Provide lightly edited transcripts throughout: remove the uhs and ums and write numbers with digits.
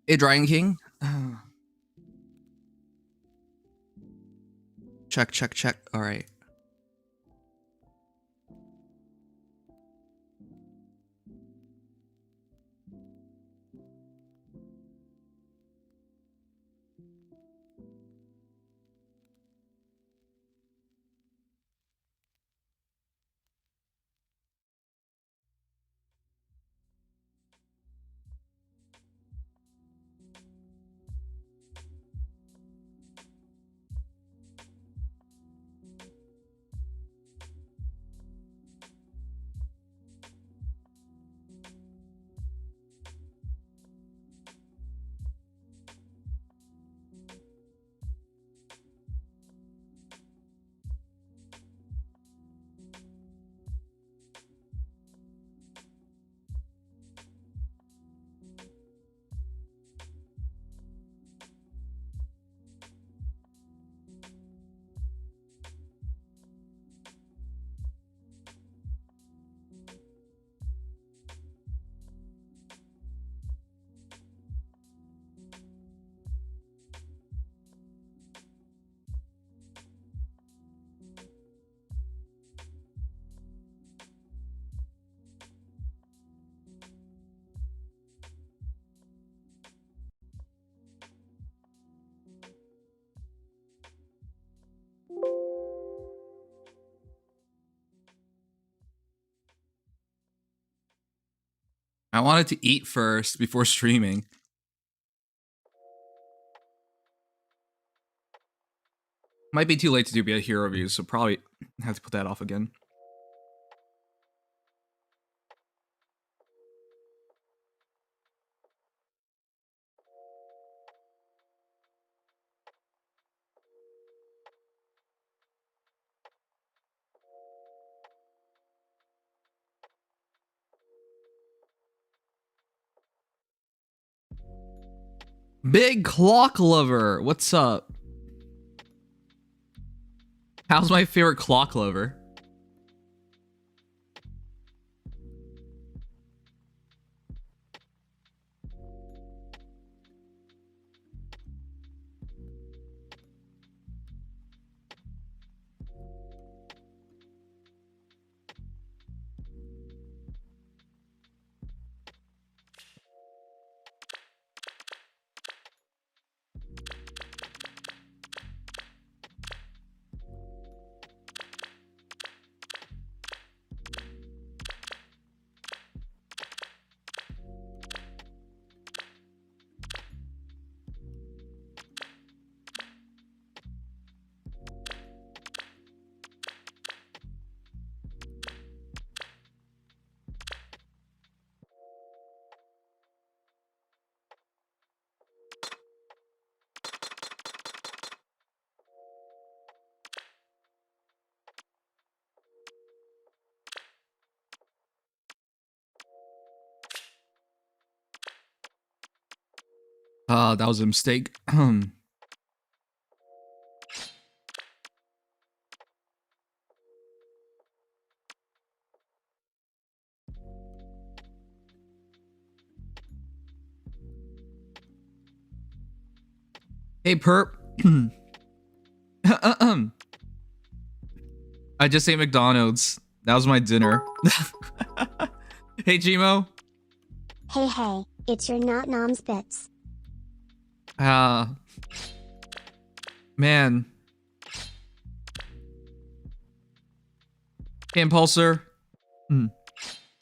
Hey, Dragon King. Check, check, check. All right. I wanted to eat first before streaming. Might be too late to do a hero review, so probably have to put that off again. Big Clock Lover, what's up? How's my favorite clock lover? That was a mistake. Hey, perp. I just ate McDonald's. That was my dinner. Hey, Gmo. Hey, it's your not Nom's Bits. Man. Hey, Impulsor.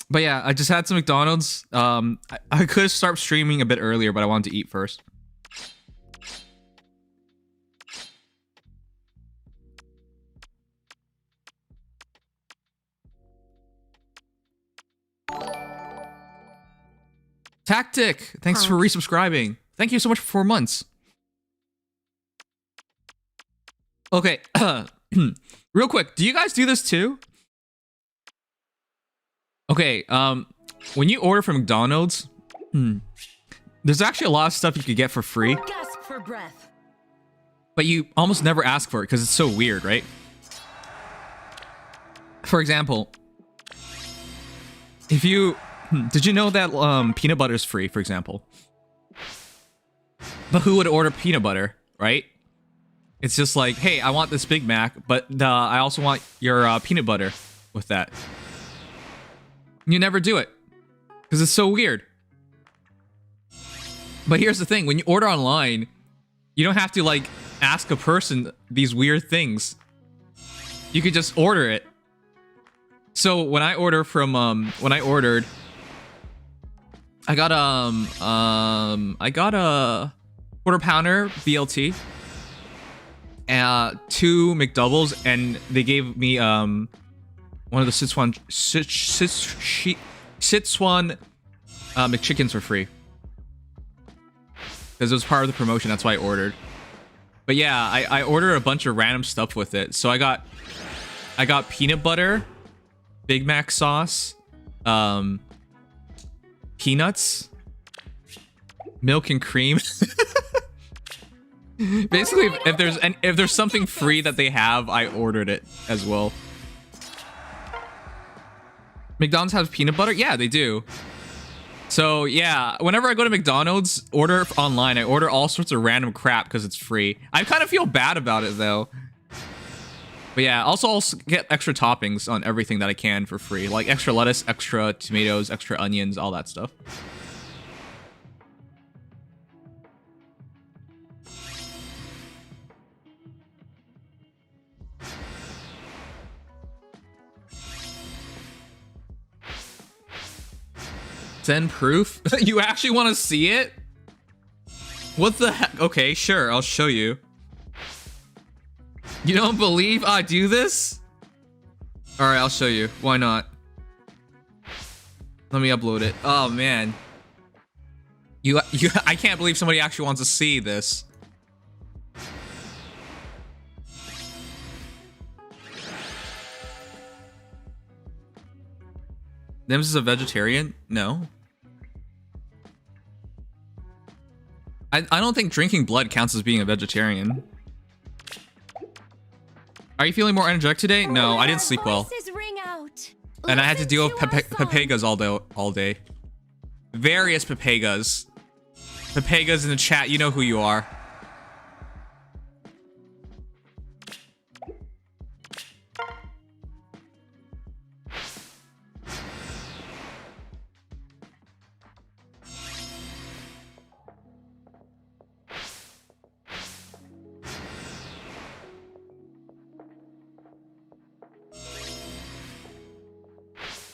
But yeah, I just had some McDonald's. I could start streaming a bit earlier, but I wanted to eat first. Tactic, thanks for resubscribing. Thank you so much for 4 months. Okay, real quick, do you guys do this too? Okay, when you order from McDonald's, there's actually a lot of stuff you could get for free. Gasp for breath. But you almost never ask for it because it's so weird, right? For example, if you... Did you know that peanut butter is free, for example? But who would order peanut butter, right? It's just like, hey, I want this Big Mac, but I also want your peanut butter with that. You never do it because it's so weird. But here's the thing. When you order online, you don't have to like ask a person these weird things. You could just order it. So when I ordered, I got a quarter pounder BLT, 2 McDoubles, and they gave me one of the Sichuan McChickens for free because it was part of the promotion. That's why I ordered. But yeah, I ordered a bunch of random stuff with it. So I got peanut butter, Big Mac sauce, peanuts, milk and cream. Basically, if there's something free that they have, I ordered it as well. McDonald's has peanut butter? Yeah, they do. So yeah, whenever I go to McDonald's, order online, I order all sorts of random crap because it's free. I kind of feel bad about it though. But yeah, also I'll get extra toppings on everything that I can for free. Like extra lettuce, extra tomatoes, extra onions, all that stuff. Send proof? You actually want to see it? What the heck? Okay, sure, I'll show you. You don't believe I do this? Alright, I'll show you. Why not? Let me upload it. Oh, man. I can't believe somebody actually wants to see this. Nims is a vegetarian? No. I don't think drinking blood counts as being a vegetarian. Are you feeling more energetic today? No, I didn't sleep well. And I had to deal with papegas all day. Various papegas. Papegas in the chat, you know who you are.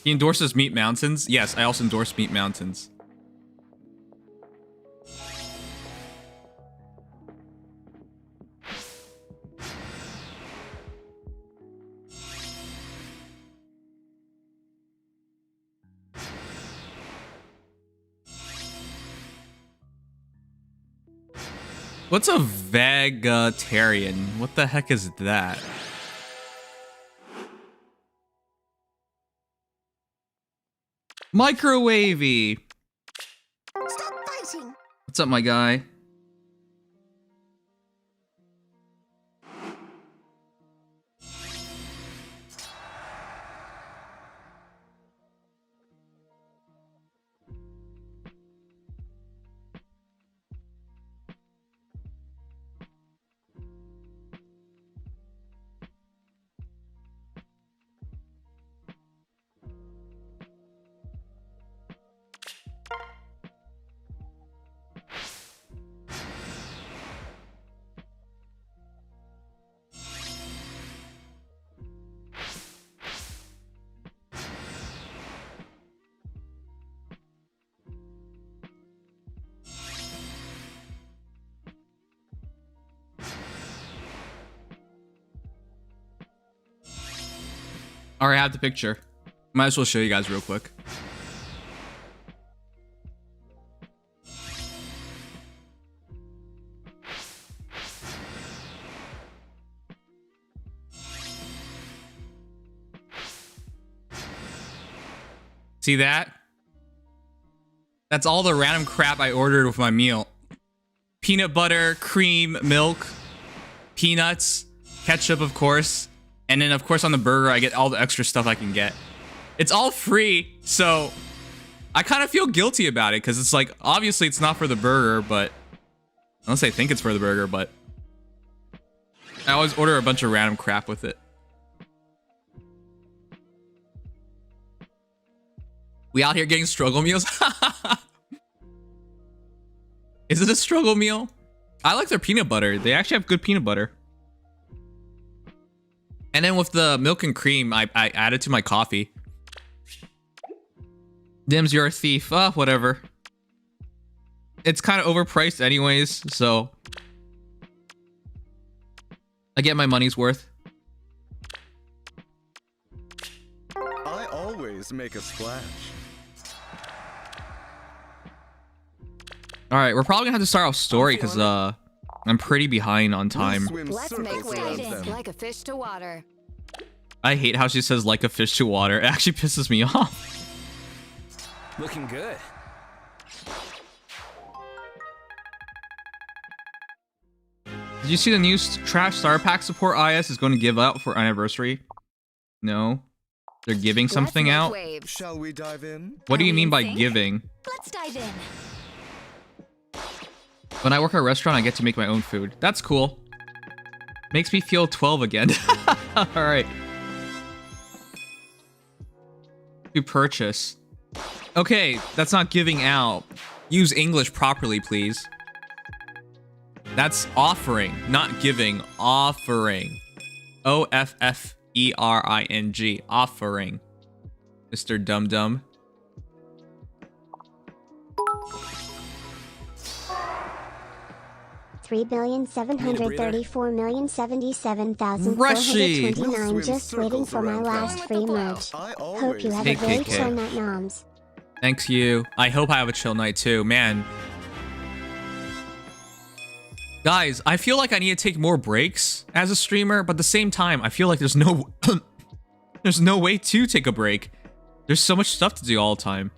He endorses Meat Mountains. Yes, I also endorse Meat Mountains. What's a vegetarian? What the heck is that? Microwavy. Stop fighting. What's up, my guy? Alright, I have the picture. Might as well show you guys real quick. See that? That's all the random crap I ordered with my meal. Peanut butter, cream, milk, peanuts, ketchup, of course. And then, of course, on the burger, I get all the extra stuff I can get. It's all free, so I kind of feel guilty about it because it's like, obviously, it's not for the burger, but Unless I think it's for the burger, but I always order a bunch of random crap with it. We out here getting struggle meals? Is it a struggle meal? I like their peanut butter. They actually have good peanut butter. And then with the milk and cream, I added to my coffee. Dims, you're a thief. Whatever. It's kind of overpriced anyways, so I get my money's worth. I always make a splash. All right, we're probably gonna have to start off story because I'm pretty behind on time. Let's make waves like a fish to water. I hate how she says like a fish to water. It actually pisses me off. Looking good. Did you see the new trash star pack support IS is going to give out for anniversary? No. They're giving something out? Waves. Shall we dive in? What do you mean by giving? Let's dive in. When I work at a restaurant, I get to make my own food. That's cool. Makes me feel 12 again. Alright. To purchase. Okay, that's not giving out. Use English properly, please. That's offering, not giving. Offering. O-F-F-E-R-I-N-G. Offering. Mr. Dum Dum. $3,734,077,429 just waiting for my last free merch. Hope you have a very chill night, noms. Thanks you. I hope I have a chill night too, man. Guys, I feel like I need to take more breaks as a streamer, but at the same time, I feel like there's no there's no way to take a break. There's so much stuff to do all the time.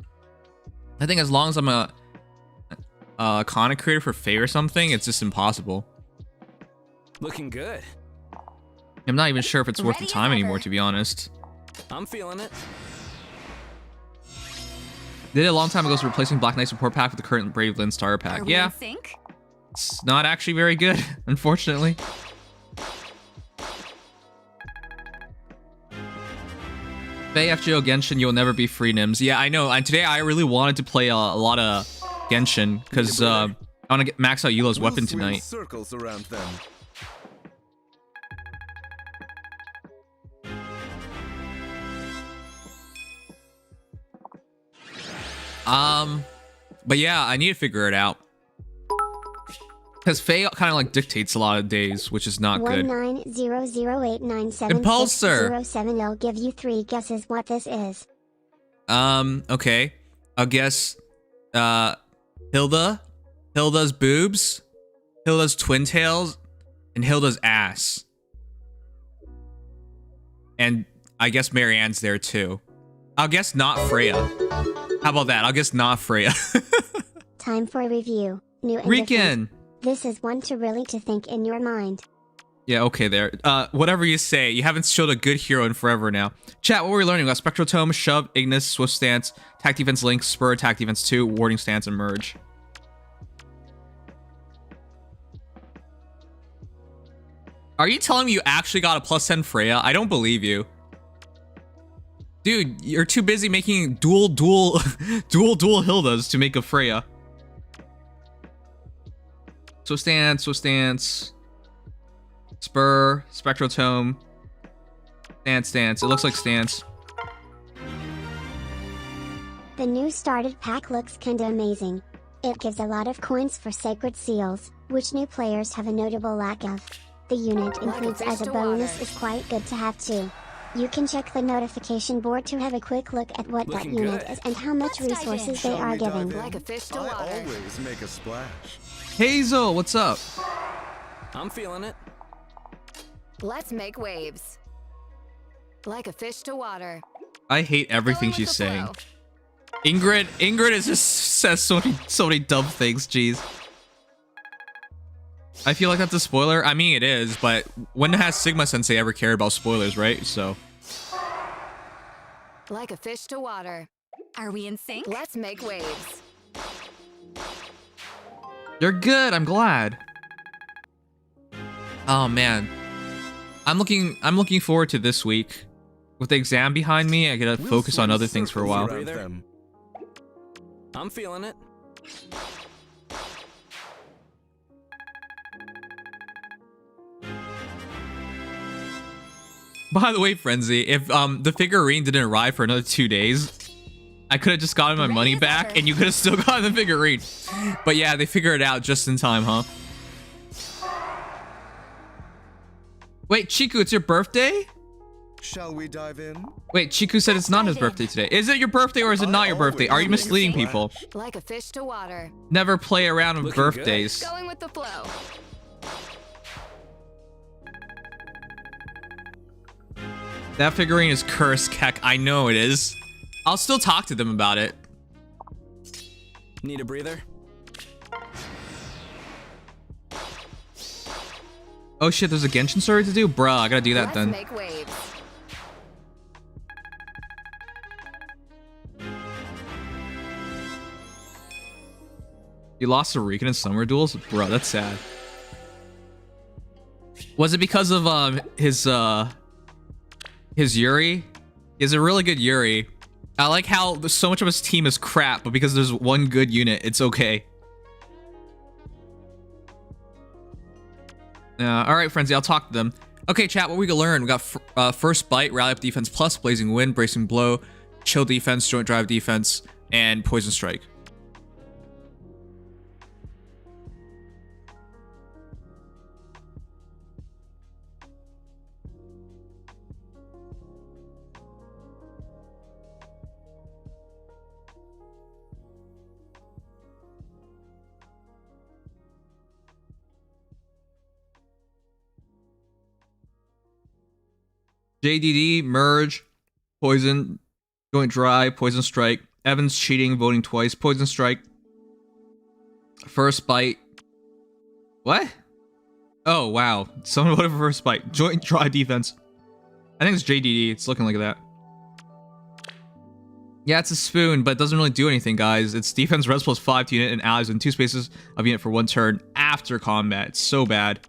I think as long as I'm a content creator for Faye or something, it's just impossible. Looking good. I'm not even sure if it's worth the time anymore, to be honest. I'm feeling it. Did it a long time ago, so replacing Black Knight support pack with the current Brave Lynn starter pack. Yeah. It's not actually very good, unfortunately. Faye FGO Genshin, you'll never be free, Nims. Yeah, I know. And today I really wanted to play a lot of Genshin because I want to max out Yulo's weapon tonight. Circles around them. But yeah, I need to figure it out. Because Faye kind of like dictates a lot of days, which is not good. 19008976070. I'll give you 3 guesses what this is. Okay. I'll guess Hilda's boobs, Hilda's twin tails, and Hilda's ass. And I guess Marianne's there too. I'll guess not Freya. How about that? I'll guess not Freya. Time for a review. New and Riken! different. This is one to really to think in your mind. Yeah, okay there. Whatever you say. You haven't showed a good hero in forever now. Chat, what were we learning? We got Spectral Tome, Shove, Ignis, Swift Stance, Attack Defense Link, Spur, Attack Defense 2, Warding Stance, and Merge. Are you telling me you actually got a +10 Freya? I don't believe you. Dude, you're too busy making dual Hildas to make a Freya. Swift Stance, Spur, Spectral Tome, Stance. It looks like Stance. The new started pack looks kinda amazing. It gives a lot of coins for sacred seals, which new players have a notable lack of. The unit includes as a bonus is quite good to have too. You can check the notification board to have a quick look at what that unit is and how much resources they are giving. Like a fish to I water. always make a splash. Hazel, what's up? I'm feeling it. Let's make waves. Like a fish to water. I hate everything Flowing she's with the saying. flow. Ingrid is just says so many dumb things, jeez. I feel like that's a spoiler. I mean, it is, but when has Sigma Sensei ever cared about spoilers, right? So. Like a fish to water. Are we in sync? Let's make waves. You're good. I'm glad. Oh man, I'm looking forward to this week. With the exam behind me, I gotta focus on other things for a while. I'm feeling it. By the way, Frenzy, if the figurine didn't arrive for another 2 days, I could have just gotten my money back and you could have still gotten the figurine. But yeah, they figured it out just in time, huh? Wait, Chiku, it's your birthday? Shall we dive in? Wait, Chiku said it's not his birthday today. Is it your birthday or is it not your birthday? Are you misleading people? Like a fish to water. Never play around with Looking good. birthdays. Going with the flow. That figurine is cursed, Keck. I know it is. I'll still talk to them about it. Need a breather? Oh shit, there's a Genshin story to do? Bruh, I gotta do that Let's then. make waves. You lost to Riken in summer duels? Bruh, that's sad. Was it because of his Yuri? He's a really good Yuri. I like how so much of his team is crap, but because there's one good unit, it's okay. Alright, Frenzy, I'll talk to them. Okay, chat, what we can learn. We got First Bite, Rally Up Defense Plus, Blazing Wind, Bracing Blow, Chill Defense, Joint Drive Defense, and Poison Strike. JDD, Merge, Poison, Joint Drive, Poison Strike, Evans cheating, voting twice, Poison Strike, First Bite. What? Oh, wow. Someone voted for First Bite. Joint Drive Defense. I think it's JDD. It's looking like that. Yeah, it's a spoon, but it doesn't really do anything, guys. It's defense res plus 5 to unit and allies in 2 spaces of unit for 1 turn after combat. It's so bad.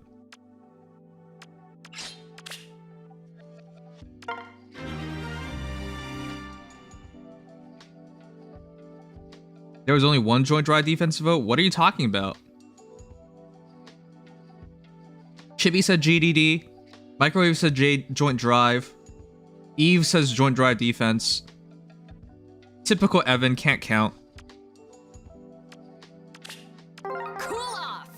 There was only one joint drive defense vote? What are you talking about? Chibi said GDD. Microwave said joint drive. Eve says joint drive defense. Typical Evan, can't count. Cool off.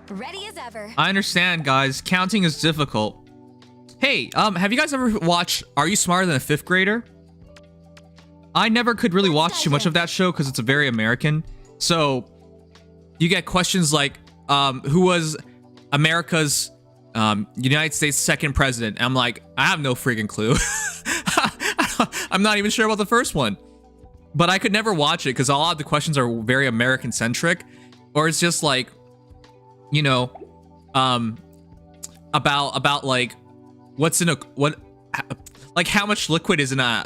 Ready as ever. I understand, guys. Counting is difficult. Hey, have you guys ever watched Are You Smarter Than a Fifth Grader? I never could really watch too much of that show because it's very American. So you get questions like, who was America's United States second president? And I'm like, I have no freaking clue. I'm not even sure about the first one. But I could never watch it because a lot of the questions are very American centric. Or it's just like, you know, about like what's in a like how much liquid is in a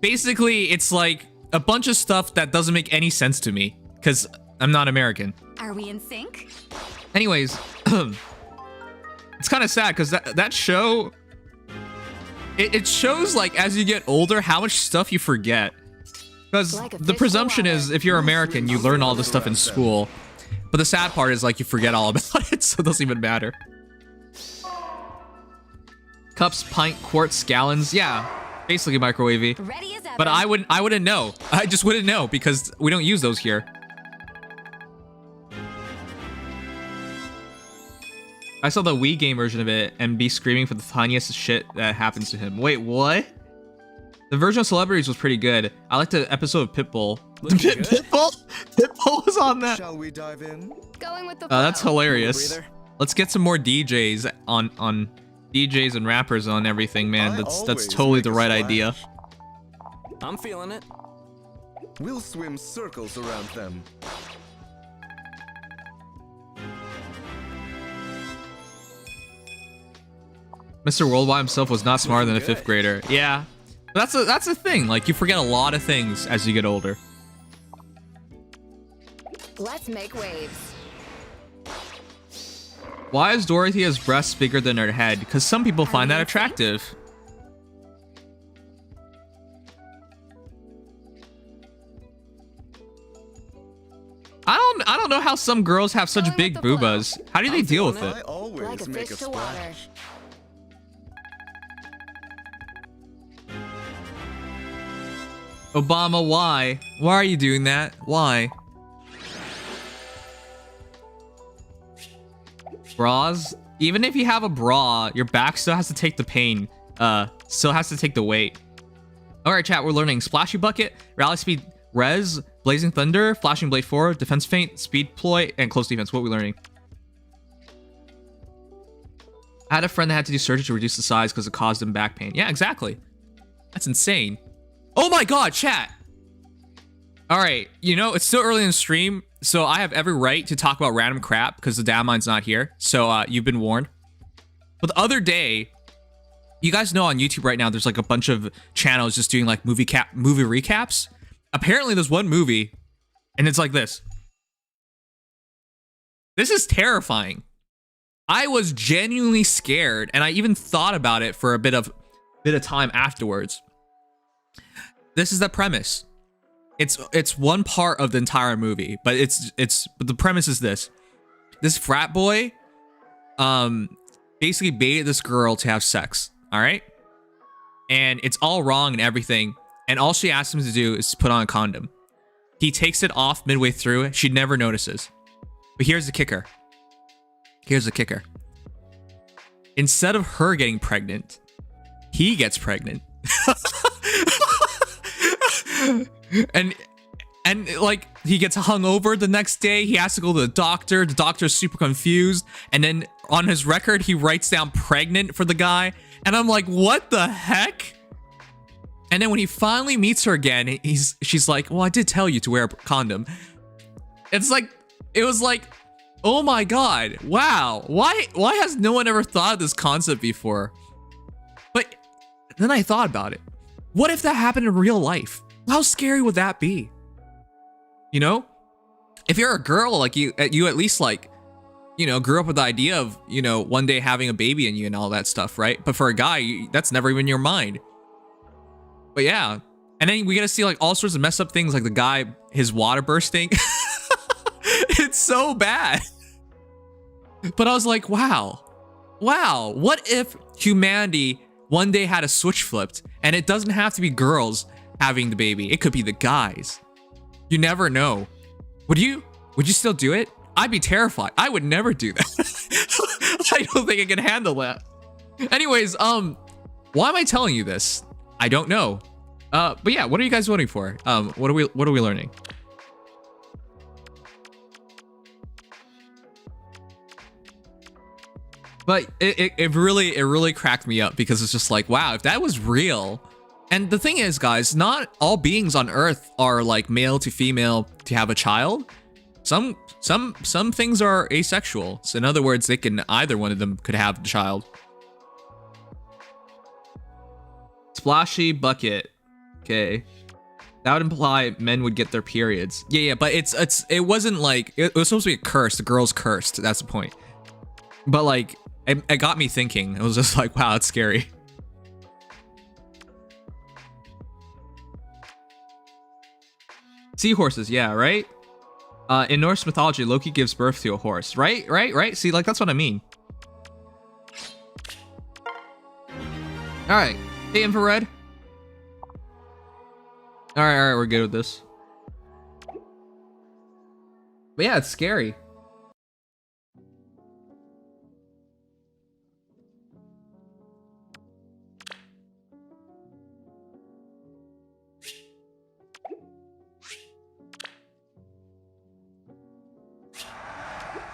basically it's like a bunch of stuff that doesn't make any sense to me because I'm not American. Are we in sync? Anyways, it's kind of sad because that show it shows like as you get older how much stuff you forget, because Like a the fish presumption to is if you're American you learn all this stuff in school, but the sad part is like you forget all about it, so it doesn't even matter. Cups, pint, quarts, gallons, yeah, basically microwavy. Ready as ever. But I wouldn't know. I just wouldn't know because we don't use those here. I saw the Wii game version of it and be screaming for the tiniest shit that happens to him. Wait, what? The version of Celebrities was pretty good. I liked the episode of Pitbull. Looking good. Pitbull was on that. Shall we dive in? Going with the flow. That's hilarious. Breather. Let's get some more DJs on DJs and rappers on everything, man. I That's always totally make the a right splash. idea. I'm feeling it. We'll swim circles around them. Mr. Worldwide himself was not smarter than a Looking fifth good. grader. Yeah. That's a thing. Like, you forget a lot of things as you get older. Let's make waves. Why is Dorothea's breasts bigger than her head? Because some people find that attractive. I don't know how some girls have such big boobas. How do they deal with I it? always Like a make fish a to water. splash. Obama, why? Why are you doing that? Why? Bras? Even if you have a bra, your back still has to take the pain. Still has to take the weight. Alright, chat, we're learning Splashy Bucket, Rally Speed Res, Blazing Thunder, Flashing Blade 4, Defense Feint, Speed Ploy, and Close Defense. What are we learning? I had a friend that had to do surgery to reduce the size because it caused him back pain. Yeah, exactly. That's insane. Oh my god, chat! Alright, you know, it's still early in the stream, so I have every right to talk about random crap because the Datamine's not here. So, you've been warned. But the other day, you guys know on YouTube right now, there's like a bunch of channels just doing like movie recaps. Apparently, there's one movie, and it's like this. This is terrifying. I was genuinely scared, and I even thought about it for a bit of time afterwards. This is the premise. It's one part of the entire movie, but but the premise is this. This frat boy basically baited this girl to have sex, all right? And it's all wrong and everything, and all she asks him to do is put on a condom. He takes it off midway through. She never notices. But here's the kicker. Here's the kicker. Instead of her getting pregnant, he gets pregnant. and like, he gets hungover the next day. He has to go to the doctor. The doctor's super confused. And then on his record, he writes down pregnant for the guy. And I'm like, what the heck? And then when he finally meets her again, she's like, well, I did tell you to wear a condom. It was like, oh my god, wow. Why has no one ever thought of this concept before? But then I thought about it. What if that happened in real life? How scary would that be? You know? If you're a girl, like you at least like, you know, grew up with the idea of, you know, one day having a baby in you and all that stuff, right? But for a guy, that's never even in your mind. But yeah. And then we get to see like all sorts of messed up things, like the guy, his water bursting. It's so bad. But I was like, wow. Wow. What if humanity one day had a switch flipped and it doesn't have to be girls having the baby? It could be the guys. You never know. Would you still do it? I'd be terrified. I would never do that. I don't think I can handle that. Anyways, why am I telling you this? I don't know. But yeah, what are you guys voting for? What are we learning? But it really cracked me up because it's just like, wow, if that was real. And the thing is, guys, not all beings on Earth are like male to female to have a child. Some things are asexual. So in other words, they can, either one of them could have a child. Splashy bucket. Okay. That would imply men would get their periods. Yeah, but it wasn't like, it was supposed to be a curse. The girl's cursed. That's the point. But like, it got me thinking. It was just like, wow, it's scary. Seahorses, yeah, right? In Norse mythology, Loki gives birth to a horse, right? See, like, that's what I mean. All right, hey, Infrared. All right, we're good with this. But yeah, it's scary.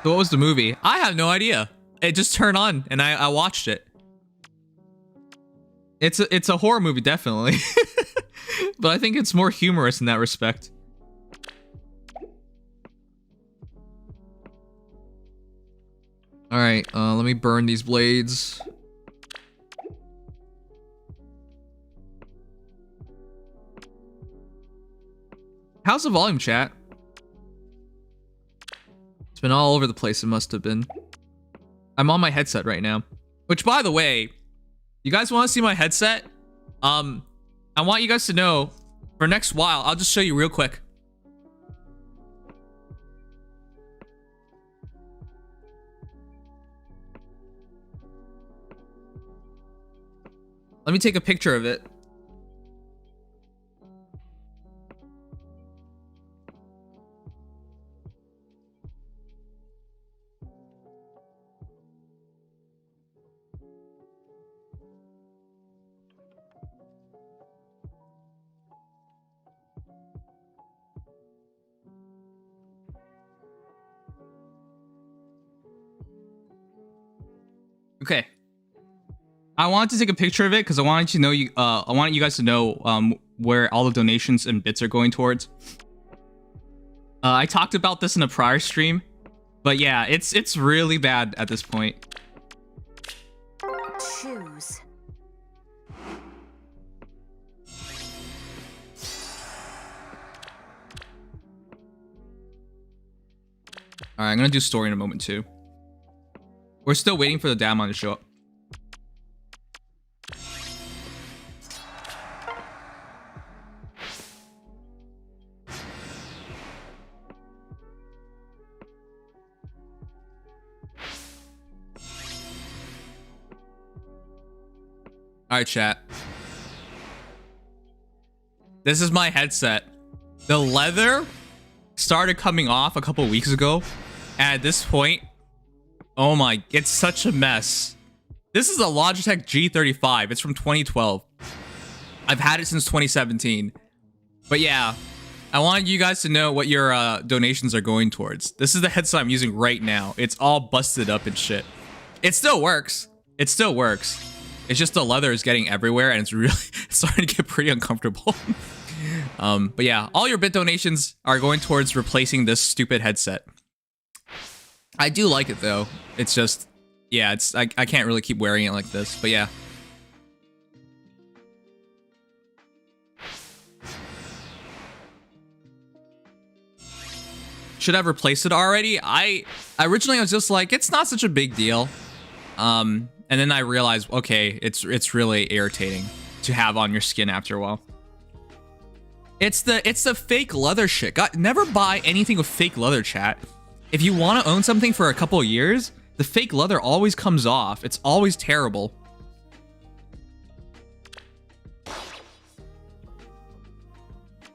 So what was the movie? I have no idea. It just turned on and I watched it. It's a horror movie, definitely. But I think it's more humorous in that respect. All right, let me burn these blades. How's the volume, chat? It's been all over the place. It must have been. I'm on my headset right now. Which, by the way, you guys want to see my headset? I want you guys to know, for next while, I'll just show you real quick. Let me take a picture of it. Okay. I wanted to take a picture of it because I wanted to know you. I wanted you guys to know where all the donations and bits are going towards. I talked about this in a prior stream, but yeah, it's really bad at this point. Choose. All right, I'm gonna do story in a moment too. We're still waiting for the Datamine to show up. All right, chat. This is my headset. The leather started coming off a couple weeks ago, and at this point, oh my, it's such a mess. This is a Logitech G35. It's from 2012. I've had it since 2017. But yeah, I wanted you guys to know what your donations are going towards. This is the headset I'm using right now. It's all busted up and shit. It still works. It still works. It's just the leather is getting everywhere, and it's really it's starting to get pretty uncomfortable. But yeah, all your bit donations are going towards replacing this stupid headset. I do like it though. It's just, yeah, it's I can't really keep wearing it like this, but yeah. Should have replaced it already. Originally I was just like, it's not such a big deal. And then I realized, okay, it's really irritating to have on your skin after a while. It's the fake leather shit. God, never buy anything with fake leather, chat. If you want to own something for a couple of years, the fake leather always comes off. It's always terrible.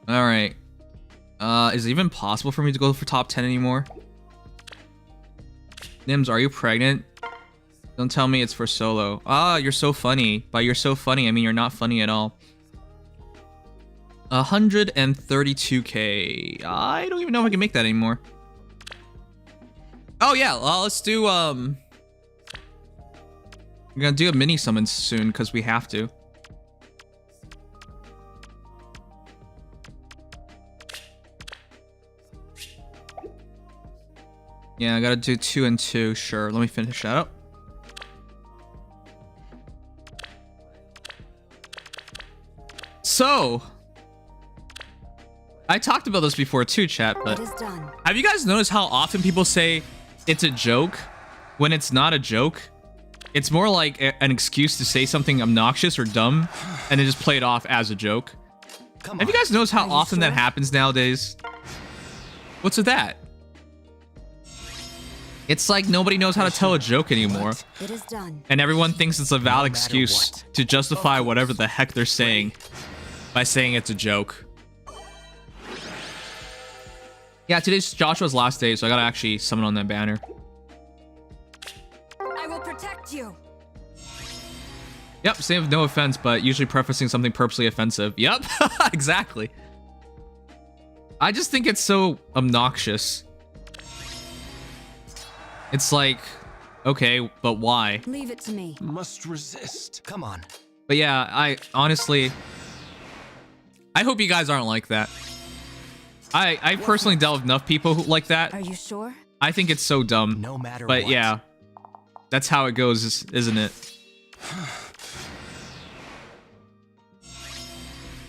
All right. Is it even possible for me to go for top 10 anymore? Nims, are you pregnant? Don't tell me it's for solo. Ah, you're so funny. By you're so funny, I mean you're not funny at all. 132k. I don't even know if I can make that anymore. Oh yeah, well, let's do we're gonna do a mini summon soon because we have to. Yeah, I gotta do 2 and 2. Sure, let me finish that up. So, I talked about this before too, chat, but have you guys noticed how often people say it's a joke when it's not a joke? It's more like an excuse to say something obnoxious or dumb and then just play it off as a joke. Have you guys noticed how often that happens nowadays? What's with that? It's like nobody knows how to tell a joke anymore. It is done. And everyone thinks it's a valid excuse to justify whatever the heck they're saying by saying it's a joke. Yeah, today's Joshua's last day, so I gotta actually summon on that banner. I will protect you. Yep, same with no offense, but usually prefacing something purposely offensive. Yep, exactly. I just think it's so obnoxious. It's like, okay, but why? Leave it to me. Must resist. Come on. But yeah, I honestly, I hope you guys aren't like that. I personally dealt with enough people who like that. Are you sure? I think it's so dumb. No matter but what. Yeah, that's how it goes, isn't it?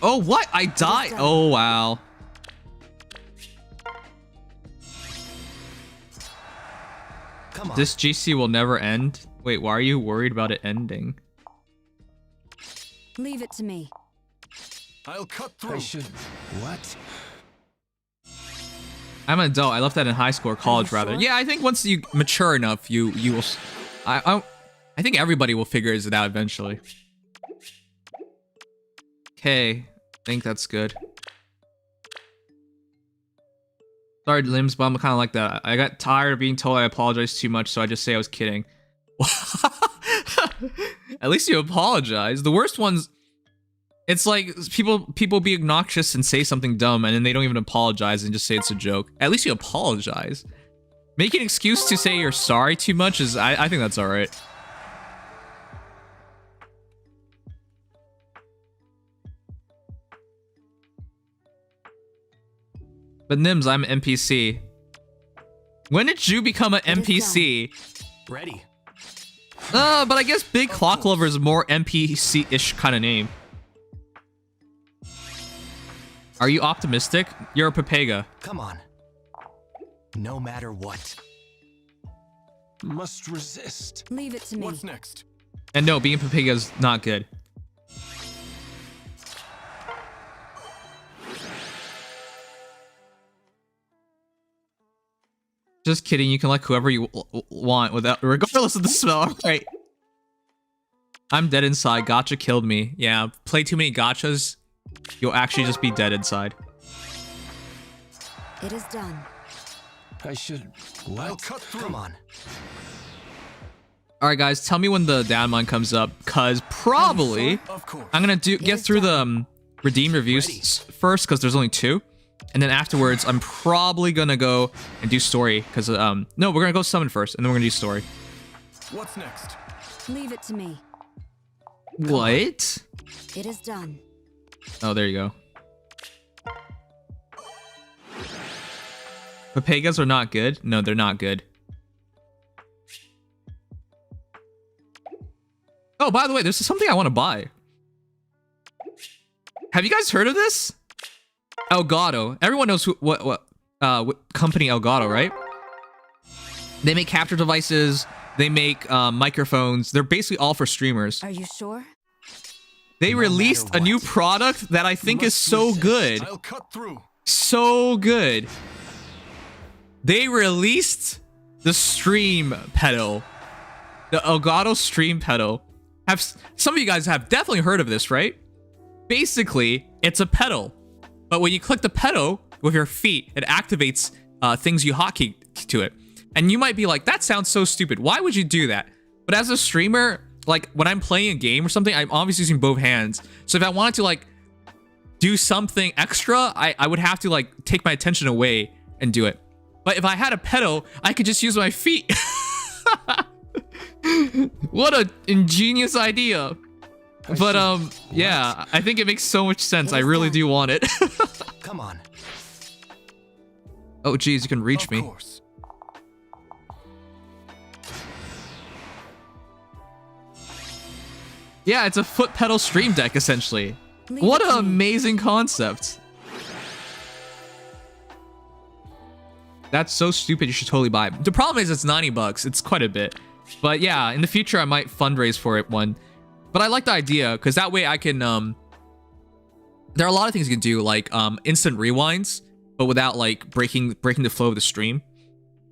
Oh, what? I died. Oh, wow. on. This GC will never end. Wait, why are you worried about it ending? Leave it to me. I'll cut through. I should. What? I'm an adult. I left that in high school or college, rather. Yeah, I think once you mature enough, you will. I think everybody will figure it out eventually. Okay, I think that's good. Sorry, limbs, but I'm kind of like that. I got tired of being told I apologized too much, so I just say I was kidding. At least you apologize. The worst ones, it's like people be obnoxious and say something dumb, and then they don't even apologize and just say it's a joke. At least you apologize. Making an excuse to say you're sorry too much is, I think that's all right. But Nims, I'm an NPC. When did you become an NPC? Ready. But I guess Big Clock Lover is more NPC-ish kind of name. Are you optimistic? You're a Papega. Come on. No matter what. Must resist. Leave it to me. What's next? And no, being Papega is not good. Just kidding, you can like whoever you want without, regardless of the smell, right? I'm dead inside, Gacha killed me. Yeah, play too many gachas, you'll actually just be dead inside. It is done. I should. What? I'll cut through. Come on. Alright guys, tell me when the Datamine comes up, cause probably Of course. I'm gonna get through the redeem reviews first, cause there's only 2. And then afterwards, I'm probably gonna go and do story, cause no, we're gonna go summon first, and then we're gonna do story. What's next? Leave it to me. What? It is done. Oh, there you go. Papegas are not good? No, they're not good. Oh, by the way, there's something I want to buy. Have you guys heard of this? Elgato. Everyone knows what company Elgato, right? They make capture devices. They make microphones. They're basically all for streamers. Are you sure? They No released matter a new what. product that I think is so resist. good. I'll cut through. So good. They released the stream pedal. The Elgato stream pedal. Some of you guys have definitely heard of this, right? Basically, it's a pedal. But when you click the pedal with your feet, it activates things you hotkey to it. And you might be like, that sounds so stupid. Why would you do that? But as a streamer, like when I'm playing a game or something, I'm obviously using both hands. So if I wanted to like do something extra, I would have to like take my attention away and do it. But if I had a pedal, I could just use my feet. What an ingenious idea. But yeah, I think it makes so much sense. I really do want it. Come on. Oh geez, you can reach Of me. course. Yeah, it's a foot pedal stream deck essentially. Leave What it an to me. amazing concept. That's so stupid, you should totally buy it. The problem is it's 90 bucks. It's quite a bit. But yeah, in the future I might fundraise for it one. But I like the idea because that way I can there are a lot of things you can do, like instant rewinds, but without like breaking the flow of the stream,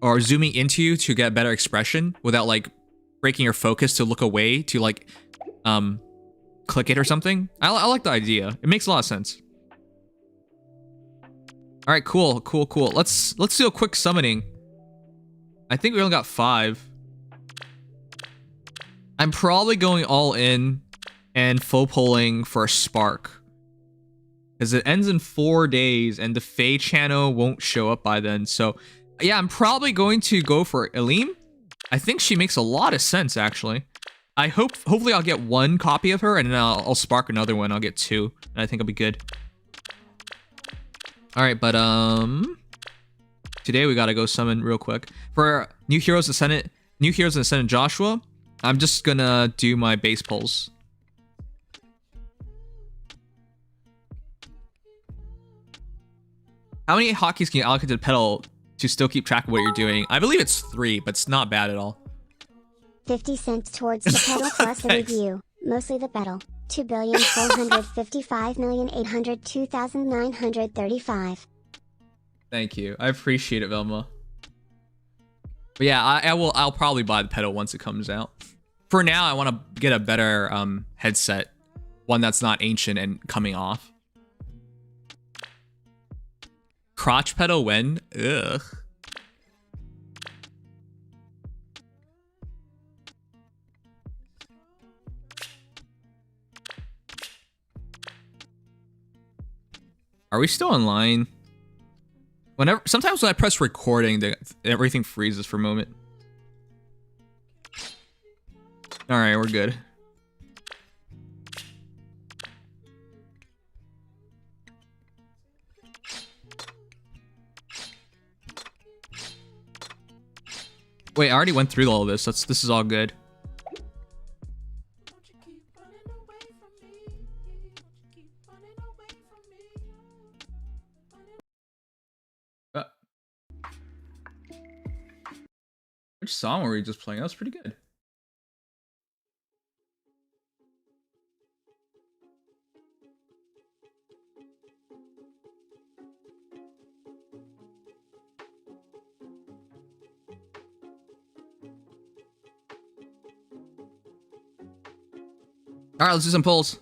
or zooming into you to get better expression without like breaking your focus to look away to like click it or something. I like the idea. It makes a lot of sense. All right, cool. Let's do a quick summoning. I think we only got 5. I'm probably going all in and full pulling for a spark, because it ends in 4 days and the Fae channel won't show up by then. So yeah, I'm probably going to go for Elimine. I think she makes a lot of sense actually. Hopefully I'll get 1 copy of her and then I'll spark another one. I'll get 2 and I think I'll be good. All right, but today we gotta go summon real quick for new heroes ascendant. New heroes ascendant Joshua. I'm just gonna do my base pulls. How many hotkeys can you allocate to the pedal to still keep track of what you're doing. I believe it's 3, but it's not bad at all. 50 cents towards the pedal plus the Thanks. review. Mostly the pedal. 2,455,802,935. Thank you. I appreciate it, Velma. But yeah, I'll probably buy the pedal once it comes out. For now, I want to get a better headset. One that's not ancient and coming off. Crotch pedal when? Ugh. Are we still online? Sometimes when I press recording, everything freezes for a moment. All right, we're good. Wait, I already went through all of this. This is all good. Which song were we just playing? That was pretty good. All right, let's do some pulls.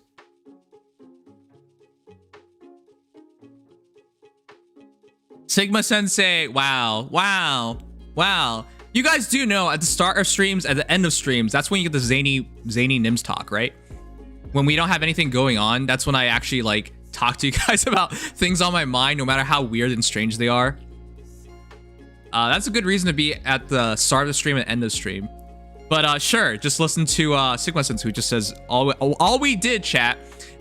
Sigma Sensei, wow, wow, wow. You guys do know at the start of streams, at the end of streams, that's when you get the zany Nims talk, right? When we don't have anything going on, that's when I actually like talk to you guys about things on my mind, no matter how weird and strange they are. That's a good reason to be at the start of the stream and end of stream. But sure, just listen to Sigma Sensei, who just says all we did, chat.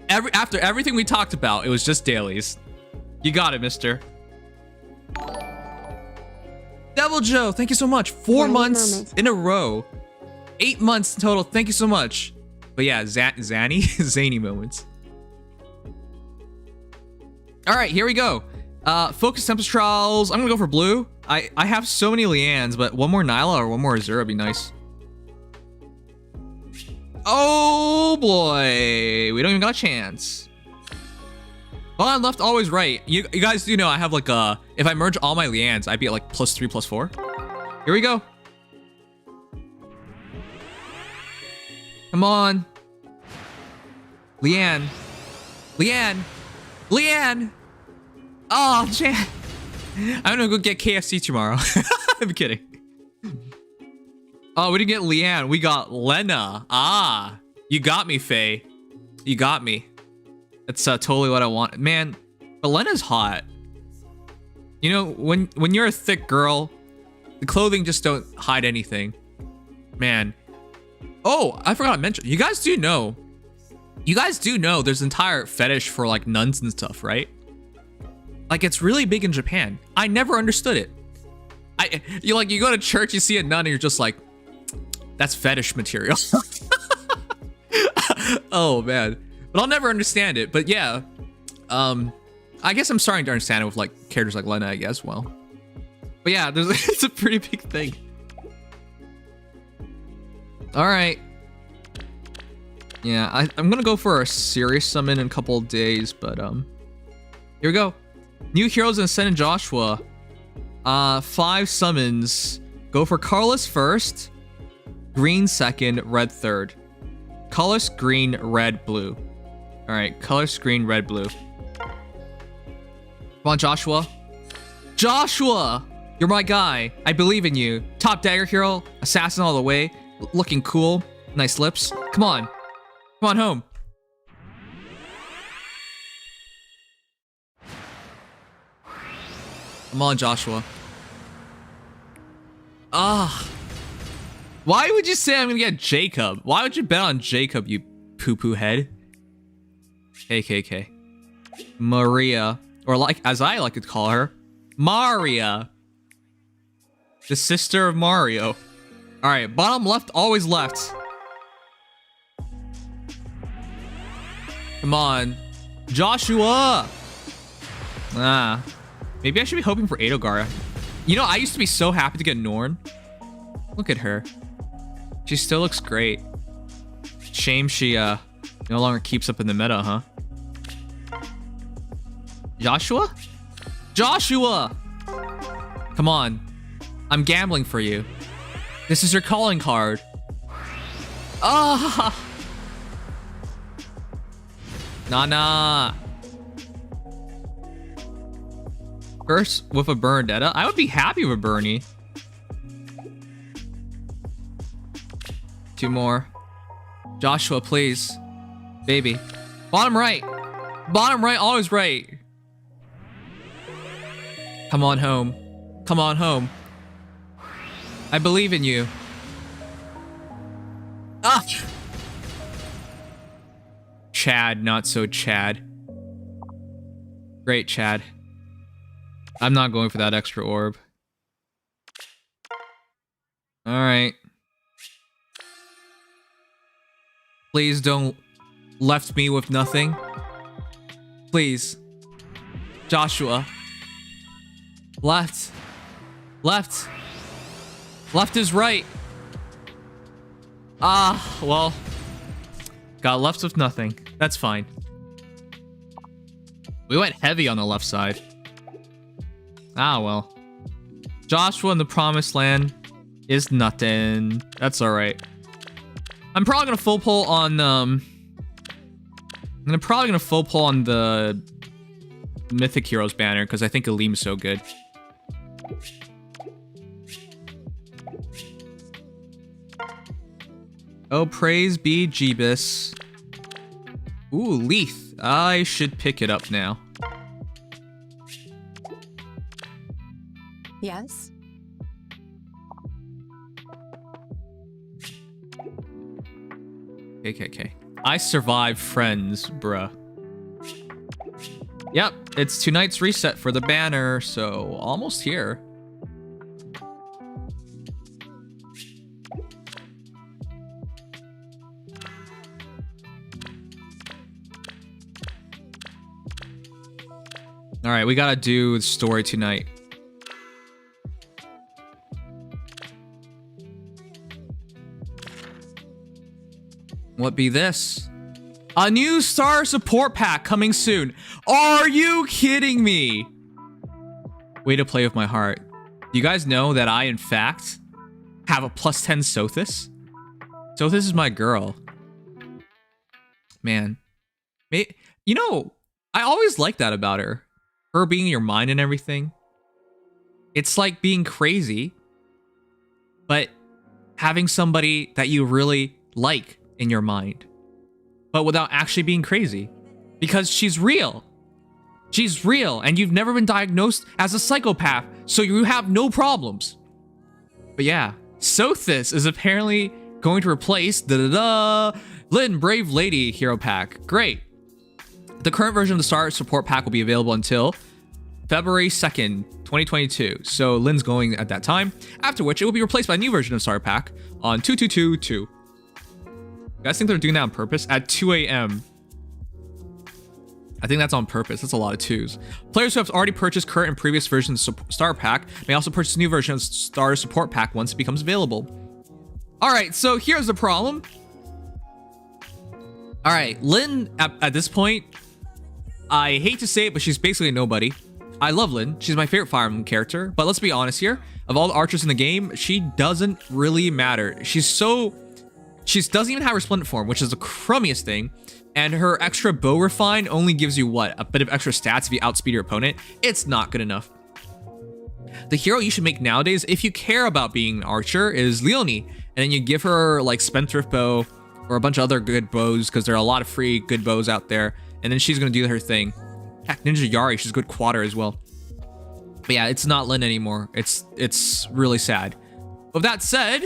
After everything we talked about, it was just dailies. You got it, mister. Devil Joe, thank you so much. 4 months in a row. 8 months in total. Thank you so much. But yeah, zany moments. All right, here we go. Focus tempest trials. I'm gonna go for blue. I have so many Leannes, but one more Nyla or one more Azur would be nice. Oh boy, we don't even got a chance. Bottom left, always right. You guys do know I have like a, if I merge all my Leannes, I'd be at like +3, +4. Here we go. Come on. Leanne. Oh, Jan. I'm gonna go get KFC tomorrow. I'm kidding. Oh, we didn't get Leanne. We got Lena. Ah, you got me, Faye. You got me. That's totally what I want. Man, but Lena's hot. You know, when you're a thick girl, the clothing just don't hide anything. Man. Oh, I forgot to mention. You guys do know there's entire fetish for like nuns and stuff, right? Like it's really big in Japan. I never understood it. You go to church, you see a nun and you're just like, that's fetish material. Oh man. But I'll never understand it. But yeah, I guess I'm starting to understand it with like characters like Lena, I guess. Well, but yeah, it's a pretty big thing. All right. Yeah, I'm gonna go for a serious summon in a couple of days, but here we go. New heroes in Ascend and Joshua. 5 summons. Go for colorless first, green second, red third. Colorless, green, red, blue. All right, colorless, green, red, blue. Come on, Joshua. Joshua, you're my guy. I believe in you. Top dagger hero, assassin all the way. Looking cool. Nice lips. Come on. Come on home. Come on, Joshua. Ah. Why would you say I'm gonna get Jacob? Why would you bet on Jacob, you poo-poo head? KKK. Maria. Or like, as I like to call her, Maria. The sister of Mario. All right, bottom left, always left. Come on. Joshua! Ah. Maybe I should be hoping for Edogar. You know, I used to be so happy to get Norn. Look at her. She still looks great. Shame she no longer keeps up in the meta, huh? Joshua? Joshua! Come on. I'm gambling for you. This is your calling card. Ah! Nah. First with a Bernadetta. I would be happy with Bernie. 2 more. Joshua, please. Baby. Bottom right. Bottom right, always right. Come on home. Come on home. I believe in you. Ah! Chad, not so Chad. Great, Chad. I'm not going for that extra orb. Alright. Please don't left me with nothing. Please. Joshua. Left. Left. Left is right. Ah, well. Got left with nothing. That's fine. We went heavy on the left side. Ah, well. Joshua in the promised land is nothing. That's alright. I'm probably gonna full pull on the Mythic Heroes banner because I think Elimine is so good. Oh, praise be Jeebus. Ooh, Leaf. I should pick it up now. Yes? KKK. I survived friends, bruh. Yep, it's tonight's reset for the banner, so almost here. Alright, we gotta do the story tonight. What be this? A new star support pack coming soon. Are you kidding me? Way to play with my heart. Do you guys know that I, in fact, have a +10 Sothis? Sothis is my girl. Man. You know, I always liked that about her. Her being in your mind and everything. It's like being crazy, but having somebody that you really like in your mind, but without actually being crazy, because she's real. She's real, and you've never been diagnosed as a psychopath, so you have no problems. But yeah, Sothis is apparently going to replace Lyn Brave Lady hero pack. Great. The current version of the star support pack will be available until February 2nd, 2022. So Lyn's going at that time, after which it will be replaced by a new version of star pack on 2222. You guys think they're doing that on purpose? At 2 a.m. I think that's on purpose. That's a lot of twos. Players who have already purchased current and previous versions of Star Pack may also purchase a new version of Star Support Pack once it becomes available. Alright, so here's the problem. Alright, Lyn, at this point, I hate to say it, but she's basically a nobody. I love Lyn. She's my favorite Fire Emblem character. But let's be honest here. Of all the archers in the game, she doesn't really matter. She doesn't even have Resplendent form, which is the crummiest thing. And her extra bow refine only gives you what? A bit of extra stats if you outspeed your opponent. It's not good enough. The hero you should make nowadays, if you care about being an archer, is Leonie. And then you give her like Spendthrift bow or a bunch of other good bows, because there are a lot of free good bows out there. And then she's gonna do her thing. Heck, Ninja Yari, she's a good quadder as well. But yeah, it's not Lyn anymore. It's really sad. With that said,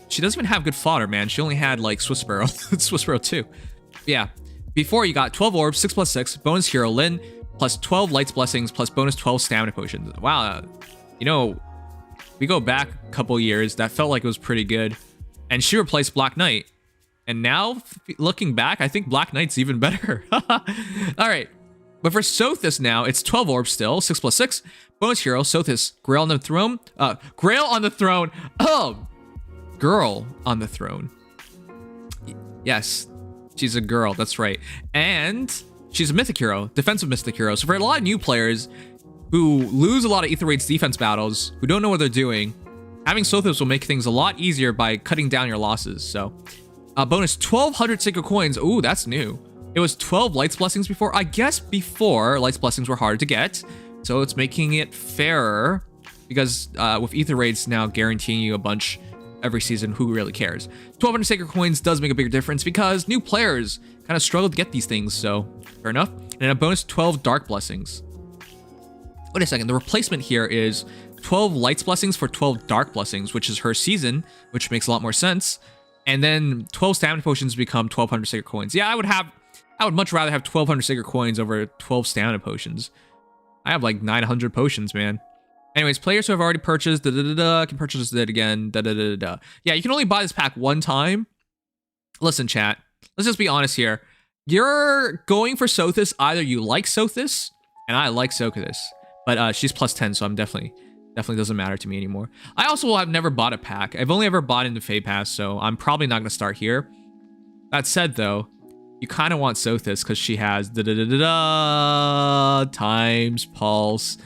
she doesn't even have good fodder, man. She only had like Swiss Sparrow. Swiss Sparrow 2. Yeah. Before you got 12 orbs, 6+6, bonus hero Lyn, plus 12 lights blessings, plus bonus 12 stamina potions. Wow. You know, we go back a couple years, that felt like it was pretty good. And she replaced Black Knight. And now, looking back, I think Black Knight's even better. Alright. But for Sothis now, it's 12 orbs still, 6 plus 6. Bonus hero, Sothis, Grail on the throne. Grail on the throne. Oh, girl on the throne. Yes, she's a girl, that's right. And she's a mythic hero, defensive mythic hero. So for a lot of new players who lose a lot of Aether Raids defense battles, who don't know what they're doing, having Sothis will make things a lot easier by cutting down your losses. So bonus 1,200 sacred coins. Ooh, that's new. It was 12 Lights Blessings before. I guess before, Lights Blessings were harder to get. So it's making it fairer. Because with Aether Raids now guaranteeing you a bunch every season, who really cares? 1,200 sacred coins does make a bigger difference because new players kind of struggle to get these things. So, fair enough. And a bonus 12 Dark Blessings. Wait a second. The replacement here is 12 Lights Blessings for 12 Dark Blessings, which is her season, which makes a lot more sense. And then 12 Stamina Potions become 1,200 sacred coins. Yeah, I would much rather have 1,200 sacred coins over 12 stamina potions. I have like 900 potions, man. Anyways, players who have already purchased can purchase it again. Yeah, you can only buy this pack one time. Listen, chat. Let's just be honest here. You're going for Sothis. Either you like Sothis, and I like Sothis, but she's plus 10, so I'm definitely doesn't matter to me anymore. I also will have never bought a pack. I've only ever bought into Fade Pass, so I'm probably not going to start here. That said, though, you kind of want Sothis because she has times pulse.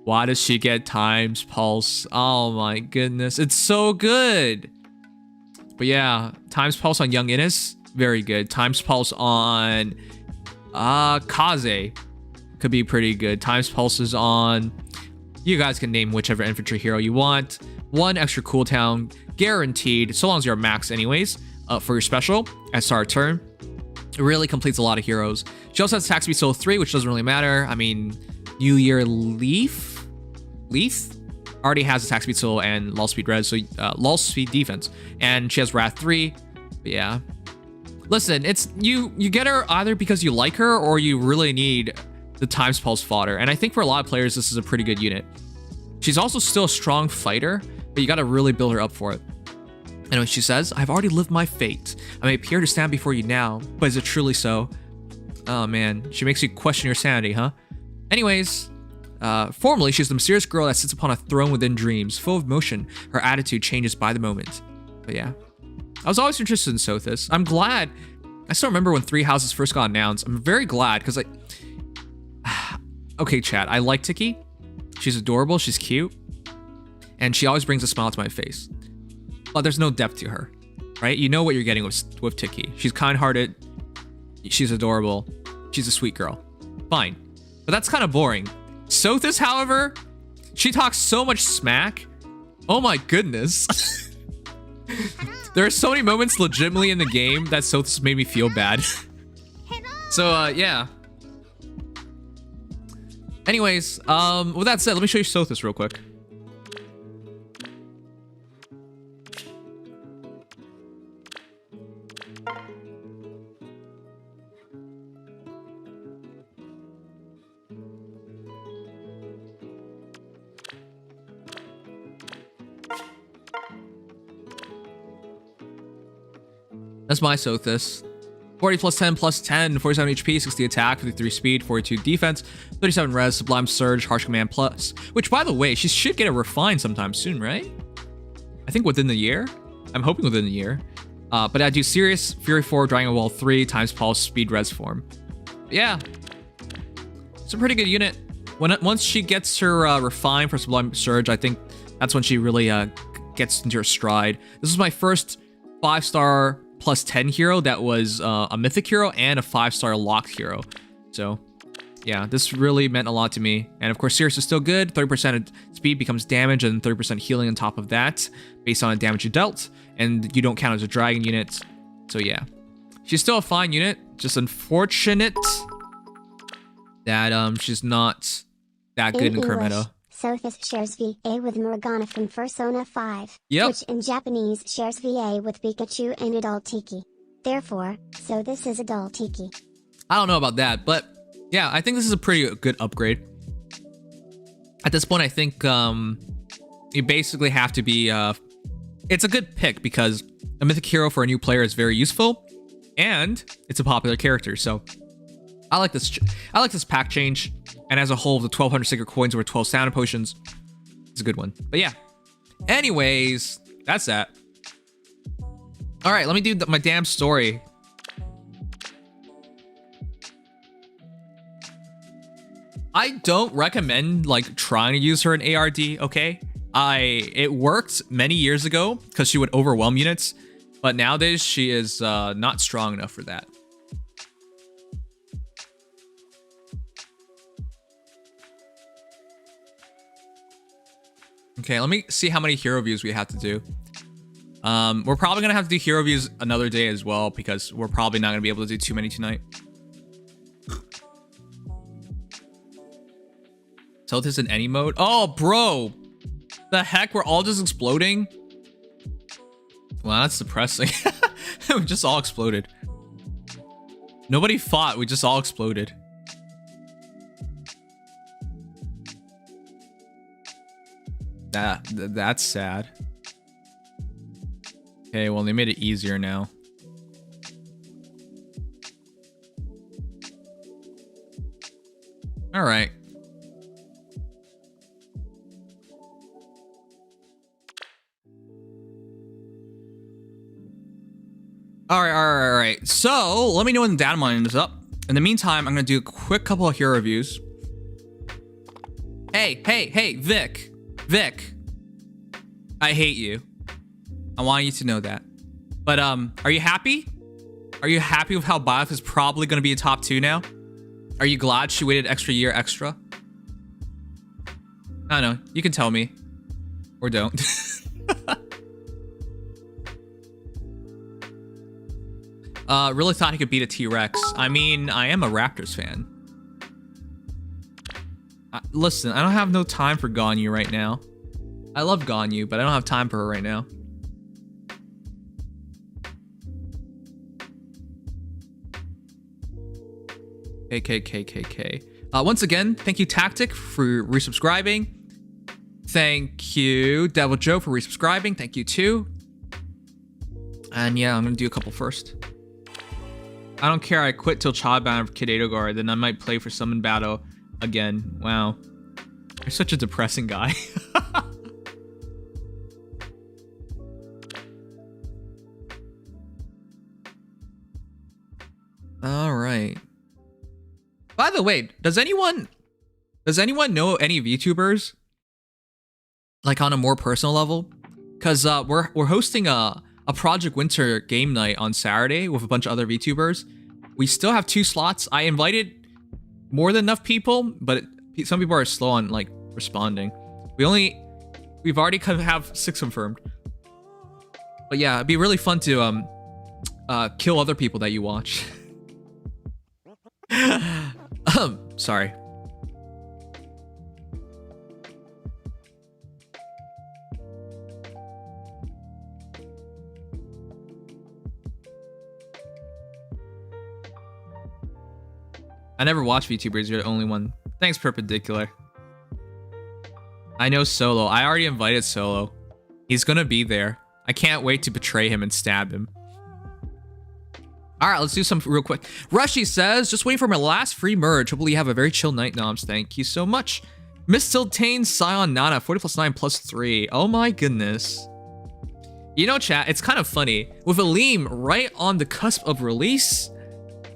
Why does she get times pulse? Oh my goodness, it's so good. But yeah, times pulse on Young Innis, very good. Times pulse on Kaze could be pretty good. Times pulses on, you guys can name whichever infantry hero you want. 1 extra cooldown guaranteed, so long as you're max anyways, for your special at start of turn. It really completes a lot of heroes. She also has attack speed solo 3, which doesn't really matter. I mean, New Year Leaf already has attack speed solo and lull speed res, so lull speed defense. And she has Wrath 3. But yeah. Listen, it's you get her either because you like her or you really need the times pulse fodder. And I think for a lot of players, this is a pretty good unit. She's also still a strong fighter, but you got to really build her up for it. Anyway, she says, I've already lived my fate. I may appear to stand before you now, but is it truly so? Oh man, she makes you question your sanity, huh? Anyways, formerly, she's the mysterious girl that sits upon a throne within dreams, full of motion. Her attitude changes by the moment. But yeah, I was always interested in Sothis. I'm glad. I still remember when 3 Houses first got announced. I'm very glad because okay, chat, I like Tiki. She's adorable, she's cute, and she always brings a smile to my face. But there's no depth to her, right? You know what you're getting with Tiki. She's kind-hearted, she's adorable, she's a sweet girl. Fine. But that's kind of boring. Sothis, however, she talks so much smack. Oh my goodness. There are so many moments legitimately in the game that Sothis made me feel bad. So, yeah. Anyways, with that said, let me show you Sothis real quick. That's my Sothis. 40 plus 10 plus 10, 47 HP, 60 attack, 53 speed, 42 defense, 37 res, sublime surge, harsh command plus. Which, by the way, she should get a refine sometime soon, right? I think within the year. I'm hoping within the year. But I do Serious, Fury 4, Dragon Wall 3, times pulse, speed res form. Yeah. It's a pretty good unit. Once she gets her refine for sublime surge, I think that's when she really gets into her stride. This is my first 5-star plus 10 hero that was a mythic hero and a 5-star locked hero. So yeah, this really meant a lot to me. And of course, Sirius is still good. 30% speed becomes damage and 30% healing on top of that based on the damage you dealt. And you don't count as a dragon unit. So yeah, she's still a fine unit. Just unfortunate that she's not that good in current meta. Sothis shares VA with Morgana from Persona 5, Yep. which in Japanese shares VA with Pikachu and Adult Tiki. Therefore, Sothis is Adult Tiki. I don't know about that, but yeah, I think this is a pretty good upgrade. At this point, I think you basically have to be... it's a good pick because a mythic hero for a new player is very useful, and it's a popular character, so I like this. I like this pack change. And as a whole, the 1,200 sacred coins over 12 stamina potions. It's a good one. But yeah. Anyways, that's that. All right, let me do my damn story. I don't recommend like trying to use her in ARD, okay? It worked many years ago because she would overwhelm units, but nowadays she is not strong enough for that. Okay, let me see how many hero views we have to do. We're probably gonna have to do hero views another day as well because we're probably not gonna be able to do too many tonight. Sothis in any mode? Oh, bro! The heck? We're all just exploding? Well, that's depressing. We just all exploded. Nobody fought, we just all exploded. That's sad. Okay, well, they made it easier now. All right. All right. So let me know when the Datamine is up. In the meantime, I'm gonna do a quick couple of hero reviews. Hey, Vic. I hate you. I want you to know that. But are you happy? Are you happy with how Bioth is probably gonna be a top 2 now? Are you glad she waited year extra? I don't know. You can tell me. Or don't. Really thought he could beat a T-Rex. I mean, I am a Raptors fan. Listen, I don't have no time for Ganyu right now. I love Ganyu, but I don't have time for her right now. KKKKK. Once again, thank you Tactic for resubscribing. Thank you Devil Joe for resubscribing. Thank you too. And yeah, I'm gonna do a couple first. I don't care. I quit till Childbound of Kid Edogar, then I might play for Summon Battle again. Wow, you're such a depressing guy. All right. By the way, does anyone know any VTubers? Like on a more personal level? Because we're hosting a Project Winter game night on Saturday with a bunch of other VTubers. We still have 2 slots. I invited more than enough people, but some people are slow on like responding. We've already kind of have 6 confirmed. But yeah, it'd be really fun to kill other people that you watch. Sorry. I never watched VTubers, you're the only one. Thanks, Perpendicular. I know Solo. I already invited Solo. He's gonna be there. I can't wait to betray him and stab him. Alright, let's do some real quick. Rushy says, just waiting for my last free merge. Hopefully you have a very chill night, Noms. Thank you so much. Miss Tiltane Scion Nana, 40 + 9 + 3. Oh my goodness. You know, chat, it's kind of funny. With Elimine right on the cusp of release,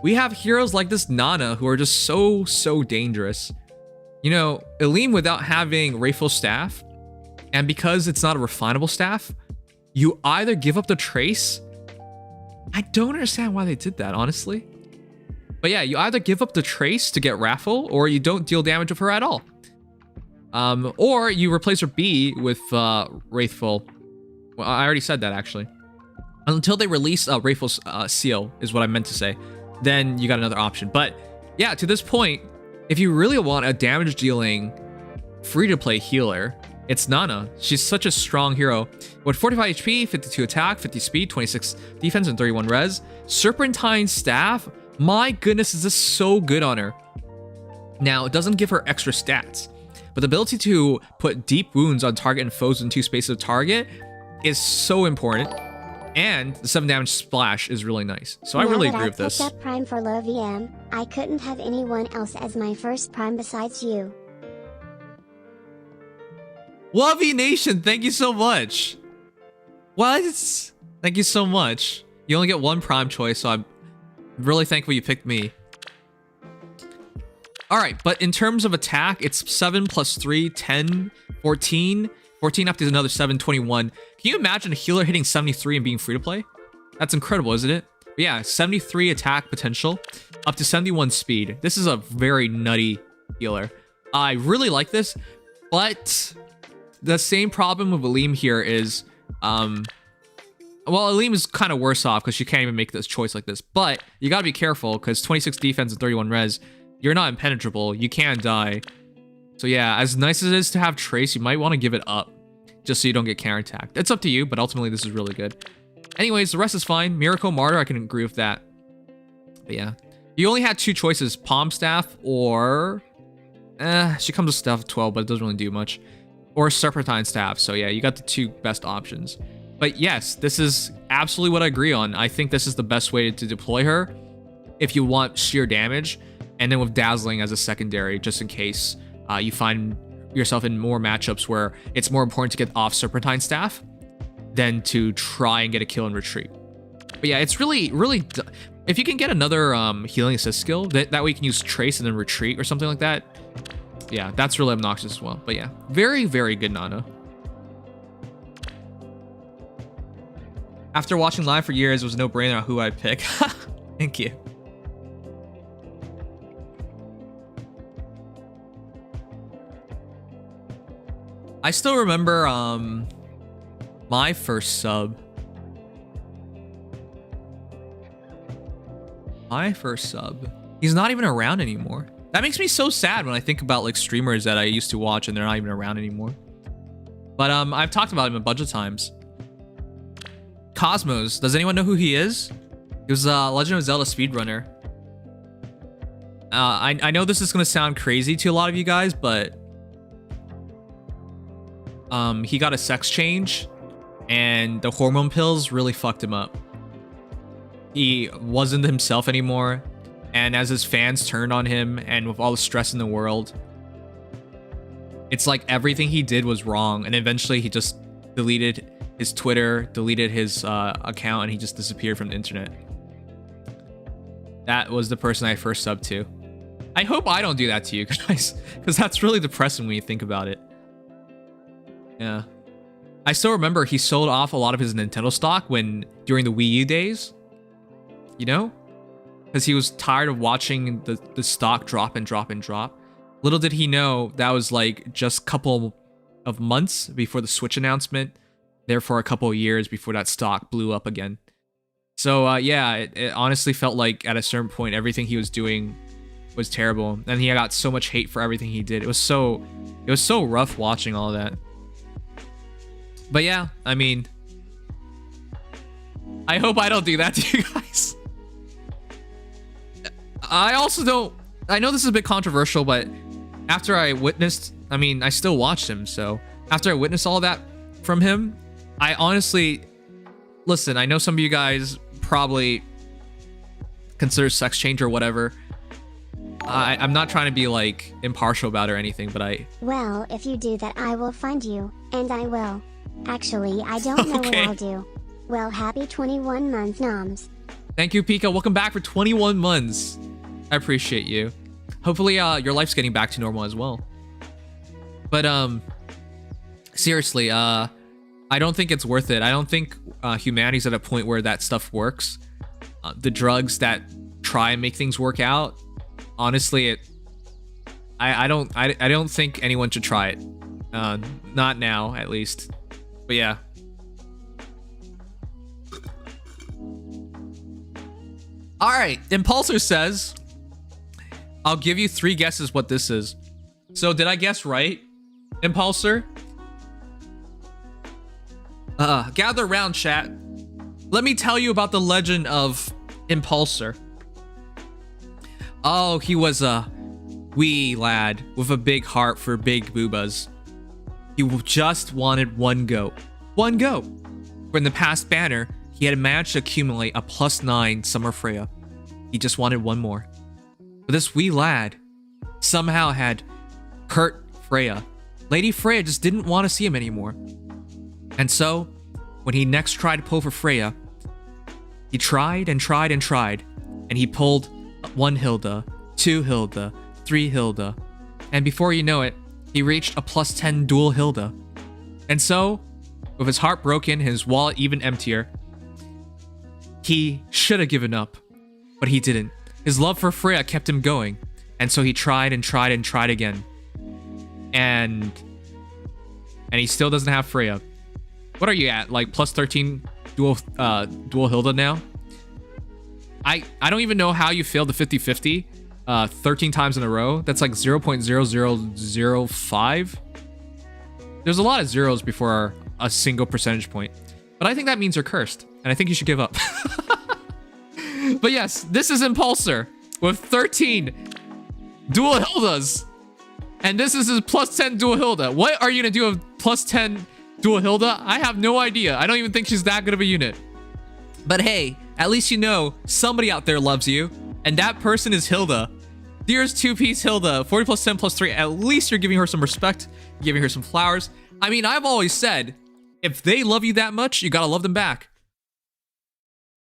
we have heroes like this Nana who are just so dangerous. You know, Elimine without having Wraithful Staff, and because it's not a refinable staff, you either give up the Trace. I don't understand why they did that, honestly. But yeah, you either give up the Trace to get Raffle, or you don't deal damage with her at all. Or you replace her B with Wraithful. Well, I already said that, actually. Until they release Wraithful's Seal, is what I meant to say. Then you got another option. But yeah, to this point, if you really want a damage-dealing, free-to-play healer, it's Nana. She's such a strong hero. With 45 HP, 52 attack, 50 speed, 26 defense, and 31 res. Serpentine Staff? My goodness, is this so good on her. Now, it doesn't give her extra stats, but the ability to put deep wounds on target and foes in 2 spaces of target is so important. And the 7 damage splash is really nice. So I really agree with this. Now that I picked up Prime for low VM, I couldn't have anyone else as my first Prime besides you. Lovey Nation, thank you so much. What? Thank you so much. You only get one Prime choice, so I'm really thankful you picked me. Alright, but in terms of attack, it's 7 plus 3, 10, 14. 14 after another 7, 21. Can you imagine a healer hitting 73 and being free to play? That's incredible, isn't it? But yeah, 73 attack potential, up to 71 speed. This is a very nutty healer. I really like this, but the same problem with Elimine here is, well, Elimine is kind of worse off because she can't even make this choice like this. But you gotta be careful because 26 defense and 31 res, you're not impenetrable. You can die. So yeah, as nice as it is to have Trace, you might want to give it up just so you don't get counterattacked. It's up to you, but ultimately this is really good. Anyways, the rest is fine. Miracle Martyr, I can agree with that. But yeah, you only had 2 choices, Palm Staff or... she comes with Staff 12, but it doesn't really do much. Or Serpentine Staff, so yeah, you got the 2 best options. But yes, this is absolutely what I agree on. I think this is the best way to deploy her if you want sheer damage, and then with Dazzling as a secondary, just in case you find yourself in more matchups where it's more important to get off Serpentine Staff than to try and get a kill and retreat. But yeah, it's really, if you can get another healing assist skill, that way you can use Trace and then retreat or something like that. Yeah, that's really obnoxious as well. But yeah, very, very good Nana. After watching live for years, it was a no-brainer on who I'd pick. Thank you. I still remember my first sub. He's not even around anymore. That makes me so sad when I think about like streamers that I used to watch and they're not even around anymore. But I've talked about him a bunch of times. Cosmos, does anyone know who he is? He was a Legend of Zelda speedrunner. I know this is gonna sound crazy to a lot of you guys, but he got a sex change and the hormone pills really fucked him up. He wasn't himself anymore, and as his fans turned on him and with all the stress in the world, it's like everything he did was wrong, and eventually he just deleted his Twitter, deleted his account, and he just disappeared from the internet. That was the person I first subbed to. I hope I don't do that to you guys, because that's really depressing when you think about it. Yeah. I still remember he sold off a lot of his Nintendo stock during the Wii U days. You know? Because he was tired of watching the stock drop and drop and drop. Little did he know that was like just a couple of months before the Switch announcement. Therefore, a couple of years before that stock blew up again. So yeah, it honestly felt like at a certain point, everything he was doing was terrible. And he got so much hate for everything he did. It was so rough watching all that. But yeah, I mean, I hope I don't do that to you guys. I also don't, I know this is a bit controversial, but after I witnessed, I mean, I still watched him, so after I witnessed all that from him, I honestly, listen, I know some of you guys probably consider sex change or whatever. I'm not trying to be like impartial about it or anything, but Well, if you do that, I will find you, and I will. Actually, I don't know what I'll do. Well, happy 21 months, noms. Thank you, Pika. Welcome back for 21 months. I appreciate you. Hopefully, your life's getting back to normal as well. But, seriously, I don't think it's worth it. I don't think humanity's at a point where that stuff works. The drugs that try and make things work out, honestly, I don't think anyone should try it. Not now, at least. But yeah. All right, Impulsor says, I'll give you 3 guesses what this is. So did I guess right, Impulsor? Gather around, chat. Let me tell you about the legend of Impulsor. Oh, he was a wee lad with a big heart for big boobas. He just wanted one goat. One goat. From the past banner, he had managed to accumulate a +9 Summer Freya. He just wanted one more. But this wee lad somehow had hurt Freya. Lady Freya just didn't want to see him anymore. And so, when he next tried to pull for Freya, he tried and tried and tried, and he pulled 1 Hilda, 2 Hilda, 3 Hilda, and before you know it, he reached a +10 dual Hilda. And so, with his heart broken, his wallet even emptier, he should have given up, but he didn't. His love for Freya kept him going, and so he tried and tried and tried again. And he still doesn't have Freya. What are you at? Like +13 dual Hilda now? I don't even know how you failed the 50-50 13 times in a row. That's like 0.0005. There's a lot of zeros before a single percentage point. But I think that means you're cursed, and I think you should give up. But yes, this is Impulsor with 13 dual Hildas. And this is his +10 dual Hilda. What are you gonna do with +10 dual Hilda? I have no idea. I don't even think she's that good of a unit. But hey, at least you know somebody out there loves you, and that person is Hilda. Dearest 2-piece Hilda, 40 + 10 + 3. At least you're giving her some respect, giving her some flowers. I mean, I've always said, if they love you that much, you gotta love them back.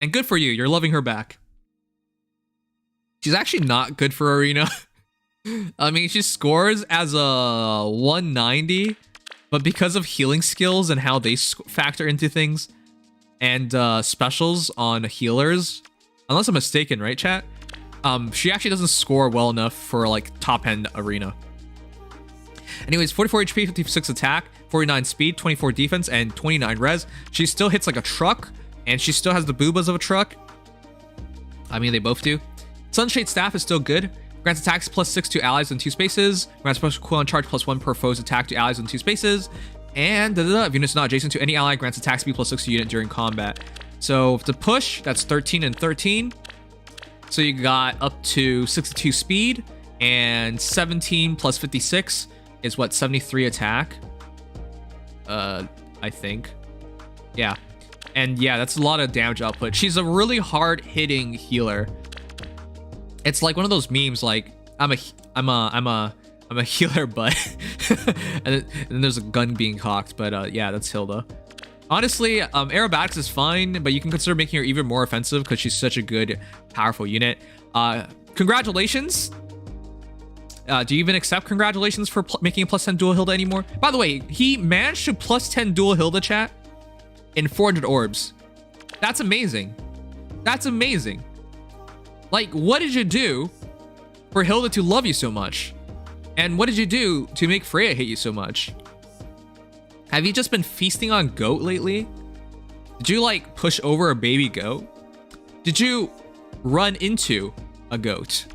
And good for you, you're loving her back. She's actually not good for Arena. I mean, she scores as a 190, but because of healing skills and how they factor into things, and specials on healers, unless I'm mistaken, right, chat? She actually doesn't score well enough for like top-end Arena. Anyways, 44 HP, 56 attack, 49 speed, 24 defense, and 29 res. She still hits like a truck, and she still has the boobas of a truck. I mean, they both do. Sunshade Staff is still good. Grants attacks +6 to allies in 2 spaces. Grants special cooldown charge +1 per foe's attack to allies in 2 spaces. And if units not adjacent to any ally, grants attack speed +6 to unit during combat. So to push, that's 13 and 13. So you got up to 62 speed, and 17 + 56 is what, 73 attack? I think. Yeah. And yeah, that's a lot of damage output. She's a really hard hitting healer. It's like one of those memes, like I'm a healer, but and then there's a gun being cocked. But yeah, that's Hilda. Honestly, aerobatics is fine, but you can consider making her even more offensive because she's such a good, powerful unit. Congratulations. Do you even accept congratulations for making a +10 dual Hilda anymore? By the way, he managed to +10 dual Hilda, chat, in 400 orbs. That's amazing. That's amazing. Like, what did you do for Hilda to love you so much? And what did you do to make Freya hate you so much? Have you just been feasting on goat lately? Did you like push over a baby goat? Did you run into a goat?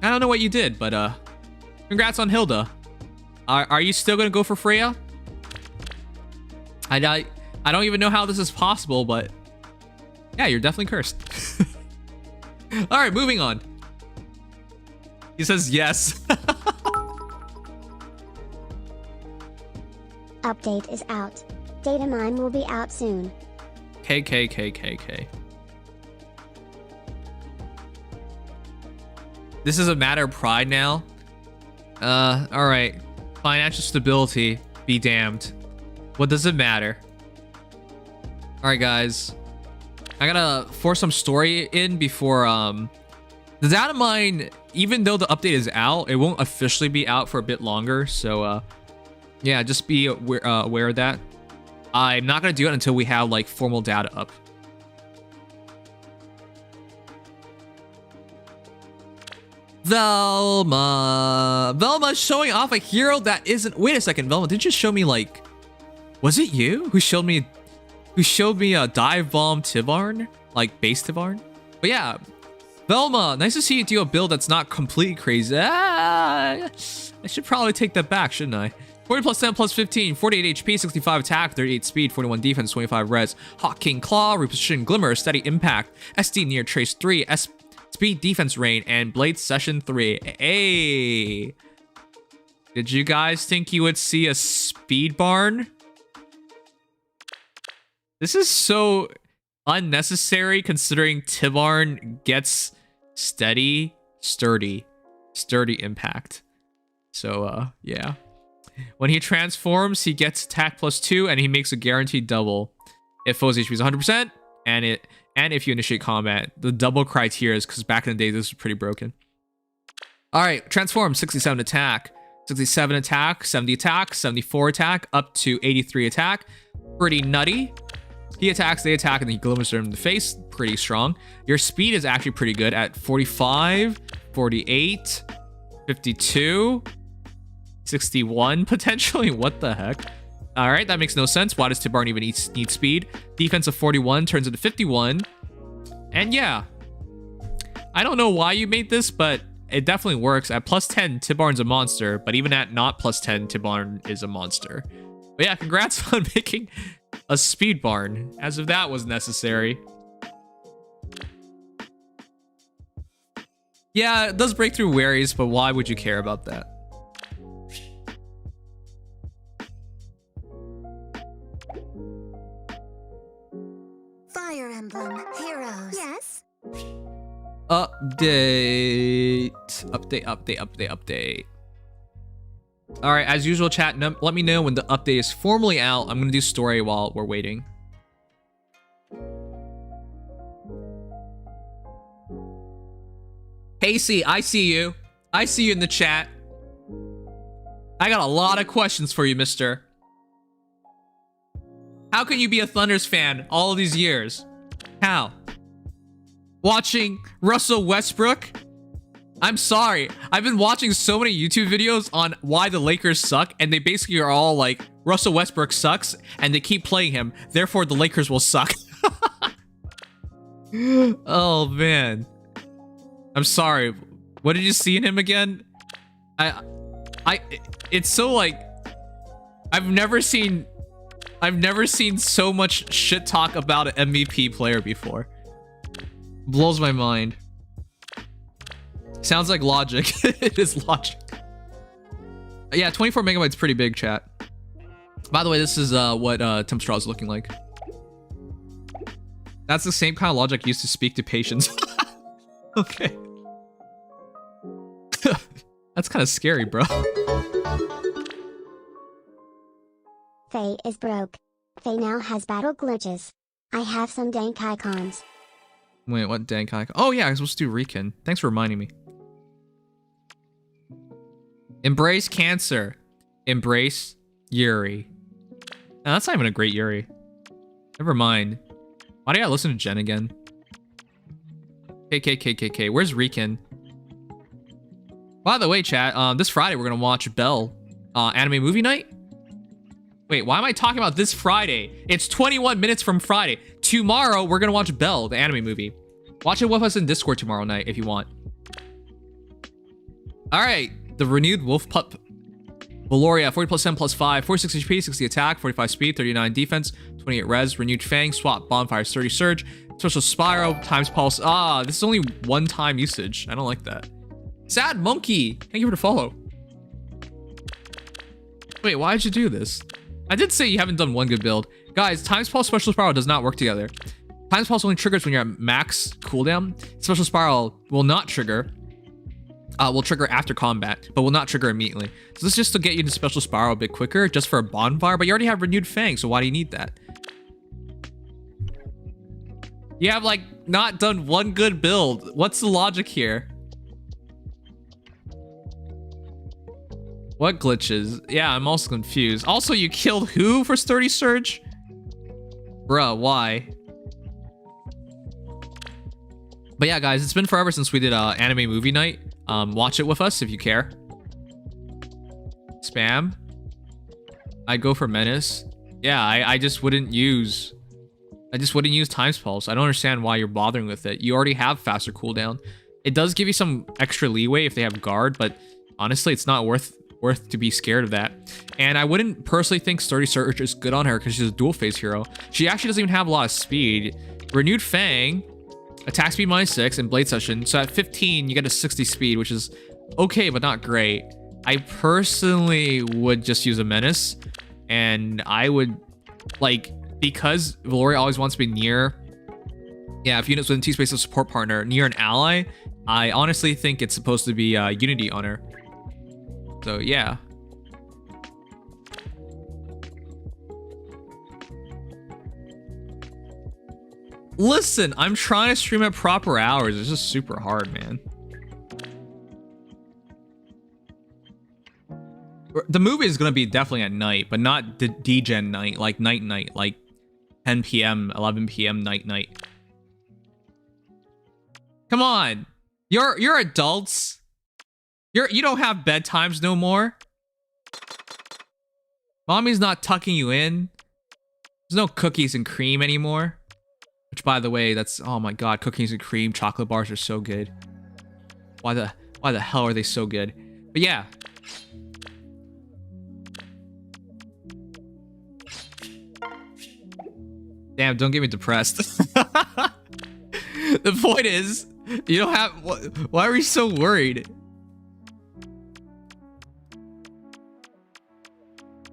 I don't know what you did, but congrats on Hilda. Are you still gonna go for Freya? I don't even know how this is possible, but yeah, you're definitely cursed. All right, moving on. He says yes. Update is out. Datamine will be out soon. KKKKK. This is a matter of pride now. All right. Financial stability, be damned. What does it matter? All right, guys. I gotta force some story in before the Datamine, even though the update is out, it won't officially be out for a bit longer. So yeah, just be aware of that. I'm not gonna do it until we have like formal data up. Velma's showing off a hero that isn't. Wait a second, Velma, did you show me like? Was it you who showed me? Who showed me a dive bomb Tivarn, like base Tivarn? But yeah, Velma, nice to see you do a build that's not completely crazy. I should probably take that back, shouldn't I? 40 + 10 + 15, 48 HP, 65 attack, 38 speed, 41 defense, 25 res. Hawk King Claw, reposition Glimmer, steady impact, SD near trace 3, speed defense rain, and blade session 3. Hey, did you guys think you would see a speed barn? This is so unnecessary considering Tibarn gets sturdy impact. So, yeah. When he transforms, he gets attack +2 and he makes a guaranteed double if foe's HP is 100% and if you initiate combat. The double criteria is because back in the day, this was pretty broken. All right, transform, 67 attack, 67 attack, 70 attack, 74 attack, up to 83 attack. Pretty nutty. He attacks, they attack, and then he glimmers them in the face. Pretty strong. Your speed is actually pretty good at 45, 48, 52, 61 potentially. What the heck? All right, that makes no sense. Why does Tibarn even need speed? Defense of 41 turns into 51. And yeah, I don't know why you made this, but it definitely works. At +10, Tibarn's a monster, but even at not +10, Tibarn is a monster. But yeah, congrats on making a speed barn, as if that was necessary. Yeah, it does break through worries, but why would you care about that? Fire Emblem Heroes. Yes. Update. All right, as usual, chat, let me know when the update is formally out. I'm gonna do story while we're waiting. Casey, I see you. I see you in the chat. I got a lot of questions for you, mister. How can you be a Thunders fan all of these years? How? Watching Russell Westbrook? I'm sorry. I've been watching so many YouTube videos on why the Lakers suck, and they basically are all like, Russell Westbrook sucks, and they keep playing him, therefore the Lakers will suck. Oh, man. I'm sorry. What did you see in him again? It's so like, I've never seen so much shit talk about an MVP player before. Blows my mind. Sounds like logic. It is logic. Yeah, 24 megabytes pretty big, chat. By the way, this is what Tim Straw is looking like. That's the same kind of logic used to speak to patients. Okay. That's kind of scary, bro. Faye is broke. Faye now has battle glitches. I have some dank icons. Wait, what dank icon? Oh yeah, I was supposed to do Recon. Thanks for reminding me. Embrace cancer. Embrace Yuri. No, that's not even a great Yuri. Never mind. Why do I listen to Jen again? KKKKK. Where's Recon? By the way, chat, this Friday we're gonna watch Belle, anime movie night. Wait, why am I talking about this Friday? It's 21 minutes from Friday. Tomorrow we're gonna watch Belle, the anime movie. Watch it with us in Discord tomorrow night if you want. All right, the renewed Wolf Pup. Valoria, 40 plus 7 plus 5, 46 HP, 60 attack, 45 speed, 39 defense, 28 res, renewed Fang, swap, bonfire, 30 surge, special spiral, times pulse. Ah, this is only one-time usage. I don't like that. Sad Monkey, thank you for the follow. Wait, why did you do this? I did say you haven't done one good build. Guys, times pulse, special spiral does not work together. Times pulse only triggers when you're at max cooldown. Special spiral will not trigger. Will trigger after combat, but will not trigger immediately. So this is just to get you into special spiral a bit quicker, just for a bonfire, but you already have renewed Fang, so why do you need that? You have like not done one good build. What's the logic here? What glitches? Yeah, I'm also confused. Also, you killed who for sturdy surge? Bruh, why? But yeah, guys, it's been forever since we did anime movie night. Watch it with us if you care. Spam. I go for menace. Yeah, I just wouldn't use. I just wouldn't use times pulse. I don't understand why you're bothering with it. You already have faster cooldown. It does give you some extra leeway if they have guard, but honestly, it's not worth to be scared of that. And I wouldn't personally think sturdy surge is good on her because she's a dual phase hero. She actually doesn't even have a lot of speed. Renewed Fang. Attack speed -6 and blade session. So at 15, you get a 60 speed, which is okay, but not great. I personally would just use a menace, and I would like because Valoria always wants to be near. Yeah, if units within T-space of support partner near an ally, I honestly think it's supposed to be Unity on her. So yeah. Listen, I'm trying to stream at proper hours. It's just super hard, man. The movie is gonna be definitely at night, but not the degen night, like night, like 10 p.m., 11 p.m. night. Come on, you're adults. You don't have bedtimes no more. Mommy's not tucking you in. There's no cookies and cream anymore. Which, by the way, that's, oh my god, cookies and cream, chocolate bars are so good. Why the hell are they so good? But yeah. Damn, don't get me depressed. The point is, you don't have, why are we so worried?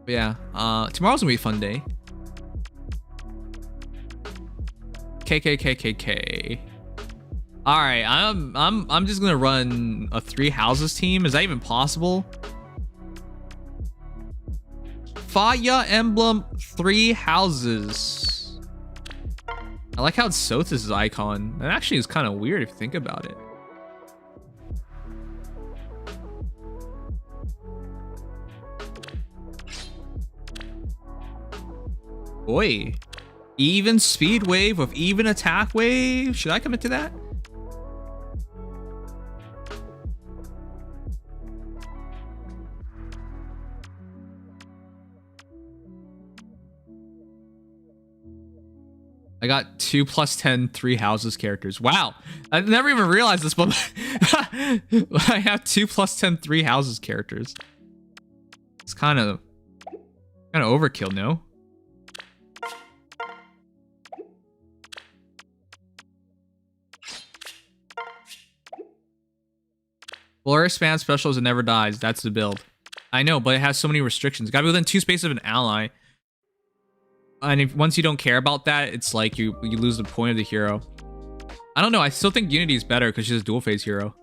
But yeah, tomorrow's gonna be a fun day. KKKKK. All right, I'm just gonna run a 3 houses team. Is that even possible? Fire Emblem 3 houses. I like how it's Sothis' icon. That actually is kind of weird if you think about it. Boy. Even speed wave with even attack wave. Should I commit to that? I got 2 + 10 3 houses characters. Wow. I never even realized this, but I have 2 + 10 3 houses characters. It's kind of overkill, no? Valoria spam specials and never dies. That's the build. I know, but it has so many restrictions. Gotta be within 2 spaces of an ally. And if once you don't care about that, it's like you lose the point of the hero. I don't know. I still think Unity is better because she's a dual phase hero.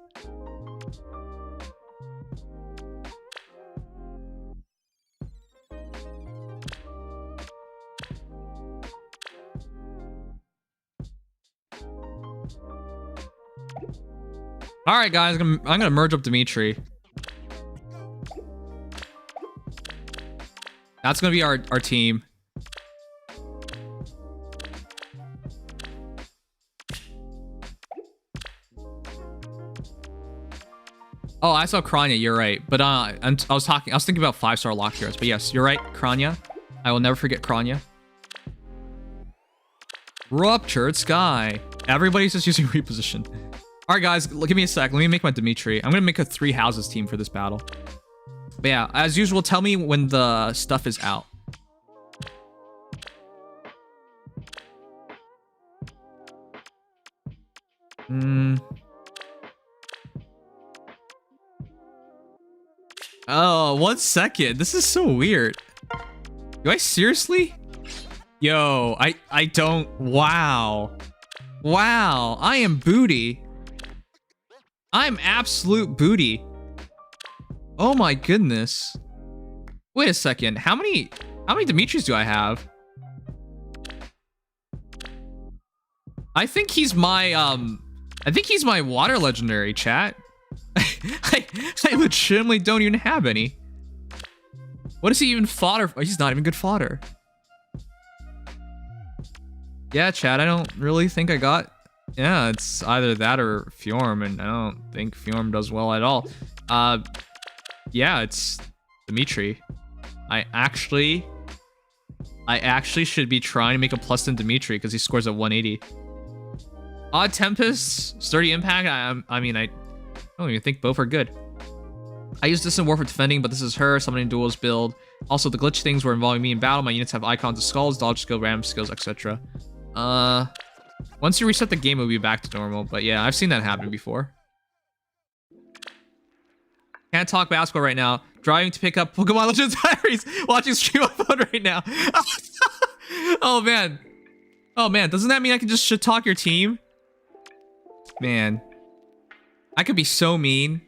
All right, guys, I'm gonna merge up Dimitri. That's gonna be our team. Oh, I saw Kranya. You're right, but I was thinking about 5-star lock heroes. But yes, you're right, Kranya. I will never forget Kranya. Ruptured Sky. Everybody's just using reposition. All right, guys, give me a sec. Let me make my Dimitri. I'm gonna make a 3 houses team for this battle. But yeah, as usual, tell me when the stuff is out. Oh, 1 second. This is so weird. Do I seriously? Yo, I don't. Wow. Wow, I am booty. I'm absolute booty. Oh my goodness. Wait a second. How many Dimitris do I have? I think he's my water legendary, chat. I legitimately don't even have any. What is he even fodder for? He's not even good fodder. Yeah, chat, I don't really think I got... Yeah, it's either that or Fjorm, and I don't think Fjorm does well at all. Yeah, it's Dimitri. I actually should be trying to make a plus than Dimitri because he scores at 180. Odd Tempest, Sturdy Impact. I mean, I don't even think both are good. I use this in War for defending, but this is her summoning duels build. Also, the glitch things were involving me in battle. My units have icons of skulls, dodge skill, random skills, etc. Once you reset the game, it'll be back to normal. But yeah, I've seen that happen before. Can't talk basketball right now. Driving to pick up Pokemon Legends Diaries. Watching stream on phone right now. Oh man. Oh man, doesn't that mean I can just shit talk your team? Man. I could be so mean.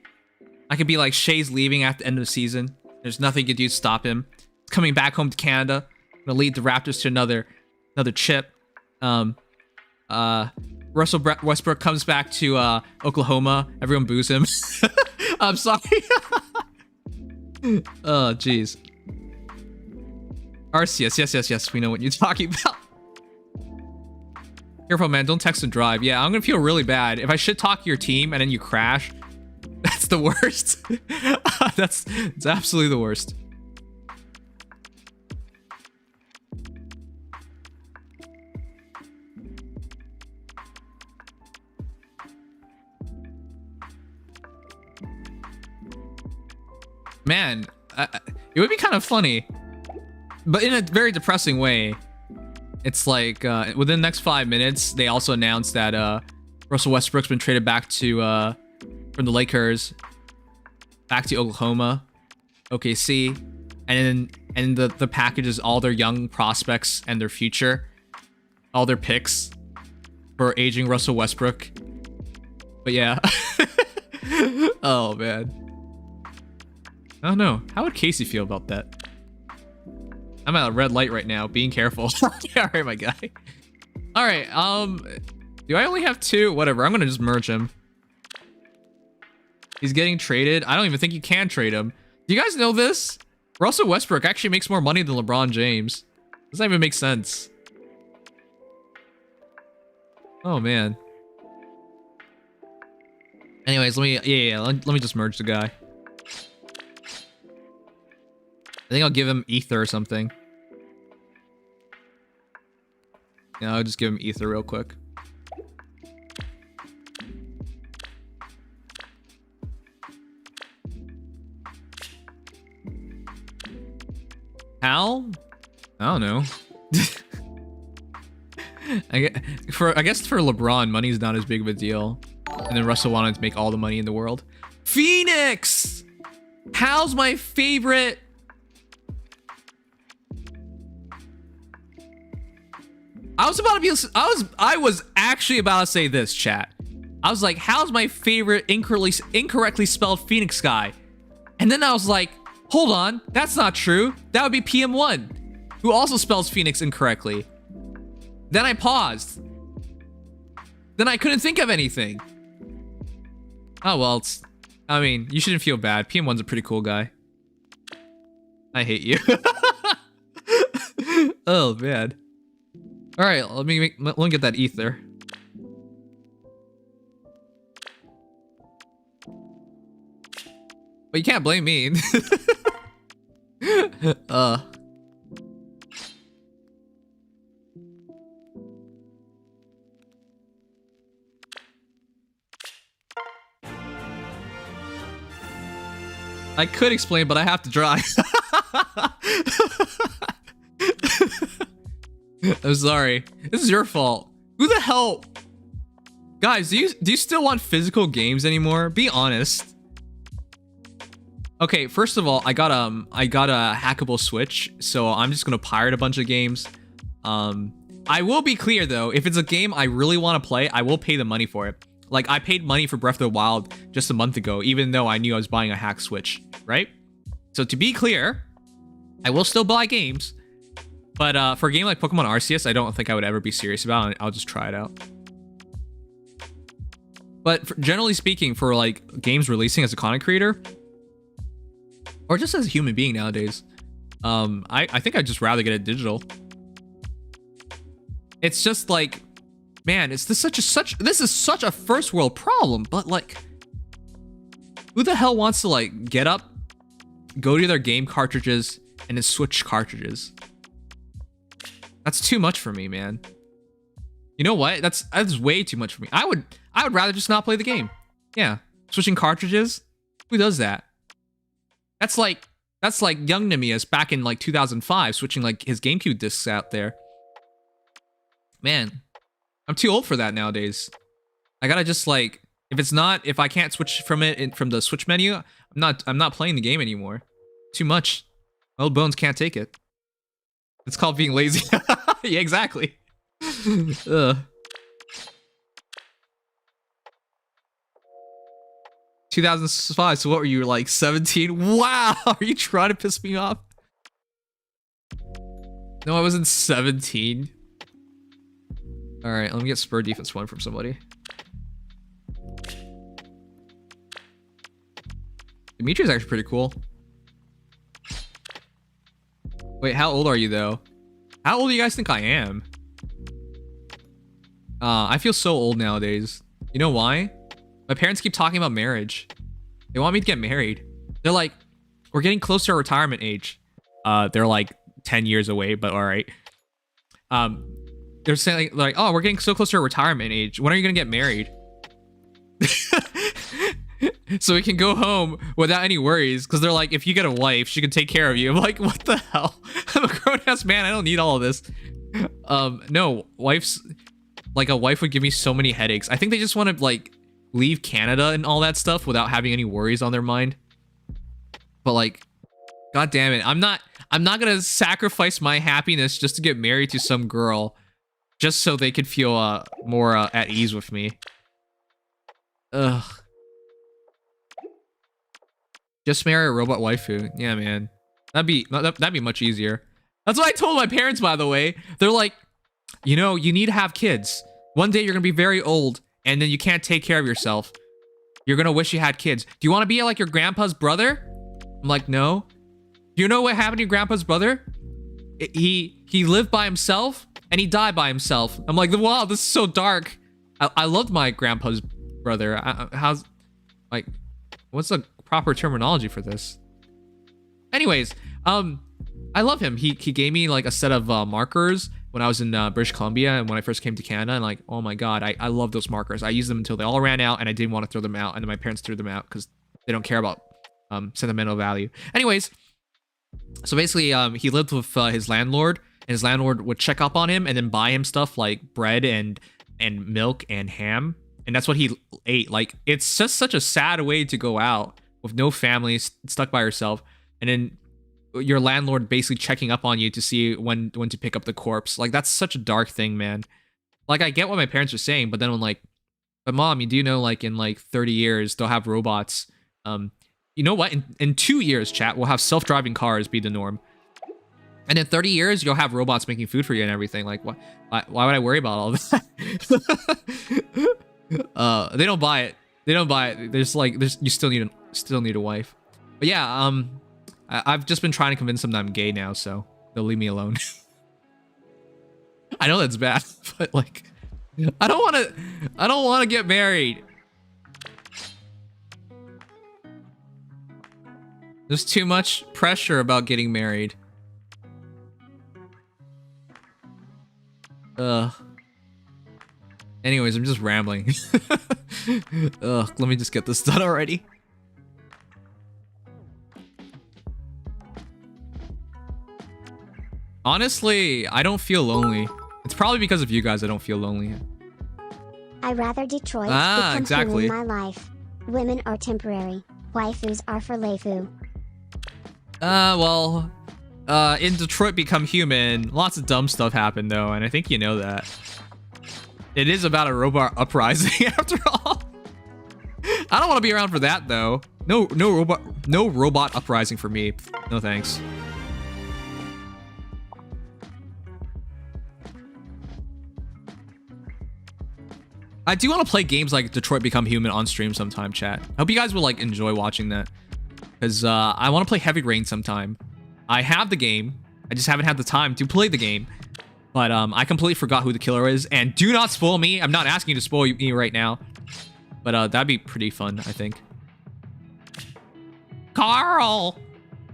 I could be like, Shay's leaving at the end of the season. There's nothing you can do to stop him. He's coming back home to Canada. Gonna lead the Raptors to another chip. Russell Westbrook comes back to Oklahoma. Everyone boos him. I'm sorry. Oh, jeez. Arceus, yes. We know what you're talking about. Careful, man. Don't text and drive. Yeah, I'm gonna feel really bad if I shit talk your team and then you crash. That's the worst. It's absolutely the worst. Man, it would be kind of funny, but in a very depressing way. It's like within the next 5 minutes, they also announced that Russell Westbrook's been traded back to from the Lakers back to Oklahoma, OKC, and the package is all their young prospects and their future, all their picks for aging Russell Westbrook. But yeah, oh man. I don't know. How would Casey feel about that? I'm at a red light right now. Being careful. Yeah, alright, my guy. Alright, do I only have 2? Whatever, I'm gonna just merge him. He's getting traded. I don't even think you can trade him. Do you guys know this? Russell Westbrook actually makes more money than LeBron James. Doesn't even make sense. Oh, man. Anyways, let me just merge the guy. I think I'll give him ether or something. Yeah, I'll just give him ether real quick. How? I don't know. I guess for LeBron, money's not as big of a deal. And then Russell wanted to make all the money in the world. Phoenix! Hal's my favorite. I was actually about to say this, chat. I was like, how's my favorite incorrectly spelled Phoenix guy? And then I was like, hold on, that's not true. That would be PM1, who also spells Phoenix incorrectly. Then I paused. Then I couldn't think of anything. Oh, well, I mean, you shouldn't feel bad. PM1's a pretty cool guy. I hate you. Oh, man. All right, let me get that ether. But you can't blame me. I could explain, but I have to drive. I'm sorry. This is your fault. Who the hell? Guys, do you still want physical games anymore? Be honest. Okay, first of all, I got a hackable Switch, so I'm just gonna pirate a bunch of games. I will be clear though, if it's a game I really want to play, I will pay the money for it. Like, I paid money for Breath of the Wild just a month ago, even though I knew I was buying a hack Switch, right? So to be clear, I will still buy games. But for a game like Pokemon Arceus, I don't think I would ever be serious about it. I'll just try it out. But generally speaking, for like games releasing as a content creator, or just as a human being nowadays, I think I'd just rather get it digital. It's just like, man, this is such a first world problem. But like, who the hell wants to like get up, go to their game cartridges, and then switch cartridges? That's too much for me, man. You know what? That's way too much for me. I would rather just not play the game. Yeah, switching cartridges. Who does that? That's like young Nimious back in like 2005, switching like his GameCube discs out there. Man, I'm too old for that nowadays. I gotta just like, if I can't switch from the Switch menu, I'm not playing the game anymore. Too much. My old bones can't take it. It's called being lazy. Yeah, exactly. Ugh. 2005, so what were you, like 17? Wow, are you trying to piss me off? No, I wasn't 17. All right, let me get spur defense 1 from somebody. Dimitri's actually pretty cool. Wait, how old are you though? How old do you guys think I am? I feel so old nowadays. You know why? My parents keep talking about marriage. They want me to get married. They're like, we're getting close to our retirement age. They're like 10 years away, but all right. They're saying like, oh, we're getting so close to our retirement age. When are you gonna get married? So we can go home without any worries. Because they're like, if you get a wife, she can take care of you. I'm like, what the hell? I'm a grown-ass man. I don't need all of this. No, wives, like a wife would give me so many headaches. I think they just want to like leave Canada and all that stuff without having any worries on their mind. But like, god damn it, I'm not gonna sacrifice my happiness just to get married to some girl just so they could feel more at ease with me. Ugh. Just marry a robot waifu. Yeah, man. That'd be much easier. That's what I told my parents, by the way. They're like, you know, you need to have kids. One day you're gonna be very old and then you can't take care of yourself. You're gonna wish you had kids. Do you want to be like your grandpa's brother? I'm like, no. Do you know what happened to your grandpa's brother? He lived by himself and he died by himself. I'm like, wow, this is so dark. I loved my grandpa's brother. How's, like, what's the proper terminology for this? Anyways, I love him. He gave me like a set of markers when I was in British Columbia and when I first came to Canada, and like, oh my god, I love those markers. I used them until they all ran out and I didn't want to throw them out, and then my parents threw them out because they don't care about sentimental value. Anyways, so basically he lived with his landlord, and his landlord would check up on him and then buy him stuff like bread and milk and ham, and that's what he ate. Like, it's just such a sad way to go out with no family, stuck by yourself, and then your landlord basically checking up on you to see when to pick up the corpse. Like, that's such a dark thing, man. Like, I get what my parents are saying, but then I'm like, but mom, you do know, like, in like 30 years they'll have robots. You know what? In 2 years, chat, we'll have self-driving cars be the norm. And in 30 years, you'll have robots making food for you and everything. Like, why would I worry about all of that? They don't buy it. They don't buy it. You still need a wife. But yeah, I've just been trying to convince them that I'm gay now, so they'll leave me alone. I know that's bad, but like, I don't want to get married. There's too much pressure about getting married. Anyways, I'm just rambling. Let me just get this done already. Honestly, I don't feel lonely. It's probably because of you guys I don't feel lonely. I rather Detroit become exactly. in my life. Women are temporary. Waifus are for Leifu. Well, in Detroit Become Human, lots of dumb stuff happened though, and I think you know that. It is about a robot uprising after all. I don't want to be around for that though. No robot uprising for me. No thanks. I do want to play games like Detroit Become Human on stream sometime, chat. I hope you guys will like enjoy watching that. Because I want to play Heavy Rain sometime. I have the game. I just haven't had the time to play the game. But I completely forgot who the killer is. And do not spoil me. I'm not asking you to spoil me right now. But that'd be pretty fun, I think. Carl!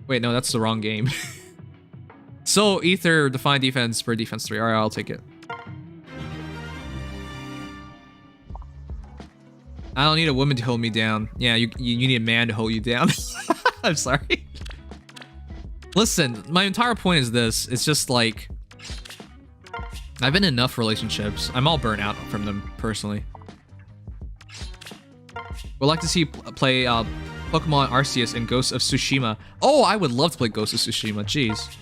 Wait, no, that's the wrong game. So, Ether, Define Defense for Defense 3. Alright, I'll take it. I don't need a woman to hold me down. Yeah, you need a man to hold you down. I'm sorry. Listen, my entire point is this. It's just like, I've been in enough relationships. I'm all burnt out from them, personally. Would like to see play Pokemon Arceus and Ghost of Tsushima. Oh, I would love to play Ghost of Tsushima. Jeez.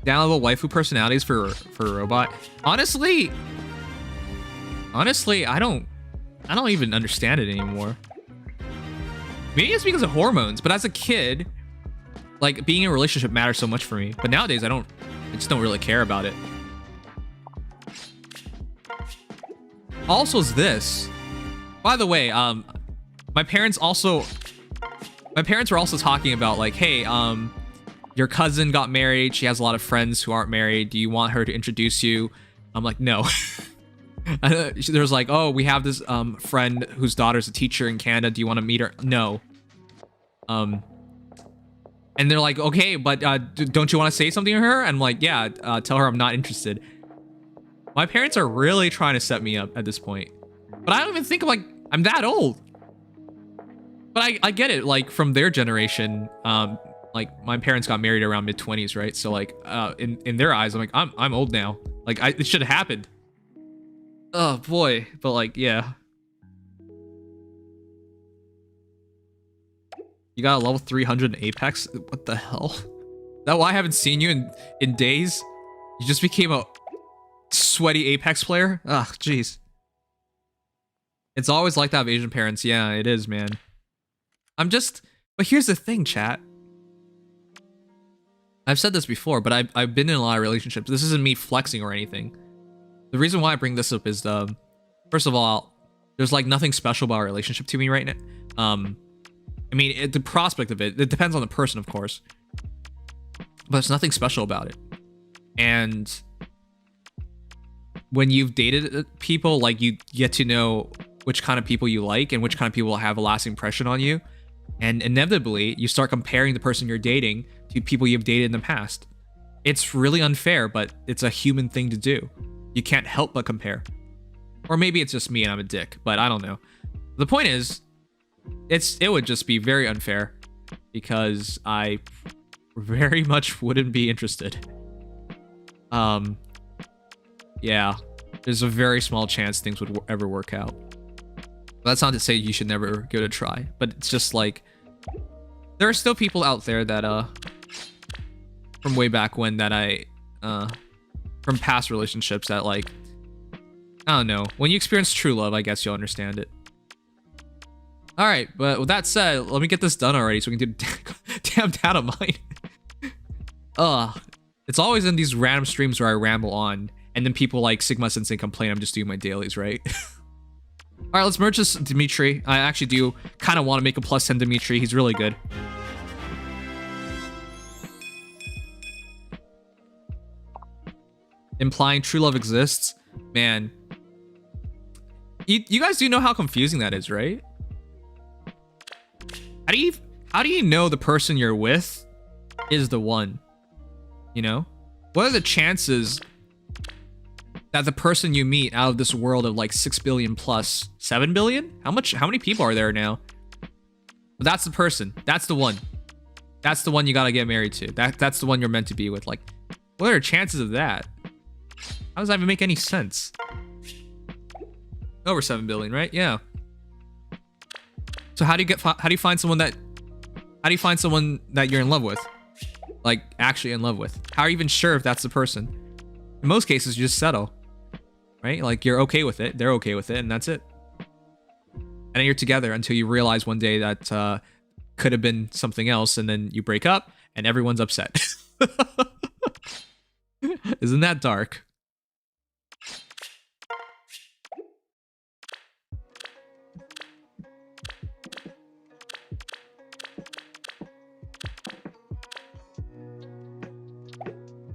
Downloadable waifu personalities for a robot. Honestly, I don't even understand it anymore. Maybe it's because of hormones, but as a kid, like being in a relationship matters so much for me. But nowadays I just don't really care about it. Also is this. By the way, my parents were also talking about like, hey, your cousin got married. She has a lot of friends who aren't married. Do you want her to introduce you? I'm like, no. There's like, oh, we have this friend whose daughter's a teacher in Canada. Do you want to meet her? No. And they're like, okay, but don't you want to say something to her? And I'm like, yeah, tell her I'm not interested. My parents are really trying to set me up at this point. But I don't even think I'm that old. But I get it, like from their generation, like my parents got married around mid-20s, right? So like in their eyes, I'm like, I'm old now. Like it should have happened. Oh boy, but like, yeah. You got a level 300 in Apex? What the hell? Is that why I haven't seen you in days? You just became a sweaty Apex player? Ugh, jeez. It's always like that of Asian parents. Yeah, it is, man. But here's the thing, chat. I've said this before, but I've been in a lot of relationships. This isn't me flexing or anything. The reason why I bring this up is, first of all, there's like nothing special about our relationship to me right now. I mean, the prospect of it depends on the person, of course. But there's nothing special about it. And when you've dated people, like you get to know which kind of people you like and which kind of people will have a lasting impression on you. And inevitably, you start comparing the person you're dating to people you've dated in the past. It's really unfair, but it's a human thing to do. You can't help but compare. Or maybe it's just me and I'm a dick, but I don't know. The point is, it would just be very unfair because I very much wouldn't be interested. Yeah, there's a very small chance things would ever work out. But that's not to say you should never give it a try, but it's just like, there are still people out there that, from way back when that from past relationships that like, I don't know. When you experience true love, I guess you'll understand it. All right, but with that said, let me get this done already so we can do damn Datamine. It's always in these random streams where I ramble on, and then people like Sigma Sensei complain I'm just doing my dailies, right? All right, let's merge this Dimitri. I actually do kind of want to make a plus 10 Dimitri. He's really good. Implying true love exists? Man. You guys do know how confusing that is, right? How do you know the person you're with is the one? You know? What are the chances that the person you meet out of this world of like 6 billion plus 7 billion? How many people are there now? But that's the person. That's the one. That's the one you gotta get married to. That's the one you're meant to be with. Like, what are the chances of that? How does that even make any sense? Over 7 billion, right? Yeah. So how do you find someone that you're in love with? Like actually in love with? How are you even sure if that's the person? In most cases, you just settle, right? Like you're okay with it, they're okay with it, and that's it. And then you're together until you realize one day that could have been something else, and then you break up, and everyone's upset. Isn't that dark?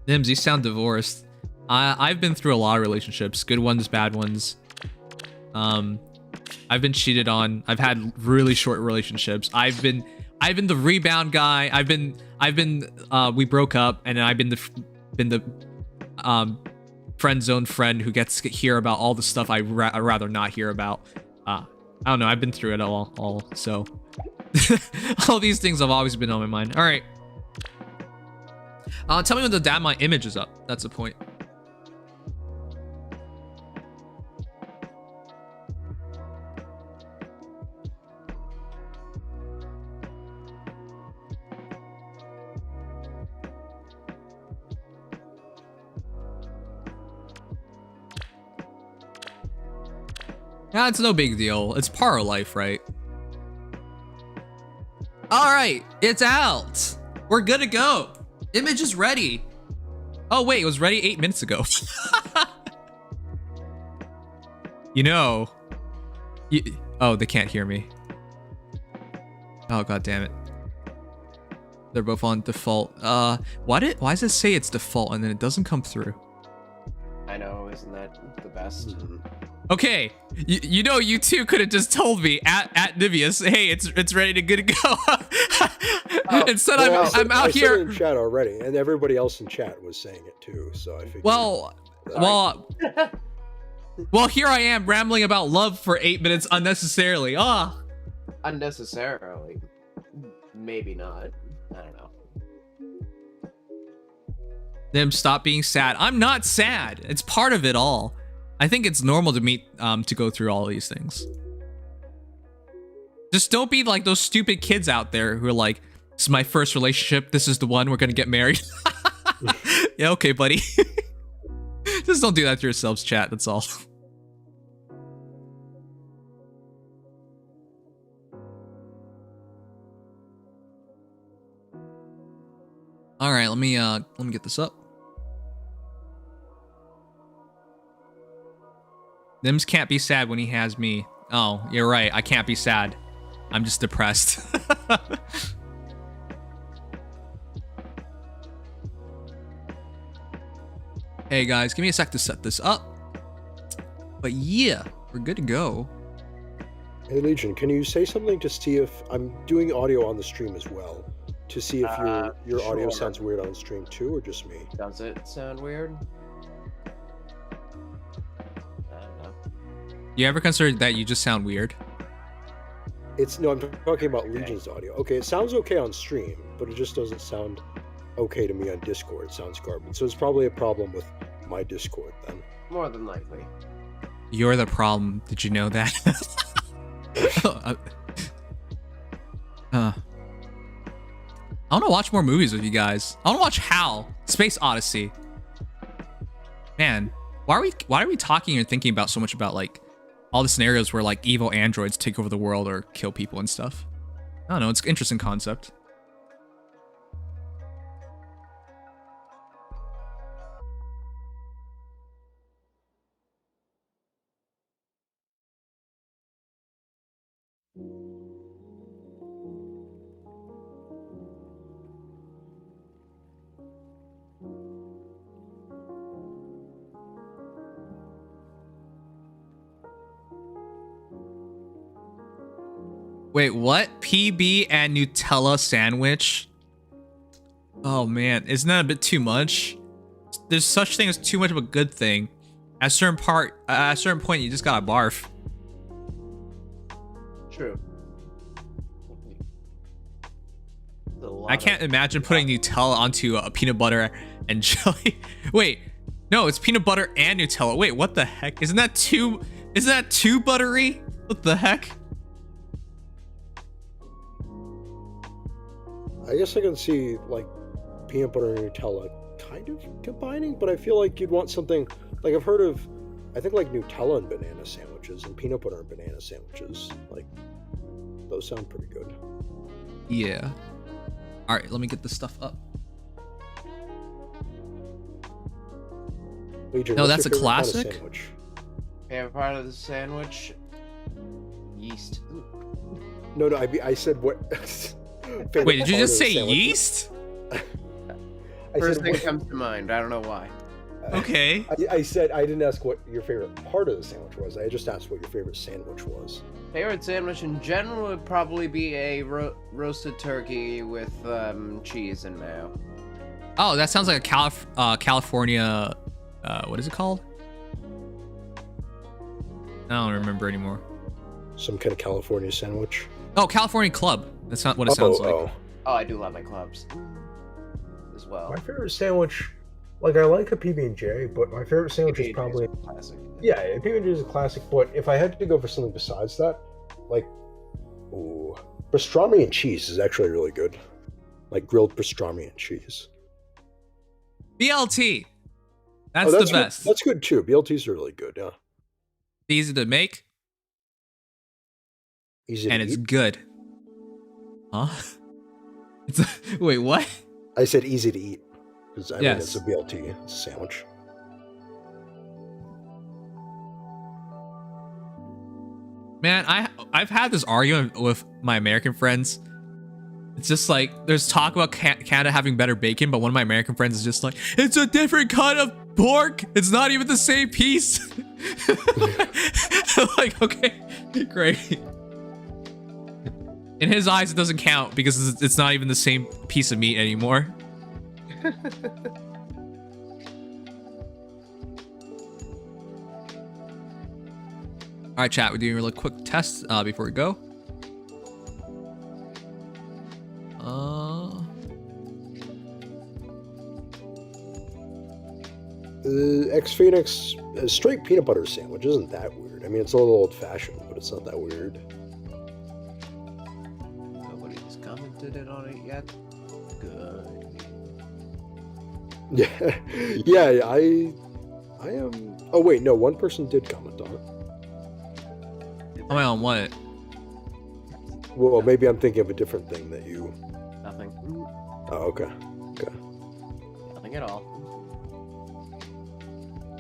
Nims, you sound divorced. I've been through a lot of relationships, good ones, bad ones. I've been cheated on. I've had really short relationships. I've been the rebound guy. We broke up, and then I've been the friend zone friend who gets to hear about all the stuff I'd rather not hear about. I don't know. I've been through it all. So all these things have always been on my mind. All right. Tell me when the Datamine image is up. That's the point. Yeah, it's no big deal. It's part of life, right? All right, it's out. We're good to go. Image is ready. Oh wait, it was ready 8 minutes ago. You know. Oh, they can't hear me. Oh god damn it. They're both on default. Why does it say it's default and then it doesn't come through? I know, isn't that the best? Okay, you know, you two could have just told me at Nimious, hey, it's ready to good to go. Instead, I'm out I here. said it in chat already, and everybody else in chat was saying it too. So I figured. Well, here I am rambling about love for 8 minutes unnecessarily. Unnecessarily. Maybe not. I don't know. Them stop being sad. I'm not sad. It's part of it all. I think it's normal to go through all these things. Just don't be like those stupid kids out there who are like, this is my first relationship. This is the one we're gonna get married. Yeah, okay, buddy. Just don't do that to yourselves, chat. That's all. All right, let me get this up. Nims can't be sad when he has me. Oh, you're right. I can't be sad. I'm just depressed. Hey guys, give me a sec to set this up. But yeah, we're good to go. Hey Legion, can you say something to see if I'm doing audio on the stream as well? To see if your audio sounds weird on the stream too, or just me? Does it sound weird? I don't know. You ever consider that you just sound weird? No, I'm talking about Legion's audio. Okay, it sounds okay on stream, but it just doesn't sound okay to me on Discord. It sounds garbage. So it's probably a problem with my Discord then. More than likely. You're the problem. Did you know that? I want to watch more movies with you guys. I want to watch HAL, Space Odyssey. Man, why are we talking and thinking about so much about like all the scenarios where like evil androids take over the world or kill people and stuff? I don't know. It's an interesting concept. Wait, what? PB and Nutella sandwich? Oh man, isn't that a bit too much? There's such thing as too much of a good thing. At a certain point, you just gotta barf. True. I can't imagine putting Nutella onto a peanut butter and jelly. Wait, no, it's peanut butter and Nutella. Wait, what the heck? Isn't that too buttery? What the heck? I guess I can see like peanut butter and Nutella kind of combining, but I feel like you'd want something like I've heard of. I think like Nutella and banana sandwiches and peanut butter and banana sandwiches. Like those sound pretty good. Yeah. All right, let me get this stuff up. Legion, No, what's that's your a favorite kind of classic. sandwich? Favorite part of the sandwich? Yeast. No, I said what? Favorite Wait, did you part just of the say sandwich? yeast? First thing comes to mind. I don't know why. Okay. I said I didn't ask what your favorite part of the sandwich was. I just asked what your favorite sandwich was. Favorite sandwich in general would probably be a roasted turkey with cheese and mayo. Oh, that sounds like a California. What is it called? I don't remember anymore. Some kind of California sandwich. Oh, California Club. That's not what it sounds like. Oh. Oh, I do love my clubs as well. My favorite sandwich, like I like a PB&J, but my favorite sandwich is probably classic. yeah, a PB&J is a classic. But if I had to go for something besides that, like, ooh, pastrami and cheese is actually really good. Like grilled pastrami and cheese. BLT. That's, Oh, the good. best. That's good too. BLTs are really good. Yeah. Easy to make. Easy to and it's eat? good. Huh? It's wait, what? I said easy to eat. Because, I mean, Yes. it's a BLT. It's a sandwich. Man, I've had this argument with my American friends. It's just like there's talk about Canada having better bacon, but one of my American friends is just like, it's a different kind of pork. It's not even the same piece. Like, okay, great. In his eyes, it doesn't count because it's not even the same piece of meat anymore. All right, chat. We're doing a really quick test before we go. X Phoenix straight peanut butter sandwich isn't that weird. I mean, it's a little old fashioned, but it's not that weird. Nobody's commented it on it yet. Good. Yeah, yeah. I am. Oh wait, no. One person did comment on it. Am I on what? Well, maybe I'm thinking of a different thing that you. Nothing. Oh, okay. Okay. Nothing at all.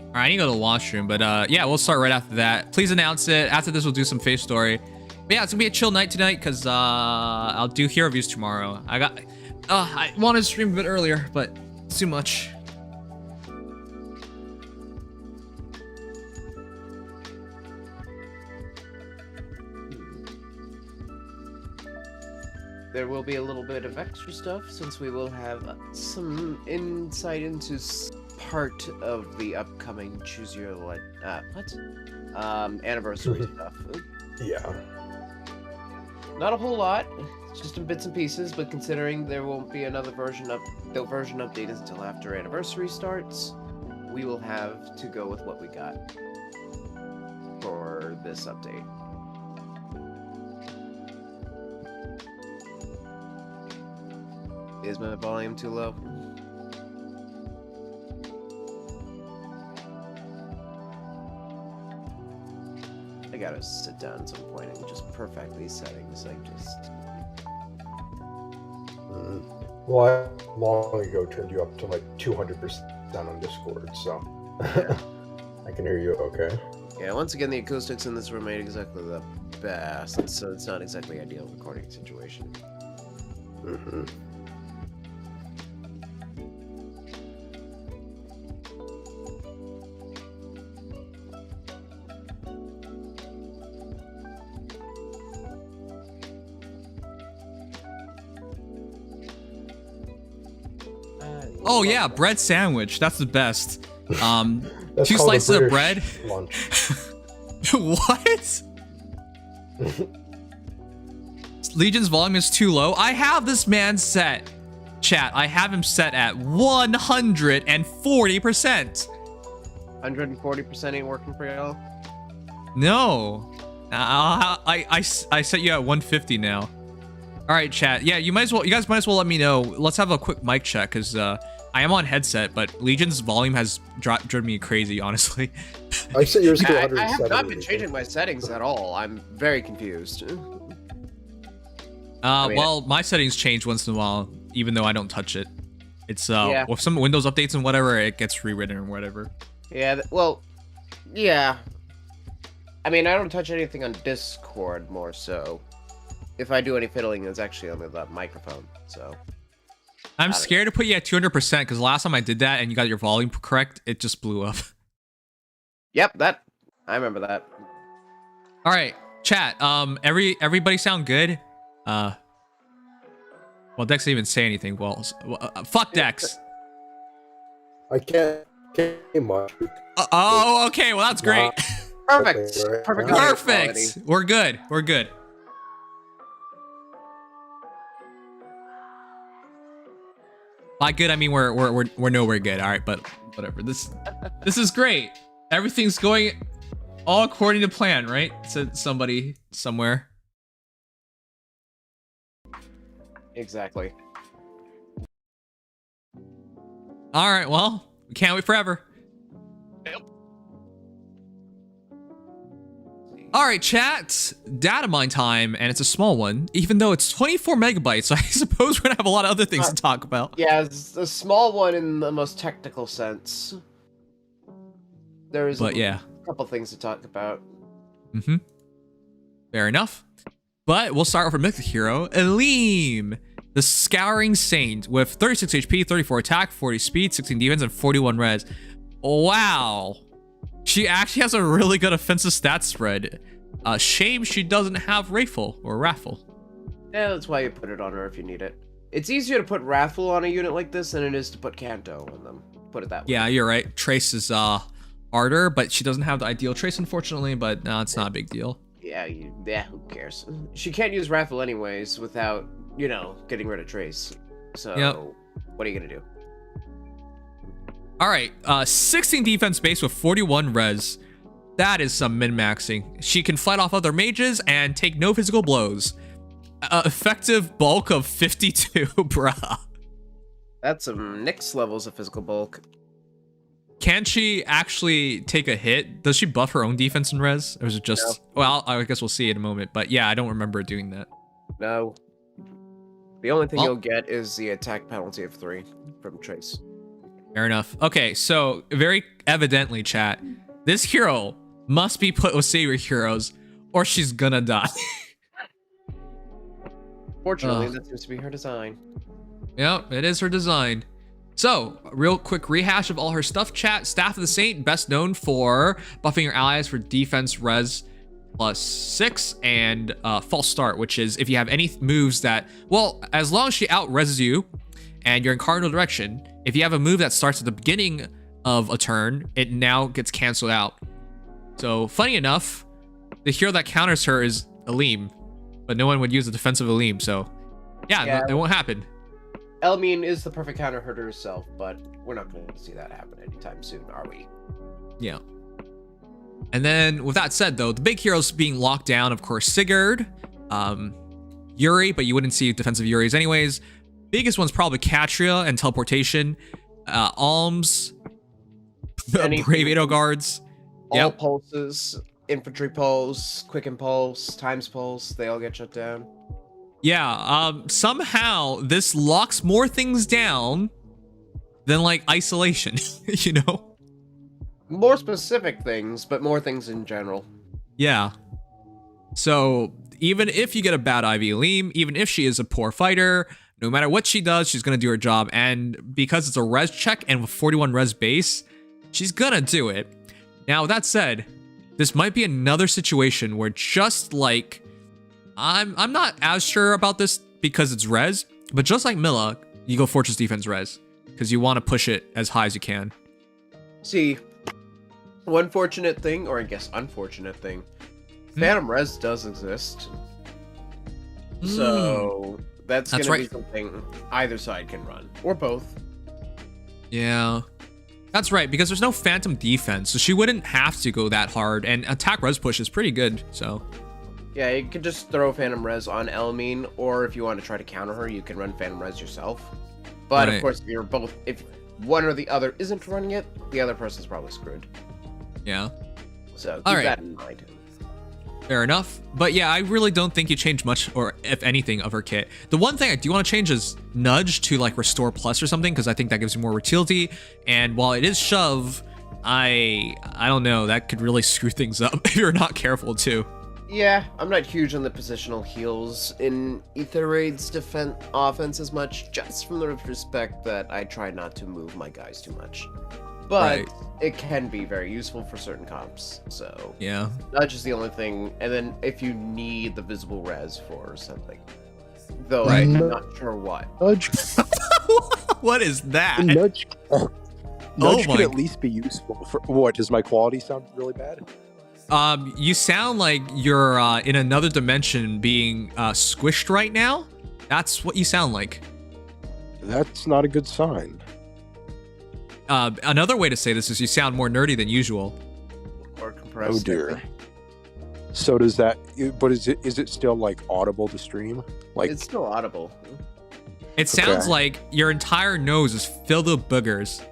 All right, I need to go to the washroom, but yeah, we'll start right after that. Please announce it. After this, we'll do some face story. But yeah, it's gonna be a chill night tonight because I'll do hero reviews tomorrow. I wanted to stream a bit earlier, but it's too much. There will be a little bit of extra stuff since we will have some insight into part of the upcoming choose your anniversary stuff. Yeah. Not a whole lot, just in bits and pieces, but considering there won't be another version update until after anniversary starts, we will have to go with what we got for this update. Is my volume too low? I gotta sit down at some point and just perfect these settings. Well, I long ago turned you up to like 200% on Discord, so I can hear you okay. Yeah, once again, the acoustics in this room ain't exactly the best, so it's not exactly ideal recording situation. Mm-hmm. Oh yeah, bread sandwich. That's the best. That's 2 called a slices of British bread. Lunch. What? Legion's volume is too low. I have this man set. Chat, I have him set at 140%. 140% ain't working for y'all? No. I set you at 150 now. All right, chat. Yeah, you guys might as well let me know. Let's have a quick mic check because I am on headset, but Legion's volume has driven me crazy, honestly. I set yours to I 170. have not been changing my settings at all. I'm very confused. Well, my settings change once in a while, even though I don't touch it. It's Yeah. with some Windows updates and whatever, it gets rewritten or whatever. Yeah, well, yeah. I mean, I don't touch anything on Discord more so. If I do any fiddling, it's actually on the microphone, so. I'm scared to put you at 200% because last time I did that and you got your volume correct, it just blew up. Yep, I remember that. All right, chat. Everybody sound good? Well, Dex didn't even say anything. Well, fuck Dex. I can't much. Oh, okay. Well, that's great. Perfect. Right. Perfect. audio quality. Perfect. We're good. We're good. By good, I mean we're nowhere good. All right, but whatever. This is great. Everything's going all according to plan, right? Said somebody somewhere. Exactly. All right. Well, we can't wait forever. See. All right, chat. Datamine time, and it's a small one, even though it's 24 megabytes. So I suppose we're gonna have a lot of other things to talk about. Yeah, it's a small one in the most technical sense. There's yeah, a couple things to talk about. Mm-hmm. Fair enough. But we'll start with our mythic hero, Elimine, the Scouring Saint, with 36 HP, 34 attack, 40 speed, 16 defense, and 41 res. Wow. She actually has a really good offensive stat spread. Shame she doesn't have Raffle or Raffle. Yeah, that's why you put it on her if you need it. It's easier to put Raffle on a unit like this than it is to put Kanto on them. Put it that way. Yeah, you're right. Trace is harder, but she doesn't have the ideal Trace, unfortunately, but no, it's not a big deal. Yeah, who cares? She can't use Raffle anyways without, you know, getting rid of Trace. So, What are you gonna do? All right, 16 defense base with 41 res. That is some min-maxing. She can fight off other mages and take no physical blows. Effective bulk of 52, bruh. That's some Nyx levels of physical bulk. Can she actually take a hit? Does she buff her own defense and res? Or is it just... No. Well, I guess we'll see in a moment. But yeah, I don't remember doing that. No. The only thing you'll get is the attack penalty of 3 from Trace. Fair enough. Okay, so very evidently, chat, this hero must be put with savior heroes or she's gonna die. Fortunately, that seems to be her design. Yep, it is her design. So, real quick rehash of all her stuff, chat. Staff of the Saint, best known for buffing your allies for defense res +6 and false start, which is if you have any moves that, well, as long as she out-reses you and you're in cardinal direction, if you have a move that starts at the beginning of a turn, it now gets canceled out. So, funny enough, the hero that counters her is Elimine, but no one would use a defensive Elimine, so yeah. It won't happen. Elimine is the perfect counter her to herself, but we're not going to see that happen anytime soon, are we? Yeah. And then, with that said, though, the big heroes being locked down, of course, Sigurd, Yuri, but you wouldn't see defensive Yuris anyways. Biggest one's probably Katria and teleportation, Alms, Brave Edo guards. All pulses, infantry pulse, quick impulse, times pulse, they all get shut down. Yeah, somehow this locks more things down than like isolation, you know? More specific things, but more things in general. Yeah. So even if you get a bad IV Elimine, even if she is a poor fighter, no matter what she does, she's gonna do her job. And because it's a res check and with 41 res base, she's gonna do it. Now, that said, this might be another situation where just like, I'm not as sure about this because it's res, but just like Milla, you go Fortress Defense res because you want to push it as high as you can. See, one fortunate thing, or I guess unfortunate thing, Phantom res does exist. So that's going to be something either side can run, or both. Yeah. That's right, because there's no Phantom defense, so she wouldn't have to go that hard, and attack res push is pretty good, so... Yeah, you could just throw Phantom res on Elimine, or if you want to try to counter her, you can run Phantom res yourself. But of course, if one or the other isn't running it, the other person's probably screwed. Yeah. So keep that in mind. Fair enough. But yeah, I really don't think you change much, or if anything, of her kit. The one thing I do want to change is Nudge to like Restore Plus or something, because I think that gives you more utility. And while it is Shove, I don't know, that could really screw things up if you're not careful too. Yeah, I'm not huge on the positional heals in Ether Raid's offense as much, just from the respect that I try not to move my guys too much. But it can be very useful for certain comps, so... Yeah. Nudge is the only thing, and then if you need the visible res for something. Though I'm not sure what. Nudge. What is that? Nudge could at least be useful for... What, does my quality sound really bad? You sound like you're in another dimension being squished right now. That's what you sound like. That's not a good sign. Another way to say this is you sound more nerdy than usual. Or compressed. Oh dear. So does that? But is it still like audible to stream? Like it's still audible. It sounds like your entire nose is filled with boogers.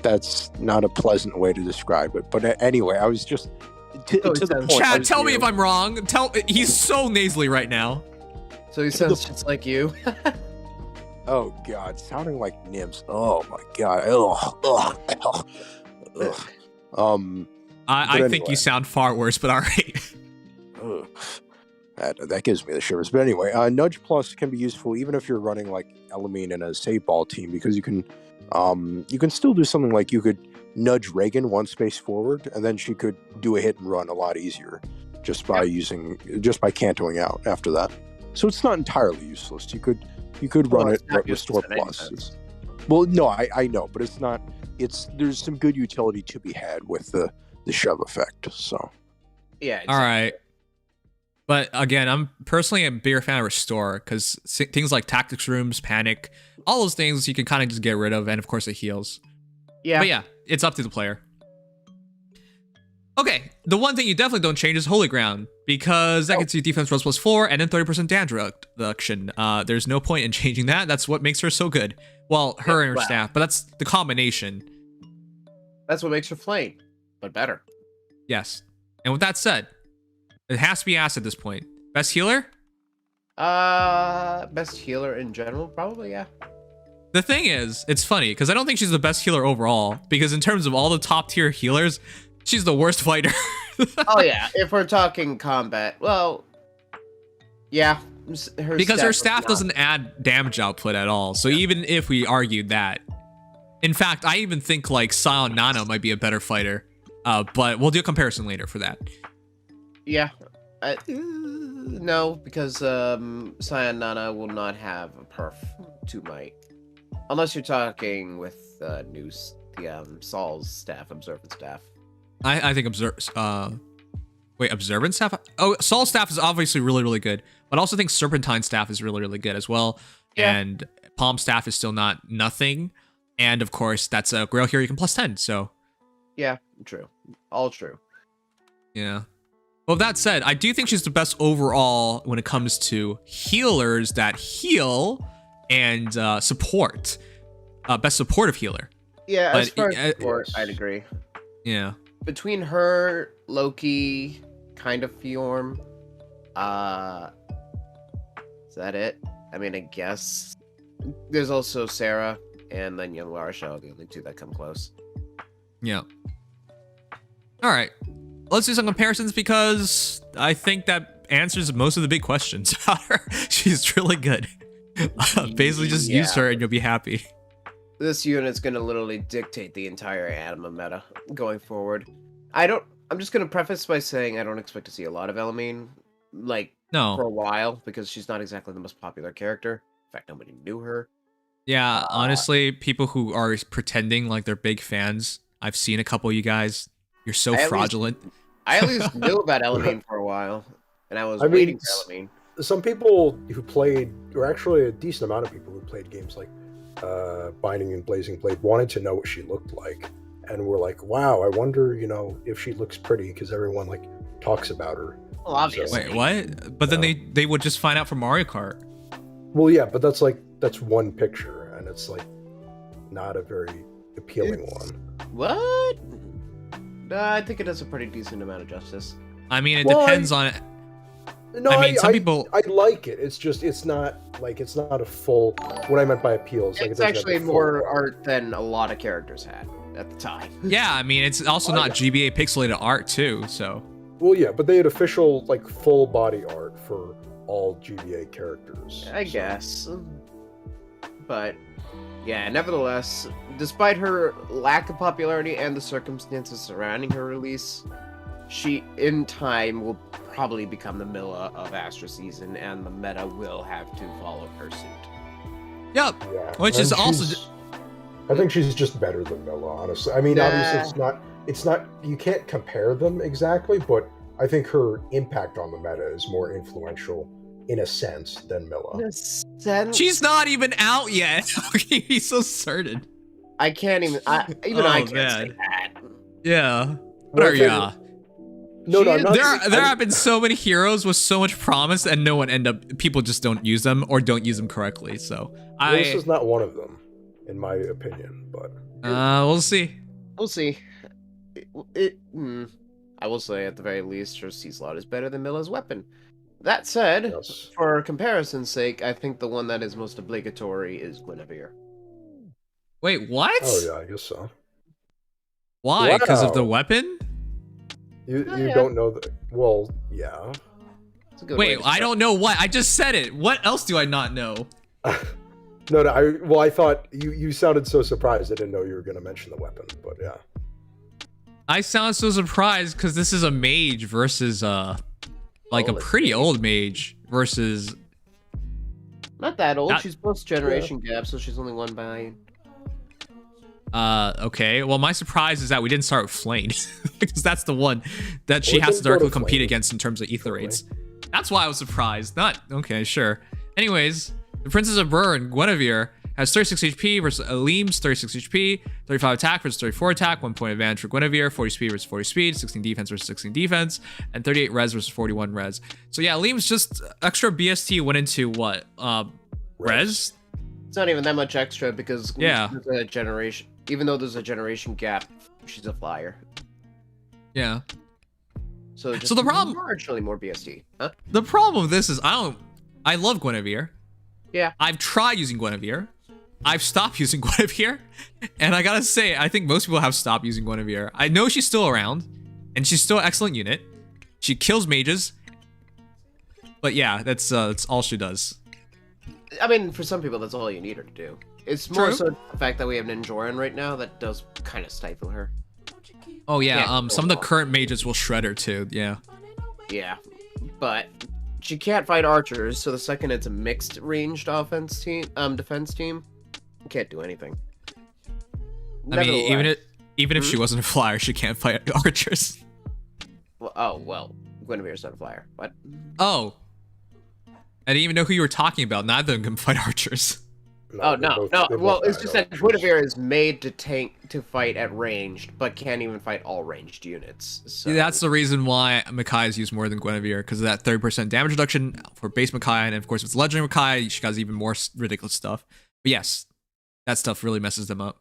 That's not a pleasant way to describe it. But anyway, I was just to Oh, the sounds- point. Chad, tell me Azir, if I'm wrong. He's so nasally right now. So he sounds just like you. Oh God, sounding like Nims. Oh my God. Ugh. Ugh. Ugh. I But think you anyway. sound far worse, but all right. Ugh. That gives me the shivers. But anyway, Nudge Plus can be useful even if you're running like Elimine in a save ball team, because you can still do something like you could nudge Reagan one space forward, and then she could do a hit and run a lot easier just by cantoing out after that. So it's not entirely useless. You could Well, run it's it not at Restore useless in any Plus. sense. Well, no, I know, but it's not. There's some good utility to be had with the shove effect. So Yeah. Exactly. All right. But again, I'm personally a bigger fan of Restore because things like Tactics Rooms, Panic, all those things you can kind of just get rid of, and of course it heals. Yeah. But yeah, it's up to the player. Okay, the one thing you definitely don't change is Holy Ground, because that gets you defense rolls +4 and then 30% damage reduction. There's no point in changing that. That's what makes her so good. Well, her and her wow. staff, but that's the combination. That's what makes her flame, but better. Yes. And with that said, it has to be asked at this point. Best healer? Best healer in general, probably, yeah. The thing is, it's funny, because I don't think she's the best healer overall, because in terms of all the top tier healers, she's the worst fighter. Oh yeah, if we're talking combat, well, yeah. Because her staff doesn't add damage output at all. So even if we argued that, in fact, I even think like Sion Nana might be a better fighter. But we'll do a comparison later for that. Yeah. No, because Sion Nana will not have a perf to might. Unless you're talking with Saul's staff, Observant staff. I think Observant staff? Oh, Saul's staff is obviously really, really good. But I also think Serpentine staff is really, really good as well. Yeah. And Palm staff is still not nothing. And of course, that's a Grail hero you can +10, so. Yeah, true. All true. Yeah. Well, that said, I do think she's the best overall when it comes to healers that heal and support. Best supportive healer. Yeah, as But, far as support, I'd agree. Yeah. Between her, Loki, kind of Fjorm, is that it? I mean, I guess. There's also Sarah and then Young Larsha, the only two that come close. Yeah. All right. Let's do some comparisons because I think that answers most of the big questions about her. She's really good. Basically, just use her and you'll be happy. This unit's gonna literally dictate the entire anima meta going forward. I'm just gonna preface by saying I don't expect to see a lot of Elimine, like, for a while, because she's not exactly the most popular character. In fact, nobody knew her. Yeah, honestly, people who are pretending like they're big fans, I've seen a couple of you guys. You're so fraudulent. I at least knew about Elimine for a while, and I was I mean, waiting for Elimine. Some people who played, or actually a decent amount of people who played games like Binding and Blazing Blade, wanted to know what she looked like, and were like, "Wow, I wonder, if she looks pretty," because everyone like talks about her. Well, obviously. Wait, what? But then they would just find out from Mario Kart. Well, yeah, but that's one picture, and it's like not a very appealing one. What? I think it does a pretty decent amount of justice. I mean, it depends on. No, I mean, some people. I like it. It's just it's not a full. What I meant by appeal is like It's it doesn't have actually the full- more art than a lot of characters had at the time. Yeah, I mean, it's also not GBA pixelated art too, so. Well, yeah, but they had official like full body art for all GBA characters. I guess. But yeah, nevertheless, despite her lack of popularity and the circumstances surrounding her release, she in time will probably become the Milla of Astra Season, and the meta will have to follow her suit. Yep. Yeah, Which and is also. she's- I think she's just better than Milla, honestly. I mean, obviously it's not. You can't compare them exactly, but I think her impact on the meta is more influential in a sense than Milla. She's not even out yet. Okay, he's so certain. I can't even. I can't say that. Yeah. Well, What are ya? No, I'm not. There have been so many heroes with so much promise, and no one people just don't use them or don't use them correctly. So this is not one of them, in my opinion. But we'll see. We'll see. I will say, at the very least, her C-slot is better than Milla's weapon. That said, Yes. for comparison's sake, I think the one that is most obligatory is Guinevere. Wait, what? Oh yeah, I guess so. Why? Because of the Wow. weapon? You Oh, you yeah. don't know that? Well, yeah. It's a good way Wait, to I start. don't know what. I just said it. What else do I not know? No, I thought you sounded so surprised. I didn't know you were going to mention the weapon, but yeah. I sound so surprised because this is a mage versus like a Oh, pretty old mage versus. Not that old. Not- She's post-generation gap, so she's only one behind. Okay. Well, my surprise is that we didn't start with Flame because that's the one that she We has can to go to directly compete Flame. against in terms of ether Certainly. rates. That's why I was surprised. Not okay, sure. Anyways, the Princess of Burn, Guinevere, has 36 HP versus Elime's 36 HP, 35 attack versus 34 attack, 1 point advantage for Guinevere, 40 speed versus 40 speed, 16 defense versus 16 defense, and 38 res versus 41 res. So yeah, Elime's just extra BST went into what? Res? It's not even that much extra because Yeah. there's a generation. Even though there's a generation gap, she's a flyer. Yeah. So just So the problem- marginally more BST. Huh? The problem with this is I love Guinevere. Yeah. I've tried using Guinevere. I've stopped using Guinevere. And I gotta say, I think most people have stopped using Guinevere. I know she's still around, and she's still an excellent unit. She kills mages. But yeah, that's all she does. I mean, for some people, that's all you need her to do. It's more True. so the fact that we have Ninjoran right now that does kind of stifle her. Oh yeah, Yeah, some of the well. current mages will shred her too, yeah. Yeah, but she can't fight archers, so the second it's a mixed ranged defense team, you can't do anything. I mean, even if Hmm? she wasn't a flyer, she can't fight archers. well, Guinevere's not a flyer. What? Oh. I didn't even know who you were talking about. Neither of them can fight archers. Oh they're no, both- no. they're Well, both it's just bad that Guinevere is made to fight at ranged, but can't even fight all ranged units. So That's the reason why Makai is used more than Guinevere, because of that 30% damage reduction for base Makai, and of course, if it's legendary Makai, she has even more ridiculous stuff. But yes, that stuff really messes them up.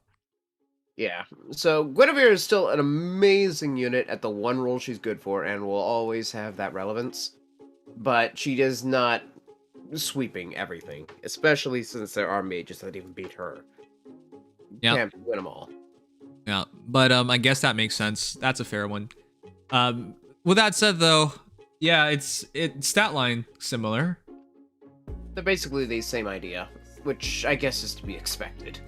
yeah. So Guinevere is still an amazing unit at the one role she's good for, and will always have that relevance. But she does not sweeping everything, especially since there are mages that even beat her. Yep. Can't win them all. Yeah, but I guess that makes sense. That's a fair one. With that said, though, yeah, it's stat line similar. They're basically the same idea, which I guess is to be expected.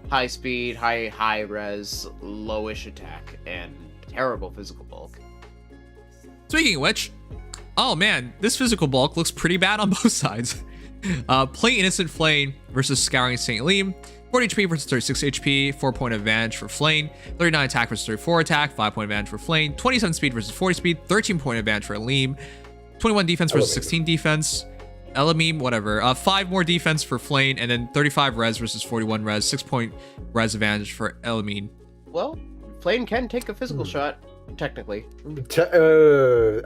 High speed, high res, lowish attack, and terrible physical bulk. Speaking of which, oh man, this physical bulk looks pretty bad on both sides. Play Innocent Flame versus Scouring St. Liam. 40 HP versus 36 HP, 4 point advantage for Flame, 39 attack versus 34 attack, 5 point advantage for Flame, 27 speed versus 40 speed, 13 point advantage for Liam, 21 defense versus 16 defense, Elimine, whatever, 5 more defense for Flame, and then 35 res versus 41 res, 6 point res advantage for Elimine. Well, Flame can take a physical shot, technically.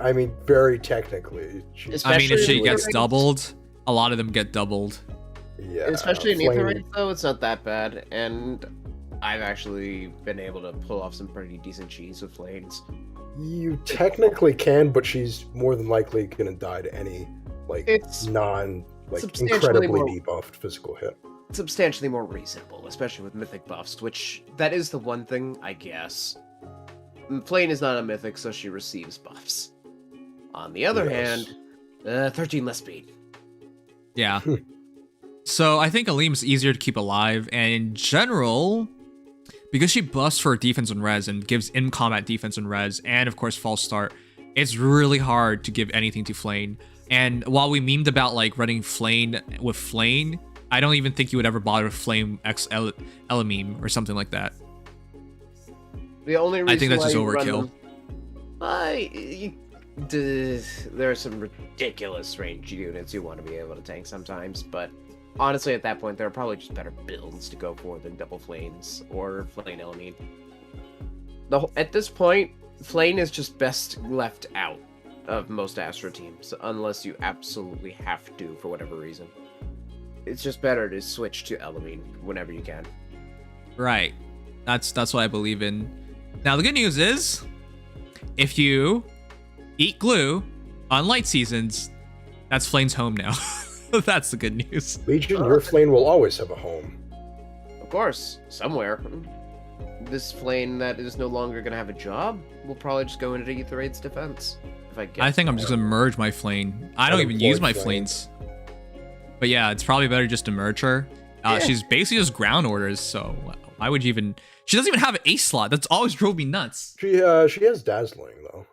I mean, very technically. I mean, if Especially she in gets Ether doubled, a lot of them get doubled. Yeah. Especially in Flame- Ether rates, though, it's not that bad, and I've actually been able to pull off some pretty decent cheese with Flames. You technically can, but she's more than likely going to die to any It's substantially incredibly more- debuffed physical hit. Substantially more reasonable, especially with Mythic buffs, which, that is the one thing, I guess. Flame is not a Mythic, so she receives buffs. On the other Yes. hand, 13 less speed. Yeah. So I think Alim's easier to keep alive, and in general, because she buffs for defense and res and gives in-combat defense and res, and of course false start, it's really hard to give anything to Flame. And while we memed about like running Flame with Flame, I don't even think you would ever bother with Flame X Elimine or something like that. The only reason I think that's why just you run overkill. there are some ridiculous range units you want to be able to tank sometimes, but honestly, at that point, there are probably just better builds to go for than double Flames or Flame Elimine. At this point, Flame is just best left out of most Astra teams, unless you absolutely have to for whatever reason. It's just better to switch to Elimine whenever you can. Right. That's what I believe in. Now the good news is, if you eat glue on light seasons, that's Flane's home now. That's the good news. Legion, your Flame will always have a home. Of course, somewhere. This Flame that is no longer going to have a job will probably just go into Aether Raid's defense. If I think I'm just gonna merge my Flane. I don't even use my Flanes. But yeah, it's probably better just to merge her. She's basically just ground orders, so why would you even... She doesn't even have an ace slot. That's always drove me nuts. She has Dazzling, though.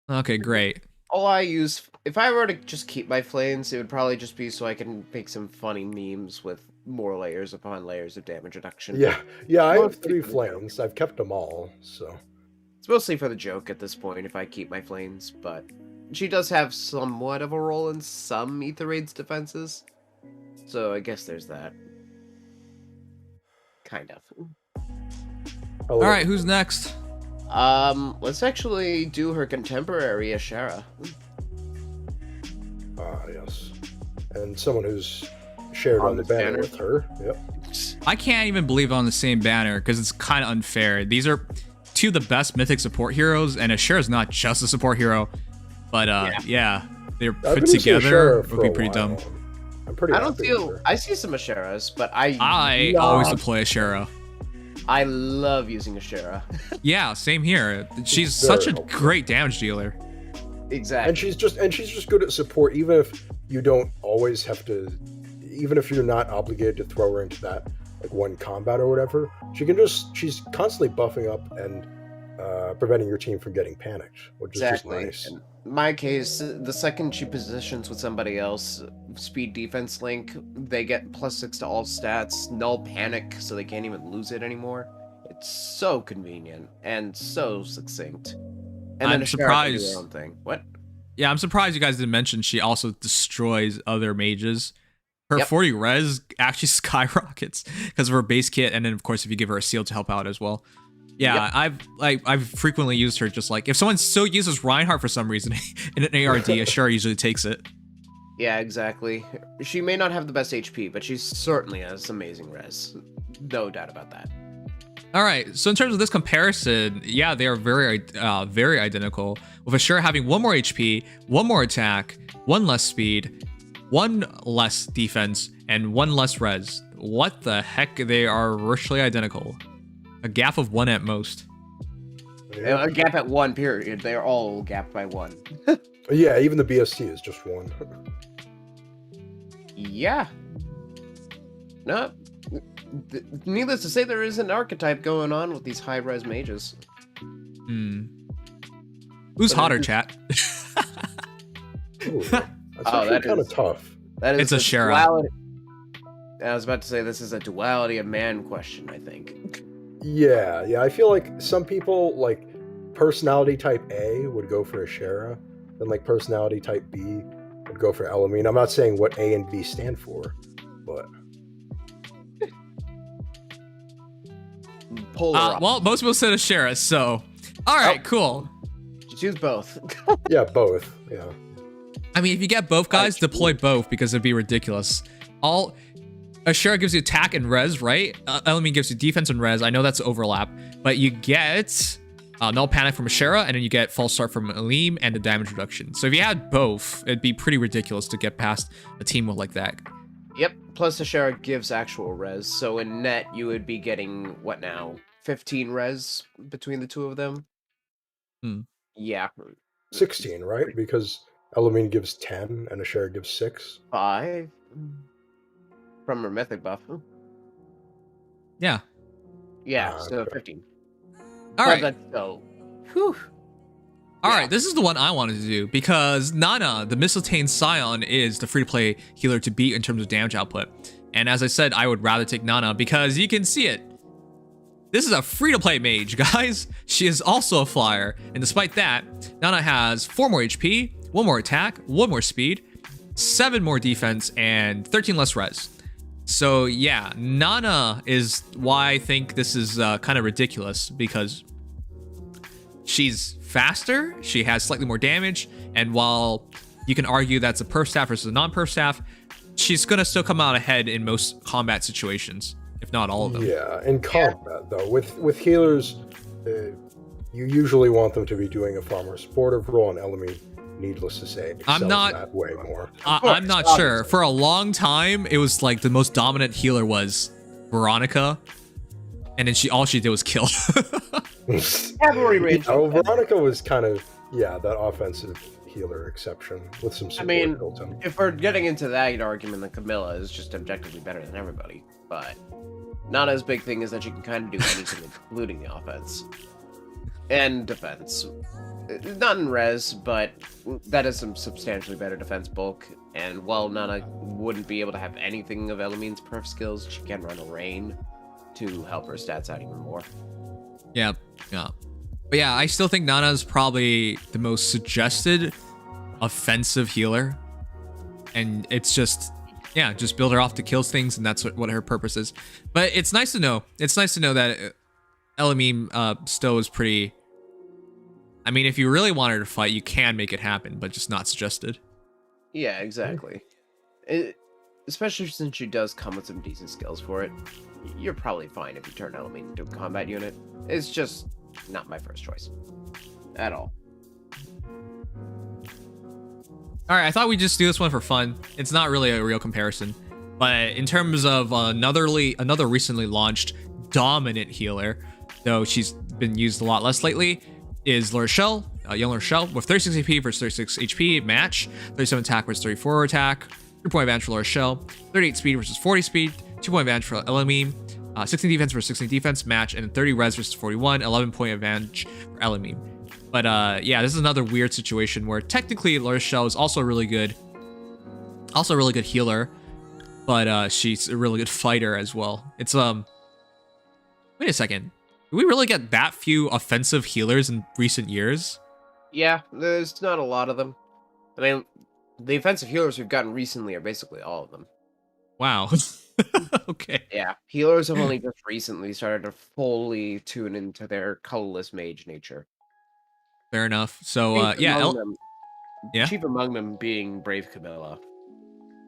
Okay, great. All I use, if I were to just keep my Flames, it would probably just be so I can make some funny memes with more layers upon layers of damage reduction. Yeah, I have 3 Flames. I've kept them all, so... It's mostly for the joke at this point if I keep my Flames, but she does have somewhat of a role in some Aether Raid's defenses. So I guess there's that. Kind of. Alright, who's next? Let's actually do her contemporary, Ashera. Yes. And someone who's shared on the banner with her. Yep. I can't even believe on the same banner because it's kind of unfair. These are 2 of the best Mythic support heroes, and Ashera's not just a support hero, but yeah they're put together would be pretty dumb. I see some Asheras, but I always deploy Ashera. I love using Ashera. Yeah, same here. She's such a great damage dealer. Exactly. And she's just good at support, even if you don't always have to, even if you're not obligated to throw her into that like one combat or whatever. She's constantly buffing up and preventing your team from getting panicked, which is just nice. In my case, the second she positions with somebody else, speed defense link, they get +6 to all stats, null panic, so they can't even lose it anymore. It's so convenient and so succinct. And I'm surprised. Their own thing. What? Yeah, I'm surprised you guys didn't mention she also destroys other mages. Her 40 res actually skyrockets because of her base kit, and then of course if you give her a seal to help out as well. Yeah, I've frequently used her just like if someone still uses Reinhardt for some reason in an ARD, Ashera usually takes it. Yeah, exactly. She may not have the best HP, but she certainly has amazing res. No doubt about that. All right, so in terms of this comparison, yeah, they are very identical. With Ashera having 1 more HP, 1 more attack, 1 less speed, 1 less defense, and 1 less res. What the heck? They are virtually identical. A gap of 1 at most. A gap at 1, period. They're all gapped by 1. Yeah, even the BST is just 1. Yeah. No. Needless to say, there is an archetype going on with these high-res mages. Who's hotter, chat? Ooh, that's actually kind of tough. That is it's Ashera. I was about to say this is a duality of man question, I think. Yeah, I feel like some people, like, personality type A would go for Ashera, then, like, personality type B would go for Elimine. I'm not saying what A and B stand for, but... well, most people said Ashera, so... Alright, cool. Choose both. Yeah, both, yeah. I mean, if you get both guys, deploy both, because it'd be ridiculous. Ashera gives you attack and res, right? Elimine gives you defense and res. I know that's overlap, but you get null panic from Ashera, and then you get false start from Elimine and the damage reduction. So if you had both, it'd be pretty ridiculous to get past a team with like that. Yep. Plus Ashera gives actual res, so in net you would be getting what now? 15 res between the two of them. Yeah. 16, right? Because Elimine gives 10 and Ashera gives 6. 5. From her mythic buff. Yeah. Yeah, so 15. All right. So, whew. All right, this is the one I wanted to do because Nana, the Mistletoe Scion, is the free-to-play healer to beat in terms of damage output. And as I said, I would rather take Nana because you can see it. This is a free-to-play mage, guys. She is also a flyer. And despite that, Nana has 4 more HP, 1 more attack, 1 more speed, 7 more defense, and 13 less res. So yeah, Nana is why I think this is kind of ridiculous because she's faster, she has slightly more damage, and while you can argue that's a perf staff versus a non-perf staff, she's gonna still come out ahead in most combat situations, if not all of them. Yeah, in combat though, with healers, you usually want them to be doing a far more supportive role, and Elimine, needless to say, excels not- that way more. I'm not sure. For a long time, it was like the most dominant healer was Veronica, and then all she did was kill. Cavalry range. Oh, Veronica was kind of, yeah, that offensive healer exception with some support mean, built in. If we're getting into that argument, then Camilla is just objectively better than everybody. But Nana's big thing is that she can kind of do anything, including the offense and defense. Not in res, but that is some substantially better defense bulk. And while Nana wouldn't be able to have anything of Elimine's perf skills, she can run a rain to help her stats out even more. Yeah. But yeah, I still think Nana's probably the most suggested offensive healer. And it's just, yeah, just build her off to kill things, and that's what her purpose is. But it's nice to know. It's nice to know that Elimine still is pretty... I mean, if you really want her to fight, you can make it happen, but just not suggested. Yeah, exactly. Especially since she does come with some decent skills for it. You're probably fine if you turn Elimine into a combat unit. It's just not my first choice. At all. Alright, I thought we'd just do this one for fun. It's not really a real comparison. But in terms of another recently launched dominant healer, though she's been used a lot less lately, is Lorchelle, young Lorchelle, with 36 AP versus 36 HP, match, 37 attack versus 34 attack, 3-point advantage for Lorchelle, 38 speed versus 40 speed, 2-point advantage for Elimine, 16 defense versus 16 defense, match, and 30 res versus 41, 11-point advantage for Elimine. But yeah, this is another weird situation where technically Lorchelle is also really good healer, but she's a really good fighter as well. It's wait a second. Do we really get that few offensive healers in recent years? Yeah, there's not a lot of them. I mean, the offensive healers we've gotten recently are basically all of them. Wow. Okay. Yeah, healers have only just recently started to fully tune into their colorless mage nature. Fair enough. So yeah, yeah. Chief among them being Brave Camilla.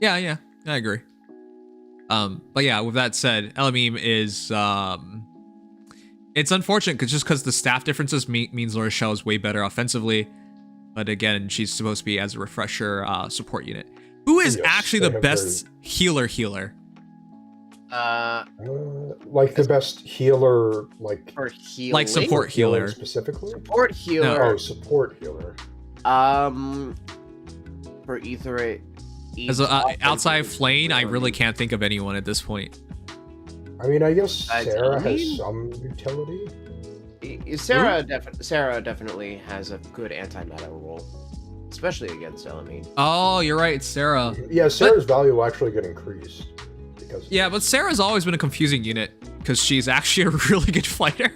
Yeah, I agree. But yeah, with that said, Elimine is it's unfortunate because the staff differences means Lorchelle is way better offensively. But again, she's supposed to be as a refresher support unit. Who is actually the best healer? Like the best healer, like for healing? Like support healer specifically. Support healer. No. Oh, support healer. For Ether. As outside Flame, I really can't think of anyone at this point. I mean, I guess Sarah has some utility. Sarah definitely has a good anti-meta role, especially against Elimine. Oh, you're right, it's Sarah. Yeah, Sarah's value will actually get increased. Yeah, but Sarah's always been a confusing unit because she's actually a really good fighter.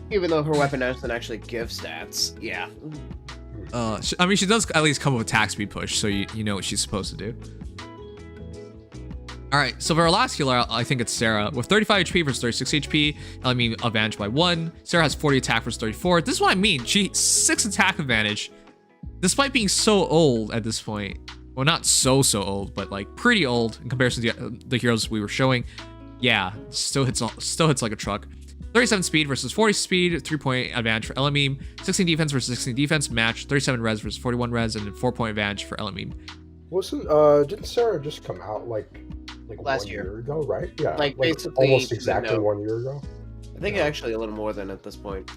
Even though her weapon doesn't actually give stats, yeah. I mean, she does at least come with attack speed push, so you know what she's supposed to do. All right, so for our last healer, I think it's Sarah. With 35 HP versus 36 HP, Elimine advantage by 1. Sarah has 40 attack versus 34. This is what I mean. She 6 attack advantage, despite being so old at this point. Well, not so old, but like pretty old in comparison to the heroes we were showing. Yeah, still hits like a truck. 37 speed versus 40 speed, 3-point advantage for Elimine. 16 defense versus 16 defense, match. 37 res versus 41 res, and then 4-point advantage for Elimine. Didn't Sarah just come out like last 1 year year ago, right? Yeah, like basically almost exactly 1 year ago. I think actually a little more than at this point.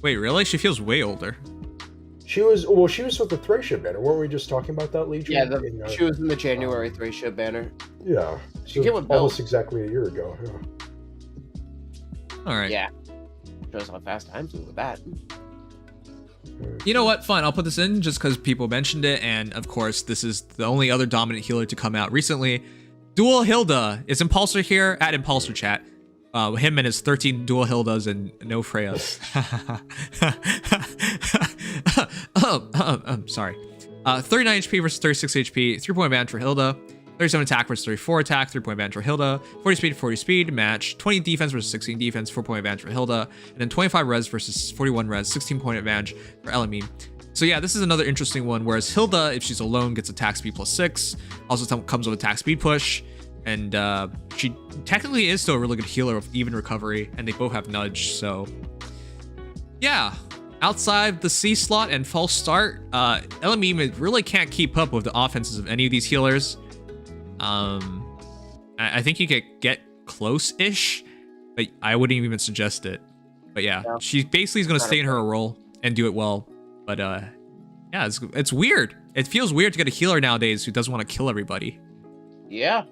Wait, really? She feels way older. She was with the Thracia banner. Weren't we just talking about that, Legion? Yeah, she was in the January Thracia banner. Yeah, she came with almost exactly a year ago. Yeah. All right. Yeah, shows how fast I'm doing with that. You know what? Fine, I'll put this in just because people mentioned it, and of course, this is the only other dominant healer to come out recently. Dual Hilda. Is Impulsor here? At Impulsor chat. Him and his 13 dual Hildas and no Freyas. I'm sorry. 39 HP versus 36 HP, 3-point advantage for Hilda. 37 attack versus 34 attack, 3-point advantage for Hilda. 40 speed, match. 20 defense versus 16 defense, 4-point advantage for Hilda. And then 25 res versus 41 res, 16-point advantage for Elimine. So yeah, this is another interesting one, whereas Hilda, if she's alone, gets attack speed +6. Also comes with attack speed push. And she technically is still a really good healer of even recovery, and they both have nudge, so yeah, outside the C slot and false start, Elimine really can't keep up with the offenses of any of these healers. I think you could get close-ish, but I wouldn't even suggest it. But yeah, she basically is going to stay in her role and do it well. But yeah, it's weird. It feels weird to get a healer nowadays who doesn't want to kill everybody. Yeah.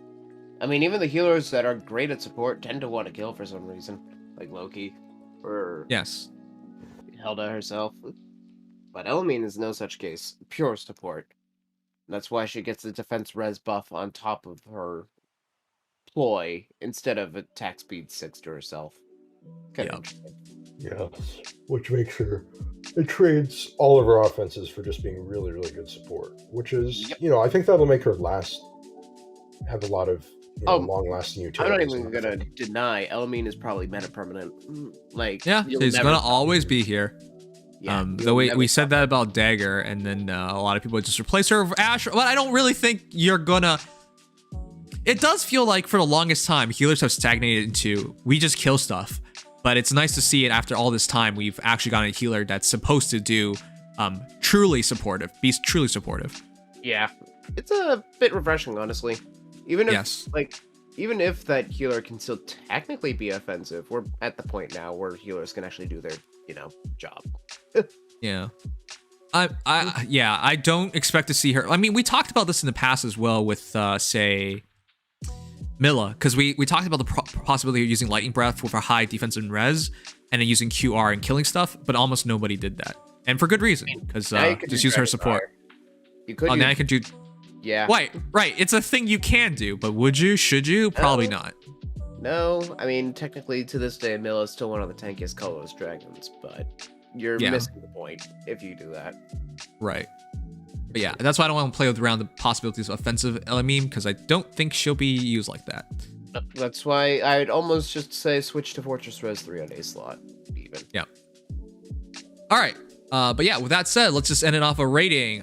I mean, even the healers that are great at support tend to want to kill for some reason. Like Loki, or Yes. Hilda herself. But Elimine is no such case. Pure support. That's why she gets the defense res buff on top of her ploy instead of attack speed 6 to herself. Kind of interesting. Yes, which makes her, it trades all of her offenses for just being really, really good support, which is, you know, I think that'll make her have a lot of long-lasting utility. I'm not even gonna deny Elimine is probably meta permanent. Like, Yeah, she's gonna always be here. Yeah, the way we said that about Dagger, and then a lot of people just replace her with Ash. But I don't really think you're gonna. It does feel like for the longest time, healers have stagnated into we just kill stuff. But it's nice to see it after all this time. We've actually gotten a healer that's supposed to do truly supportive, be truly supportive. Yeah, it's a bit refreshing, honestly. Even if, Yes. even if that healer can still technically be offensive, we're at the point now where healers can actually do their, job. Yeah. I don't expect to see her. I mean, we talked about this in the past as well with, say, Milla, because we talked about the possibility of using Lightning Breath with a high defense and res, and then using QR and killing stuff, but almost nobody did that. And for good reason, because just use her support. You could now I can do... Yeah. Right. It's a thing you can do, but would you? Should you? Probably not. No, I mean, technically, to this day, Milla is still one of the tankiest colorless dragons, but you're missing the point if you do that. Right. But yeah, that's why I don't want to play around the possibilities of offensive Elimine, because I don't think she'll be used like that. That's why I'd almost just say switch to Fortress Res 3 on A slot, even. Yeah. All right. But yeah, with that said, let's just end it off a rating.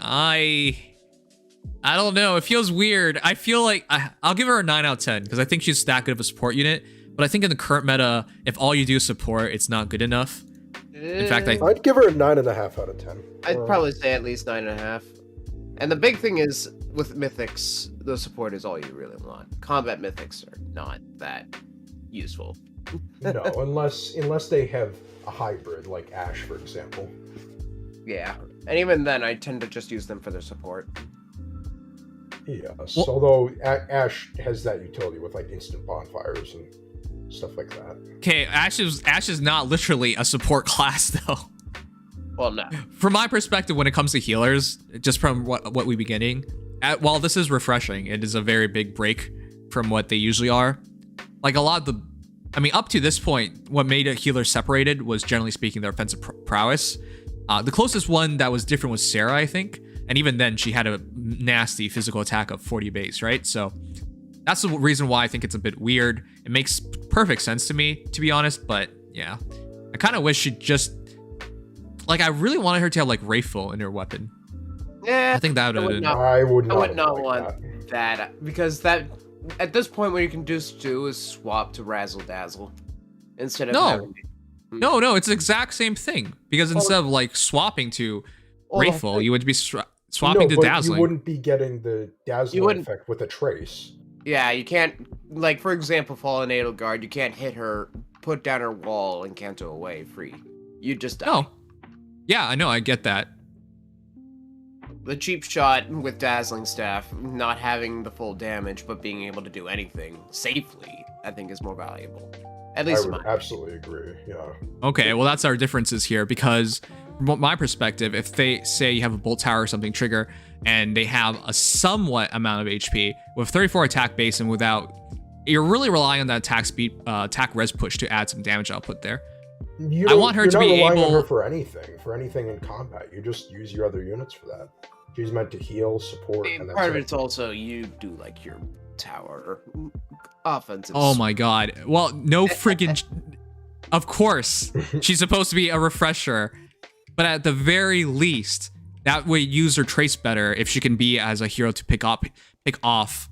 I don't know. It feels weird. I feel like I'll give her a 9 out of 10 because I think she's that good of a support unit. But I think in the current meta, if all you do is support, it's not good enough. In fact, I'd give her a 9.5 out of 10. I'd probably say at least 9.5. And the big thing is with Mythics, the support is all you really want. Combat Mythics are not that useful. No, unless they have a hybrid like Ash, for example. Yeah, and even then, I tend to just use them for their support. Yes, although Ash has that utility with like instant bonfires and stuff like that. Okay, Ash is not literally a support class though. Well, no. From my perspective, when it comes to healers, just from what we be getting, while this is refreshing, it is a very big break from what they usually are. Like a lot of the, I mean, up to this point, what made a healer separated was generally speaking their offensive prowess. The closest one that was different was Sarah, I think. And even then, she had a nasty physical attack of 40 base, right? So that's the reason why I think it's a bit weird. It makes perfect sense to me, to be honest. But yeah, I kind of wish she'd just... Like, I really wanted her to have, like, Wraithful in her weapon. Yeah, I think that would have been... I would not want that. Because that... At this point, what you can just do is swap to Razzle Dazzle. Instead of having... No, it's the exact same thing. Because instead of, like, swapping to Wraithful, you would be swapping to Dazzling. You wouldn't be getting the Dazzling effect with a Trace. Yeah, you can't... Like, for example, Fallen Edelgard, you can't hit her, put down her wall, and Canto away free. You just die. No. Yeah, I know, I get that. The cheap shot with Dazzling Staff, not having the full damage, but being able to do anything safely, I think is more valuable. At least I would absolutely agree, yeah. Okay, well that's our differences here, because from my perspective, if they say you have a Bolt Tower or something trigger, and they have a somewhat amount of HP, with 34 attack base and without... You're really relying on that attack speed, attack res push to add some damage output there. I want her to be able... You're not relying on her for anything in combat. You just use your other units for that. She's meant to heal, support, and that's part of it's also you do like your tower or offensive. Oh my god. Well, no friggin'... Of course, she's supposed to be a refresher, but at the very least, that way use her trace better if she can be as a hero to pick off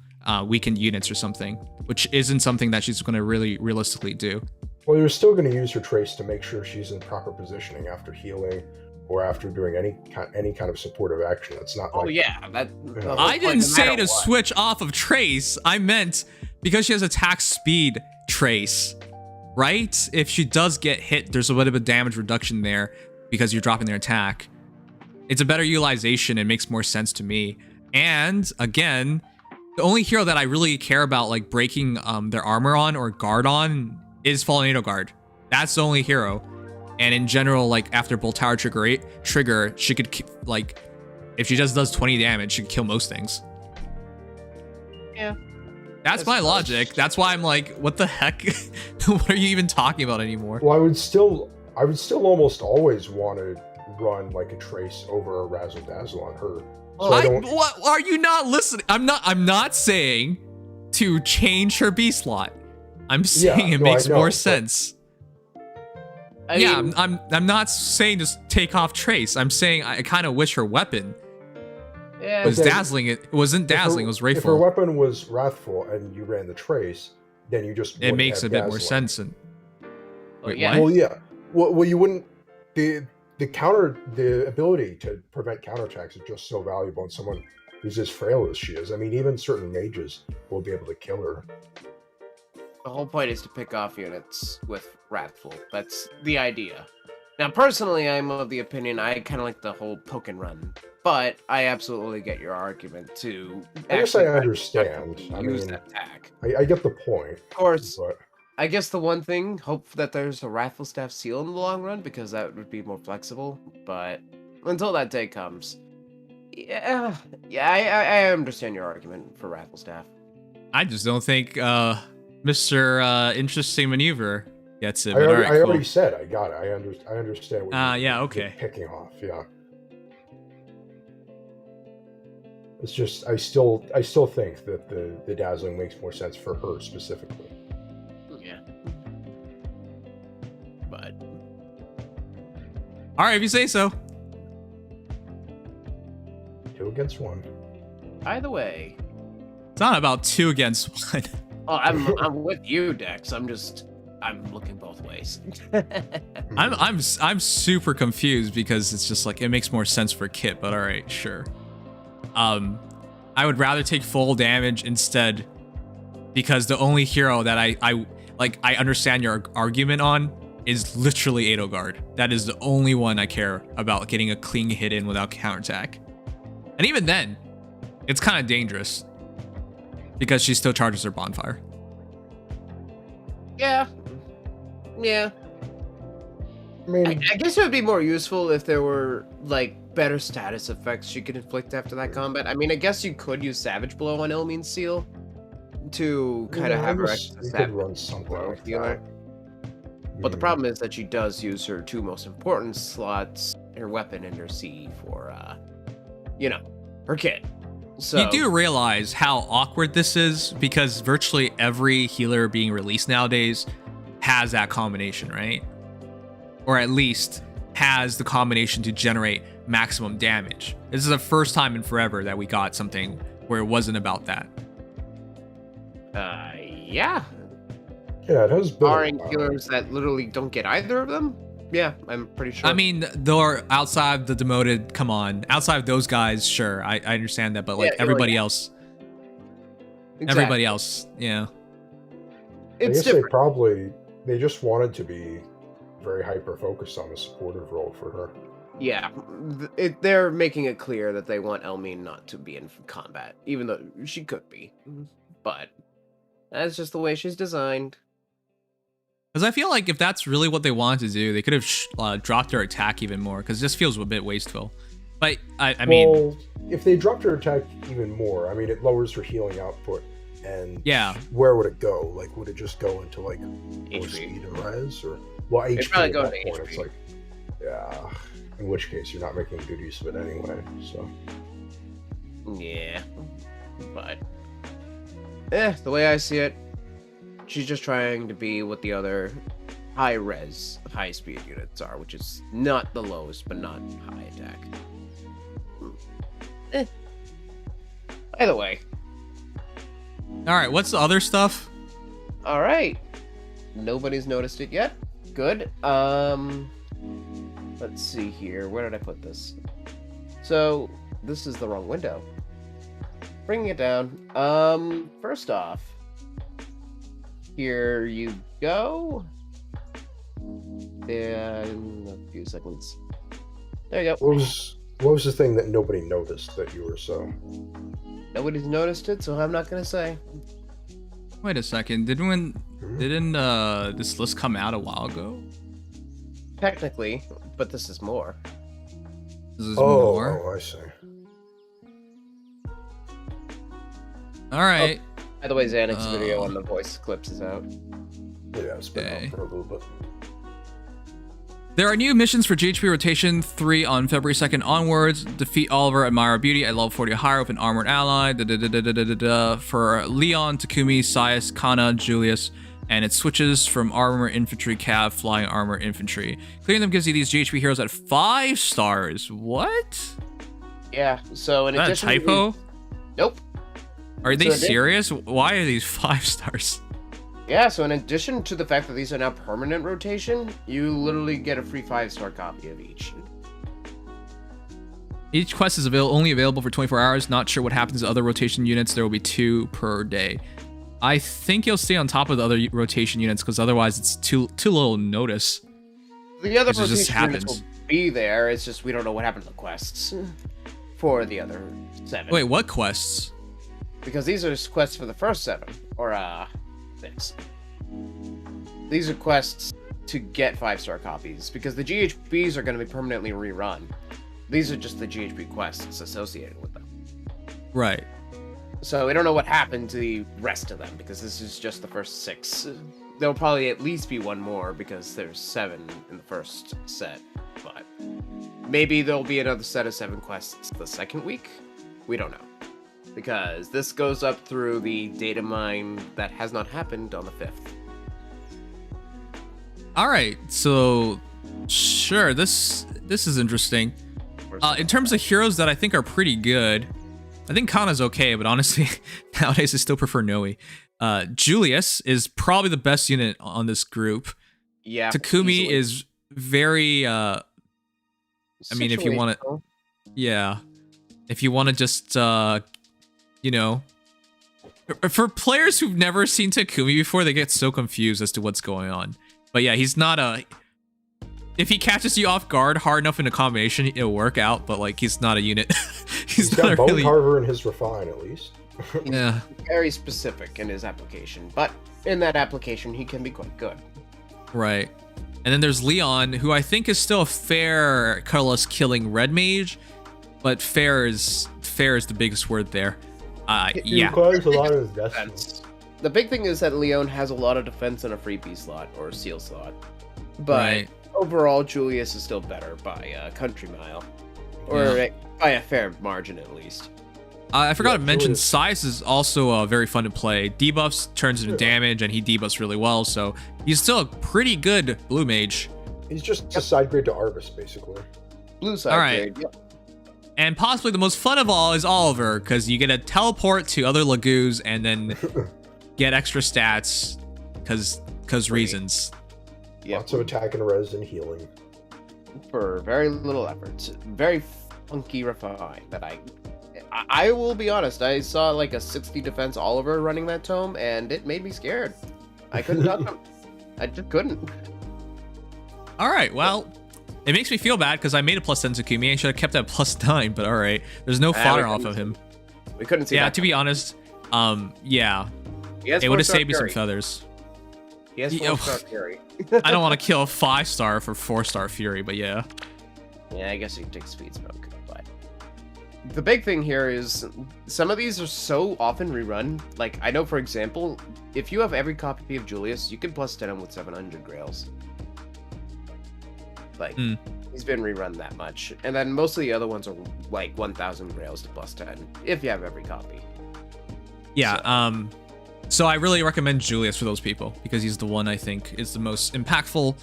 weakened units or something, which isn't something that she's going to really realistically do. Well, you're still going to use her trace to make sure she's in proper positioning after healing or after doing any kind of supportive action. It's not Oh like yeah, that. you know, I didn't say to what. switch off of Trace. I meant because she has attack speed Trace, right? If she does get hit, there's a bit of a damage reduction there because you're dropping their attack. It's a better utilization. It makes more sense to me. And again, the only hero that I really care about like breaking their armor on or guard on is Fallen Edelgard. That's the only hero. And in general, like after Bolt Tower trigger, she could like, if she just does 20 damage, she could kill most things. Yeah. That's my logic. That's why I'm like, what the heck? What are you even talking about anymore? Well, I would still almost always want to run like a trace over a Razzle Dazzle on her. So What are you not listening? I'm not saying to change her B slot. I'm saying it makes more sense. I mean, I'm not saying just take off Trace. I'm saying I kind of wish her weapon was dazzling. It wasn't dazzling. It was If her Wrathful. weapon was Wrathful and you ran the trace, then you just It wouldn't makes a have bit more dazzling. sense. And wait, yeah. what? Well, yeah. Well, you wouldn't. The ability to prevent counterattacks is just so valuable in someone who's as frail as she is. I mean, even certain mages will be able to kill her. The whole point is to pick off units with Wrathful. That's the idea. Now, personally, I'm of the opinion I kind of like the whole poke and run, but I absolutely get your argument to. I guess I actually understand. I use mean, that attack. I get the point. Of course, But I guess the one thing, hope that there's a Wrathful Staff seal in the long run, because that would be more flexible. But until that day comes, yeah, I understand your argument for Wrathful Staff. I just don't think Mr. Interesting Maneuver gets it. I But all right, cool. already said I got it. I understand what you're yeah, okay. picking off. Yeah. It's just I still think that the dazzling makes more sense for her specifically. Yeah. But All right, if you say so. 2 against 1. either way, It's not about 2 against 1. oh, I'm with you, Dex. I'm looking both ways. I'm super confused because it's just like it makes more sense for Kit, but all right, sure. I would rather take full damage instead because the only hero that I understand your argument on is literally Edelgard. That is the only one I care about getting a clean hit in without counterattack. And even then, it's kind of dangerous because she still charges her bonfire. Yeah. I mean, I guess it would be more useful if there were like better status effects she could inflict after that combat. I mean, I guess you could use Savage Blow on Elmine's seal to kind of yeah, have her I guess extra you could Savage run something Blow like healer. that. But the problem is that she does use her 2 most important slots, her weapon and her C for, her kit. So You do realize how awkward this is because virtually every healer being released nowadays has that combination, right? Or at least has the combination to generate maximum damage. This is the first time in forever that we got something where it wasn't about that. yeah. Yeah, it has been. Barring healers that literally don't get either of them. Yeah, I'm pretty sure. I mean, though outside the demoted, come on. Outside of those guys, sure, I understand that, but like Yeah, everybody yeah. else, Exactly. everybody else, yeah. I It's guess different. they just wanted to be very hyper focused on the supportive role for her. Yeah, they're making it clear that they want Elmine not to be in combat, even though she could be. But that's just the way she's designed. Because I feel like if that's really what they wanted to do, they could have dropped her attack even more, because this feels a bit wasteful. But I mean, well, if they dropped her attack even more, I mean, it lowers her healing output. And yeah, where would it go? Like, would it just go into like more HP. speed and res, or well, It'd HP probably at go that to point? HP. It's like, yeah. In which case, you're not making good use of it anyway. So Yeah, but the way I see it, she's just trying to be what the other high res, high speed units are, which is not the lowest, but not high attack. Either way, all right. What's the other stuff? all right. Nobody's noticed it yet. Good. Let's see here. Where did I put this? So, this is the wrong window. Bringing it down. First off, here you go. In a few seconds. There you go. What was the thing that nobody noticed that you were so? Nobody's noticed it, so I'm not gonna say. Wait a second. Didn't this list come out a while ago? Technically, but this is more. This is more. Oh, I see. All right. By the way, Xanax's video on the voice clips is out. Yeah, it's been Okay. out for a little bit. There are new missions for GHP Rotation 3 on February 2nd onwards. Defeat Oliver at Myra Beauty at level 40 or higher with an armored ally. For Leon, Takumi, Sias, Kana, Julius, and it switches from armor infantry, cav, flying armor infantry. Clearing them gives you these GHP heroes at 5 stars. What? Yeah, so in Is that a addition to typo? Nope. Are they So they- serious? Why are these 5 stars? Yeah, so in addition to the fact that these are now permanent rotation, you literally get a free 5-star copy of each. Each quest is only available for 24 hours. Not sure what happens to other rotation units. There will be 2 per day. I think you'll stay on top of the other rotation units because otherwise it's too little notice. The other It just rotation units happens. will be there, it's just we don't know what happened to the quests for the other 7. Wait, what quests? Because these are just quests for the first 7, or 6. These are quests to get 5-star copies, because the GHBs are going to be permanently rerun. These are just the GHB quests associated with them. Right. So we don't know what happened to the rest of them, because this is just the first 6. There'll probably at least be one more, because there's 7 in the first set. But maybe there'll be another set of 7 quests the second week? We don't know. Because this goes up through the Datamine that has not happened on the 5th. All right. So, sure. This is interesting. In terms of heroes that I think are pretty good, I think Kana's okay, but honestly, nowadays I still prefer Noe. Julius is probably the best unit on this group. Yeah. Takumi easily. is very. I mean, if you want to, Situational. yeah, if you want to just, you know, for players who've never seen Takumi before, they get so confused as to what's going on. But yeah, he's not a. If he catches you off guard hard enough in a combination, it'll work out. But like, he's not a unit. He's not got a Bone really. Carver in his refine, at least. Yeah. Very specific in his application, but in that application, he can be quite good. Right. And then there's Leon, who I think is still a fair colorless killing red mage, but fair is the biggest word there. Yeah. requires a lot of Defense. The big thing is that Leon has a lot of defense in a freebie slot or a seal slot, but Right. overall, Julius is still better by a country mile, or by a fair margin at least. I forgot to mention, Julius. Size is also very fun to play. Debuffs turns into damage, and he debuffs really well, so he's still a pretty good blue mage. He's just a side grade to Arvis, basically. Blue side All right. grade, yep. And possibly the most fun of all is Oliver, because you get a teleport to other Lagoos and then get extra stats, because reasons. Yep. Lots of attack and res and healing. For very little effort. Very funky refine that I will be honest, I saw like a 60 defense Oliver running that tome, and it made me scared. I couldn't touch him. I just couldn't. All right, well, it makes me feel bad because I made a +10 Takumi. I should have kept that +9, but all right. There's no fodder off of him. We couldn't see Yeah, that. to be honest, yeah, He has it would have 4-star saved me some Fury. feathers. He has Yo. 4-star Fury. I don't want to kill a 5-star for 4-star Fury, but yeah. Yeah, I guess you can take speed smoke, but the big thing here is some of these are so often rerun. Like, I know, for example, if you have every copy of Julius, you can +10 him with 700 grails. Like, he's been rerun that much. And then most of the other ones are like 1,000 grails to +10, if you have every copy. Yeah, so I really recommend Julius for those people, because he's the one I think is the most impactful.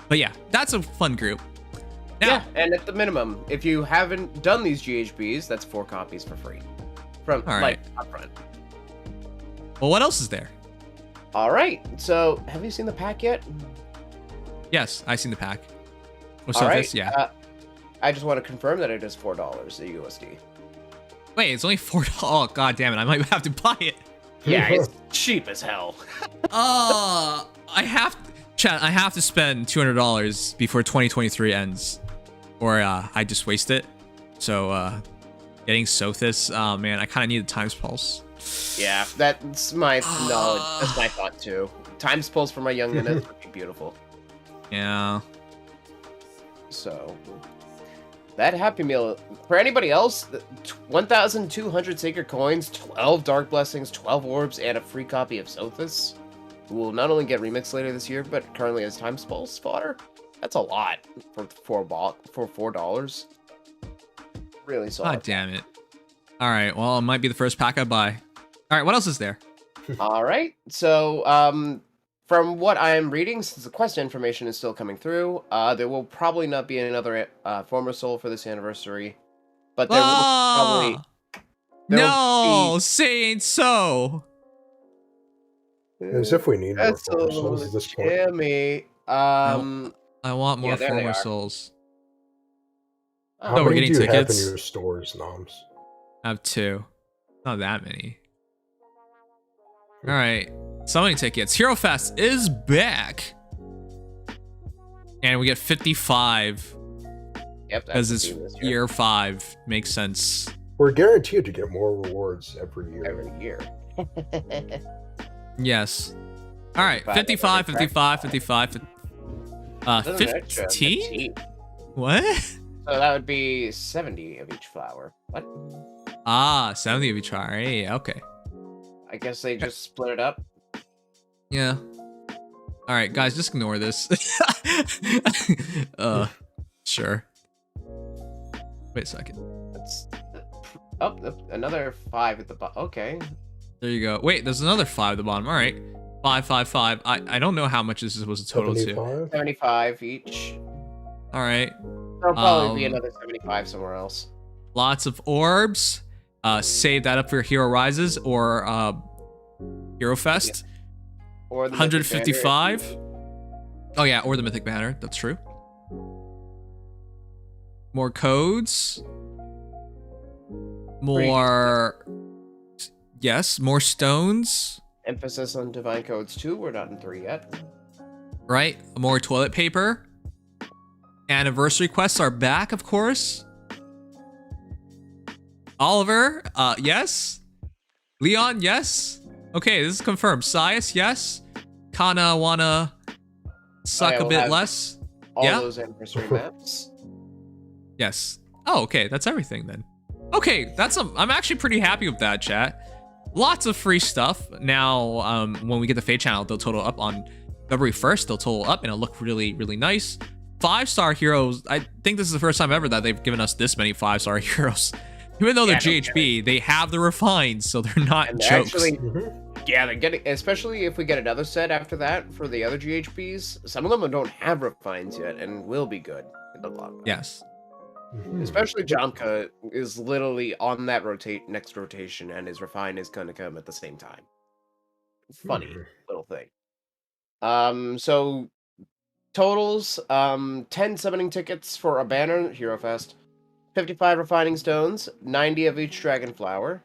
But yeah, that's a fun group. Now, Yeah, and at the minimum, if you haven't done these GHBs, that's 4 copies for free. From, All like, right. upfront. well, what else is there? All right. So, have you seen the pack yet? Yes, I seen the pack. With All Sothis, right. yeah. I just want to confirm that it is $4 a USD. Wait, it's only $4. Oh, god damn it! I might have to buy it. Yeah, it's cheap as hell. I have, chat. I have to spend $200 before 2023 ends, or I just waste it. So, getting Sothis, man, I kind of need a Times Pulse. Yeah, that's my knowledge. That's my thought too. Times Pulse for my young minutes would be beautiful. Yeah. So, that Happy Meal for anybody else, 1,200 sacred coins, 12 dark blessings, 12 orbs, and a free copy of Sothis. Who will not only get remixed later this year, but currently has Times Pulse fodder. That's a lot for $4. Really solid. God damn it. All right. Well, it might be the first pack I buy. All right. What else is there? All right. So, from what I am reading, since the quest information is still coming through, there will probably not be another former soul for this anniversary, but there will probably. No, say ain't so. As if we need more That's a former little souls at this point. Jimmy. I want more yeah, there they former are. souls. How Oh, we're many getting do you tickets? have in your stores, Noms? I have 2. Not that many. All right. So many tickets. Hero Fest is back. And we get 55 Yep, because that's it's the theme this year 5. Makes sense. We're guaranteed to get more rewards every year. Every year. Yes. All right. 55, 55, 55, 55. Doesn't it extra 15? 15? What? So that would be 70 of each flower. What? Ah, 70 of each flower. Hey, okay. I guess they just split it up. Yeah. All right, guys, just ignore this. Sure. Wait a second. That's another 5 at the bottom. Okay. There you go. Wait, there's another 5 at the bottom. All right. 5, 5, 5. I don't know how much this was a total to. 75? 75 each. All right. There'll probably be another 75 somewhere else. Lots of orbs. Save that up for Hero Rises or Hero Fest. Yeah. Or the 155. Oh yeah, or the Mythic Banner. That's true. More codes. More. Yes, more stones. Emphasis on Divine Codes 2. We're not in 3 yet. Right? More toilet paper. Anniversary quests are back, of course. Oliver, yes. Leon, yes. Okay, this is confirmed. Sias, yes. Kana wanna suck I a will bit have less. All Yeah? those anniversary maps. Yes. Oh, okay, that's everything then. Okay, I'm actually pretty happy with that, chat. Lots of free stuff. Now, when we get the Fate channel, they'll total up on February 1st. They'll total up and it'll look really, really nice. 5-star heroes. I think this is the first time ever that they've given us this many 5-star heroes. Even though they're GHB, they have the refined, so they're not And jokes. actually, yeah, they're getting, especially if we get another set after that for the other GHBs. Some of them don't have refines yet and will be good in the long run. Yes. Especially Jamka is literally on that next rotation, and his refine is going to come at the same time. Funny little thing. So totals: 10 summoning tickets for a banner Hero Fest, 55 refining stones, 90 of each dragon flower,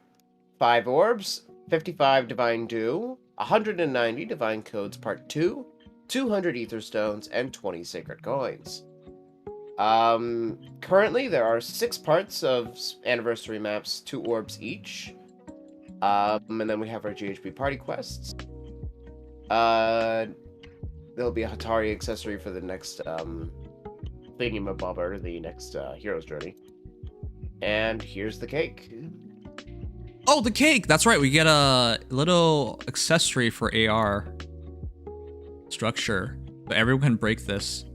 5 orbs, 55 divine dew, 190 divine codes part 2, 200 ether stones, and 20 sacred coins. Currently there are 6 parts of anniversary maps, 2 orbs each. And then we have our GHB party quests. There'll be a Hatari accessory for the next thingamabobber, the next hero's journey. And here's the cake. Oh, the cake! That's right, we get a little accessory for AR structure. But everyone can break this.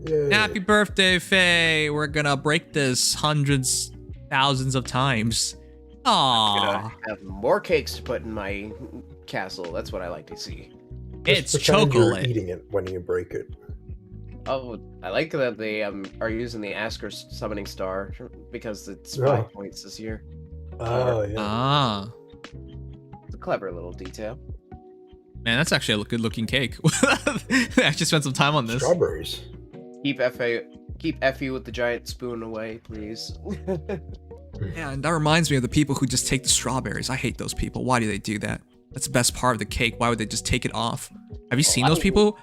Yay. Happy birthday, Faye! We're gonna break this hundreds, thousands of times. I'm Aww. gonna have more cakes to put in my castle. That's what I like to see. It's Just pretend you're chocolate. eating it when you break it. Oh, I like that they are using the Asker summoning star because it's Oh. 5 points this year. Oh, yeah. Ah. It's a clever little detail. Man, that's actually a good looking cake. I actually spent some time on this. Strawberries. Keep Effie with the giant spoon away, please. Yeah, and that reminds me of the people who just take the strawberries. I hate those people. Why do they do that? That's the best part of the cake. Why would they just take it off? Have you seen those people?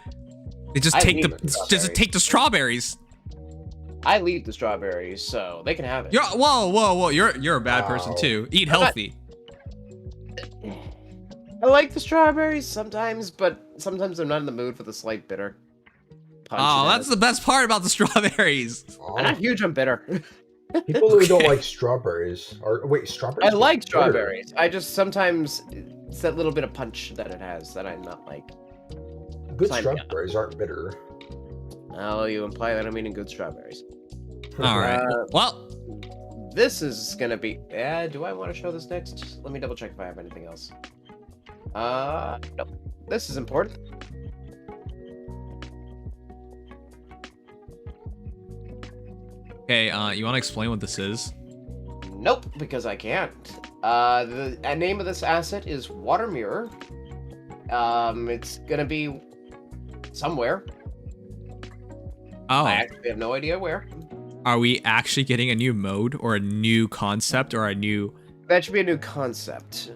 They just take the strawberries. I leave the strawberries, so they can have it. Whoa. You're a bad person too. Eat healthy. I like the strawberries sometimes, but sometimes I'm not in the mood for the slight bitter punch. Oh, that's the best part about the strawberries. I'm not huge on bitter. People who don't like strawberries are strawberries. I like strawberries. I just sometimes it's that little bit of punch that it has that I'm not like. Good strawberries aren't bitter. Oh, you imply that I'm eating good strawberries. All right. Well, this is gonna be. Do I want to show this next? Let me double check if I have anything else. Nope. This is important. okay. You want to explain what this is? Nope, because I can't. The name of this asset is Water Mirror. It's gonna be somewhere. Oh. I actually have no idea where. Are we actually getting a new mode or a new concept or a new... That should be a new concept.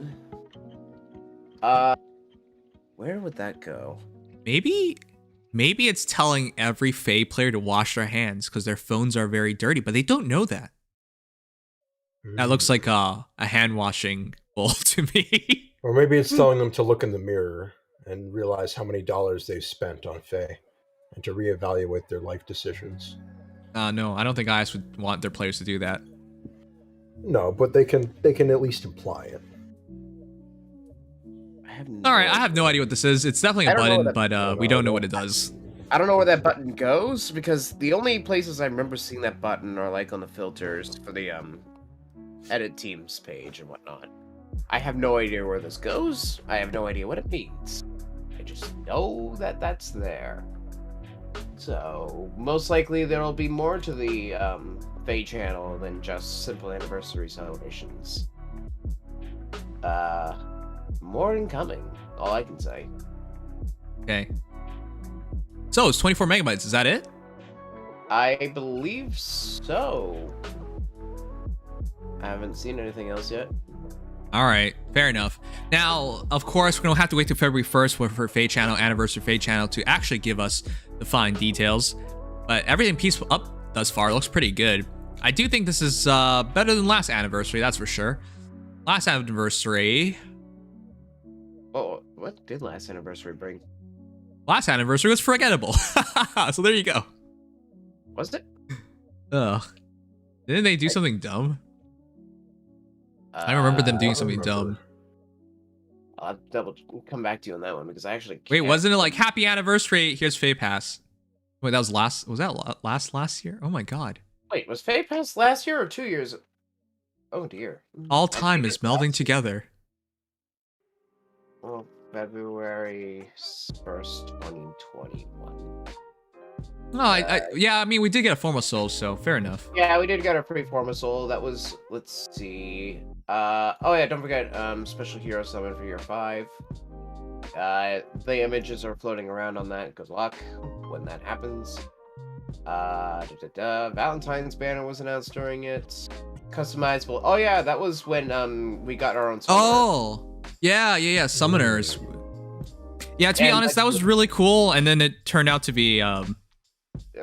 Where would that go? Maybe it's telling every Fae player to wash their hands because their phones are very dirty, but they don't know that. That looks like a hand washing bowl to me. Or maybe it's telling them to look in the mirror and realize how many dollars they've spent on Fae, and to reevaluate their life decisions. No, I don't think IS would want their players to do that. No, but they can at least imply it. All right, I have no idea what this is. It's definitely a button, but we don't know what it does. I don't know where that button goes because the only places I remember seeing that button are like on the filters for the edit teams page and whatnot. I have no idea where this goes. I have no idea what it means. I just know that that's there. So most likely there will be more to the Fae channel than just simple anniversary celebrations. More incoming. All I can say. Okay. So it's 24 megabytes. Is that it? I believe so. I haven't seen anything else yet. All right, fair enough. Now, of course, we're gonna have to wait till February 1st for Fae channel, anniversary Fae channel, to actually give us the fine details. But everything peaceful up thus far looks pretty good. I do think this is better than last anniversary, that's for sure. Last anniversary. Oh, what did last anniversary bring? Last anniversary was forgettable. So there you go. Was it? Ugh. Didn't they do something dumb? I remember them doing something dumb. I'll come back to you on that one because I actually can't. Wait, wasn't it like happy anniversary? Here's Fae Pass. Wait, that was last. Was that last year? Oh my god. Wait, was Fae Pass last year or 2 years? Oh dear. All time is melding together. Well, February 1st, 2021. No, yeah, I mean, we did get a formal soul, so fair enough. Yeah, we did get a pretty formal soul. That was, let's see. Oh yeah, don't forget, special hero summon for year 5. The images are floating around on that. Good luck when that happens. Valentine's banner was announced during it. Customizable. Oh yeah, that was when we got our own summoner. Oh, yeah, summoners. Yeah, to be honest, that was really cool, and then it turned out to be I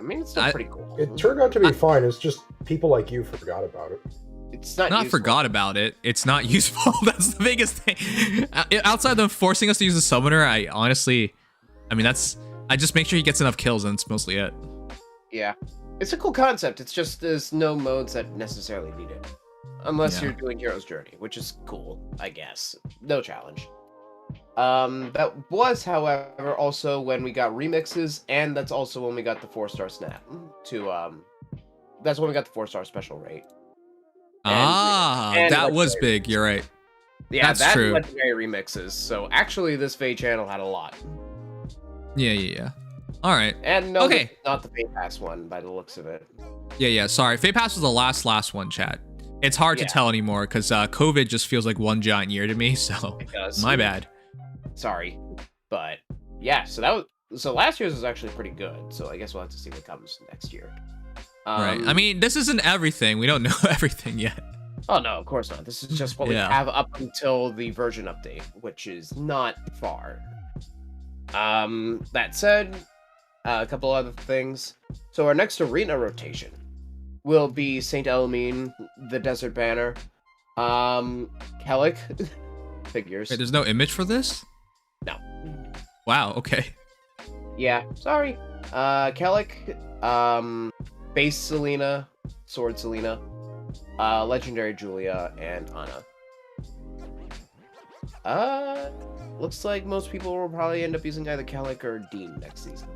mean, it's still pretty cool. It turned out to be fine. It's just people like you forgot about it. It's not useful. Forgot about it. It's not useful. That's the biggest thing. Outside them forcing us to use a summoner, I just make sure he gets enough kills, and it's mostly it. Yeah. It's a cool concept. It's just there's no modes that necessarily need it. Unless you're doing Hero's Journey, which is cool, I guess. No challenge. That was, however, also when we got remixes, and that's also when we got the 4-star snap that's when we got the 4-star special rate. And that was big. You're right. Yeah, that's true. Legendary remixes. So actually, this Fae channel had a lot. Yeah. All right. And no, okay. Not the Fae Pass one by the looks of it. Yeah. Sorry, Fae Pass was the last one, chat. It's hard to tell anymore because COVID just feels like one giant year to me. So it does. My bad. Sorry. But yeah, so last year's was actually pretty good. So I guess we'll have to see what comes next year. Right. I mean, this isn't everything. We don't know everything yet. Oh no, of course not. This is just what we have up until the version update, which is not far. That said, a couple other things. So our next arena rotation will be Saint Elimine, the Desert Banner, Kellic, figures. Wait, there's no image for this? No. Wow, okay. Yeah, sorry. Kellic, Base Selena, Sword Selena, Legendary Julia, and Ana. Looks like most people will probably end up using either Kellic or Dean next season.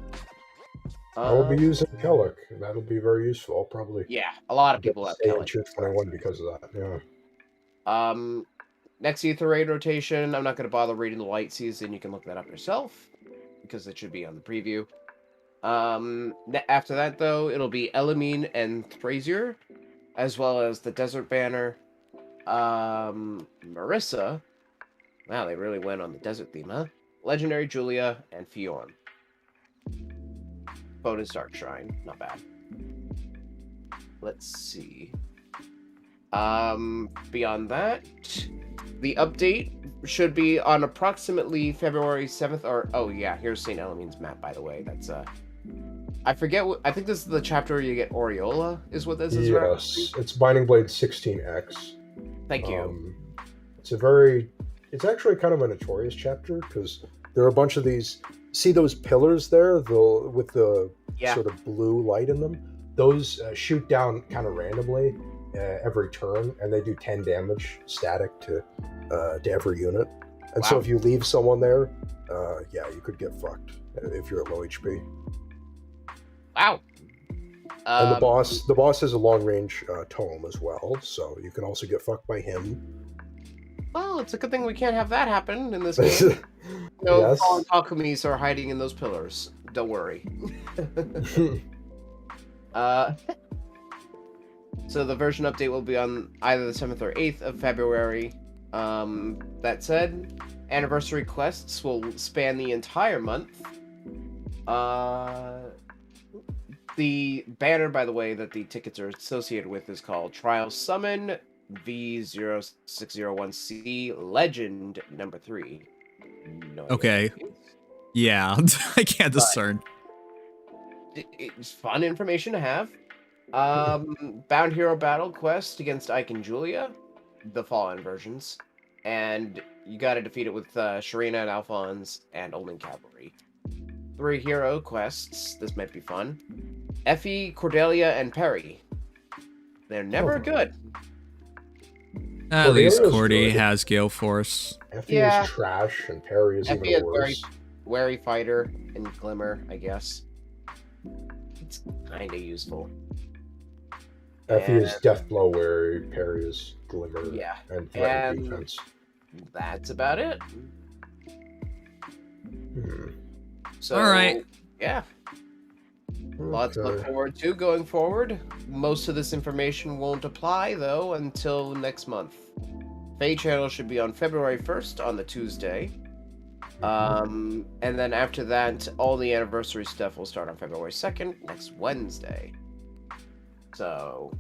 I will be using Kellic. That'll be very useful. I'll probably yeah, a lot of people have Kellic. Tier 21 because of that. Yeah. Next Ether Raid rotation. I'm not going to bother reading the light season. You can look that up yourself because it should be on the preview. After that, though, it'll be Elimine and Thrasier, as well as the Desert Banner, Marissa. Wow, they really went on the desert theme, huh? Legendary Julia and Fjorm. Bonus Dark Shrine, not bad. Let's see. Beyond that, the update should be on approximately February 7th, or, oh yeah, here's St. Elimine's map, by the way. That's, I forget what, I think this is the chapter where you get Aureola, is what this is, right? Yes, it's Binding Blade 16X. Thank you. It's actually kind of a notorious chapter, because there are a bunch of these, see those pillars there, with the sort of blue light in them? Those shoot down kind of randomly every turn, and they do 10 damage static to every unit. And so if you leave someone there, you could get fucked if you're at low HP. Wow. And the boss has a long range tome as well, so you can also get fucked by him. Well, it's a good thing we can't have that happen in this game. No fallen Takumis are hiding in those pillars. Don't worry. So the version update will be on either the 7th or 8th of February. That said, anniversary quests will span the entire month. The banner, by the way, that the tickets are associated with is called Trial Summon V0601C Legend number 3. No okay. Yeah, I can't discern. It's fun information to have. Bound Hero Battle quest against Ike and Julia, the Fallen versions, and you gotta defeat it with Sharina and Alphonse and Olin Cavalry. 3 hero quests, this might be fun. Effie, Cordelia, and Perry. They're never good. At least Cordy has Gale Force. Effie is trash, and Perry is Effie even worse. Wary Fighter and Glimmer, I guess. It's kinda useful. Effie is Deathblow wary, Perry is Glimmer, and Threatened Defense. That's about it. So, alright. Yeah. Lots to look forward to going forward. Most of this information won't apply, though, until next month. Fae Channel should be on February 1st on the Tuesday. And then after that, all the anniversary stuff will start on February 2nd, next Wednesday. So,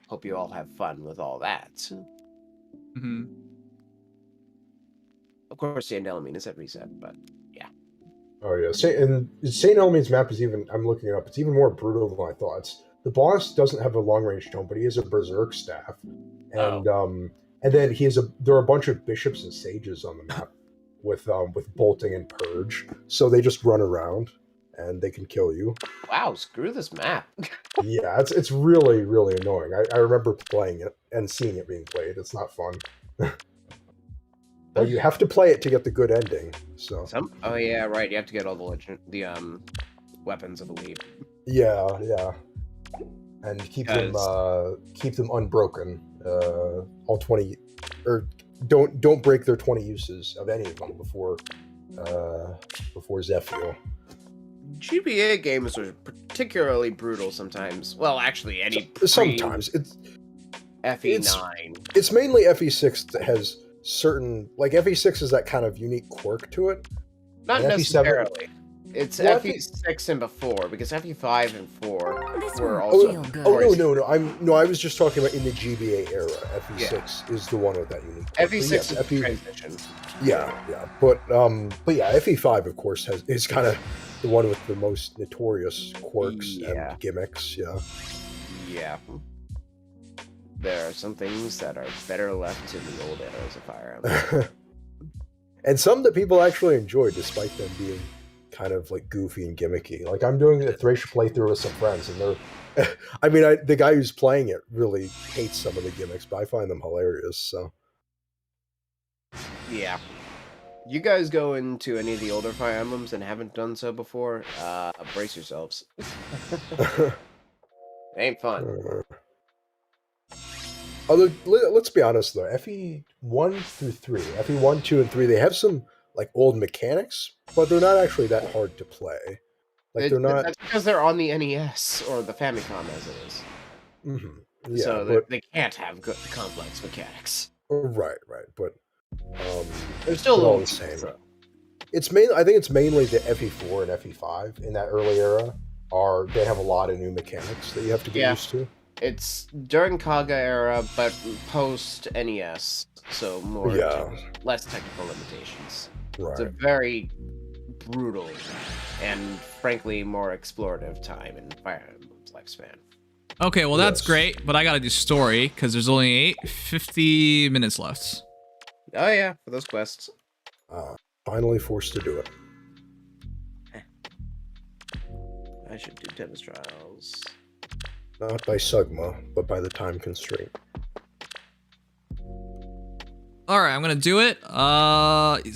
hope you all have fun with all that. Mm-hmm. Of course, St. Elimine is at reset, but yeah. Oh yeah, and St. Elimine's map is even, I'm looking it up, it's even more brutal than I thought. The boss doesn't have a long-range tome, but he has a berserk staff. And and then there are a bunch of bishops and sages on the map with bolting and purge. So they just run around and they can kill you. Wow, screw this map. Yeah, it's really, really annoying. I remember playing it and seeing it being played. It's not fun. Well, you have to play it to get the good ending. So. Oh yeah, right. You have to get all the weapons, I believe. Yeah. And keep them unbroken. All 20, or don't break their 20 uses of any of them before Zephyr. GBA games are particularly brutal sometimes. Well, actually, sometimes it's FE9. It's mainly FE6 that has certain, like FE6 is that kind of unique quirk to it, Not And FE7 necessarily. It's Well, FE6 and before, because FE5 and 4 This were won't also. feel good. Oh no! I was just talking about in the GBA era. FE6 is the one with that unique. quirk. But FE6 yes, is transition. Yeah. But yeah, FE5 of course is kind of the one with the most notorious quirks Yeah. and gimmicks. Yeah. Yeah. There are some things that are better left to the old eras of Fire Emblem. And some that people actually enjoy, despite them being kind of like goofy and gimmicky. Like I'm doing a Thracia playthrough with some friends, and they're, I mean, the guy who's playing it really hates some of the gimmicks, but I find them hilarious. So Yeah. You guys go into any of the older Fire Emblems and haven't done so before, brace yourselves. It ain't fun. although let's be honest though, FE1 through 3, FE1, 2, and 3, they have some like old mechanics, but they're not actually that hard to play. Like they're not. That's because they're on the NES or the Famicom as it is. Yeah, So but, they can't have good complex mechanics. right, but They're still a they're all little the same. so. It's I think it's mainly the FE4 and FE5 in that early era they have a lot of new mechanics that you have to get used to. It's during Kaga era, but post NES, so more less technical limitations. Right. It's a very brutal and frankly more explorative time in Fire Emblem's lifespan. Okay, well that's great, but I gotta do story because there's only 50 minutes left. Oh yeah, for those quests. Finally forced to do it. I should do tennis trials. Not by Sugma, but by the time constraint. All right, I'm gonna do it.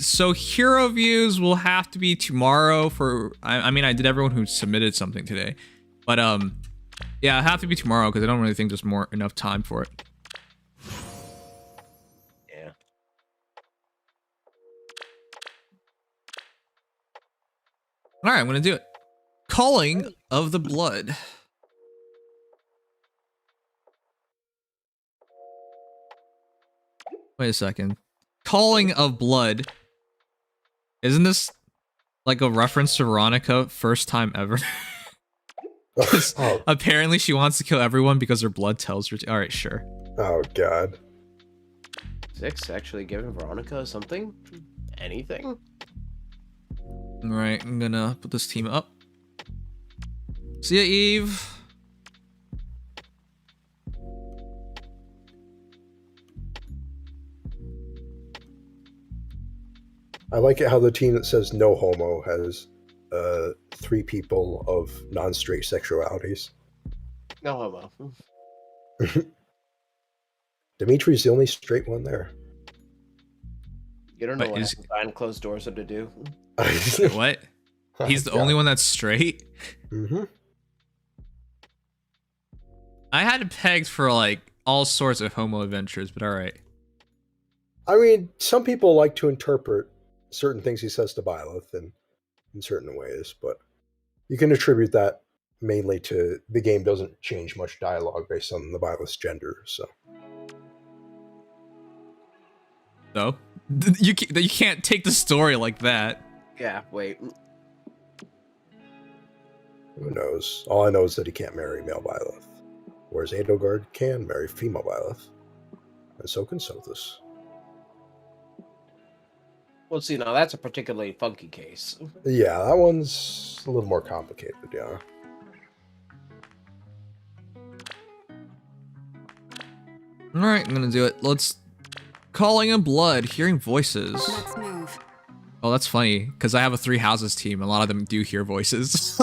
So hero views will have to be tomorrow for. I mean, I did everyone who submitted something today, but yeah, it'll have to be tomorrow because I don't really think there's enough time for it. Yeah. All right, I'm gonna do it. Calling of the Blood. Wait a second. Calling of Blood. Isn't this like a reference to Veronica first time ever? Apparently she wants to kill everyone because her blood tells her to. Alright, sure. Oh god. 6 actually giving Veronica something? Anything? Alright, I'm gonna put this team up. See ya, Eve. I like it how the team that says no homo has 3 people of non-straight sexualities. No homo. Dimitri's the only straight one there. You don't know What, what behind closed doors are to do. What? He's the only one that's straight? Mm-hmm. I had it pegged for like all sorts of homo adventures, but alright. I mean, some people like to interpret certain things he says to Byleth in certain ways, but you can attribute that mainly to the game doesn't change much dialogue based on the Byleth's gender, so. No? You can't take the story like that. Yeah, wait. Who knows? All I know is that he can't marry male Byleth, whereas Edelgard can marry female Byleth, and so can Sothis. Well, see, now that's a particularly funky case. Yeah, that one's a little more complicated, yeah. Alright, I'm gonna do it. Let's... Calling in Blood, hearing voices. Let's move. Oh, that's funny, because I have a 3 houses team. A lot of them do hear voices.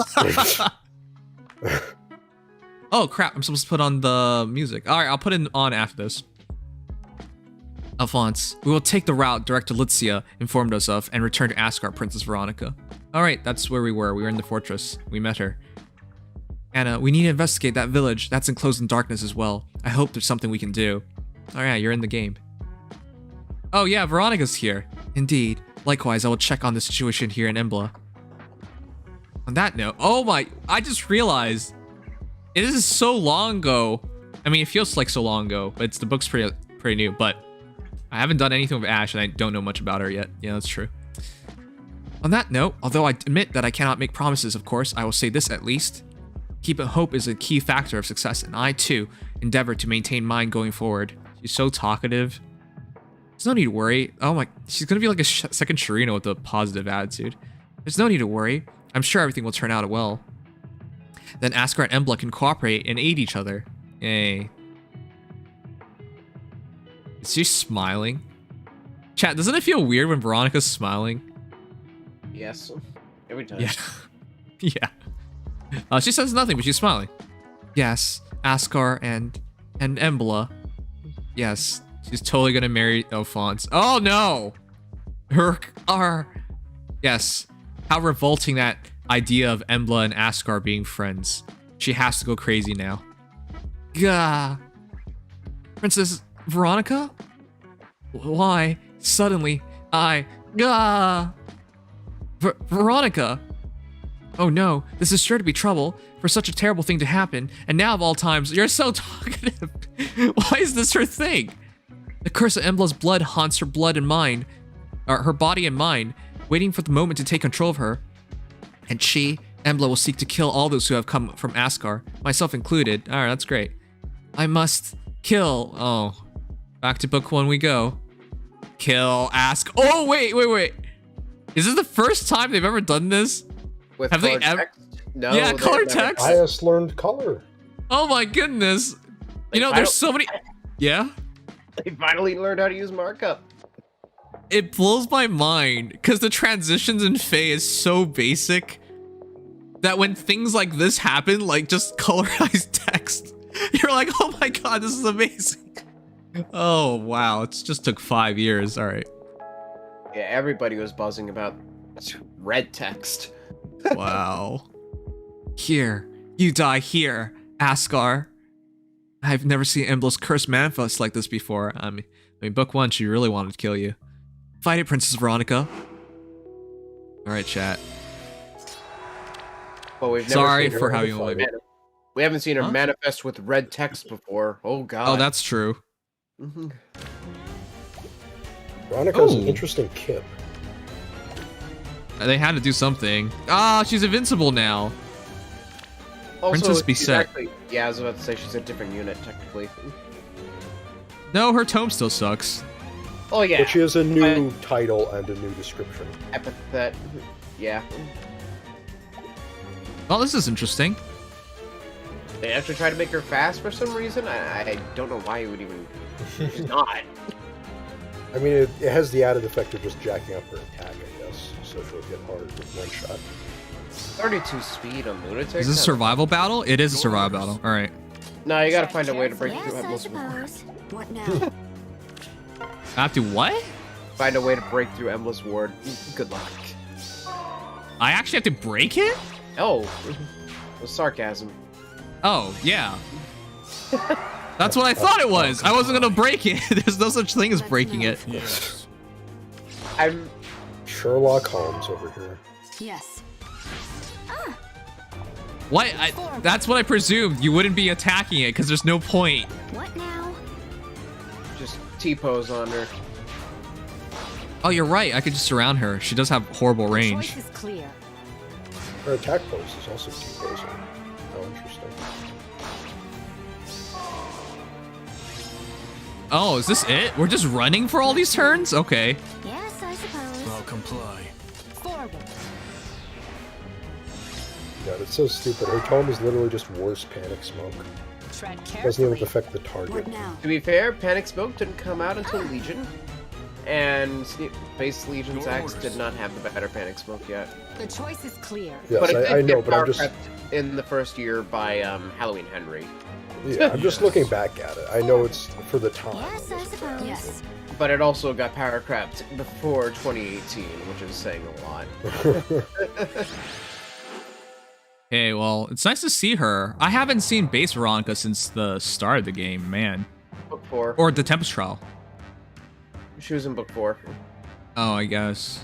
Oh, crap. I'm supposed to put on the music. Alright, I'll put it on after this. Alphonse, we will take the route Director Litzia informed us of and return to ask our Princess Veronica. Alright, that's where we were. We were in the fortress. We met her. Anna, we need to investigate that village. That's enclosed in darkness as well. I hope there's something we can do. Oh yeah, you're in the game. Oh yeah, Veronica's here. Indeed. Likewise, I will check on the situation here in Emblem. On that note, oh my, I just realized it is so long ago. I mean, it feels like so long ago, but the book's pretty new, but I haven't done anything with Ash and I don't know much about her yet. Yeah, that's true. On that note, although I admit that I cannot make promises, of course, I will say this at least. Keeping hope is a key factor of success, and I, too, endeavor to maintain mine going forward. She's so talkative. There's no need to worry. Oh my, she's gonna be like a second Shirino with a positive attitude. There's no need to worry. I'm sure everything will turn out well. Then Askar and Embla can cooperate and aid each other. Yay. Is she smiling? Chat, doesn't it feel weird when Veronica's smiling? Yes. Every time. Yeah. Yeah. She says nothing, but she's smiling. Yes, Askar and Embla. Yes, she's totally gonna marry Alphonse. Oh no! Yes. How revolting that idea of Embla and Askar being friends. She has to go crazy now. Gah. Princess Veronica? Why? Suddenly, Gah. Veronica! Oh no, this is sure to be trouble for such a terrible thing to happen, and now of all times, you're so talkative. Why is this her thing? The curse of Embla's blood haunts her blood and mind, or her body and mind, waiting for the moment to take control of her. And she, Embla, will seek to kill all those who have come from Askar, myself included. Alright, that's great. I must kill. Oh, back to book 1 we go. Kill Oh, wait. Is this the first time they've ever done this? With have they ever? No. Yeah, color text. Highest learned color. Oh my goodness. You know, there's so many. Yeah? They finally learned how to use markup. It blows my mind because the transitions in Fae is so basic that when things like this happen, like just colorized text, you're like, oh my god, this is amazing. Oh wow, it just took 5 years. All right. Yeah, everybody was buzzing about red text. Wow. Here, you die here, Askar. I've never seen Embla's curse manifest like this before. I mean, book 1, she really wanted to kill you. Fight it, Princess Veronica. Alright, chat. But we've never Sorry seen for her having a wait. We haven't seen her Huh? manifest with red text before. Oh god. Oh, that's true. Mhm. Veronica's an Oh. interesting kip. They had to do something. Ah, she's invincible now. Also, Princess she's Beset. actually- yeah, I was about to say she's a different unit, technically. No, her tome still sucks. Oh yeah. But she has a new title and a new description. Epithet. Yeah. Well, this is interesting. They actually try to make her fast for some reason. I don't know why you would even. She's not. I mean, it has the added effect of just jacking up her attack, I guess. So she'll get hard with one shot. 32 speed on Lunatic. Is this a survival battle? It is a survival battle. All right. No, you gotta find a way to break through Yes, I Endless Ward. suppose. What now? I have to what? Find a way to break through Endless Ward. Good luck. I actually have to break it? Oh, it was sarcasm. Oh, yeah. That's what I thought it was. I wasn't gonna break it. There's no such thing as breaking it. Yes. I'm. Sherlock Holmes over here. Yes. What? That's what I presumed. You wouldn't be attacking it because there's no point. What now? Just T-pose on her. Oh, you're right. I could just surround her. She does have horrible range. Choice is clear. Her attack pose is also T-posing. Oh, interesting. Oh, is this it? We're just running for all these turns? Okay. Yes, I suppose. I'll comply. Forward. God, it's so stupid. Her tome is literally just worse panic smoke. Tread Doesn't even carefully. affect the target. What now? To be fair, Panic Smoke didn't come out until Legion, and Base Legion's Axe did not have the better Panic Smoke yet. The choice is clear. Yes, But it I did know, get but I'm power just crept in the first year by Halloween Henry. yeah, I'm just looking back at it. I know it's for the time. Yes, I suppose. Yes. But it also got power crept before 2018, which is saying a lot. Okay, well, it's nice to see her. I haven't seen base Veronica since the start of the game, man. Book 4. Or the Tempest Trial. She was in Book 4. Oh, I guess.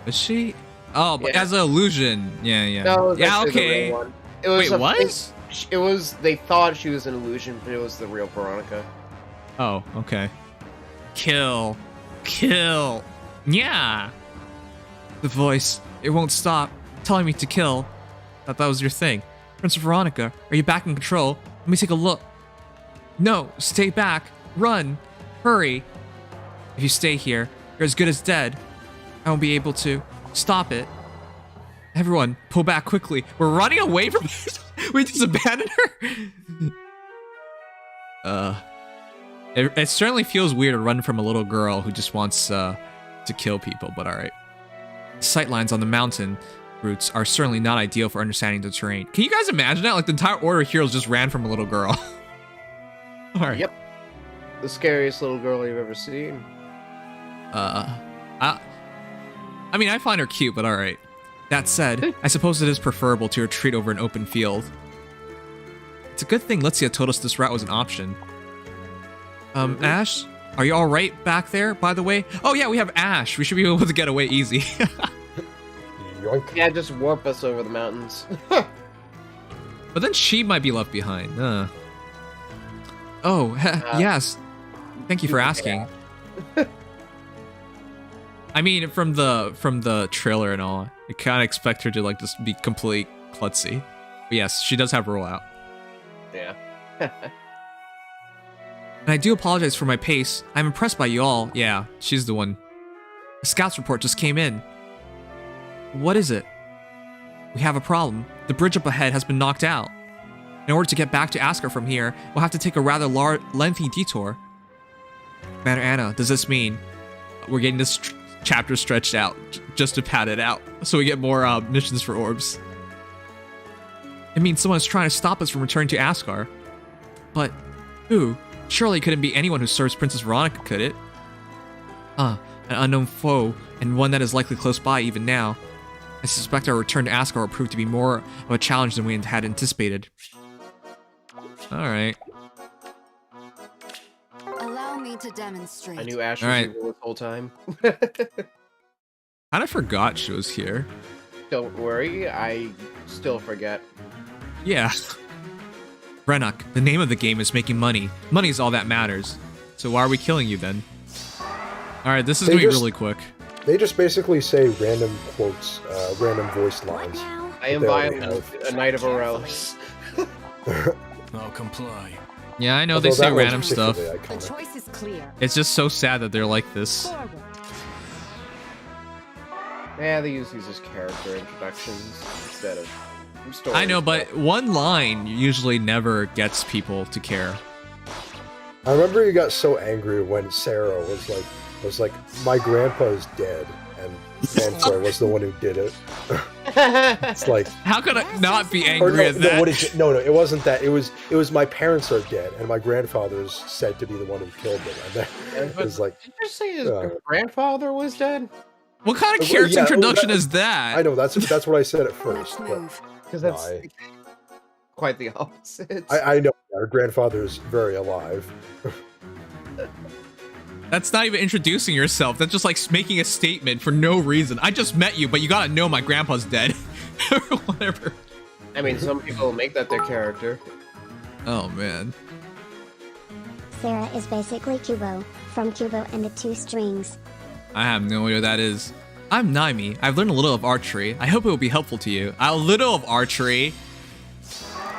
Is she? Oh, but Yeah. as an illusion. Yeah, yeah. No, it was yeah, actually the okay. real one. It was Wait, a- what? It was. They thought she was an illusion, but it was the real Veronica. Oh, okay. Kill. Kill. Yeah. The voice, it won't stop, telling me to kill. Thought that was your thing. Princess Veronica, are you back in control? Let me take a look. No, stay back. Run. Hurry. If you stay here, you're as good as dead. I won't be able to. Stop it. Everyone, pull back quickly. We're running away from we just abandoned her? It certainly feels weird to run from a little girl who just wants to kill people, but alright. Sightlines on the mountain routes are certainly not ideal for understanding the terrain. Can you guys imagine that? Like, the entire order of heroes just ran from a little girl. Alright. Yep. The scariest little girl you've ever seen. I mean, I find her cute, but alright. That said, I suppose it is preferable to retreat over an open field. It's a good thing Lexia told us this route was an option. Ash? Are you alright back there, by the way? Oh yeah, we have Ash. We should be able to get away easy. Yoink. Yeah, just warp us over the mountains. But then she might be left behind. Oh, yes. Thank you for asking. I mean, from the trailer and all, I kind of expect her to like just be complete klutzy. But yes, she does have rollout. Yeah. And I do apologize for my pace. I'm impressed by you all. Yeah, she's the one. A scout's report just came in. What is it? We have a problem. The bridge up ahead has been knocked out. In order to get back to Asgard from here, we'll have to take a rather lengthy detour. Commander Anna, does this mean we're getting this chapter stretched out just to pad it out so we get more missions for orbs? It means someone is trying to stop us from returning to Asgard. But who? Surely it couldn't be anyone who serves Princess Veronica, could it? An unknown foe, and one that is likely close by even now. I suspect our return to Asgard will prove to be more of a challenge than we had anticipated. Alright. Allow me to demonstrate. I knew Ash was Alright. evil this whole time. Kinda forgot she was here. Don't worry, I still forget. Yeah. Brennock, the name of the game is making money. Money is all that matters. So why are we killing you then? Alright, this is gonna be really quick. They just basically say random quotes, random voice lines. I am They already violent, have. a knight of Aurelis. I'll comply. Yeah, I know Although they say that one's random stuff. particularly The iconic. choice is clear. It's just so sad that they're like this. Forward. Yeah, they use these as character introductions instead of story. I know, but one line usually never gets people to care. I remember you got so angry when Sarah was like, my grandpa is dead, and Fanfare was the one who did it. It's like, How could I not be or angry no, at that? no, what is it? No, it wasn't that. It was my parents are dead, and my grandfather is said to be the one who killed them. And then it was like, Did you say his grandfather was dead? What kind of Well, character yeah, introduction that- is that? I know that's what I said at Let's first, but move. Because that's I- quite the opposite. I know our grandfather is very alive. That's not even introducing yourself. That's just like making a statement for no reason. I just met you, but you gotta know my grandpa's dead. Whatever. I mean, some people make that their character. Oh, man. Sarah is basically Kubo, from Kubo and the Two Strings. I have no idea what that is. I'm Naimi. I've learned a little of archery. I hope it will be helpful to you. A little of archery?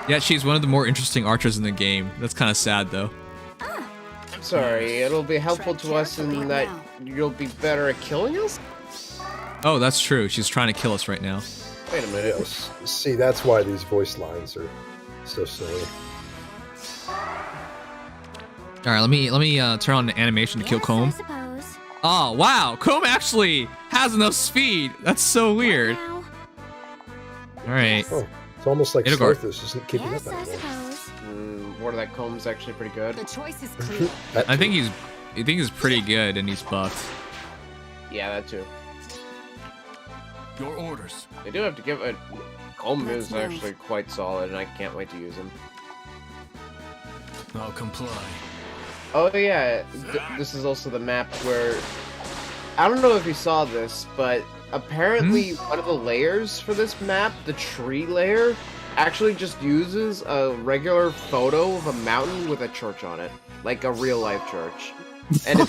Yeah, she's one of the more interesting archers in the game. That's kind of sad, though. I'm sorry, it'll be helpful to us in that you'll be better at killing us? Oh, that's true. She's trying to kill us right now. Wait a minute. Yes. See, that's why these voice lines are so silly. All right, let me turn on the animation to kill Comb. I suppose. Oh, wow. Comb actually has enough speed. That's so weird. Now. All right. Oh, it's almost like It'll go- Sothis isn't keeping Yes, up I anymore. suppose. Water that comb's actually pretty good. The choice is clear. That I too. think he's pretty good and he's buffed. Yeah, that too. Your orders. They do have to give it. Comb Let's is move. actually quite solid, and I can't wait to use him. I'll comply. Oh yeah, this is also the map where I don't know if you saw this, but apparently one of the layers for this map, the tree layer, actually just uses a regular photo of a mountain with a church on it, like a real life church. And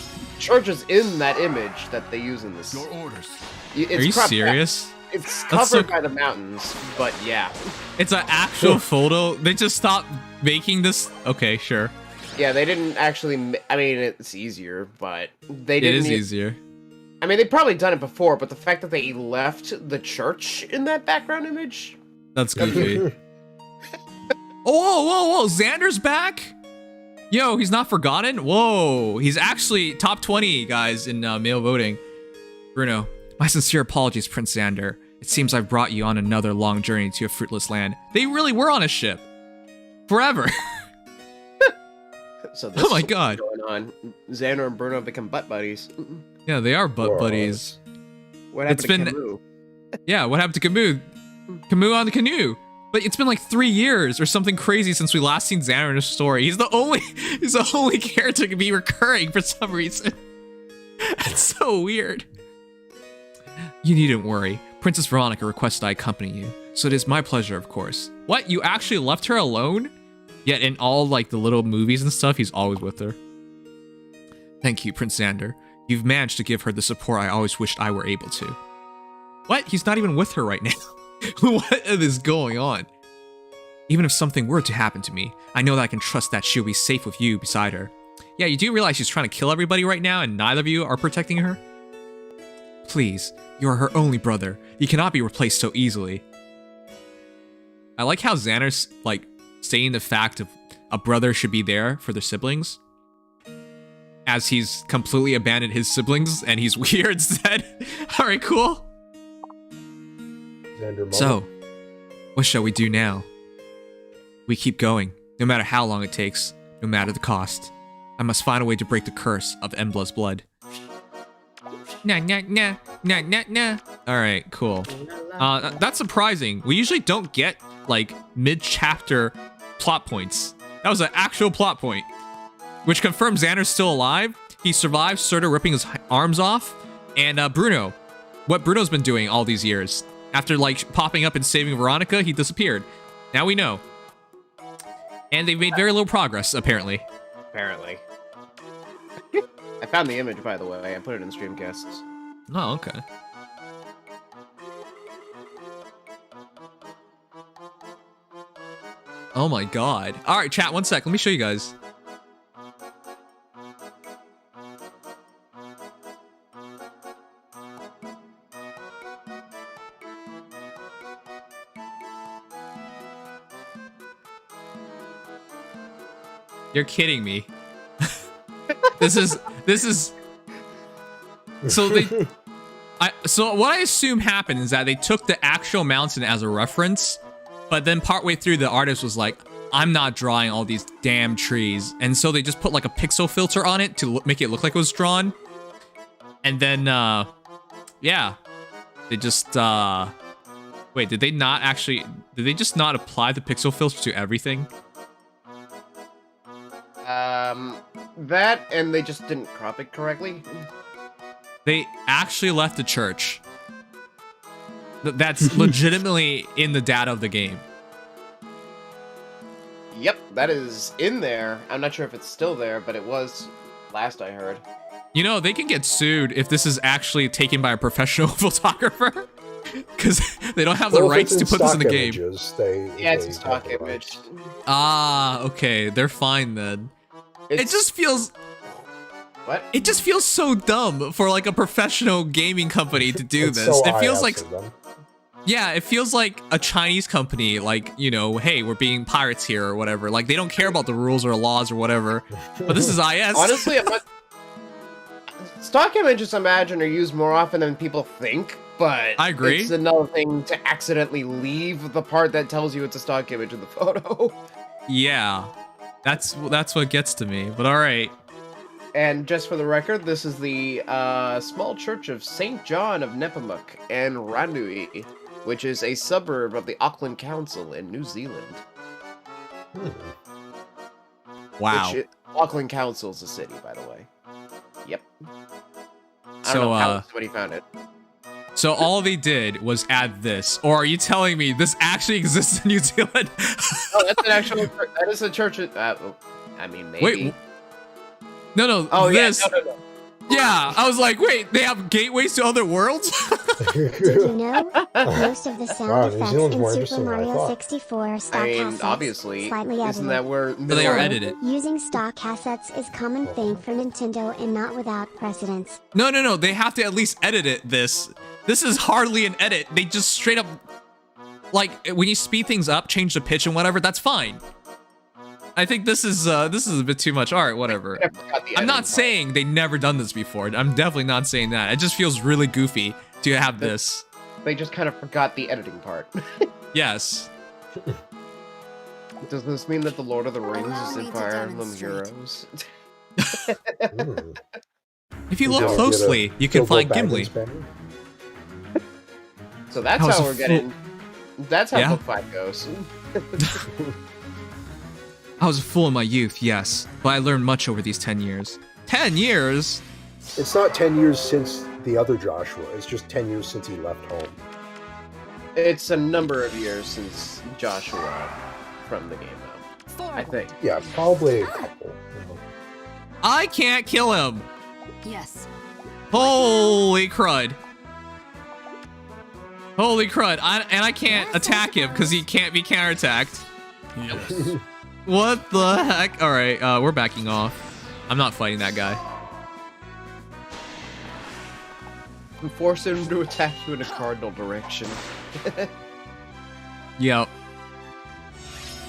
church is in that image that they use in this. Your orders. It's Are you cropped out. serious? It's That's covered so- by the mountains, but yeah. It's an actual photo. They just stopped making this. Okay, sure. Yeah, they didn't actually. I mean, it's easier, but they It didn't. is easier. I mean, they've probably done it before, but the fact that they left the church in that background image. That's goofy. Oh, whoa, Xander's back? Yo, he's not forgotten? Whoa, he's actually top 20, guys, in male voting. Bruno, my sincere apologies, Prince Xander. It seems I've brought you on another long journey to a fruitless land. They really were on a ship. Forever. So this Oh my is what's God. going on. Xander and Bruno become butt buddies. Yeah, they are butt Whoa. buddies. What happened It's to been- Camus? Yeah, what happened to Camus? Camus on the canoe. But it's been like 3 years or something crazy since we last seen Xander in a story. He's the only character to be recurring for some reason. That's so weird. You needn't worry. Princess Veronica requested I accompany you, so it is my pleasure, of course. What? You actually left her alone? Yet in all like the little movies and stuff, he's always with her. Thank you, Prince Xander. You've managed to give her the support I always wished I were able to. What? He's not even with her right now. What is going on? Even if something were to happen to me, I know that I can trust that she'll be safe with you beside her. Yeah, you do realize she's trying to kill everybody right now and neither of you are protecting her? Please, you are her only brother. You cannot be replaced so easily. I like how Xander's like saying the fact of a brother should be there for their siblings. As he's completely abandoned his siblings and he's weird instead. Alright, cool. Xander So, what shall we do now? We keep going, no matter how long it takes, no matter the cost. I must find a way to break the curse of Emblem's blood. Nah. Alright, cool. That's surprising. We usually don't get, like, mid-chapter plot points. That was an actual plot point. Which confirms Xander's still alive. He survived Serta ripping his arms off. And Bruno. What Bruno's been doing all these years. After, like, popping up and saving Veronica, he disappeared. Now we know. And they've made very little progress, apparently. Apparently. I found the image, by the way. I put it in Streamcasts. Oh, okay. Oh my god. Alright, chat, one sec. Let me show you guys. You're kidding me. This is so so what I assume happened is that they took the actual mountain as a reference, but then partway through the artist was like, I'm not drawing all these damn trees. And so they just put like a pixel filter on it to make it look like it was drawn. And then yeah, they just wait, did they just not apply the pixel filter to everything? That, and they just didn't crop it correctly. They actually left the church. That's legitimately in the data of the game. Yep, that is in there. I'm not sure if it's still there, but it was last I heard. You know, they can get sued if this is actually taken by a professional photographer. Because they don't have the Well, if rights it's to put this in the stock game. images, Yeah, it's they a stock have the image. rights. Ah, okay. They're fine then. It just feels... What? It just feels so dumb for like a professional gaming company to do It's this. so It feels IS like... of them. Yeah, it feels like a Chinese company, like, you know, hey, we're being pirates here or whatever. Like, they don't care about the rules or laws or whatever. But this is IS. Honestly, stock images, I imagine, are used more often than people think, but I agree. It's another thing to accidentally leave the part that tells you it's a stock image of the photo. Yeah. That's what gets to me, but alright. And just for the record, this is the small church of St. John of Nepomuk and Randui, which is a suburb of the Auckland Council in New Zealand. Wow. Auckland Council is a city, by the way. Yep. I don't So, know how somebody found it. So all they did was add this, or are you telling me this actually exists in New Zealand? Oh, that's an actual. That is a church. I mean, maybe. Wait. No, Oh this. yeah, no. Yeah, I was like, wait, they have gateways to other worlds? Did you know? Most of the sound Wow, New effects Zealand's in more Super interesting than I Mario thought. 64 are stock I mean, assets, obviously, slightly isn't edited. that where But they are middle- edited. Using stock assets is common thing for Nintendo and not without precedence. No, they have to at least edit it, this. This is hardly an edit. They just straight up, like, when you speed things up, change the pitch and whatever, that's fine. I think this is a bit too much. All right, whatever. I forgot the I'm editing not part. saying they never done this before. I'm definitely not saying that. It just feels really goofy to have this. They just kind of forgot the editing part. Yes. Does this mean that the Lord of the Rings Allow is me in to Fire Emblem demonstrate. Heroes? Hmm. If you We'll look get a closely, you can Bilbo find Baggins Gimli. banner. So that's I was how a we're fool. getting. That's how Yeah? book 5 goes. I was a fool in my youth, yes, but I learned much over these 10 years. 10 years? It's not 10 years since the other Joshua. It's just 10 years since he left home. It's a number of years since Joshua from the game, though. I think. Yeah, probably a couple. You know. I can't kill him. Yes. Holy crud. Holy crud. I can't attack him because he can't be counterattacked. Yes. What the heck? All right, we're backing off. I'm not fighting that guy. And force him to attack you in a cardinal direction. Yep.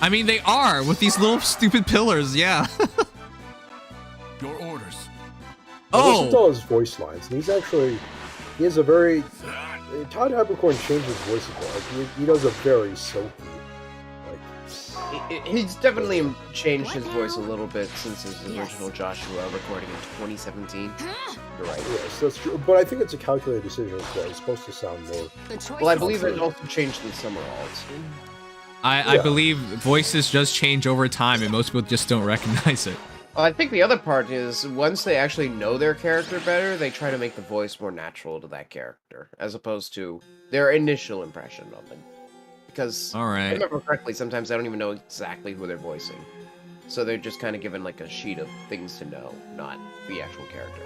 I mean, they are with these little stupid pillars, yeah. Your orders. I listened to Oh, all his voice lines, and he has a very... Todd Habercorn changed his voice a bit. Like, he does a very silky, like... He's definitely changed his voice a little bit since his original Joshua recording in 2017. You're right, yes, that's true. But I think it's a calculated decision as well. He's supposed to sound more... The choice Well, I is believe clear. it also changed in Summer Alt. I Yeah. believe voices just change over time and most people just don't recognize it. Well, I think the other part is, once they actually know their character better, they try to make the voice more natural to that character, as opposed to their initial impression of them. Because, All if I right. remember correctly, sometimes I don't even know exactly who they're voicing. So they're just kind of given like a sheet of things to know, not the actual character.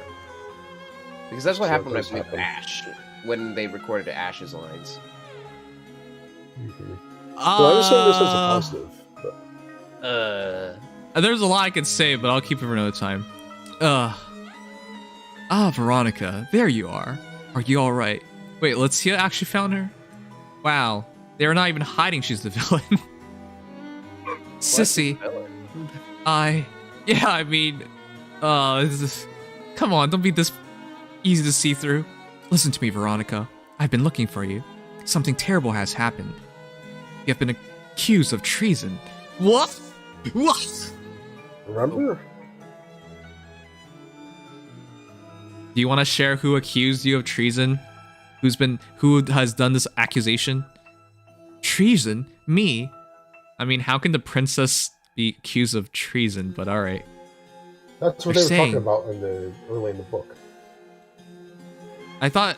Because that's what So happened when I does played happen. Ash, when they recorded Ash's lines. Well, I was saying this as a positive. But... There's a lot I could say, but I'll keep it for another time. Veronica, there you are. Are you all right? Wait, let's see. I actually found her. Wow, they were not even hiding. She's the villain. Sissy, yeah, I mean, come on, don't be this easy to see through. Listen to me, Veronica. I've been looking for you. Something terrible has happened. You have been accused of treason. What? What? Remember? Do you want to share who accused you of treason? Who has done this accusation? Treason? Me? I mean, how can the princess be accused of treason? But all right. That's what They're they were saying- talking about early in the book. I thought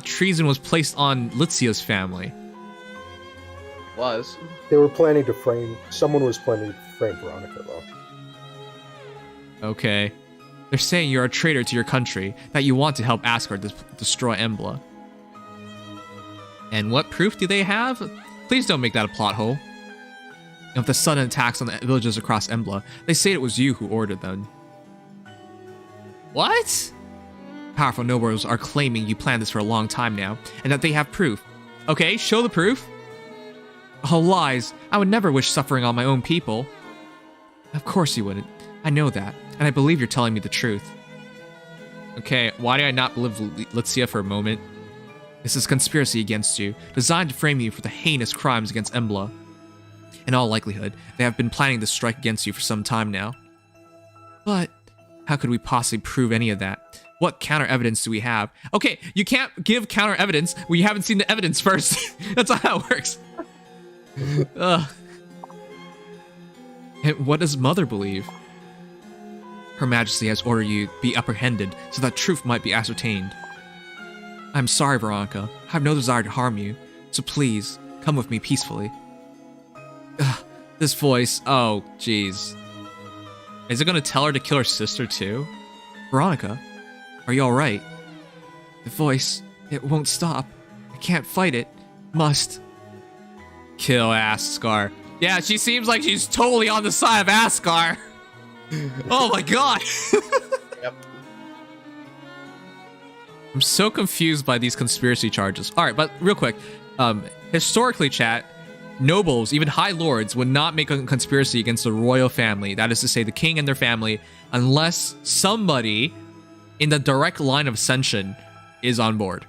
treason was placed on Litzia's family. Was. They were planning to frame... Someone was planning to frame Veronica, though. Okay. They're saying you're a traitor to your country, that you want to help Asgard destroy Embla. And what proof do they have? Please don't make that a plot hole. Of the sudden attacks on the villages across Embla, they say it was you who ordered them. What? Powerful nobles are claiming you planned this for a long time now, and that they have proof. Okay, show the proof. Oh, lies. I would never wish suffering on my own people. Of course you wouldn't. I know that, and I believe you're telling me the truth. Okay, why do I not believe Litzia for a moment? This is a conspiracy against you, designed to frame you for the heinous crimes against Embla. In all likelihood, they have been planning this strike against you for some time now. But how could we possibly prove any of that? What counter evidence do we have? Okay, you can't give counter evidence when you haven't seen the evidence first. That's not how it works. Ugh. And what does Mother believe? Her Majesty has ordered you be apprehended so that truth might be ascertained. I'm sorry, Veronica. I have no desire to harm you, so please, come with me peacefully. Ugh, this voice, oh, jeez. Is it gonna tell her to kill her sister too? Veronica? Are you alright? The voice, it won't stop. I can't fight it. Must. Kill Ascar. Yeah, she seems like she's totally on the side of Ascar. Oh my god. Yep. I'm so confused by these conspiracy charges. Alright, but real quick. Historically, chat, nobles, even high lords, would not make a conspiracy against the royal family. That is to say, the king and their family, unless somebody in the direct line of ascension is on board.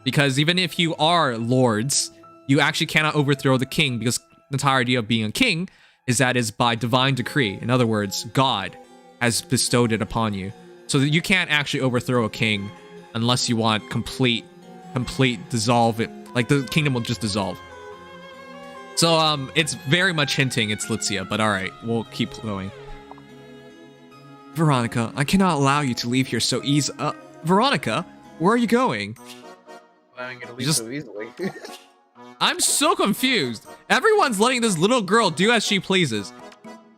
Because even if you are lords, you actually cannot overthrow the king, because the entire idea of being a king is that is by divine decree. In other words, God has bestowed it upon you. So that you can't actually overthrow a king unless you want complete dissolve it. Like, the kingdom will just dissolve. So, it's very much hinting it's Litzia, but alright, we'll keep going. Veronica, I cannot allow you to leave here so easy. Veronica, where are you going? Allowing you to leave so easily. I'm so confused. Everyone's letting this little girl do as she pleases.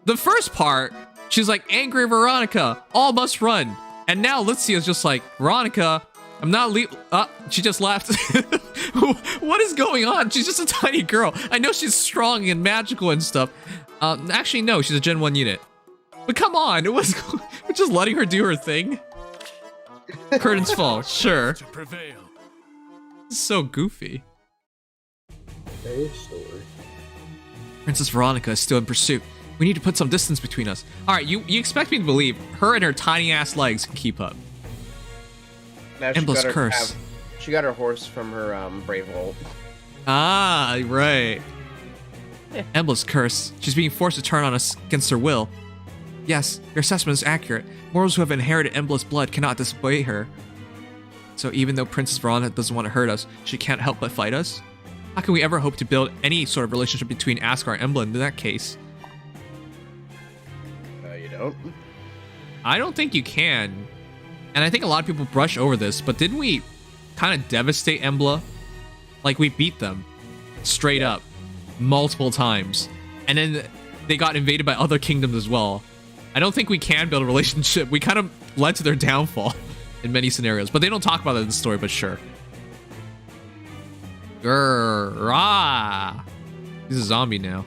The first part, she's like, angry Veronica, all must run. And now Litzia's just like, Veronica, I'm not she just left. What is going on? She's just a tiny girl. I know she's strong and magical and stuff. Actually, no, she's a Gen 1 unit. But come on, we're just letting her do her thing. Curtains fall, sure. To prevail. This is so goofy. Okay, story. Princess Veronica is still in pursuit. We need to put some distance between us. Alright, you expect me to believe her and her tiny ass legs can keep up. Now Emblem's curse. She got her horse from her brave hole. Ah, right. Emblem's curse. She's being forced to turn on us against her will. Yes, your assessment is accurate. Mortals who have inherited Emblem's blood cannot disobey her. So even though Princess Veronica doesn't want to hurt us, she can't help but fight us? How can we ever hope to build any sort of relationship between Ascar and Emblem in that case? You don't? I don't think you can. And I think a lot of people brush over this, but didn't we kind of devastate Embla? Like, we beat them straight up multiple times. And then they got invaded by other kingdoms as well. I don't think we can build a relationship. We kind of led to their downfall in many scenarios, but they don't talk about it in the story, but sure. Grrrr, he's a zombie now.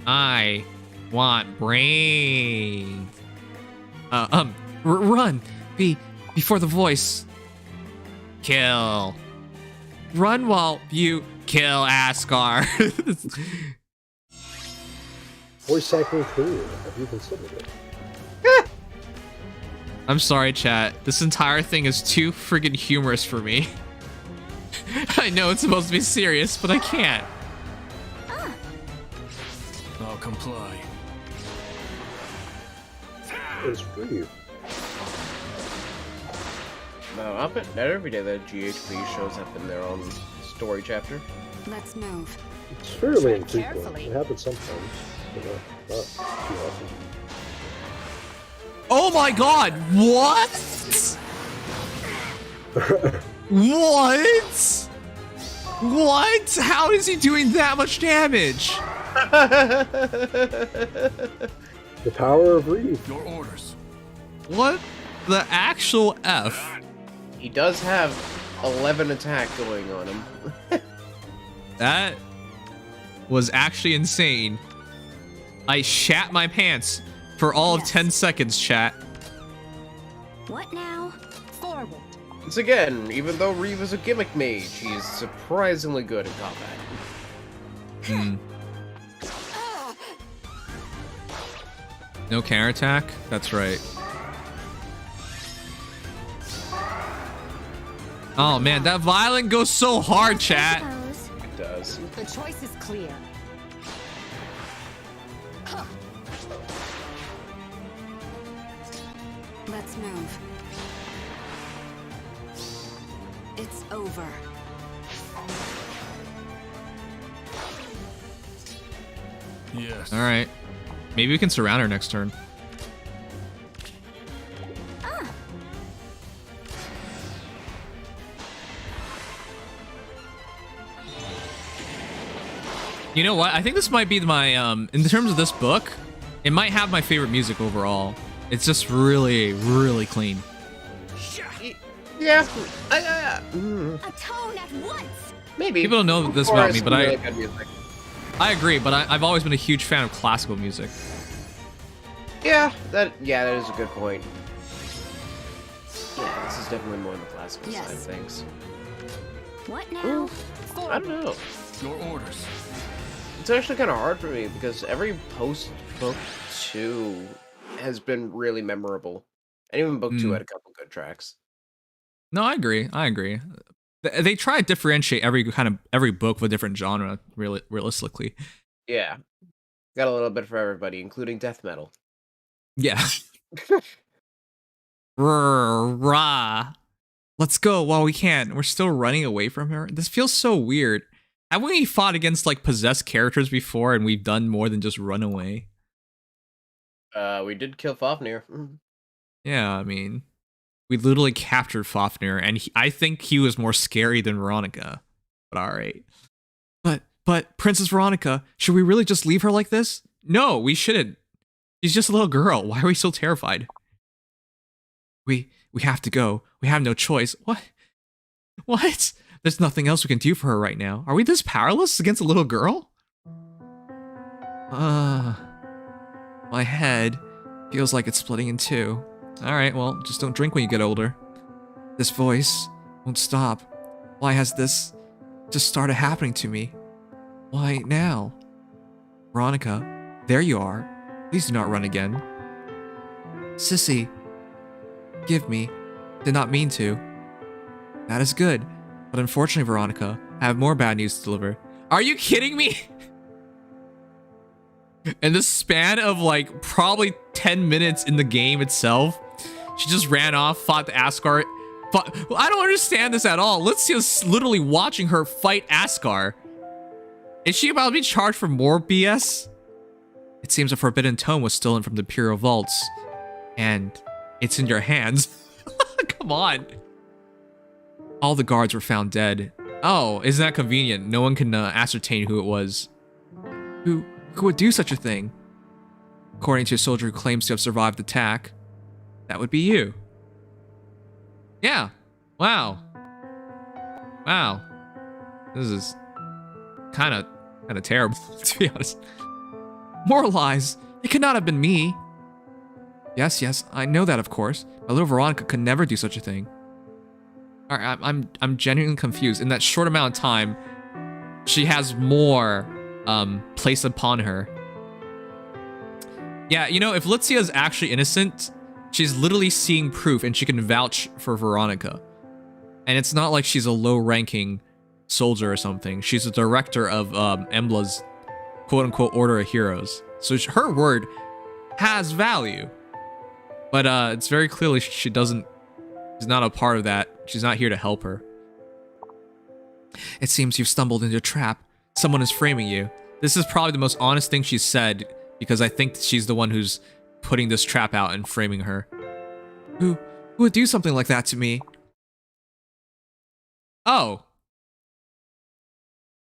I want brains. Run. Before the voice. Kill. Run while you kill Ascar. Voice acting career. Have you considered it? I'm sorry, chat. This entire thing is too friggin' humorous for me. I know it's supposed to be serious, but I can't. I'll comply. It's free. No, not every day that GHB shows up in their own story chapter. Let's move. It's fairly Tread infrequent. carefully. It happens sometimes, but not too often. Oh my god, what? What? What? How is he doing that much damage? The power of Reeve. Your orders. What the actual F? He does have 11 attack going on him. That was actually insane. I shat my pants for all of 10 seconds, chat. What now? Forward. Once again, even though Reeve is a gimmick mage, he's surprisingly good in combat. Hmm. No counterattack? That's right. Oh man, that violin goes so hard, chat. I suppose. It does. The choice is clear. Huh. Let's move. It's over. Yes. All right. Maybe we can surround her next turn. You know what? I think this might be my, in terms of this book, it might have my favorite music overall. It's just really, really clean. Yeah. Atone at once. Maybe. People don't know this Or about me, some but really good music. I agree. But I've always been a huge fan of classical music. Yeah, that is a good point. Yeah, this is definitely more on the classical side of things. What now? I don't know. Your orders. It's actually kind of hard for me because every post book 2 has been really memorable, and even book 2 had a couple good tracks. No, I agree. They try to differentiate every book with a different genre, really, realistically. Yeah, got a little bit for everybody, including death metal. Yeah. Rah. Let's go while we can. We're still running away from her. This feels so weird. Haven't we fought against like possessed characters before and we've done more than just run away? We did kill Fafnir. Yeah, I mean, we literally captured Fafnir, and I think he was more scary than Veronica. But all right. But Princess Veronica, should we really just leave her like this? No, we shouldn't. She's just a little girl. Why are we so terrified? We have to go. We have no choice. What? There's nothing else we can do for her right now. Are we this powerless against a little girl? My head feels like it's splitting in two. Alright, well, just don't drink when you get older. This voice won't stop. Why has this just started happening to me? Why now? Veronica, there you are. Please do not run again. Sissy, forgive me. Did not mean to. That is good. But unfortunately, Veronica, I have more bad news to deliver. Are you kidding me? In the span of like probably 10 minutes in the game itself, she just ran off, fought the Askar. I don't understand this at all. Litzia's literally watching her fight Askar. Is she about to be charged for more BS? It seems a forbidden tome was stolen from the Imperial Vaults. And it's in your hands. Come on. All the guards were found dead. Oh, isn't that convenient? No one can ascertain who it was. Who would do such a thing? According to a soldier who claims to have survived the attack, that would be you. Yeah. Wow. Wow. This is kind of terrible, to be honest. More lies. It could not have been me. Yes, I know that, of course. My little Veronica could never do such a thing. All right, I'm genuinely confused. In that short amount of time, she has more placed upon her. Yeah, you know, if Litzia is actually innocent, she's literally seeing proof and she can vouch for Veronica. And it's not like she's a low-ranking soldier or something. She's a director of Embla's quote-unquote Order of Heroes. So her word has value. But it's very clearly she's not a part of that. She's not here to help her. It seems you've stumbled into a trap. Someone is framing you. This is probably the most honest thing she's said, because I think she's the one who's putting this trap out and framing her. Who would do something like that to me? Oh.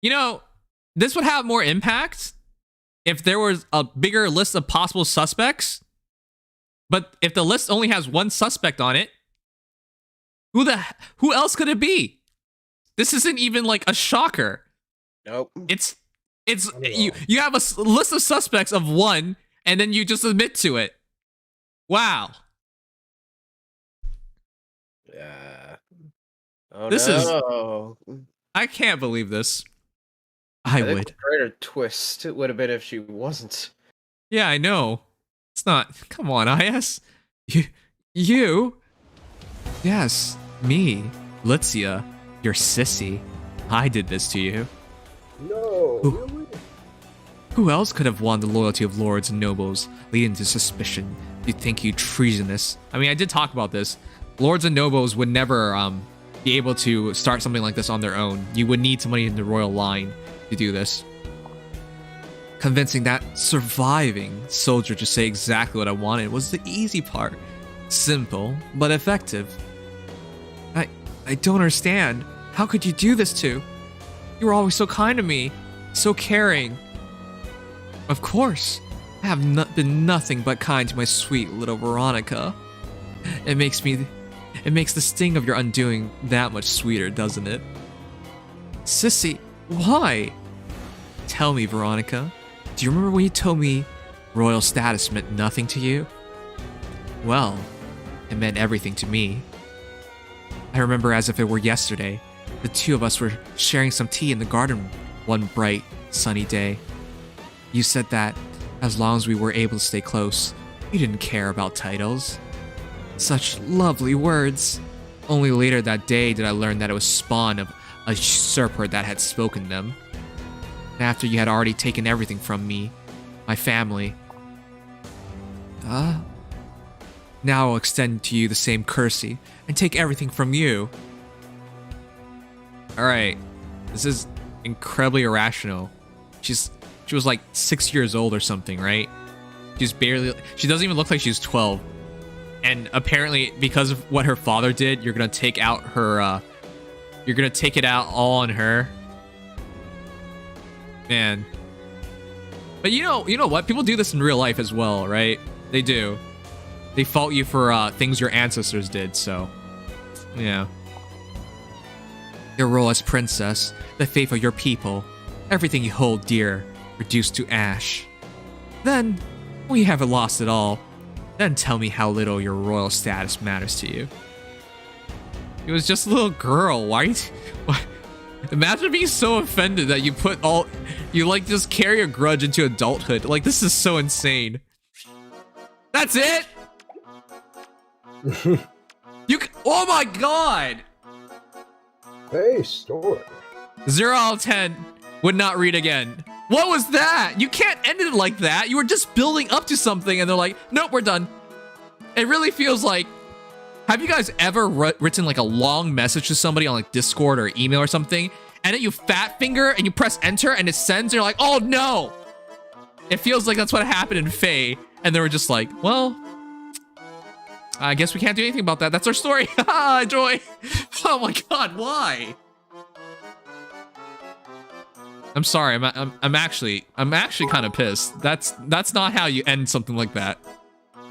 You know, this would have more impact if there was a bigger list of possible suspects. But if the list only has one suspect on it, who else could it be? This isn't even like a shocker. Nope. It's you have a list of suspects of one, and then you just admit to it. Wow. Yeah. Oh, This no. I can't believe this. I I think would. the greater twist it would have been if she wasn't. Yeah, I know. It's not. Come on, IS. You? Yes, me, Litzia, your sissy. I did this to you. No, really? Who else could have won the loyalty of lords and nobles, leading to suspicion? You think you treasonous? I mean, I did talk about this. Lords and nobles would never be able to start something like this on their own. You would need somebody in the royal line to do this. Convincing that surviving soldier to say exactly what I wanted was the easy part. Simple, but effective. I don't understand. How could you do this to? You were always so kind to me, so caring. Of course, I have been nothing but kind to my sweet little Veronica. It makes me It makes the sting of your undoing that much sweeter, doesn't it? Sissy, why? Tell me, Veronica. Do you remember when you told me royal status meant nothing to you? Well, it meant everything to me. I remember as if it were yesterday. The two of us were sharing some tea in the garden one bright, sunny day. You said that, as long as we were able to stay close, you didn't care about titles. Such lovely words. Only later that day did I learn that it was spawn of a usurper that had spoken them. After you had already taken everything from me, my family. Now I'll extend to you the same courtesy and take everything from you. Alright, this is incredibly irrational. She was like 6 years old or something, right? She doesn't even look like she's 12. And apparently, because of what her father did, you're gonna take out her, you're gonna take it out all on her. Man. But you know what? People do this in real life as well, right? They do. They fault you for things your ancestors did, so... yeah. Your role as princess, the faith of your people, everything you hold dear, reduced to ash. Then, when you haven't lost it all, then tell me how little your royal status matters to you. It was just a little girl, why? Imagine being so offended that you just carry a grudge into adulthood. Like, this is so insane. That's it? Oh my god! Hey, story. 0 out of 10. Would not read again. What was that? You can't end it like that. You were just building up to something and they're like, nope, we're done. It really feels like... Have you guys ever written like a long message to somebody on like Discord or email or something, and then you fat finger and you press enter and it sends and you're like, oh no! It feels like that's what happened in Faye, and they were just like, well, I guess we can't do anything about that. That's our story. Enjoy. Oh my god, why? I'm sorry. I'm actually kind of pissed. That's not how you end something like that.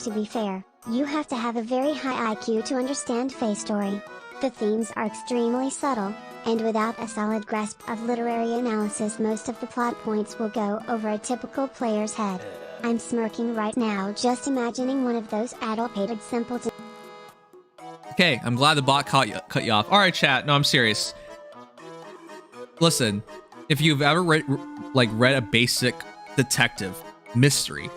To be fair, you have to have a very high IQ to understand Faye story. The themes are extremely subtle, and without a solid grasp of literary analysis, most of the plot points will go over a typical player's head. I'm smirking right now just imagining one of those adult-hated simpletons. Okay, I'm glad the bot cut you off. All right, chat. No, I'm serious. Listen, if you've ever read a basic detective mystery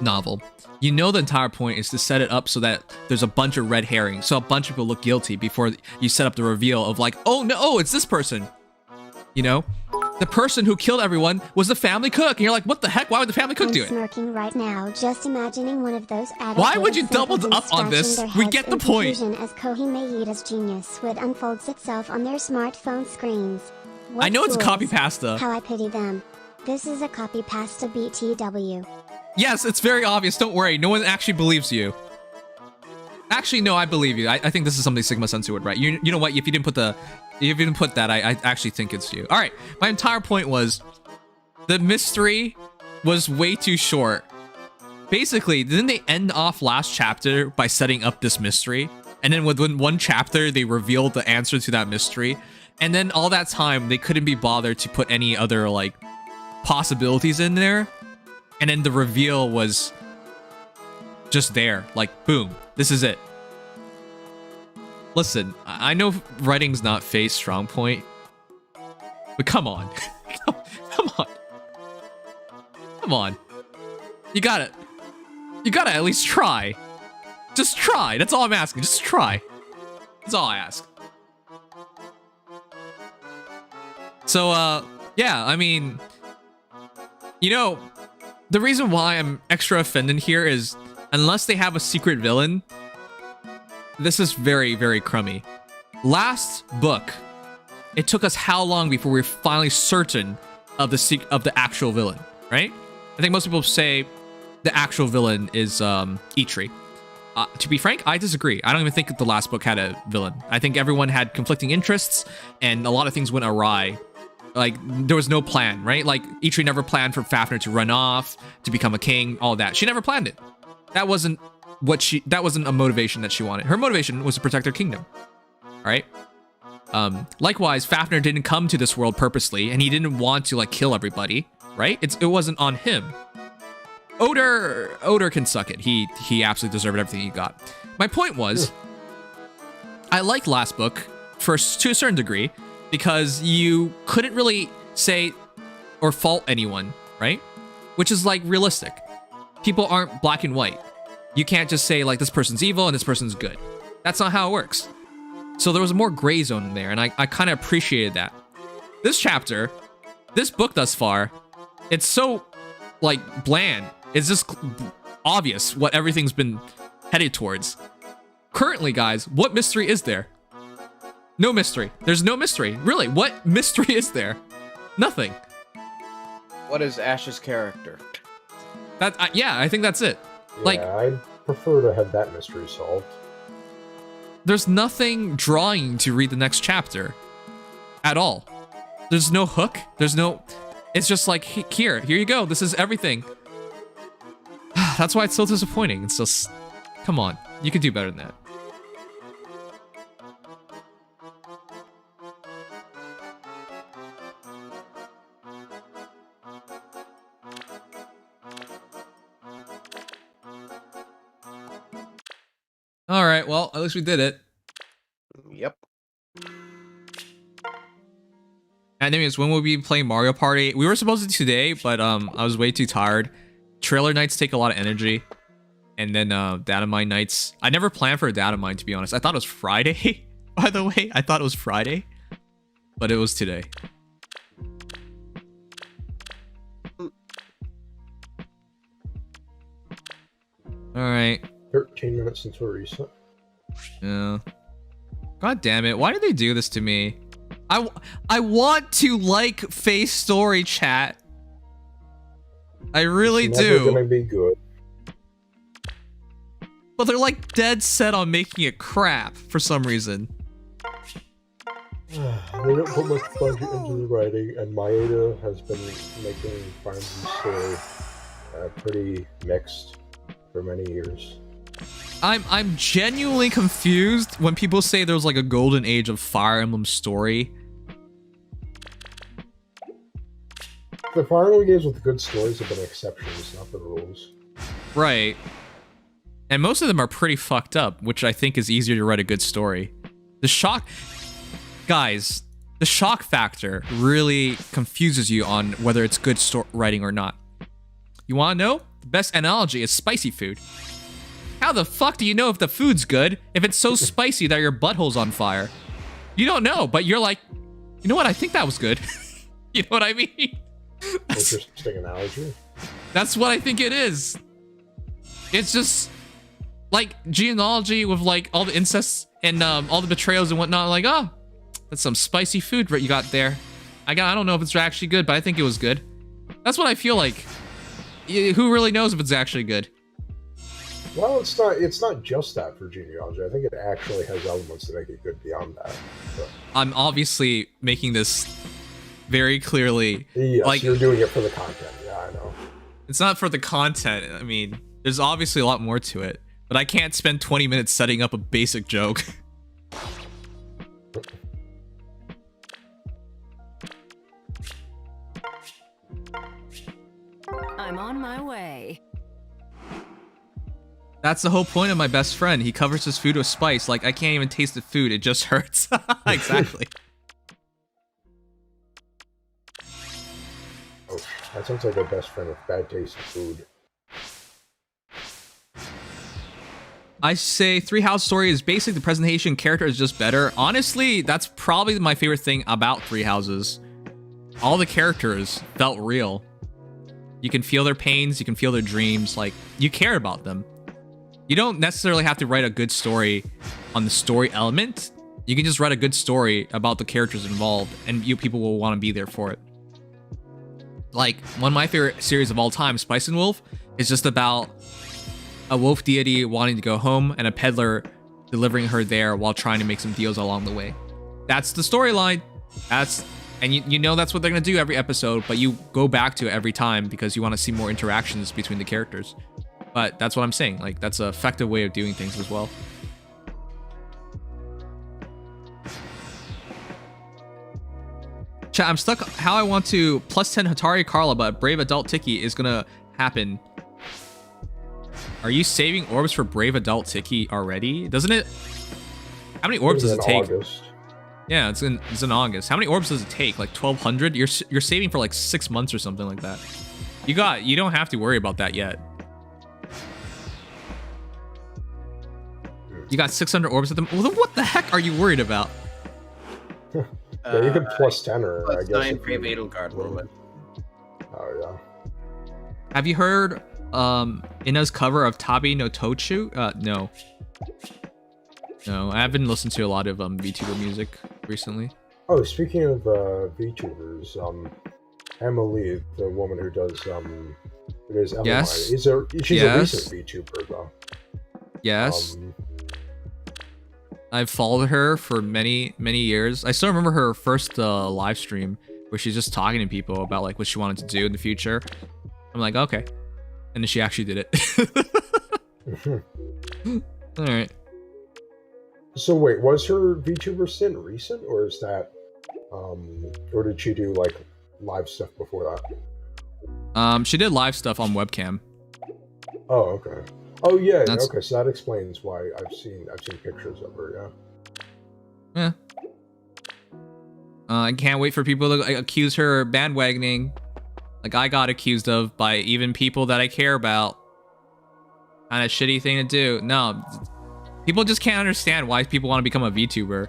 novel, you know the entire point is to set it up so that there's a bunch of red herrings, so a bunch of people look guilty before you set up the reveal of like, oh no, it's this person. You know? The person who killed everyone was the family cook, and you're like, what the heck? Why would the family cook do it? I'm smirking right now, just imagining one of those adult. Why would you double up on this? We get the point. As Kohi Maeda's genius would unfolds itself on their smartphone screens. What I know it's a fools. copy pasta. How I pity them. This is a copy pasta BTW. Yes, it's very obvious. Don't worry. No one actually believes you. Actually, no, I believe you. I think this is something Sigma Sensu would write. You know what? If you didn't put that, I actually think it's you. All right. My entire point was the mystery was way too short. Basically, didn't they end off last chapter by setting up this mystery? And then within one chapter, they revealed the answer to that mystery. And then all that time, they couldn't be bothered to put any other, like, possibilities in there. And then the reveal was just there. Like, boom. This is it. Listen, I know writing's not Faye's strong point. But come on. Come on. Come on. You gotta at least try. Just try. That's all I'm asking. Just try. That's all I ask. So, yeah, I mean, you know, the reason why I'm extra offended here is unless they have a secret villain, this is very, very crummy. Last book, it took us how long before we were finally certain of the actual villain, right? I think most people say the actual villain is Eitri. To be frank, I disagree. I don't even think the last book had a villain. I think everyone had conflicting interests, and a lot of things went awry. Like, there was no plan, right? Like, Eitri never planned for Fafnir to run off, to become a king, all that. She never planned it. That wasn't that wasn't a motivation that she wanted. Her motivation was to protect her kingdom. All right. Likewise, Fafnir didn't come to this world purposely, and he didn't want to like kill everybody. Right? It wasn't on him. Oder can suck it. He absolutely deserved everything he got. My point was, I liked last book to a certain degree because you couldn't really say or fault anyone, right? Which is like realistic. People aren't black and white. You can't just say like this person's evil and this person's good. That's not how it works. So there was more gray zone in there, and I kind of appreciated that. This chapter, this book thus far, it's so like bland. It's just obvious what everything's been headed towards. Currently, guys, what mystery is there? No mystery. There's no mystery. Really, what mystery is there? Nothing. What is Ash's character? Yeah, I think that's it. Yeah, Like, I'd prefer to have that mystery solved. there's nothing drawing to read the next chapter at all. There's no hook. There's no... It's just like, here you go. This is everything. That's why it's so disappointing. It's just... Come on. You could do better than that. All right, well, at least we did it. Yep. And Nimious, when will we be playing Mario Party? We were supposed to today, but I was way too tired. Trailer nights take a lot of energy. And then Datamine nights. I never planned for a Datamine, to be honest. I thought it was Friday, by the way. I thought it was Friday. But it was today. Alright. 13 minutes until reset. Yeah. God damn it. Why did they do this to me? I want to like face story chat. I really It's do. never gonna be good. But they're like dead set on making it crap for some reason. They don't put much budget into the writing, and Maeda has been making Fire Emblem story pretty mixed for many years. I'm genuinely confused when people say there's like a golden age of Fire Emblem story. The Fire Emblem games with good stories have been exceptions, not the rules. Right. And most of them are pretty fucked up, which I think is easier to write a good story. The shock... Guys, the shock factor really confuses you on whether it's good writing or not. You want to know? The best analogy is spicy food. How the fuck do you know if the food's good if it's so spicy that your butthole's on fire? You don't know, but you're like, you know what? I think that was good. You know what I mean? Interesting analogy. That's what I think it is. It's just like genealogy with like all the incest and all the betrayals and whatnot. Like, oh, that's some spicy food you got there. I don't know if it's actually good, but I think it was good. That's what I feel like. Who really knows if it's actually good? Well, it's not just that for genealogy. I think it actually has elements that make it good beyond that. But... I'm obviously making this very clearly. Yes, like, you're doing it for the content. Yeah, I know. It's not for the content. I mean, there's obviously a lot more to it, but I can't spend 20 minutes setting up a basic joke. I'm on my way. That's the whole point of my best friend. He covers his food with spice. Like, I can't even taste the food. It just hurts. Exactly. Oh, that sounds like a best friend with bad taste in food. I say Three House Story is basic. The presentation character is just better. Honestly, that's probably my favorite thing about Three Houses. All the characters felt real. You can feel their pains. You can feel their dreams. Like, you care about them. You don't necessarily have to write a good story on the story element. You can just write a good story about the characters involved, and people will want to be there for it. Like, one of my favorite series of all time, Spice and Wolf, is just about a wolf deity wanting to go home and a peddler delivering her there while trying to make some deals along the way. That's the storyline. And you know that's what they're going to do every episode, but you go back to it every time because you want to see more interactions between the characters. But that's what I'm saying. Like, that's an effective way of doing things as well. Chat, I'm stuck how I want to plus 10 Hatari Carla, but Brave Adult Tiki is gonna happen. Are you saving orbs for Brave Adult Tiki already? Doesn't it? How many orbs does it take? August. Yeah, it's in August. How many orbs does it take? Like 1,200? You're saving for like 6 months or something like that. You don't have to worry about that yet. You got 600 orbs at them. Well, then what the heck are you worried about? Yeah, you could plus 10 her, I Plus guess. 9 free Fatal Guard moment. Oh, yeah. Have you heard Ina's cover of Tabi no Tochu? No. No, I haven't listened to a lot of VTuber music recently. Oh, speaking of VTubers, Emily, the woman who does Elimine, Yes. she's a recent VTuber though. Yes. I've followed her for many years. I still remember her first live stream where she's just talking to people about like what she wanted to do in the future. I'm like, okay. And then she actually did it. All right. So wait, was her VTuber stint recent, or is that, or did she do like live stuff before that? She did live stuff on webcam. Oh, okay. Oh yeah, That's- okay. So that explains why I've seen pictures of her. Yeah. I can't wait for people to accuse her of bandwagoning, like I got accused of by even people that I care about. Kind of shitty thing to do. No, people just can't understand why people want to become a VTuber.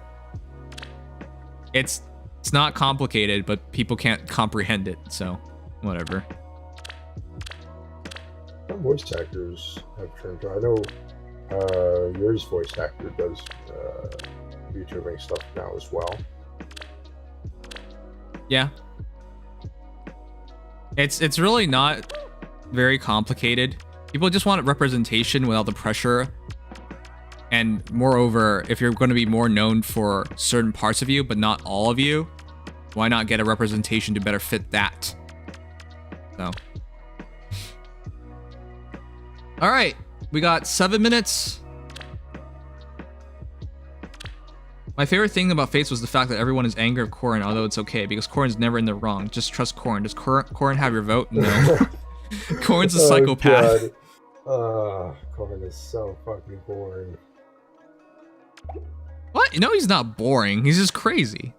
It's not complicated, but people can't comprehend it. So, whatever. Some voice actors have turned to. I know yours voice actor does VTubing stuff now as well. Yeah. It's really not very complicated. People just want representation without the pressure. And moreover, if you're going to be more known for certain parts of you, but not all of you, why not get a representation to better fit that? So. All right, we got 7 minutes. My favorite thing about Fates was the fact that everyone is angry at Corrin, although it's okay, because Corrin's never in the wrong. Just trust Corrin. Does Corrin have your vote? No. Corrin's a psychopath. Corrin is so fucking boring. What? No, he's not boring. He's just crazy.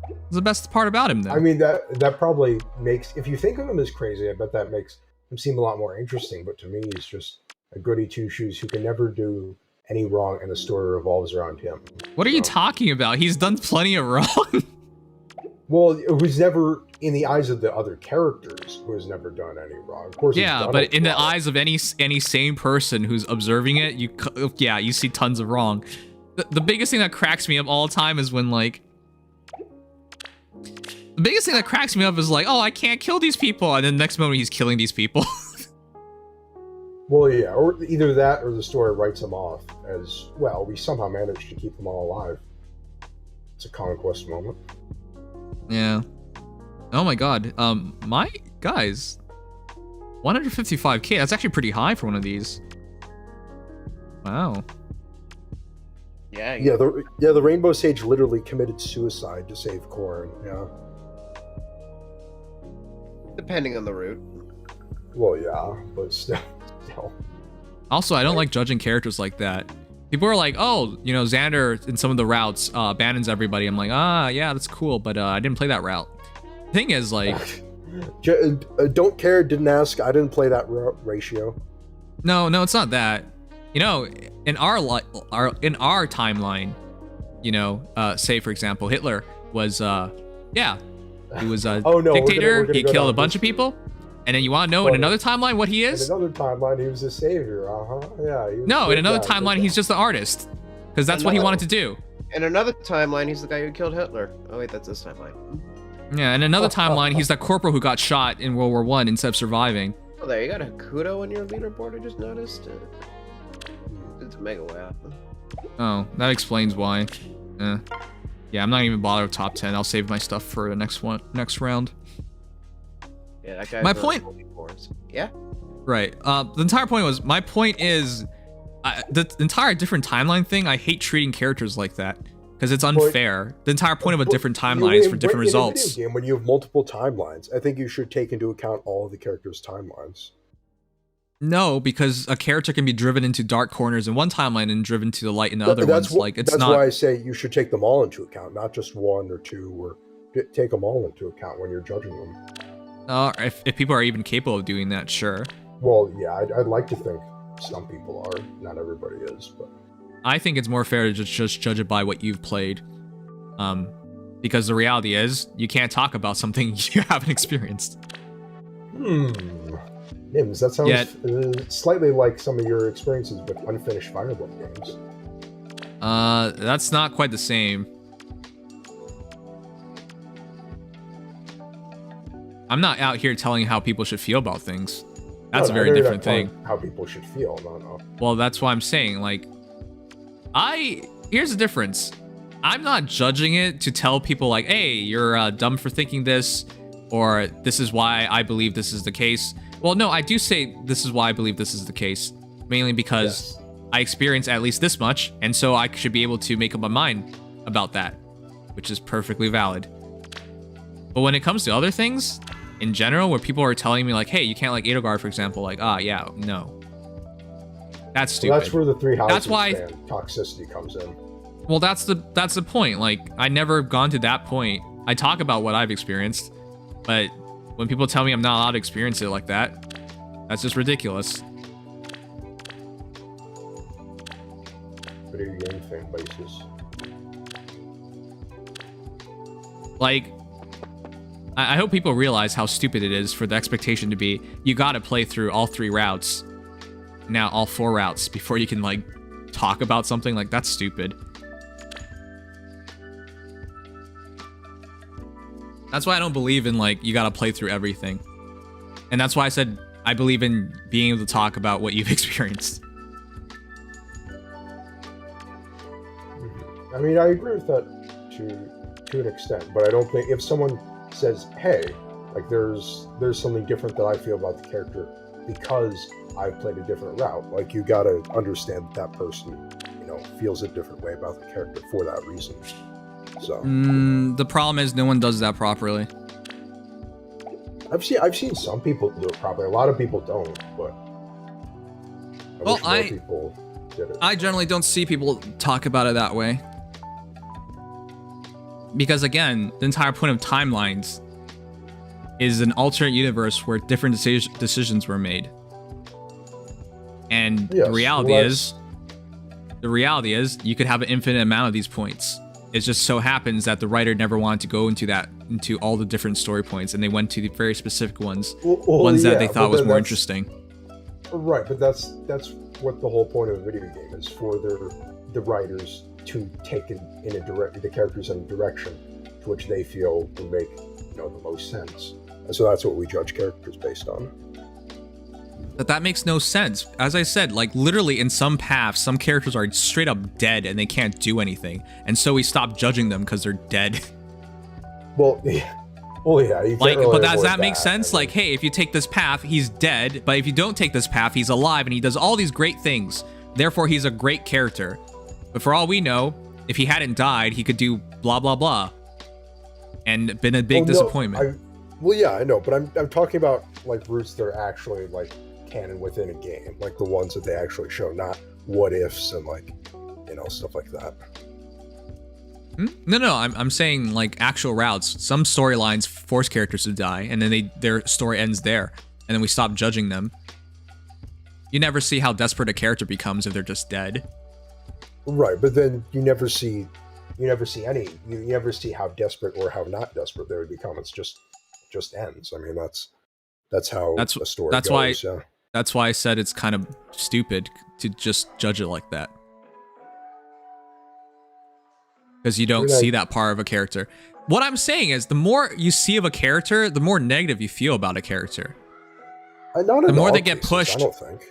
That's the best part about him, though. I mean, that probably makes, if you think of him as crazy, I bet that makes him seem a lot more interesting. But to me, he's just a goody two-shoes who can never do any wrong, and the story revolves around him. What are you talking about? He's done plenty of wrong. Well, it was never, in the eyes of the other characters, who has never done any wrong. Of course, yeah, but in the eyes of any sane person who's observing it, you see tons of wrong. The biggest thing that cracks me up all the time is when like, the biggest thing that cracks me up is like, oh, I can't kill these people, and then the next moment he's killing these people. Well, yeah, or either that or the story writes them off as, well, we somehow managed to keep them all alive. It's a conquest moment. Yeah. Oh my god. My guys, 155k. That's actually pretty high for one of these. Wow. Yeah. The Rainbow Sage literally committed suicide to save Corrin. Yeah. Depending on the route. Well, yeah, but still. Also, I don't like judging characters like that. People are like, oh, you know, Xander in some of the routes abandons everybody. I'm like, yeah, that's cool, but I didn't play that route. Thing is, like, don't care, didn't ask. I didn't play that ratio. No, it's not that. You know, in our timeline, you know, say for example, Hitler was, yeah, he was a dictator. We're gonna He killed a bunch of people. And then you want to know in another timeline what he is? In another timeline, he was a savior. Yeah. No, in another timeline, he's just the artist. Because that's what he wanted to do. In another timeline, he's the guy who killed Hitler. Oh, wait, that's this timeline. Yeah, in another timeline, he's that corporal who got shot in World War I instead of surviving. Oh, there, you got a Hakuto on your leaderboard, I just noticed. It's a mega wow. Oh, that explains why. Yeah, I'm not even bothered with top 10. I'll save my stuff for the next round. Yeah, that guy. My point. Yeah. Right. The entire point was, my point is, the entire different timeline thing, I hate treating characters like that. Because it's unfair. The entire point of a different timeline is for different results. In a video game, when you have multiple timelines, I think you should take into account all of the characters' timelines. No, because a character can be driven into dark corners in one timeline and driven to the light in the other ones. Like, it's that's not... why I say you should take them all into account, not just one or two, or take them all into account when you're judging them. If people are even capable of doing that, sure. Well, yeah, I'd like to think some people are. Not everybody is, but... I think it's more fair to just judge it by what you've played. Because the reality is, you can't talk about something you haven't experienced. Nims, that sounds slightly like some of your experiences with unfinished Fire Emblem games. That's not quite the same. I'm not out here telling you how people should feel about things. That's a very different thing. How people should feel, no. Well, that's why I'm saying, like, here's the difference. I'm not judging it to tell people like, hey, you're dumb for thinking this, or this is why I believe this is the case. Well, no, I do say this is why I believe this is the case, mainly because I experience at least this much, and so I should be able to make up my mind about that, which is perfectly valid. But when it comes to other things, in general, where people are telling me like, hey, you can't like Edelgard, for example, like, yeah, no. That's stupid. Well, that's where the three houses that's why toxicity comes in. Well, that's the point. Like, I never gone to that point. I talk about what I've experienced, but when people tell me I'm not allowed to experience it like that, that's just ridiculous. Video game fan bases. Like, I hope people realize how stupid it is for the expectation to be, you gotta play through all 3 routes. Now all 4 routes before you can like talk about something. Like, that's stupid. That's why I don't believe in like you gotta play through everything, and that's why I said I believe in being able to talk about what you've experienced. I mean, I agree with that to an extent, but I don't think if someone says, hey, like there's something different that I feel about the character because I played a different route, like you gotta understand that person, feels a different way about the character for that reason. So the problem is no one does that properly. I've seen some people do it properly. A lot of people don't, but I wish more people did it. I generally don't see people talk about it that way. Because again, the entire point of timelines is an alternate universe where different decisions were made. And the reality is you could have an infinite amount of these points. It just so happens that the writer never wanted to go into all the different story points, and they went to the very specific ones, that they thought was more interesting. Right, but that's what the whole point of a video game is, for the writers to take the characters in a direction to which they feel will make the most sense. And so that's what we judge characters based on. But that makes no sense. As I said, like literally in some paths, some characters are straight up dead and they can't do anything. And so we stop judging them because they're dead. Well, yeah. You can't really but does avoid that make sense? Like, hey, if you take this path, he's dead. But if you don't take this path, he's alive and he does all these great things. Therefore, he's a great character. But for all we know, if he hadn't died, he could do blah, blah, blah. And been a big disappointment. I know, but I'm talking about like routes that are actually like canon within a game, like the ones that they actually show, not what ifs and like stuff like that. No, I'm saying like actual routes. Some storylines force characters to die, and then their story ends there, and then we stop judging them. You never see how desperate a character becomes if they're just dead. Right, but then you never see how desperate or how not desperate they would become. It's just ends. I mean, that's how a story goes. That's why I said it's kind of stupid to just judge it like that. Because you don't see that part of a character. What I'm saying is, the more you see of a character, the more negative you feel about a character. The more they get pushed. I don't think.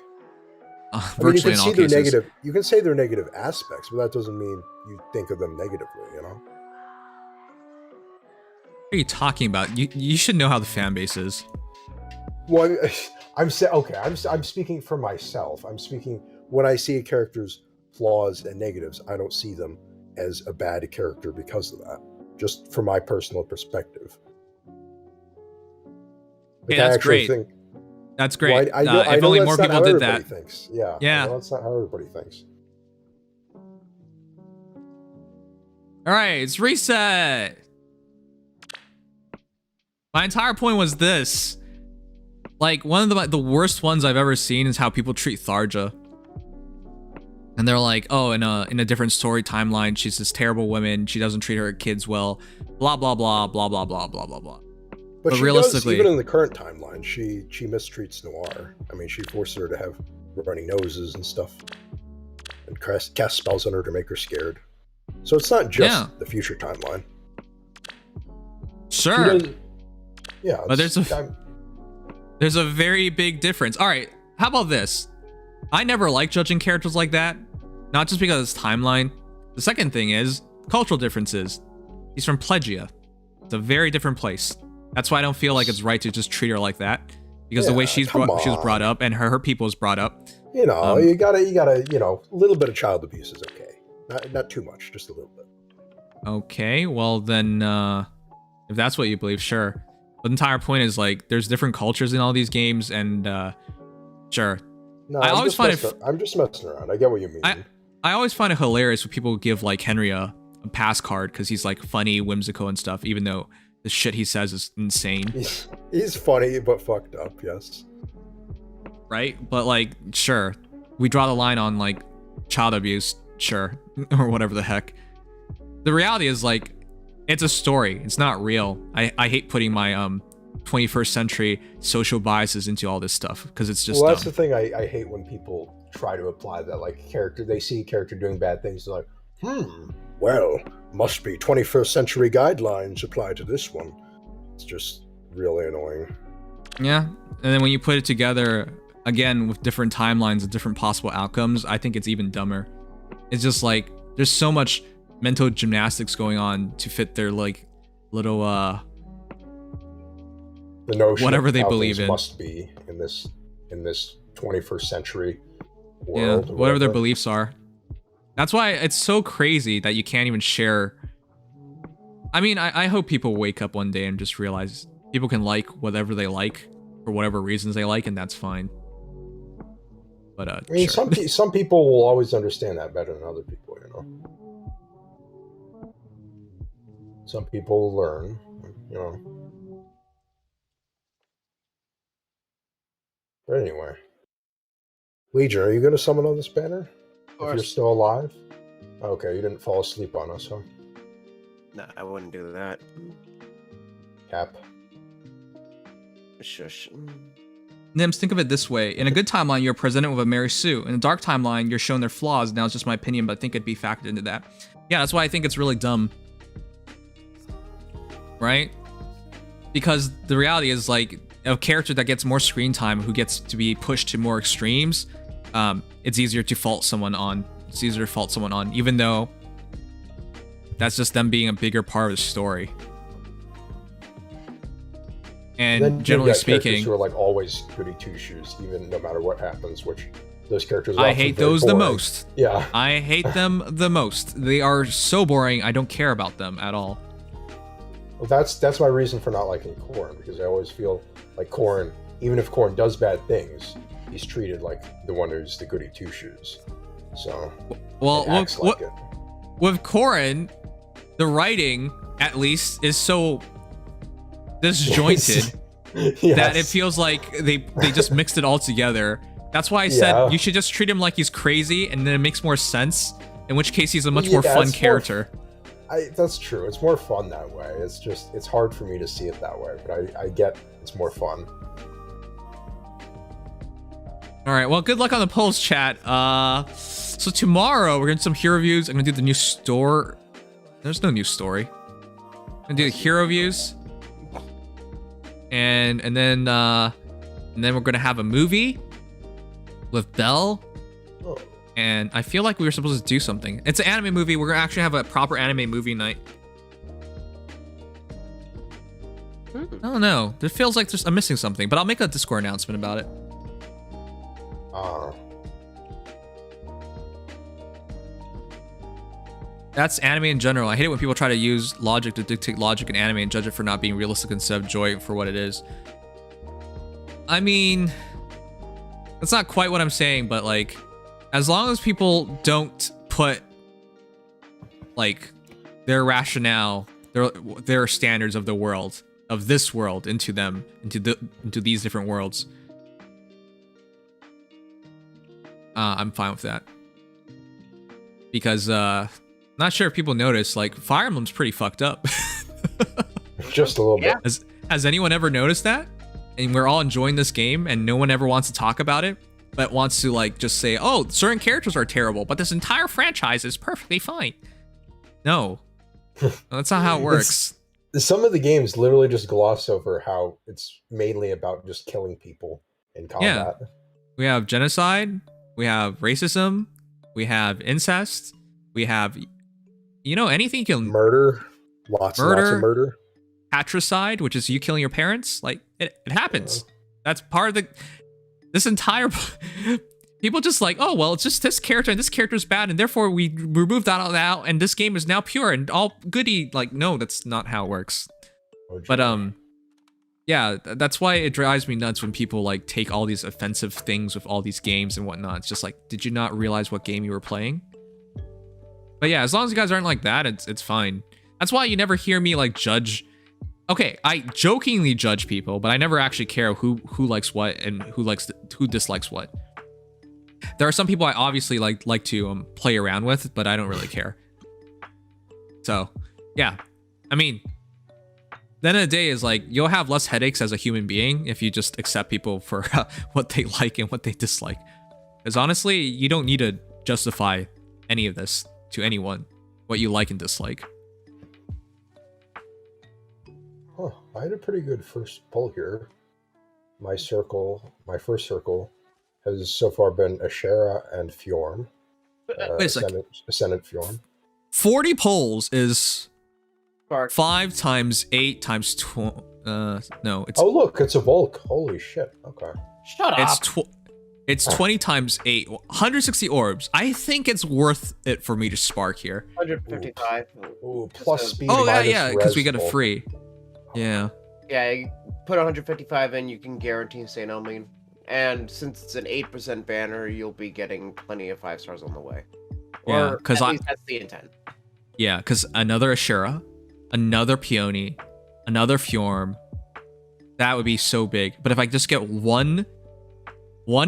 Virtually in all cases. You can say they're negative aspects, but that doesn't mean you think of them negatively, What are you talking about? You should know how the fan base is. Well, I'm okay. I'm speaking for myself. I'm speaking when I see a character's flaws and negatives. I don't see them as a bad character because of that. Just from my personal perspective. Okay, that's great. That's great. Well, I if know only that's more not people how did everybody that. Thinks. Yeah. Yeah. I know that's not how everybody thinks. All right, it's reset. My entire point was this. Like, one of the worst ones I've ever seen is how people treat Tharja. And they're like, oh, in a different story timeline, she's this terrible woman. She doesn't treat her kids well. Blah, blah, blah, blah, blah, blah, blah, blah, blah. But she realistically, does, even in the current timeline, she mistreats Noir. I mean, she forces her to have running noses and stuff. And cast spells on her to make her scared. So it's not just the future timeline. Sure. Yeah. But there's a very big difference. All right, how about this? I never like judging characters like that. Not just because it's timeline. The second thing is cultural differences. He's from Plegia. It's a very different place. That's why I don't feel like it's right to just treat her like that. Because the way she was brought up and her people was brought up. You know, you gotta, a little bit of child abuse is okay. Not too much, just a little bit. Okay, well then, if that's what you believe, sure. But the entire point is, like, there's different cultures in all these games, and sure. No, I'm just messing around. I get what you mean. I always find it hilarious when people give, like, Henry a pass card because he's, like, funny, whimsical, and stuff, even though the shit he says is insane. He's funny, but fucked up, yes. Right? But, like, sure. We draw the line on, like, child abuse, sure. Or whatever the heck. The reality is, like, it's a story. It's not real. I hate putting my 21st century social biases into all this stuff because it's just that's the thing I hate when people try to apply that, like, they see a character doing bad things, they're like, well, must be 21st century guidelines apply to this one. It's just really annoying. Yeah, and then when you put it together again with different timelines and different possible outcomes, I think it's even dumber. It's just like there's so much mental gymnastics going on to fit their, like, little the notion whatever they how believe in must be in this 21st century world. Yeah, whatever their beliefs are. That's why it's so crazy that you can't even share. I mean, I hope people wake up one day and just realize people can like whatever they like for whatever reasons they like, and that's fine. But I mean, sure. some people will always understand that better than other people, you know. Some people learn, you know. But anyway, Legion, are you going to summon on this banner? If you're still alive? Okay, you didn't fall asleep on us, huh? Nah, I wouldn't do that. Cap. Shush. Nims, think of it this way. In a good timeline, you're presented with a Mary Sue. In a dark timeline, you're shown their flaws. Now, it's just my opinion, but I think it'd be factored into that. Yeah, that's why I think it's really dumb. Right? Because the reality is, like, a character that gets more screen time, who gets to be pushed to more extremes, it's easier to fault someone on. It's easier to fault someone on, even though that's just them being a bigger part of the story. And generally speaking, who are like always goody two shoes, even no matter what happens. Which those characters, I hate those the most. Yeah, I hate them the most. They are so boring. I don't care about them at all. Well, that's my reason for not liking Corrin, because I always feel like Corrin, even if Corrin does bad things, he's treated like the one who's the goody two shoes. So, well, with Corrin, the writing at least is so disjointed that it feels like they just mixed it all together. That's why I said you should just treat him like he's crazy, and then it makes more sense. In which case, he's a much more fun character. That's true. It's more fun that way. It's hard for me to see it that way, but I get it's more fun. All right. Well, good luck on the polls, chat. So tomorrow we're gonna do some hero reviews. I'm gonna do the new store. There's no new story. I'm gonna do the hero reviews, and then we're gonna have a movie with Belle. Oh. And I feel like we were supposed to do something. It's an anime movie. We're gonna actually have a proper anime movie night. I don't know. It feels like I'm missing something, but I'll make a Discord announcement about it. That's anime in general. I hate it when people try to use logic to dictate logic in anime and judge it for not being realistic instead of enjoy it for what it is. I mean, that's not quite what I'm saying, but like, as long as people don't put like their rationale, their standards of the world, of this world into them, into these different worlds, I'm fine with that. Because not sure if people notice, like, Fire Emblem's pretty fucked up. Just a little bit. Has anyone ever noticed that? And we're all enjoying this game and no one ever wants to talk about it, but wants to like just say, oh, certain characters are terrible, but this entire franchise is perfectly fine. No, that's not how it works. Some of the games literally just gloss over how it's mainly about just killing people in combat. Yeah. We have genocide, we have racism, we have incest, we have, you know, anything you can... Murder. Lots of murder. Patricide, which is you killing your parents. Like, it happens. That's part of the... This entire... People just like, oh, well, it's just this character and this character is bad, and therefore we removed that all out, and this game is now pure and all goody. Like, no, that's not how it works. But, yeah, that's why it drives me nuts when people, like, take all these offensive things with all these games and whatnot. It's just like, did you not realize what game you were playing? But yeah, as long as you guys aren't like that, it's fine. That's why you never hear me, like, judge... Okay, I jokingly judge people, but I never actually care who likes what and who dislikes what. There are some people I obviously like to play around with, but I don't really care. So, yeah. I mean, the end of the day is like, you'll have less headaches as a human being if you just accept people for what they like and what they dislike. Because honestly, you don't need to justify any of this to anyone, what you like and dislike. Huh, I had a pretty good first pull here. My first circle, has so far been Ashera and Fjorm. Wait a second. Ascendant Fjorm. 40 polls is Spark. 5 times 8 times 20. No, it's... Oh, look, it's a Volk. Holy shit. Okay. Shut up. It's 20 times 8. 160 orbs. I think it's worth it for me to spark here. 155. Ooh, plus speed. Oh, yeah, because we get a free. Yeah. Yeah, you put 155 in, you can guarantee St. Elimine. And since it's an 8% banner, you'll be getting plenty of 5 stars on the way. Yeah, or because at least that's the intent. Yeah, because another Ashera, another Peony, another Fjorm, that would be so big. But if I just get one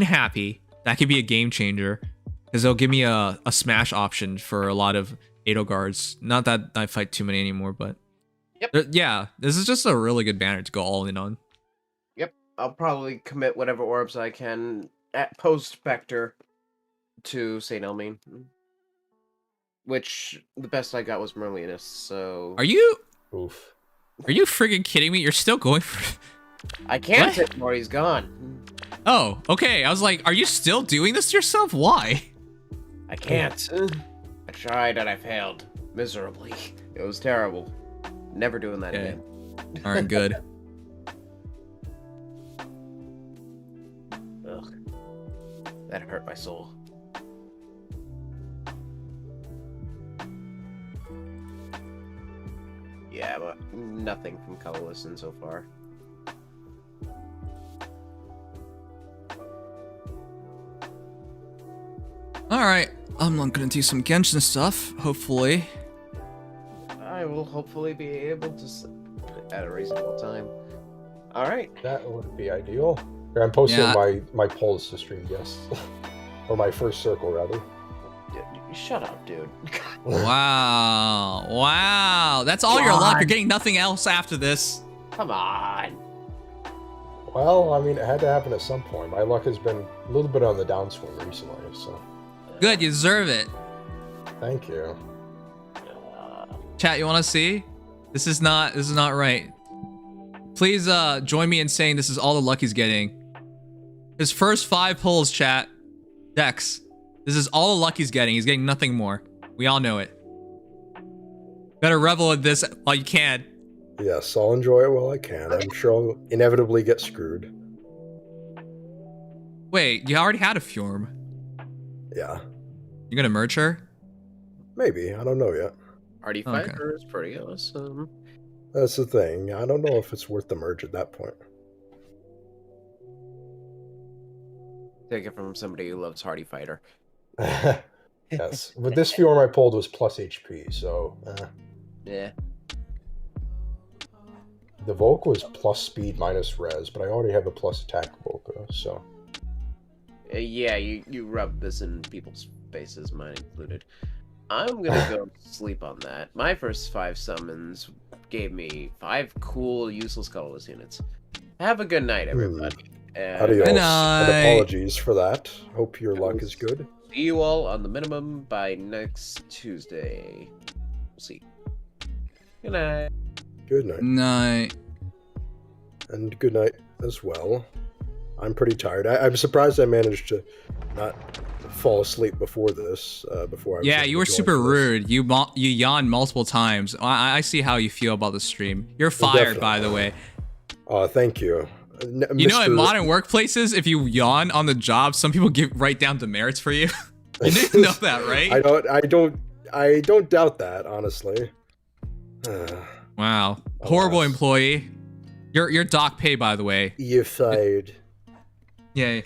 happy, that could be a game changer. Because they'll give me a smash option for a lot of Edelgards. Not that I fight too many anymore, but... Yep. Yeah, this is just a really good banner to go all in on. Yep, I'll probably commit whatever orbs I can at post-Spectre to St. Elimine. Which, the best I got was Merlinus, so... Are you... Oof. Are you friggin' kidding me? You're still going for... I can't anymore, he's gone. Oh, okay. I was like, are you still doing this to yourself? Why? I can't. I tried and I failed. Miserably. It was terrible. Never doing that again. Alright, good. Ugh. That hurt my soul. Yeah, but nothing from Colorless so far. Alright, I'm gonna do some Genshin stuff, hopefully. I will hopefully be able to at a reasonable time. Alright. That would be ideal. Here, I'm posting my polls to stream guests. Or my first circle, rather. Shut up, dude. Wow. Wow. That's all your luck. You're getting nothing else after this. Come on. Well, I mean, it had to happen at some point. My luck has been a little bit on the downswing recently, so... Good, you deserve it. Thank you. Chat, you want to see? This is not right. Please join me in saying this is all the luck he's getting. His first 5 pulls, chat. Dex. This is all the luck he's getting. He's getting nothing more. We all know it. Better revel in this while you can. Yes, I'll enjoy it while I can. I'm sure I'll inevitably get screwed. Wait, you already had a Fjorm. Yeah, You gonna merge her? maybe. I don't know yet. Party Okay. Fighter is pretty awesome. That's the thing. I don't know if it's worth the merge at that point. Take it from somebody who loves Hardy Fighter. Yes, but this Fjorm I pulled was plus HP, so Yeah. the Volk was plus speed minus res, but I already have a plus attack Volca, so Yeah, you rub this in people's faces, mine included. I'm gonna go sleep on that. My first 5 summons gave me 5 cool, useless, colorless units. Have a good night, everybody. And adios. Good And night. apologies for that. Hope your luck is good. see you all on the minimum by next Tuesday. We'll see. Good night. Good night. Night. And good night as well. I'm pretty tired. I'm surprised I managed to not fall asleep before this. Before I was Yeah, able you to were join super for this. rude. You yawned multiple times. I see how you feel about the stream. You're fired, by the way. Thank you. You know, in Mr. modern workplaces, if you yawn on the job, some people write down demerits for you. You didn't know that, right? I don't doubt that, honestly. Wow. Horrible Alas. employee. You're dock pay, by the way. You're fired. Yeah.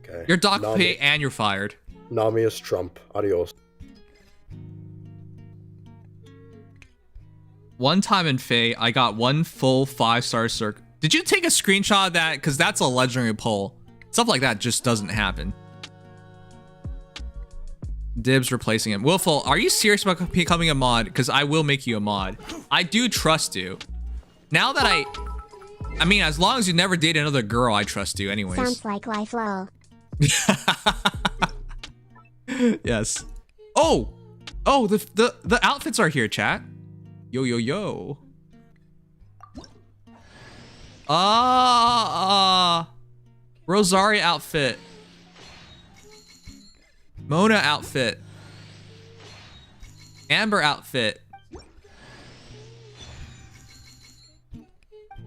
Okay. You're dock pay and you're fired. Nimious Trump. Adios. One time in Fae, I got 1 full 5-star circ. Did you take a screenshot of that? Because that's a legendary pull. Stuff like that just doesn't happen. Dibs replacing him. Willful, are you serious about becoming a mod? Because I will make you a mod. I do trust you. Now that I mean, as long as you never date another girl, I trust you anyways. Sounds like life, lol. Yes. Oh, the outfits are here, chat. Yo, yo, yo. Rosaria outfit. Mona outfit. Amber outfit.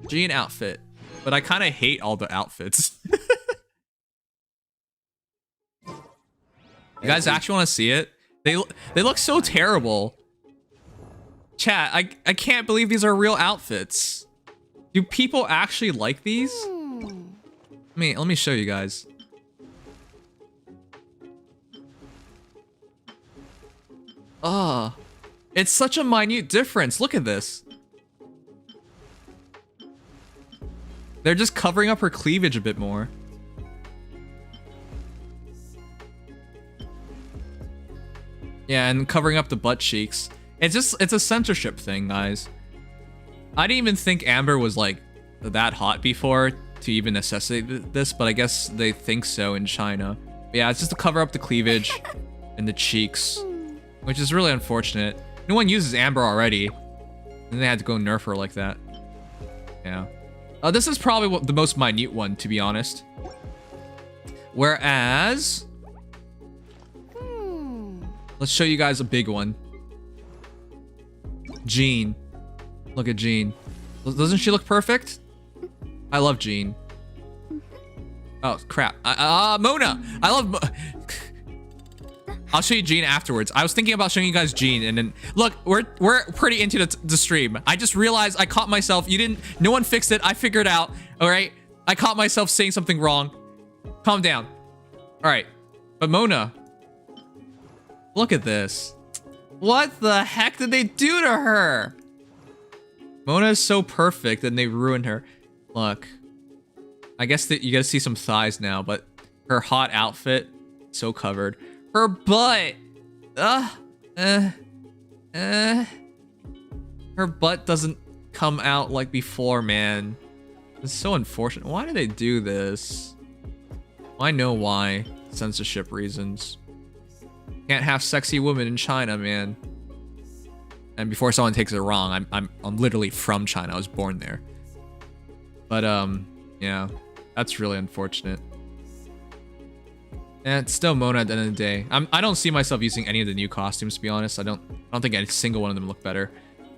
Jean outfit. But I kind of hate all the outfits. You guys actually want to see it? They look so terrible. Chat, I can't believe these are real outfits. Do people actually like these? Let me show you guys. Oh, it's such a minute difference. Look at this. They're just covering up her cleavage a bit more. Yeah, and covering up the butt cheeks. It's a censorship thing, guys. I didn't even think Amber was like that hot before to even necessitate this, but I guess they think so in China. But yeah, it's just to cover up the cleavage and the cheeks, which is really unfortunate. No one uses Amber already, and they had to go nerf her like that. Yeah. This is probably the most minute one, to be honest. Whereas, let's show you guys a big one. Jean. Look at Jean. Doesn't she look perfect? I love Jean. Oh, crap. Mona! I love... I'll show you Jean afterwards. I was thinking about showing you guys Jean, and then... Look, we're pretty into the stream. I just realized I caught myself. No one fixed it. I figured it out. Alright? I caught myself saying something wrong. Calm down. Alright. But Mona... Look at this. What the heck did they do to her? Mona is so perfect and they ruined her. Look. I guess that you gotta see some thighs now, but her hot outfit, so covered. Her butt. Her butt doesn't come out like before, man. It's so unfortunate. Why do they do this? I know why. Censorship reasons. Can't have sexy women in China, man. And before someone takes it wrong, I'm literally from China. I was born there. But yeah, that's really unfortunate. And it's still Mona at the end of the day. I don't see myself using any of the new costumes, to be honest. I don't think any single one of them look better.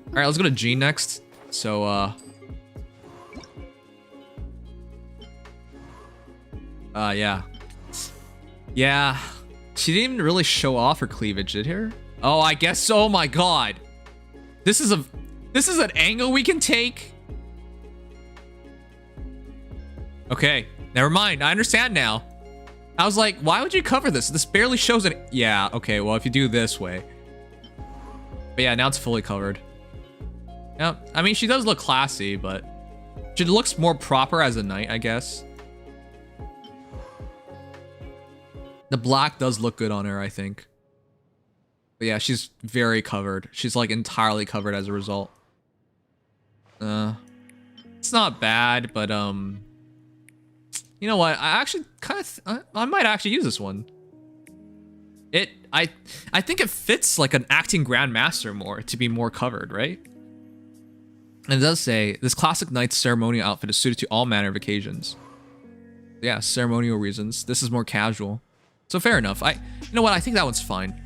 All right, let's go to Jean next. So, yeah. Yeah. She didn't even really show off her cleavage, did her? Oh, I guess so. Oh my god. This is an angle we can take. Okay, never mind. I understand now. I was like, why would you cover this? This barely shows it. Yeah, okay, well, if you do this way. But yeah, now it's fully covered. Yeah, I mean, she does look classy, but she looks more proper as a knight, I guess. The black does look good on her, I think. But yeah, she's very covered. She's like entirely covered as a result. It's not bad, but you know what? I actually kind of I might actually use this one. I think it fits like an acting grandmaster more to be more covered, right? And it does say this classic knight's ceremonial outfit is suited to all manner of occasions. Yeah, ceremonial reasons. This is more casual. So fair enough. You know what? I think that one's fine.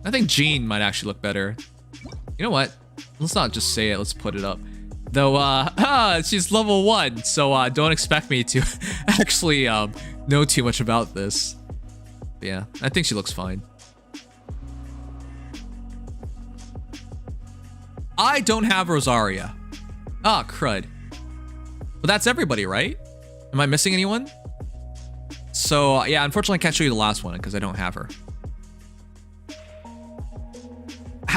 I think Jean might actually look better. You know what? Let's not just say it. Let's put it up. Though, she's level 1, so don't expect me to actually know too much about this. But yeah, I think she looks fine. I don't have Rosaria. Ah, crud. But that's everybody, right? Am I missing anyone? So, yeah, unfortunately I can't show you the last one because I don't have her.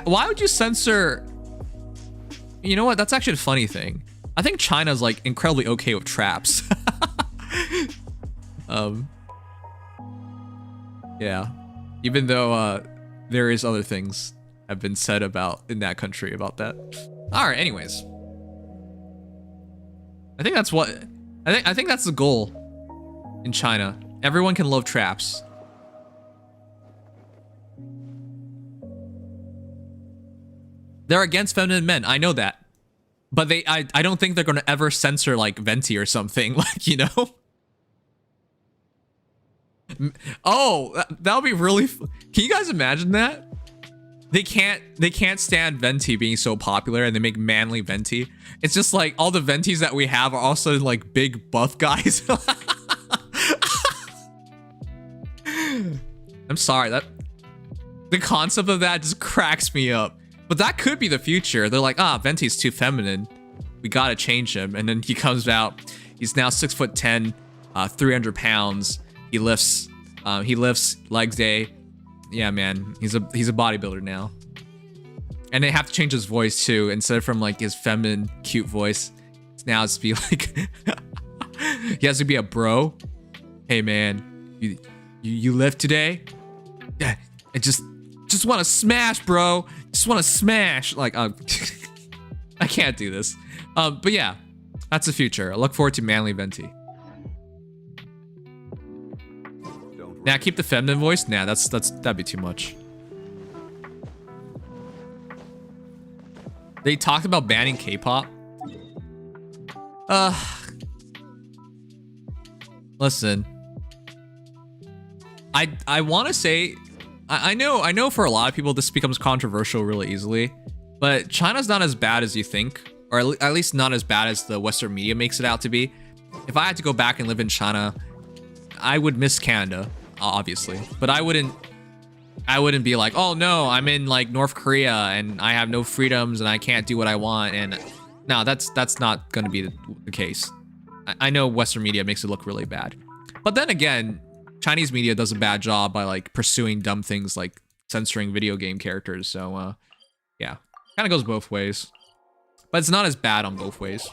Why would you censor... You know what? That's actually a funny thing. I think China's like incredibly okay with traps. Yeah. Even though there is other things have been said about in that country about that. All right, anyways. I think that's what I think that's the goal in China. Everyone can love traps. They're against feminine men. I know that. But I don't think they're going to ever censor like Venti or something, like, you know? Oh, that would be really can you guys imagine that? They can't stand Venti being so popular and they make manly Venti. It's just like all the Ventis that we have are also like big buff guys. I'm sorry, the concept of that just cracks me up. But that could be the future. They're like, Venti's too feminine. We gotta change him. And then he comes out. He's now 6'10", 300 pounds. He lifts legs day. Yeah, man, he's a bodybuilder now. And they have to change his voice too. Instead of from like his feminine, cute voice, now it's be like he has to be a bro. Hey, man, you lift today? Yeah, I just want to smash, bro. Just want to smash. Like, I can't do this. But yeah, that's the future. I look forward to manly Venti. Now keep the feminine voice. Nah, that'd be too much. They talked about banning K-pop. Listen. I want to say. I know for a lot of people this becomes controversial really easily, but China's not as bad as you think, or at least not as bad as the Western media makes it out to be. If I had to go back and live in China, I would miss Canada, obviously, but I wouldn't be like, oh no, I'm in like North Korea and I have no freedoms and I can't do what I want. And no, that's not going to be the case. I know Western media makes it look really bad, but then again, Chinese media does a bad job by like pursuing dumb things like censoring video game characters. So yeah, kind of goes both ways, but it's not as bad on both ways.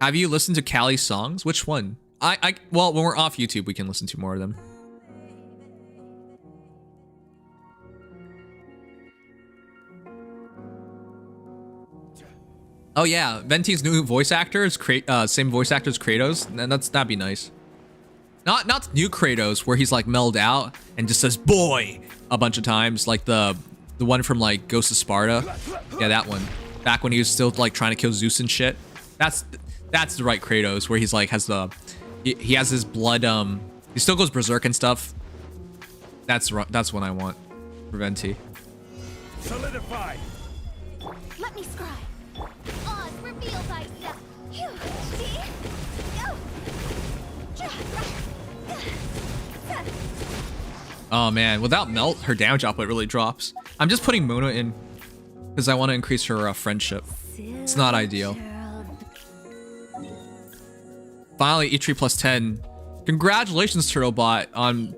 Have you listened to Callie's songs? Which one? Well, when we're off YouTube, we can listen to more of them. Oh yeah, Venti's new voice actor is same voice actor as Kratos, and that'd be nice. Not new Kratos where he's like mellowed out and just says "boy" a bunch of times, like the one from like Ghost of Sparta. Yeah, that one. Back when he was still like trying to kill Zeus and shit. That's the right Kratos where he's like he has his blood. He still goes berserk and stuff. That's what I want for Venti. Solidify. Let me scry. Oz reveals thyself. Phew. See? Go. Oh man, without melt, her damage output really drops. I'm just putting Mona in because I want to increase her friendship. It's not ideal. Finally, E3 plus 10. Congratulations, Turtlebot, on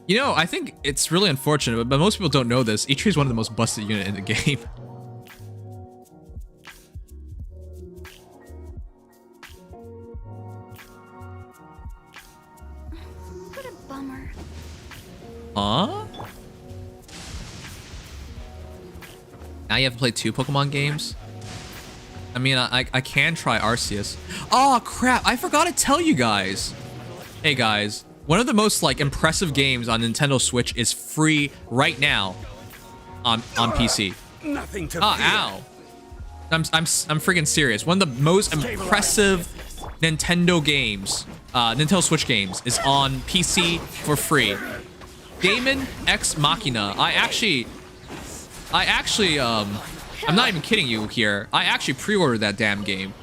you know, I think it's really unfortunate, but most people don't know this. E3 is one of the most busted unit in the game. What a bummer. Huh? Now you have to play 2 Pokemon games? I mean, I can try Arceus. Oh crap, I forgot to tell you guys. Hey guys, one of the most like impressive games on Nintendo Switch is free right now on PC. Nothing to Oh, ow. I'm freaking serious. One of the most impressive Nintendo games, Nintendo Switch games, is on PC for free. Daemon X Machina. I actually, I'm not even kidding you here. I actually pre-ordered that damn game.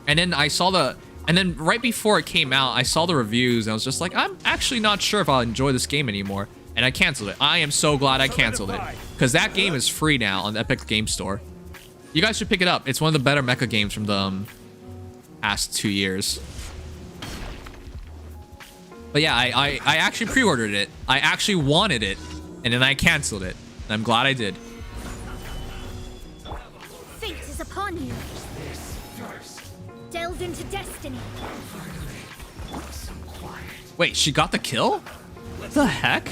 And then and then right before it came out, I saw the reviews and I was just like, I'm actually not sure if I'll enjoy this game anymore. And I canceled it. I am so glad I canceled it. Because that game is free now on the Epic Game Store. You guys should pick it up. It's one of the better mecha games from the past 2 years. But yeah, I actually pre-ordered it. I actually wanted it. And then I canceled it. And I'm glad I did. Fate is upon you. Delve into destiny. Wait, she got the kill? What the heck?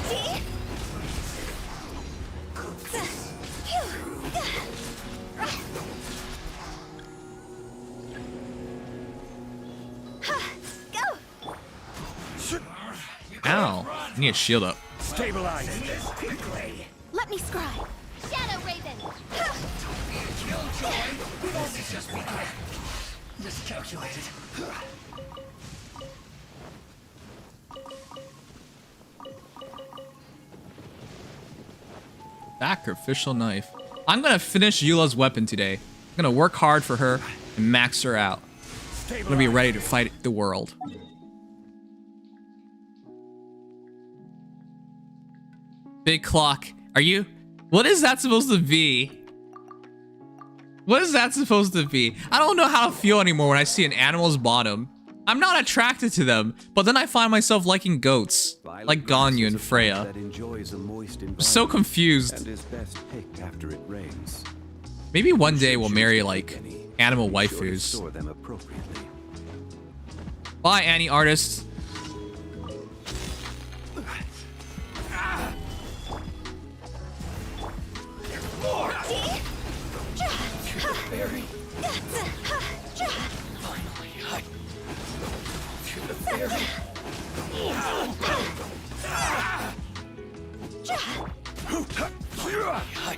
Ow. I need a shield up. Stabilize. Let me scry. Shadow Raven. Miscalculated. Sacrificial knife. I'm gonna finish Eula's weapon today. I'm gonna work hard for her and max her out. I'm gonna be ready to fight the world. Big clock. Are you? What is that supposed to be? What is that supposed to be? I don't know how to feel anymore when I see an animal's bottom. I'm not attracted to them, but then I find myself liking goats, like Ganyu and Freya. I'm so confused. Maybe one day we'll marry like animal waifus. Bye, Annie artists.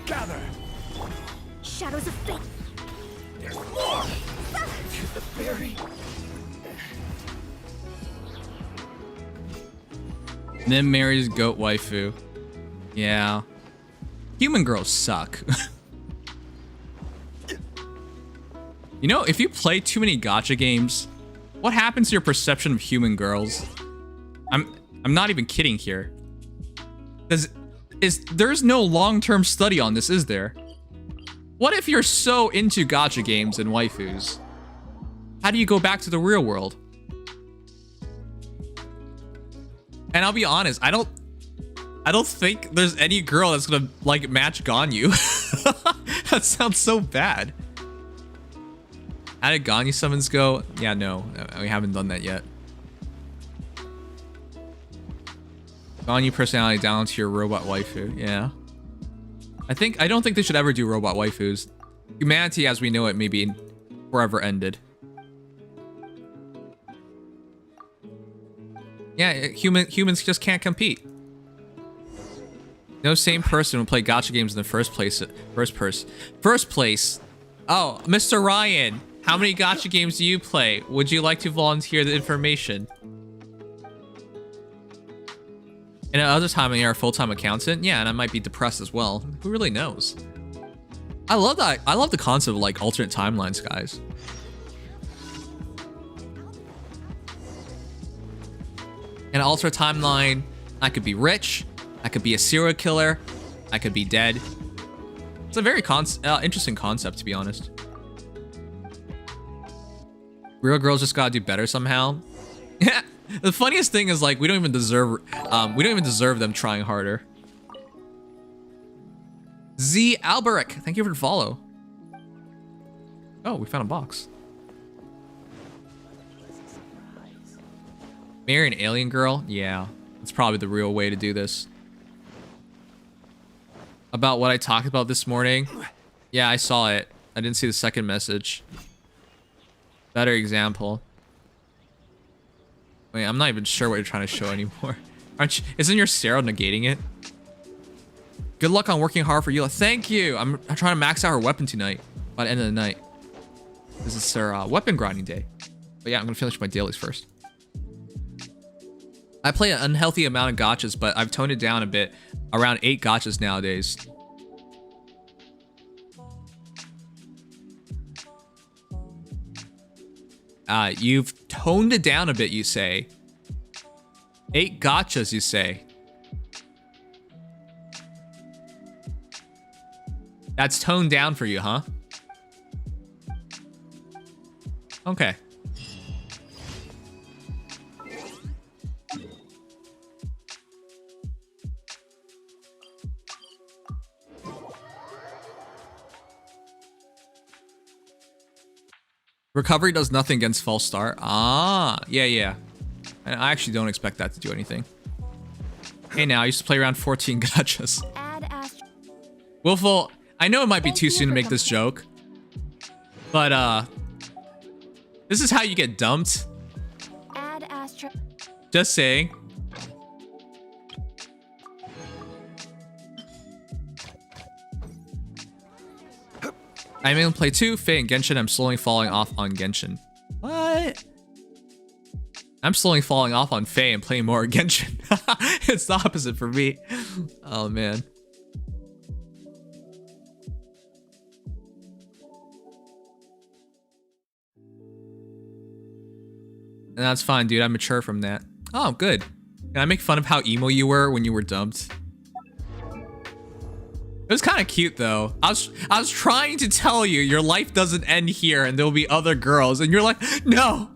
Gather. Shadows of fate. There's more. To the berry. Nim marries goat waifu. Yeah. Human girls suck. You know, if you play too many gacha games, what happens to your perception of human girls? I'm not even kidding here. There's no long-term study on this, is there? What if you're so into gacha games and waifus? How do you go back to the real world? And I'll be honest, I don't think there's any girl that's gonna like match Ganyu. That sounds so bad. How did Ganyu summons go? Yeah, no, we haven't done that yet. Ganyu personality down to your robot waifu. Yeah. I don't think they should ever do robot waifus. Humanity as we know it may be forever ended. Yeah, humans just can't compete. No same person would play gacha games in the first place. First place. Oh, Mr. Ryan, how many gacha games do you play? Would you like to volunteer the information? And at other time, you're a full-time accountant. Yeah, and I might be depressed as well. Who really knows? I love that. I love the concept of like alternate timelines, guys. In an alternate timeline, I could be rich. I could be a serial killer. I could be dead. It's a very interesting concept, to be honest. Real girls just gotta do better somehow. Yeah. The funniest thing is like we don't even deserve them trying harder. Z Alberic, thank you for the follow. Oh, we found a box. Marry an alien girl? Yeah, that's probably the real way to do this. About what I talked about this morning? Yeah, I saw it. I didn't see the second message. Better example. Wait, I'm not even sure what you're trying to show anymore. Aren't you? Isn't your Sarah negating it? Good luck on working hard for Eula. Thank you. I'm trying to max out her weapon tonight. By the end of the night. This is her weapon grinding day. But yeah, I'm gonna finish my dailies first. I play an unhealthy amount of gachas, but I've toned it down a bit. Around 8 gachas nowadays. You've toned it down a bit, you say. 8 gachas, you say. That's toned down for you, huh? Okay. Recovery does nothing against false start. Ah, yeah. And I actually don't expect that to do anything. Hey now, I used to play around 14 gachas. Willful, I know it might be too soon to make this joke. But, this is how you get dumped. Just saying. I'm able to play 2, Fate and Genshin. I'm slowly falling off on Genshin. What? I'm slowly falling off on Fate and playing more Genshin. It's the opposite for me. Oh, man. And that's fine, dude. I'm mature from that. Oh, good. Can I make fun of how emo you were when you were dumped? It was kind of cute though. I was trying to tell you your life doesn't end here and there'll be other girls and you're like, no,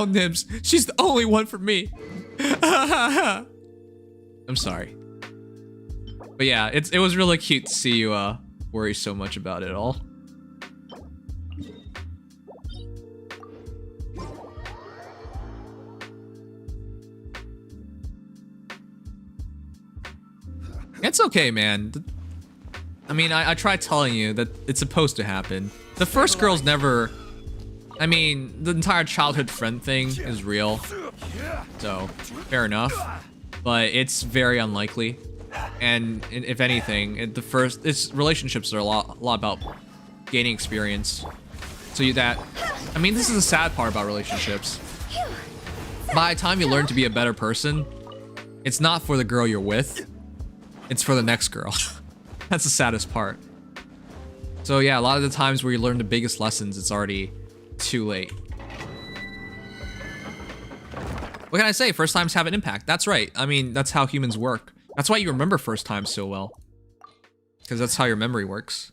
Nibs, she's the only one for me. I'm sorry. But yeah, it was really cute to see you worry so much about it all. It's okay, man. I mean, I tried telling you that it's supposed to happen. The first girl's never... I mean, the entire childhood friend thing is real. So, fair enough. But it's very unlikely. And if anything, relationships are a lot about gaining experience. So I mean, this is the sad part about relationships. By the time you learn to be a better person, it's not for the girl you're with. It's for the next girl. That's the saddest part. So yeah, a lot of the times where you learn the biggest lessons, it's already too late. What can I say? First times have an impact. That's right. I mean, that's how humans work. That's why you remember first times so well. Because that's how your memory works.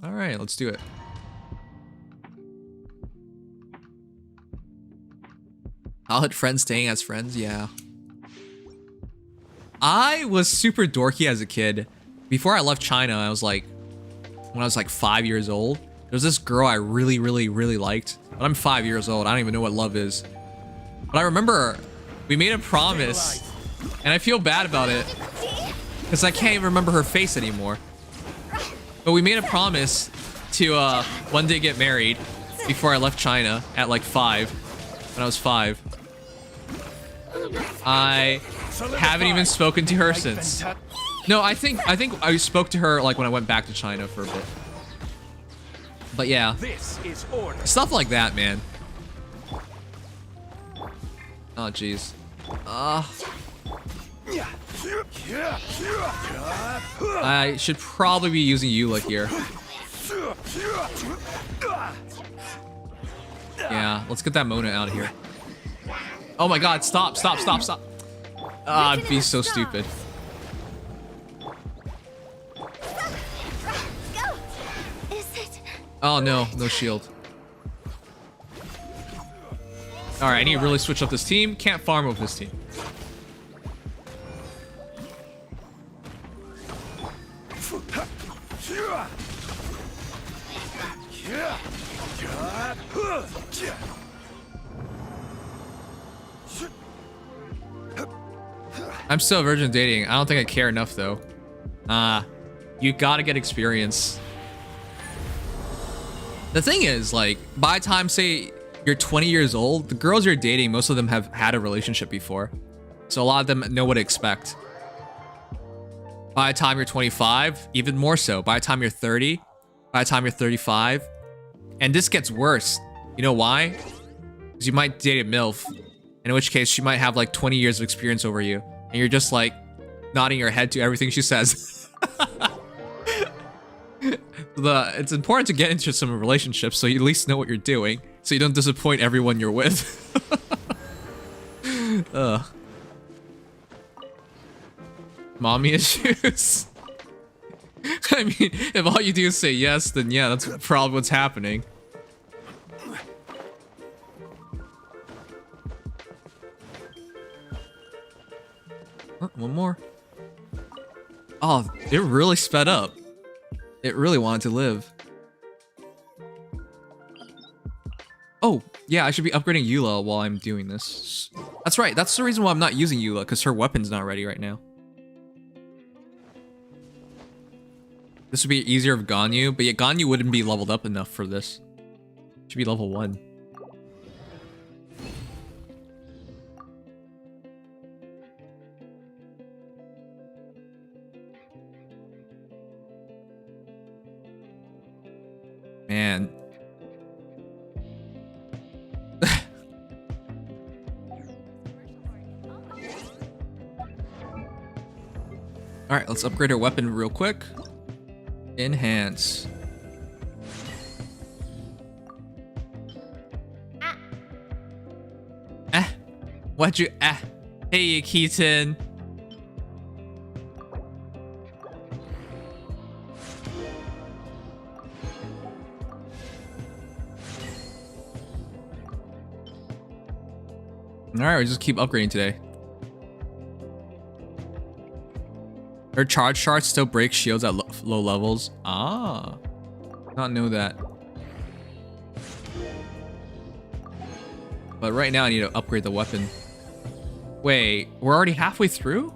All right, let's do it. I'll hit friends staying as friends, yeah. I was super dorky as a kid. Before I left China, when I was like 5 years old, there was this girl I really liked. But I'm 5 years old. I don't even know what love is. But I remember we made a promise, and I feel bad about it because I can't even remember her face anymore. But we made a promise to one day get married before I left China at like 5, when I was 5. I haven't even spoken to her since. No, I think I spoke to her like when I went back to China for a bit. But yeah, stuff like that, man. Oh jeez. I should probably be using Eula here. Yeah, let's get that Mona out of here. Oh my god, stop. Ah, I'd be so stupid. Oh no, no shield. Alright, I need to really switch up this team. Can't farm with this team. I'm still virgin dating. I don't think I care enough though. You gotta get experience. The thing is, like, by the time, say, you're 20 years old, the girls you're dating, most of them have had a relationship before. So a lot of them know what to expect. By the time you're 25, even more so. By the time you're 30, by the time you're 35. And this gets worse. You know why? Because you might date a MILF, in which case she might have like 20 years of experience over you. And you're just like nodding your head to everything she says. It's important to get into some relationships so you at least know what you're doing, so you don't disappoint everyone you're with. Ugh. Mommy issues. I mean, if all you do is say yes, then yeah, that's probably what's happening. Oh, one more. Oh, it really sped up. It really wanted to live. Oh, yeah, I should be upgrading Eula while I'm doing this. That's right, that's the reason why I'm not using Eula, because her weapon's not ready right now. This would be easier if Ganyu, but yet Ganyu wouldn't be leveled up enough for this. Should be level 1. Man. Alright, let's upgrade our weapon real quick. Enhance. What'd you Hey, Keaton. Alright, we just keep upgrading today. Her charge shards still break shields at low levels. Ah. Not know that. But right now I need to upgrade the weapon. Wait, we're already halfway through?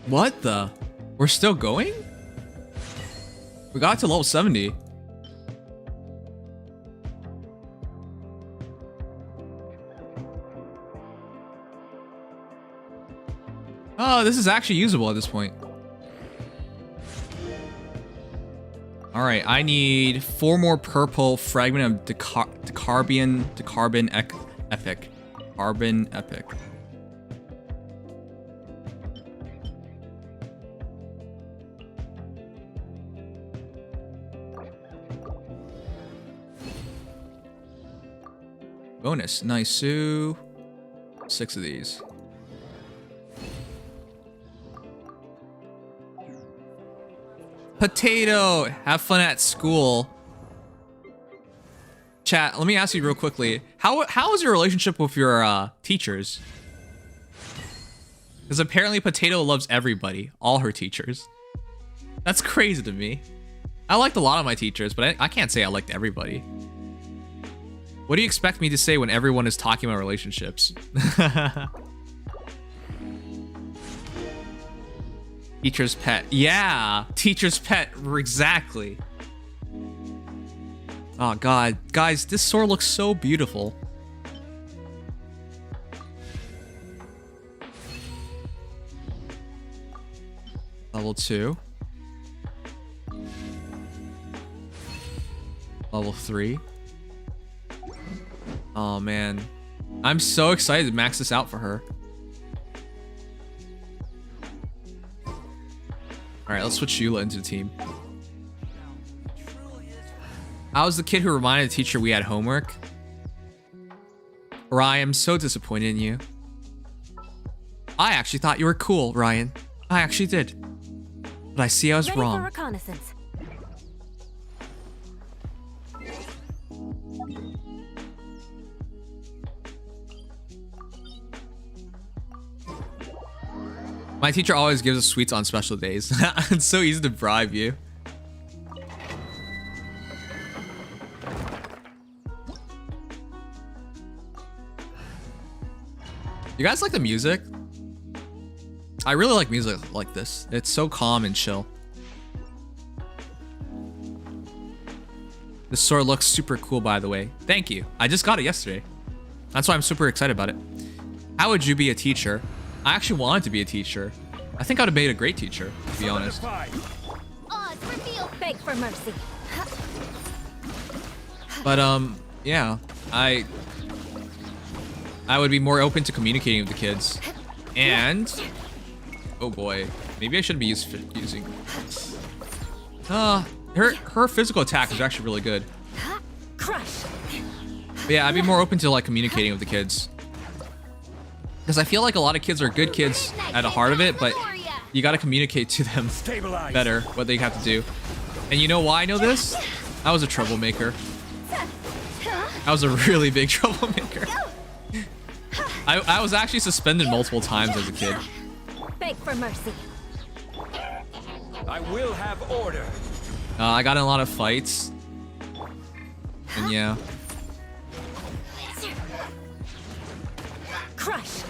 What the? We're still going? We got to level 70. Oh, this is actually usable at this point. Alright, I need 4 more purple fragment of Decarbon Epic. Carbon Epic. Bonus, nice. 6 of these. Potato, have fun at school. Chat, let me ask you real quickly. How is your relationship with your teachers? Because apparently Potato loves everybody, all her teachers. That's crazy to me. I liked a lot of my teachers, but I can't say I liked everybody. What do you expect me to say when everyone is talking about relationships? Teacher's pet. Yeah, teacher's pet. Exactly. Oh god, guys, this sword looks so beautiful. Level 2. Level 3. Oh man. I'm so excited to max this out for her. Alright, let's switch Eula into the team. I was the kid who reminded the teacher we had homework. Ryan, I'm so disappointed in you. I actually thought you were cool, Ryan. I actually did. But I see I was wrong. For reconnaissance. My teacher always gives us sweets on special days. It's so easy to bribe you. You guys like the music? I really like music like this. It's so calm and chill. This sword looks super cool, by the way. Thank you. I just got it yesterday. That's why I'm super excited about it. How would you be a teacher? I actually wanted to be a teacher. I think I would have made a great teacher, to be honest. Oz, reveal. Beg for mercy. But yeah, I would be more open to communicating with the kids. And oh boy, maybe I shouldn't be using. Her physical attack is actually really good. Crush. But yeah, I'd be more open to like communicating with the kids. Because I feel like a lot of kids are good kids at the heart of it, but you got to communicate to them better what they have to do. And you know why I know this? I was a troublemaker. I was a really big troublemaker. I was actually suspended multiple times as a kid. Beg for mercy. I will have order. I got in a lot of fights. And yeah. Crush.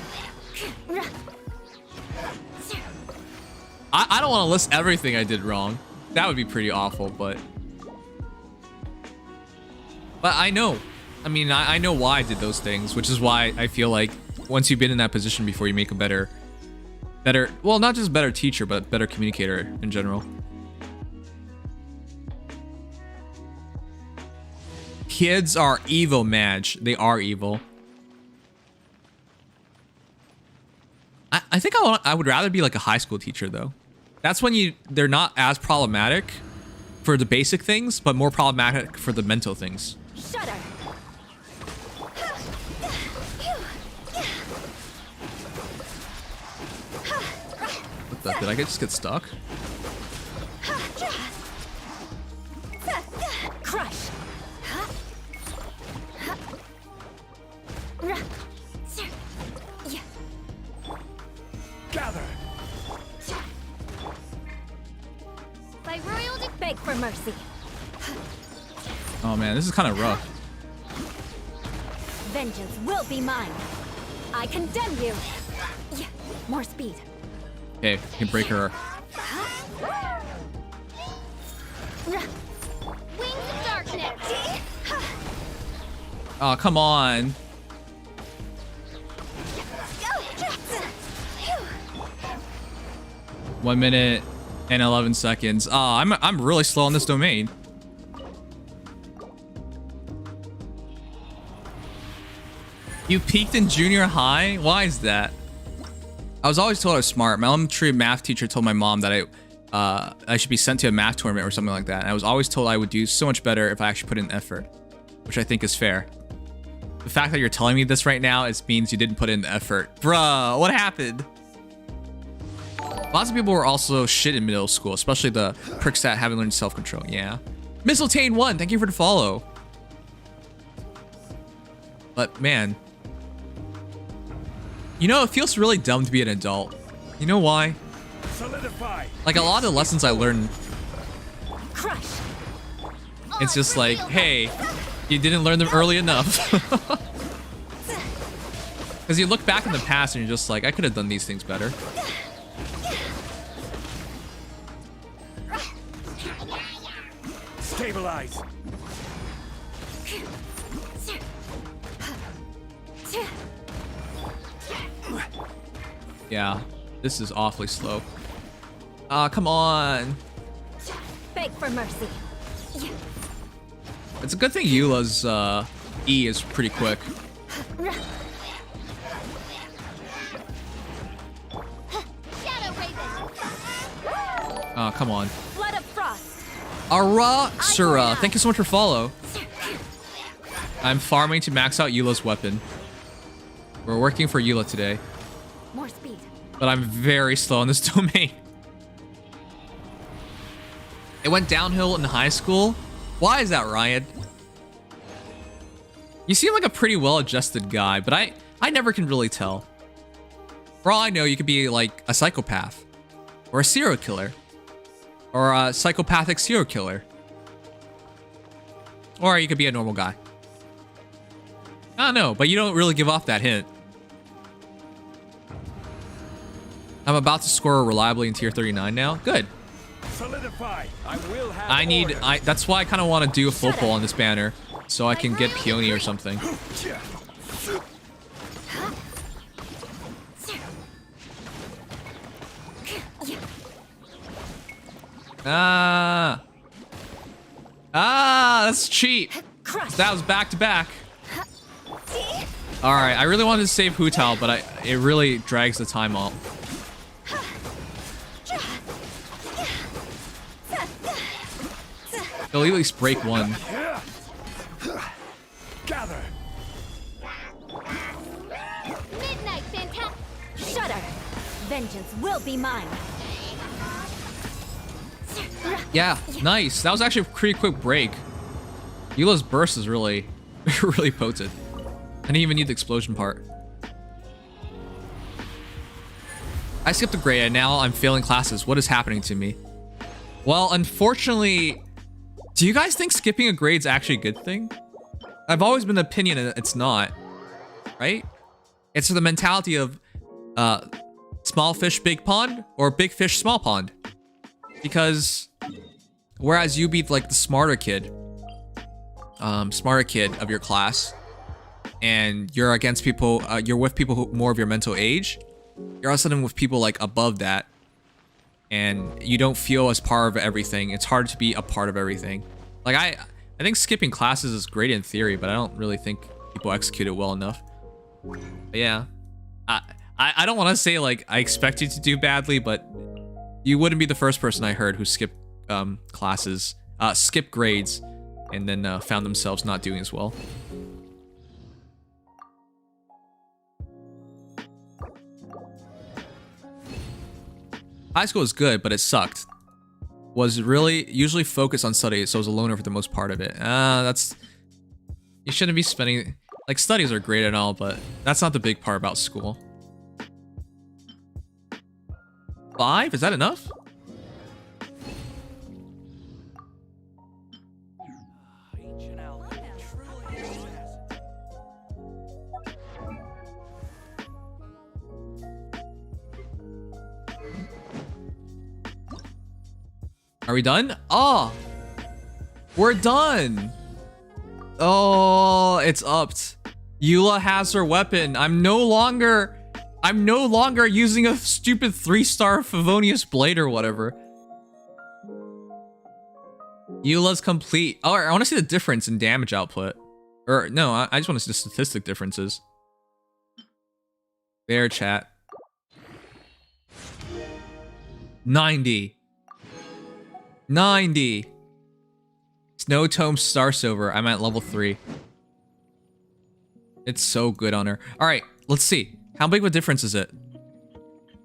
I don't want to list everything I did wrong. That would be pretty awful, but I know. I mean, I know why I did those things, which is why I feel like once you've been in that position before, you make a better, well, not just better teacher, but better communicator in general. Kids are evil, Madge. They are evil. I think I would rather be like a high school teacher though. That's when they're not as problematic for the basic things, but more problematic for the mental things. Shudder. What the? Did I just get stuck? Crush. Gather. By royal beg for mercy. Oh man, this is kind of rough. Vengeance will be mine. I condemn you. Yeah, more speed. Okay, you can break her. Wings of darkness. Oh, come on. One minute and 11 seconds. Oh, I'm really slow on this domain. You peaked in junior high? Why is that? I was always told I was smart. My elementary math teacher told my mom that I should be sent to a math tournament or something like that. And I was always told I would do so much better if I actually put in effort, which I think is fair. The fact that you're telling me this right now, it means you didn't put in the effort. Bruh, what happened? Lots of people were also shit in middle school, especially the pricks that haven't learned self-control. Yeah. Mistletoe1, thank you for the follow. But man, you know, it feels really dumb to be an adult. You know why? Solidify. Like a lot of the lessons I learned, Crush. it's just like, hey, you didn't learn them early enough. Because you look back in the past and you're just like, I could have done these things better. Stabilize. Yeah, this is awfully slow. Come on. Beg for mercy. It's a good thing Eula's E is pretty quick. Oh, come on. Flood of frost. Arasura, thank you so much for follow. I'm farming to max out Eula's weapon. We're working for Eula today. More speed. But I'm very slow in this domain. It went downhill in high school. Why is that, Ryan? You seem like a pretty well-adjusted guy, but I never can really tell. For all I know, you could be like a psychopath. Or a serial killer. Or a psychopathic serial killer. Or you could be a normal guy. I don't know, but you don't really give off that hint. I'm about to score reliably in tier 39 now. Good. Solidify. I will have That's why I kind of want to do a full pull on this banner. So I can get Peony or something. That's cheap. That was back to back. All right, I really wanted to save Hu Tao, but it really drags the time out. They'll at least break one. Gather. Midnight fantastic. Shudder. Vengeance will be mine. Yeah, nice. That was actually a pretty quick break. Eula's burst is really, really potent. I didn't even need the explosion part. I skipped a grade and now I'm failing classes. What is happening to me? Well, unfortunately, do you guys think skipping a grade is actually a good thing? I've always been the opinion that it's not, right? It's the mentality of small fish, big pond, or big fish, small pond. Because whereas you be like the smarter kid of your class, and you're against people, you're with people who more of your mental age, you're all of a sudden with people like above that, and you don't feel as part of everything. It's hard to be a part of everything. Like I think skipping classes is great in theory, but I don't really think people execute it well enough. But yeah, I don't want to say like I expect you to do badly, but you wouldn't be the first person I heard who skipped classes, skipped grades, and then found themselves not doing as well. High school was good, but it sucked. Was really usually focused on studies, so I was a loner for the most part of it. You shouldn't be spending, like, studies are great and all, but that's not the big part about school. 5? Is that enough? Are we done? Oh, we're done. Oh, it's upped. Eula has her weapon. I'm no longer using a stupid 3-star Favonius blade or whatever. Eula's complete. Oh, I want to see the difference in damage output. Or no, I just want to see the statistic differences. There, chat. 90. 90. Snow Tome Star Silver. I'm at level 3. It's so good on her. All right, let's see. How big of a difference is it?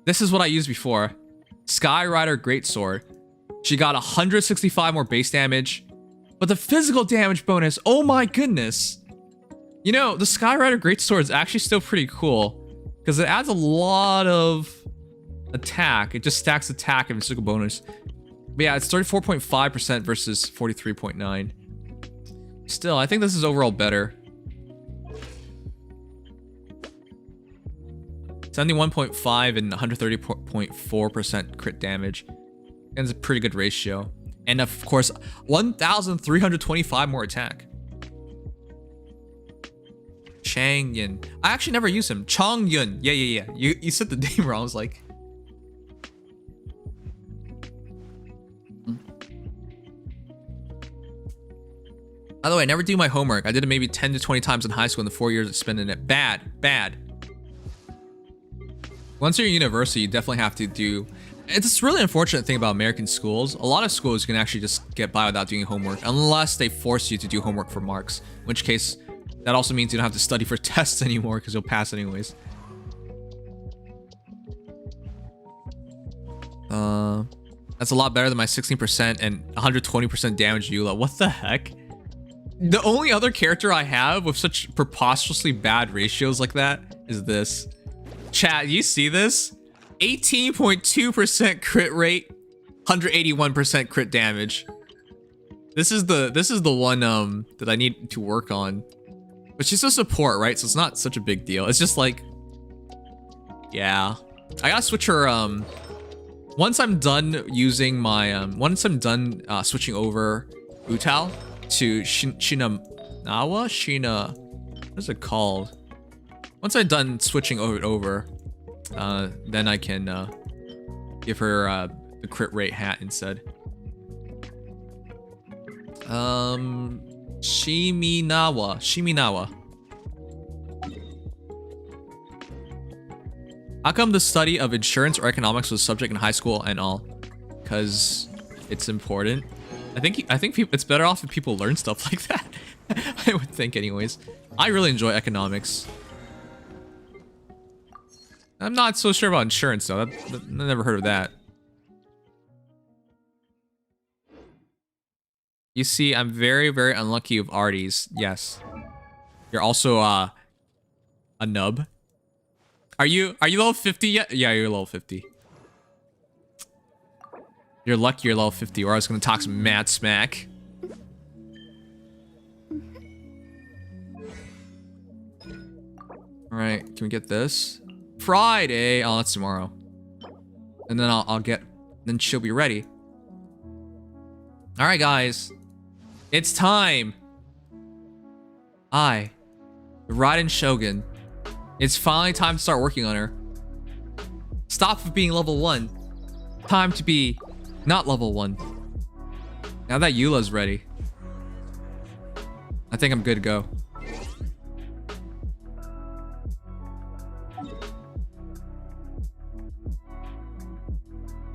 This is what I used before. Sky Rider Greatsword. She got 165 more base damage, but the physical damage bonus, oh my goodness. You know, the Sky Rider Greatsword is actually still pretty cool because it adds a lot of attack. It just stacks attack and physical bonus. But yeah, it's 34.5% versus 43.9. Still, I think this is overall better. 71.5 and 130.4% crit damage. And it's a pretty good ratio. And of course, 1,325 more attack. Changyun. I actually never use him. Changyun. Yeah. You said the name wrong. I was like... I By the way, I never do my homework. I did it maybe 10 to 20 times in high school in the 4 years I spent in it. Bad, bad. Once you're in university, you definitely have to do... It's a really unfortunate thing about American schools. A lot of schools can actually just get by without doing homework, unless they force you to do homework for marks. In which case, that also means you don't have to study for tests anymore because you'll pass anyways. That's a lot better than my 16% and 120% damage Eula. What the heck? The only other character I have with such preposterously bad ratios like that is this. Chat, you see this? 18.2% crit rate, 181% crit damage. This is the one that I need to work on. But she's a support, right? So it's not such a big deal. It's just like, yeah. I gotta switch her once I'm done using my switching over Utal to what is it called? Once I'm done switching over, then I can give her the crit rate hat instead. Shiminawa. How come the study of insurance or economics was a subject in high school and all? Because it's important. I think it's better off if people learn stuff like that. I would think anyways. I really enjoy economics. I'm not so sure about insurance though. I never heard of that. You see, I'm very, very unlucky with arties. Yes. You're also a nub. Are you level 50 yet? Yeah, you're level 50. You're lucky you're level 50, or I was gonna talk some mad smack. Alright, can we get this? Friday! Oh, that's tomorrow. And then then she'll be ready. Alright, guys. It's time! The Raiden Shogun. It's finally time to start working on her. Stop with being level 1. Time to be not level 1. Now that Eula's ready, I think I'm good to go.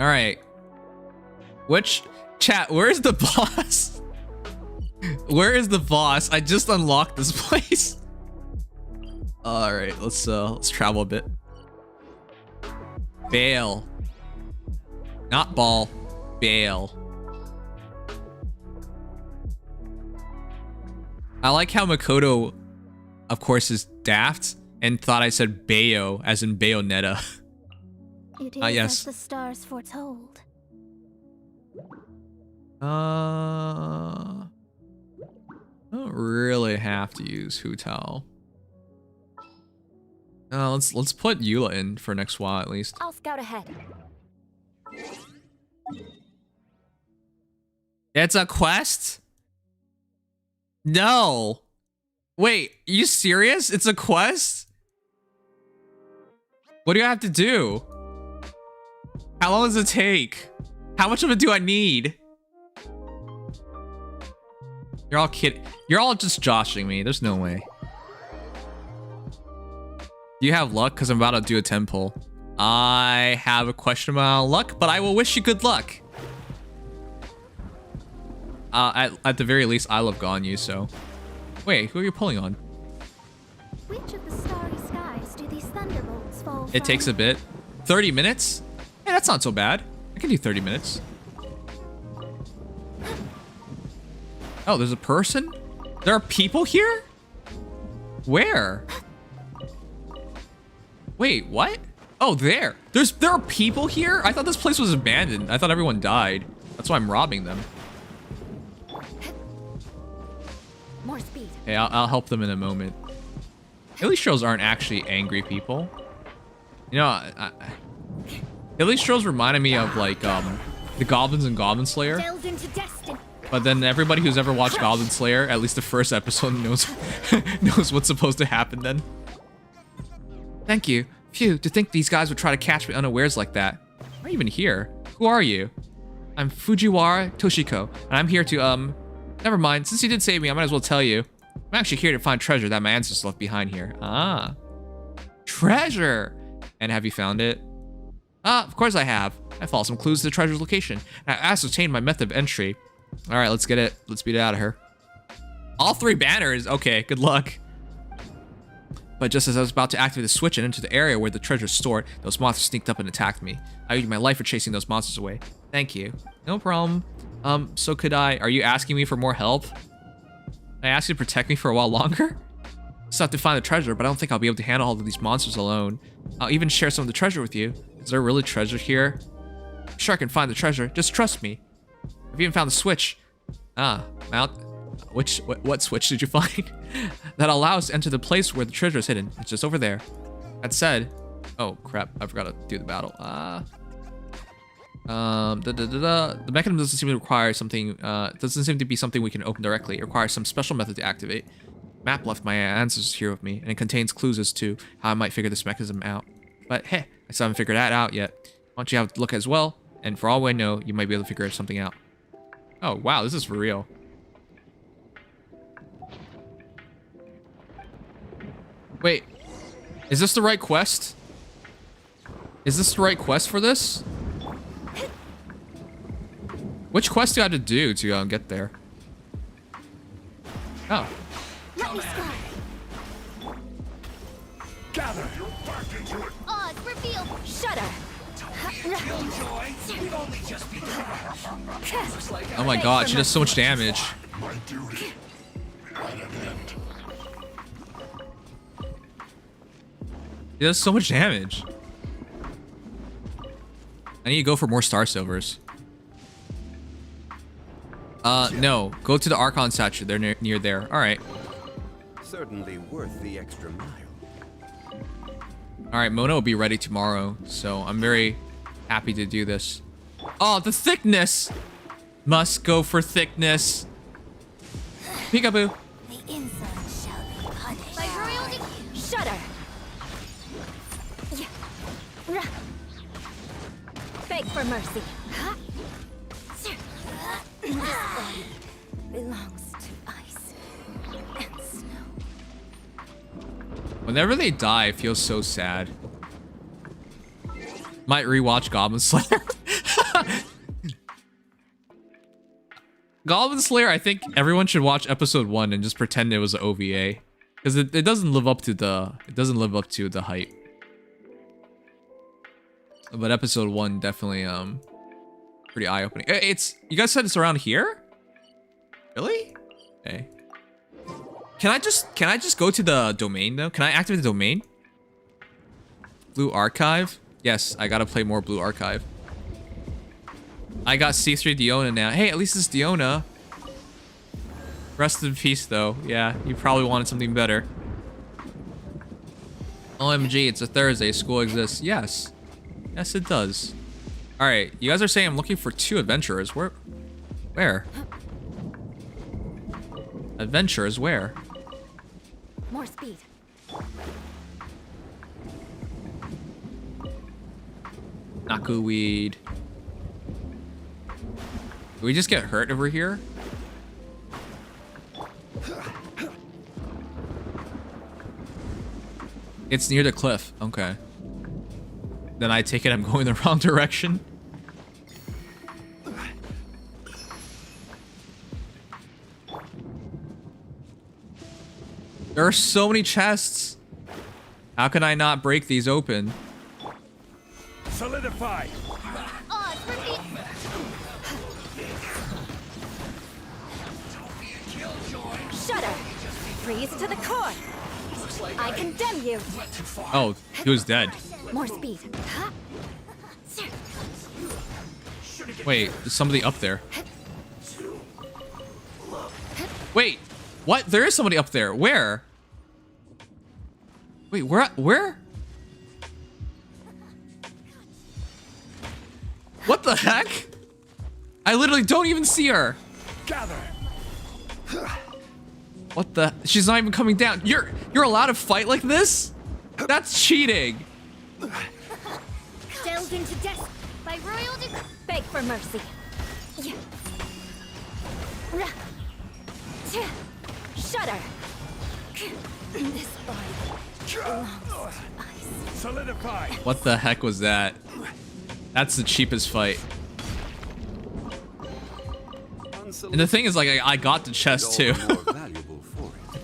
Alright. Chat, where's the boss? Where is the boss? I just unlocked this place. Alright, let's travel a bit. Bail. Not ball. Bail. I like how Makoto, of course, is daft and thought I said Bayo, as in Bayonetta. It is yes. as the stars foretold. I don't really have to use Hutal. Let's put Eula in for next while at least. I'll scout ahead. It's a quest? No. Wait, you serious? It's a quest? What do I have to do? How long does it take? How much of it do I need? You're all kidding. You're all just joshing me. There's no way. Do you have luck? Because I'm about to do a 10 pull. I have a question about luck, but I will wish you good luck. At the very least, I love Ganyu, so. Wait, who are you pulling on? Which of the starry skies do these thunderbolts fall It takes a bit. 30 minutes? Hey, that's not so bad. I can do 30 minutes. Oh, there's a person? There are people here? Where? Wait, what? Oh, there. There are people here? I thought this place was abandoned. I thought everyone died. That's why I'm robbing them. More speed. Hey, I'll help them in a moment. Illustros aren't actually angry people. You know, Illustros reminded me of like the Goblins and Goblin Slayer. Delve into destiny. But then everybody who's ever watched Goblin Slayer, at least the first episode, knows what's supposed to happen then. Thank you. Phew, to think these guys would try to catch me unawares like that. I'm not even here. Who are you? I'm Fujiwara Toshiko, and I'm here to Never mind. Since you did save me, I might as well tell you. I'm actually here to find treasure that my ancestors left behind here. Ah. Treasure! And have you found it? Of course I have. I followed some clues to the treasure's location. And I ascertained my method of entry. Alright, let's get it. Let's beat it out of her. All 3 banners? Okay, good luck. But just as I was about to activate the switch and enter the area where the treasure is stored, those monsters sneaked up and attacked me. I used my life for chasing those monsters away. Thank you. No problem. So could I... Are you asking me for more help? I asked you to protect me for a while longer? I still have to find the treasure, but I don't think I'll be able to handle all of these monsters alone. I'll even share some of the treasure with you. Is there really treasure here? I'm sure I can find the treasure. Just trust me. I've even found the switch. What switch did you find? That allows us to enter the place where the treasure is hidden. It's just over there. That said... Oh, crap. I forgot to do the battle. The mechanism doesn't seem to require something, doesn't seem to be something we can open directly. It requires some special method to activate. Map left my ancestors here with me, and it contains clues as to how I might figure this mechanism out. But hey, I still haven't figured that out yet. Why don't you have a look as well? And for all we know, you might be able to figure something out. Oh, wow, this is for real. Wait, is this the right quest? Is this the right quest for this? Which quest do I have to do to get there? Oh. Let me start. Gather. You're back into it. Oz, reveal. Shudder. Killjoy. We've only just begun. Looks like Oh my god, she does so much damage. my duty at an end. She does so much damage. I need to go for more Star Silvers. No. Go to the Archon statue. They're near there. Alright. Certainly worth the extra mile. Alright, Mona will be ready tomorrow, so I'm very happy to do this. Oh, the thickness! Must go for thickness. Peekaboo. The insolent shall be punished. By royal shudder. Beg for mercy. This body belongs to ice and snow. Whenever they die, it feels so sad. Might rewatch Goblin Slayer. Goblin Slayer, I think everyone should watch episode 1 and just pretend it was an OVA. Because it doesn't live up to the hype. But episode 1 definitely pretty eye-opening. You guys said it's around here? Really? Okay. Can I just go to the domain though? Can I activate the domain? Blue Archive? Yes, I gotta play more Blue Archive. I got C3 Diona now. Hey, at least it's Diona. Rest in peace though. Yeah, you probably wanted something better. OMG, it's a Thursday. School exists. Yes. Yes, it does. Alright, you guys are saying I'm looking for 2 adventurers. Where? Adventurers, where? More speed. Nakuweed. Do we just get hurt over here? It's near the cliff. Okay. Then I take it I'm going the wrong direction. There are so many chests. How can I not break these open? Solidify. Oz, reveal. Shudder. Freeze to the core. I condemn you. Oh, he was dead. More speed. Wait, there's somebody up there. Wait, what? There is somebody up there. Where? Wait, where? What the heck? I literally don't even see her. Gather. What the? She's not even coming down. You're allowed to fight like this? That's cheating. Delve into death by royal decree. Beg for mercy. Shudder. This body belongs to ice. Solidify. What the heck was that? That's the cheapest fight. And the thing is, like, I got the chest too.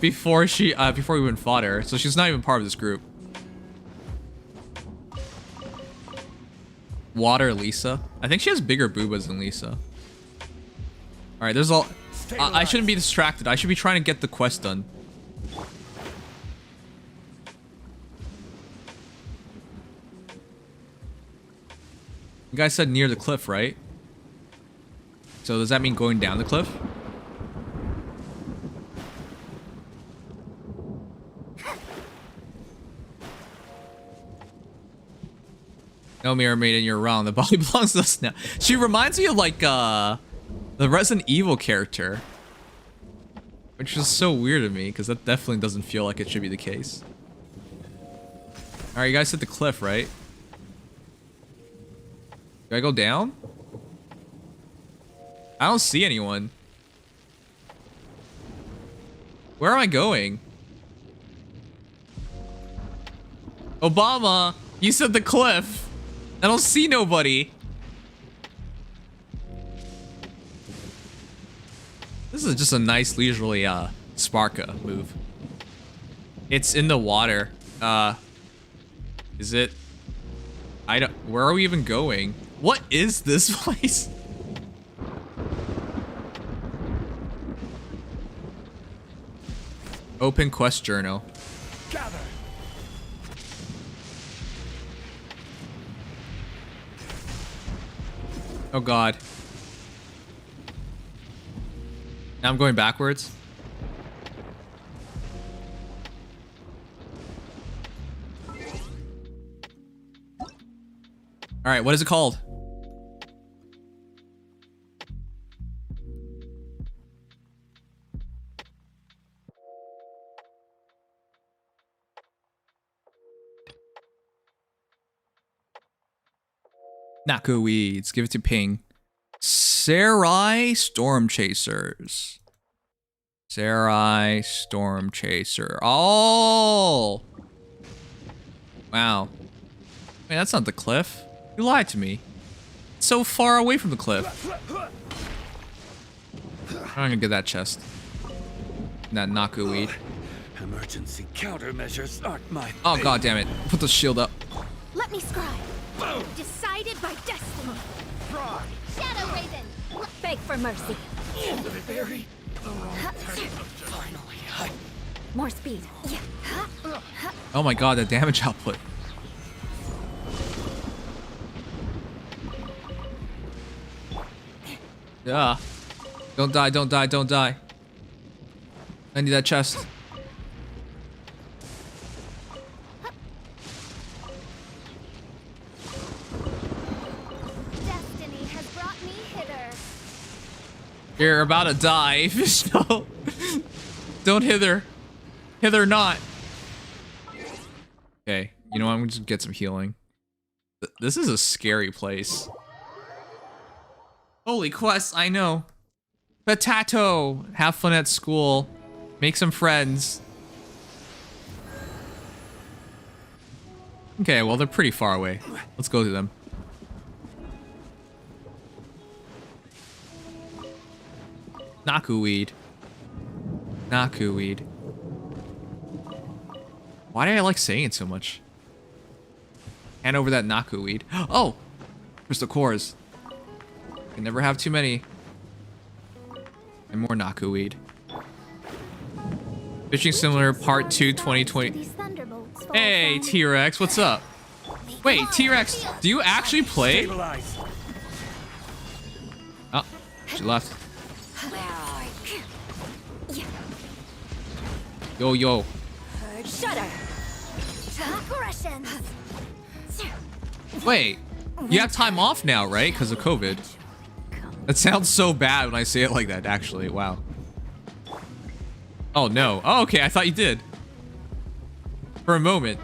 before we even fought her, so she's not even part of this group. Water Lisa. I think she has bigger boobas than Lisa. Alright, there's all... I shouldn't be distracted. I should be trying to get the quest done. You guys said near the cliff, right? So does that mean going down the cliff? No, Mirror Maiden, you're wrong. The body belongs to us now. She reminds me of like the Resident Evil character, which is so weird to me because that definitely doesn't feel like it should be the case. All right, you guys hit the cliff, right? Do I go down? I don't see anyone. Where am I going? Obama, you said the cliff. I don't see nobody. This is just a nice leisurely Sparka move. It's in the water. Is it? I don't. Where are we even going? What is this place? Open quest journal. Gather. Oh god. Now I'm going backwards. Alright, what is it called? Naku weeds. Give it to Ping. Sarai Storm Chasers. Sarai Storm Chaser. Oh! Wow. Wait, that's not the cliff. You lied to me. It's so far away from the cliff. I'm gonna get that chest. That Naku weed. Emergency countermeasures aren't my Oh thing. god damn it. Put the shield up. Let me scribe. Decided by destiny. Shadow Raven. Beg for mercy. Very finally. More speed. Yeah. Oh my god, that damage output. Yeah. Don't die, don't die, don't die. I need that chest. Destiny has brought me hither. You're about to die, Vishnu. Don't hither. Hither not. Okay, you know what? I'm gonna just get some healing. This is a scary place. Holy quest, I know. Potato! Have fun at school. Make some friends. Okay, well, they're pretty far away. Let's go to them. Naku weed. Naku weed. Why do I like saying it so much? Hand over that Naku weed. Oh! Crystal cores. Can never have too many. And more Naku weed. Fishing Simulator Part 2 2020. Hey, T-Rex, what's up? Wait, T-Rex, do you actually play? Stabilize. Oh, she left. Yo, yo. Shudder. Aggression. Wait, you have time off now, right? Because of COVID. That sounds so bad when I say it like that, actually. Wow. Oh, no. Oh, okay, I thought you did. For a moment.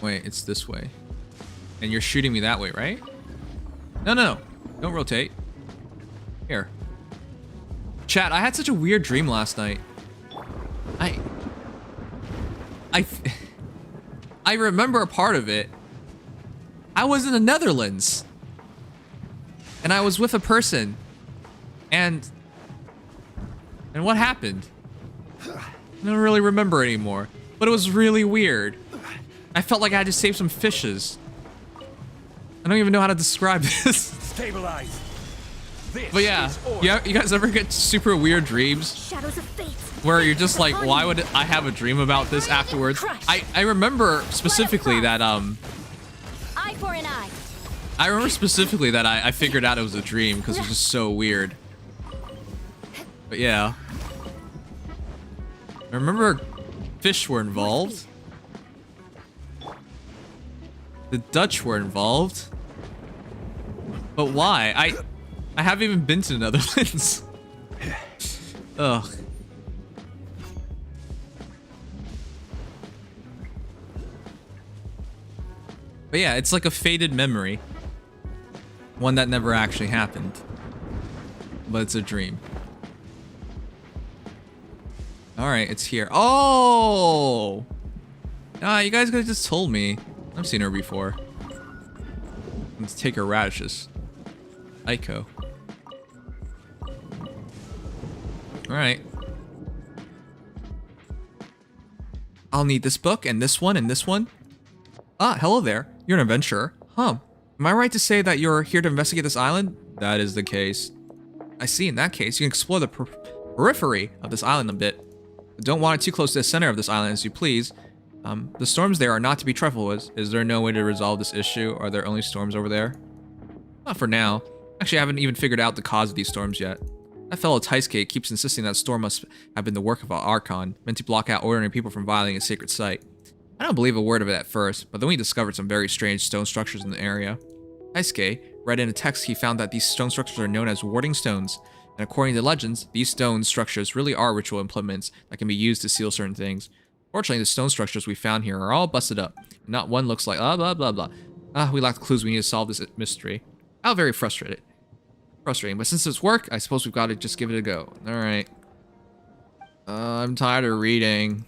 Wait, it's this way. And you're shooting me that way, right? No, no, no. Don't rotate. Here. Chat, I had such a weird dream last night. I remember a part of it. I was in the Netherlands. And I was with a person. And what happened? I don't really remember anymore. But it was really weird. I felt like I had to save some fishes. I don't even know how to describe this. Stabilize. But yeah, you guys ever get super weird dreams? Shadows of fate. Where you're just like, why would I have a dream about this afterwards? I remember specifically that, Eye for an eye. I remember specifically that I figured out it was a dream because it was just so weird. But yeah. I remember fish were involved. The Dutch were involved. But why? I haven't even been to the Netherlands. Ugh. But yeah, it's like a faded memory. One that never actually happened. But it's a dream. Alright, it's here. Oh! Ah, you guys could have just told me. I've seen her before. Let's take her radishes. Aiko. Alright. I'll need this book and this one and this one. Ah, hello there. You're an adventurer. Huh. Am I right to say that you're here to investigate this island? That is the case. I see. In that case, you can explore the periphery of this island a bit. But don't want it too close to the center of this island as you please. The storms there are not to be trifled with. Is there no way to resolve this issue? Are there only storms over there? Not for now. Actually, I haven't even figured out the cause of these storms yet. That fellow Taisuke keeps insisting that storm must have been the work of an Archon, meant to block out ordinary people from violating a sacred site. I don't believe a word of it at first, but then we discovered some very strange stone structures in the area. Taisuke read in a text he found that these stone structures are known as warding stones, and according to legends, these stone structures really are ritual implements that can be used to seal certain things. Fortunately, the stone structures we found here are all busted up. Not one looks like blah blah blah. We lack the clues we need to solve this mystery. I'm very frustrated. Frustrating, but since it's work, I suppose we've got to just give it a go. Alright. I'm tired of reading.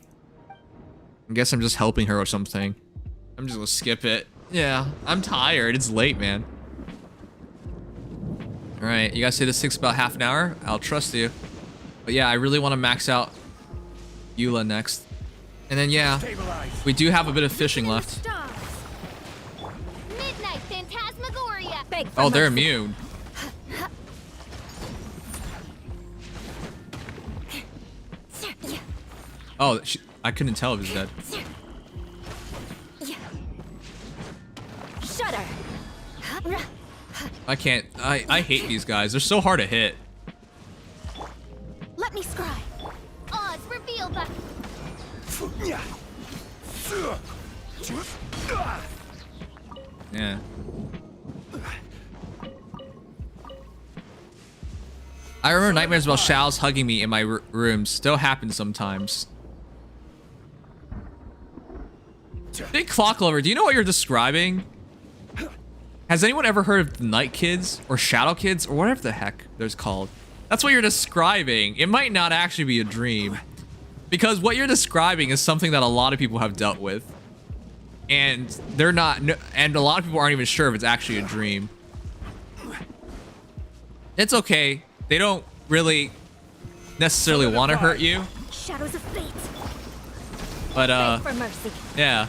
I guess I'm just helping her or something. I'm just gonna skip it. Yeah, I'm tired. It's late, man. Alright, you guys say this takes about half an hour? I'll trust you. But yeah, I really want to max out Eula next. And then yeah, we do have a bit of fishing left. Midnight Phantasmagoria. Oh, they're immune. Oh, I couldn't tell if he's dead. Shudder. I can't. I hate these guys. They're so hard to hit. Let me scry. Oz, reveal that. Yeah. I remember nightmares about Shao's hugging me in my room. Still happens sometimes. Big Clock Lover, do you know what you're describing? Has anyone ever heard of the Night Kids or Shadow Kids or whatever the heck they're called? That's what you're describing. It might not actually be a dream, because what you're describing is something that a lot of people have dealt with, and they're not, and a lot of people aren't even sure if it's actually a dream. It's okay. They don't really necessarily want to hurt you. Shadows of fate. But for mercy. Yeah.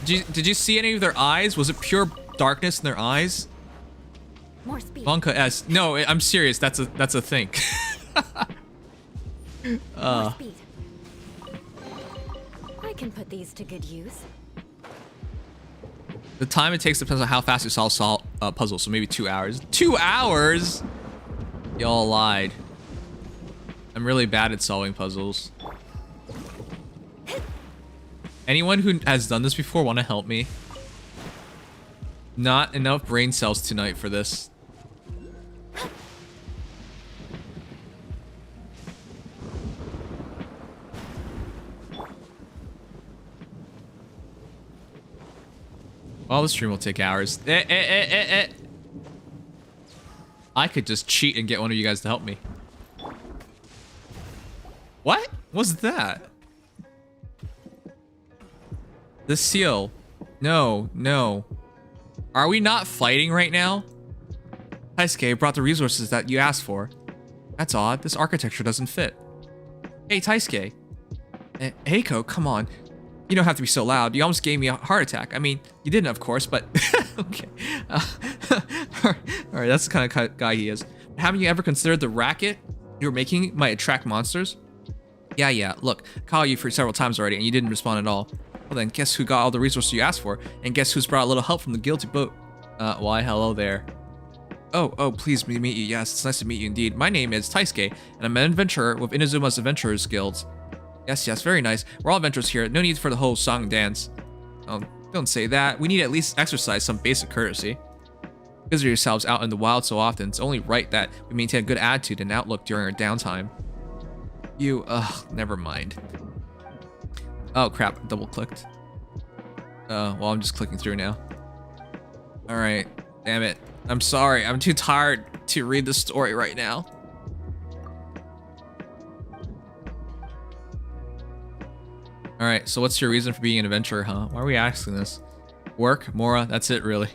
Did you see any of their eyes? Was it pure darkness in their eyes? More speed. Banka S. No, I'm serious. That's a thing. More speed. I can put these to good use. The time it takes depends on how fast you solve puzzles. So maybe 2 hours. 2 hours? Y'all lied. I'm really bad at solving puzzles. Anyone who has done this before want to help me? Not enough brain cells tonight for this. Well, the stream will take hours. I could just cheat and get one of you guys to help me. What was that? The seal. No, no. Are we not fighting right now? Taisuke brought the resources that you asked for. That's odd. This architecture doesn't fit. Hey, Taisuke. Heiko, come on. You don't have to be so loud. You almost gave me a heart attack. I mean, you didn't, of course, but... okay. Alright, that's the kind of guy he is. Haven't you ever considered the racket you were making might attract monsters? Yeah. Look, I called you for several times already, and you didn't respond at all. Well then, guess who got all the resources you asked for? And guess who's brought a little help from the guilty boat? Why, hello there. Oh, please meet you. Yes, it's nice to meet you indeed. My name is Taisuke, and I'm an adventurer with Inazuma's Adventurers Guild. Yes, very nice. We're all adventurers here. No need for the whole song and dance. Oh, don't say that. We need to at least exercise some basic courtesy. Visit yourselves out in the wild so often. It's only right that we maintain a good attitude and outlook during our downtime. Never mind. Oh crap, double clicked. Well, I'm just clicking through now. Alright, damn it. I'm sorry, I'm too tired to read the story right now. Alright, so what's your reason for being an adventurer, huh? Why are we asking this? Work? Mora? That's it, really.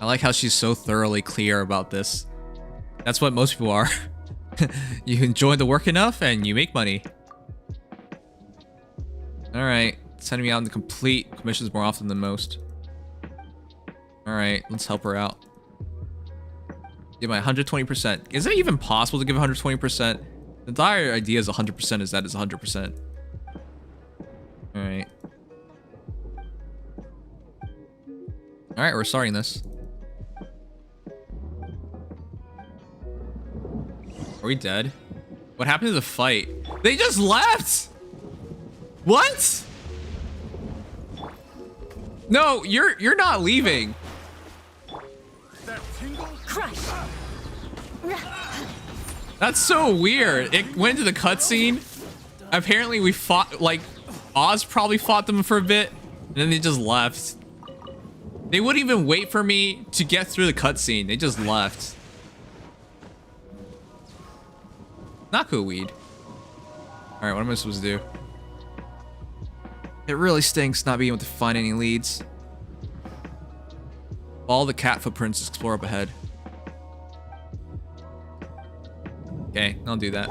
I like how she's so thoroughly clear about this. That's what most people are. You enjoy the work enough and you make money. Alright, sending me out on the complete commissions more often than most. Alright, let's help her out. Give my 120%. Is it even possible to give 120%? The entire idea is 100% is that it's 100%. Alright. Alright, we're starting this. Are we dead? What happened to the fight? They just left! What? No, you're not leaving. Crush. That's so weird. It went to the cutscene. Apparently we fought, like, Oz probably fought them for a bit, and then they just left. They wouldn't even wait for me to get through the cutscene. They just left. Not cool weed. Alright, what am I supposed to do? It really stinks not being able to find any leads. Follow the cat footprints, explore up ahead. Okay, I'll do that.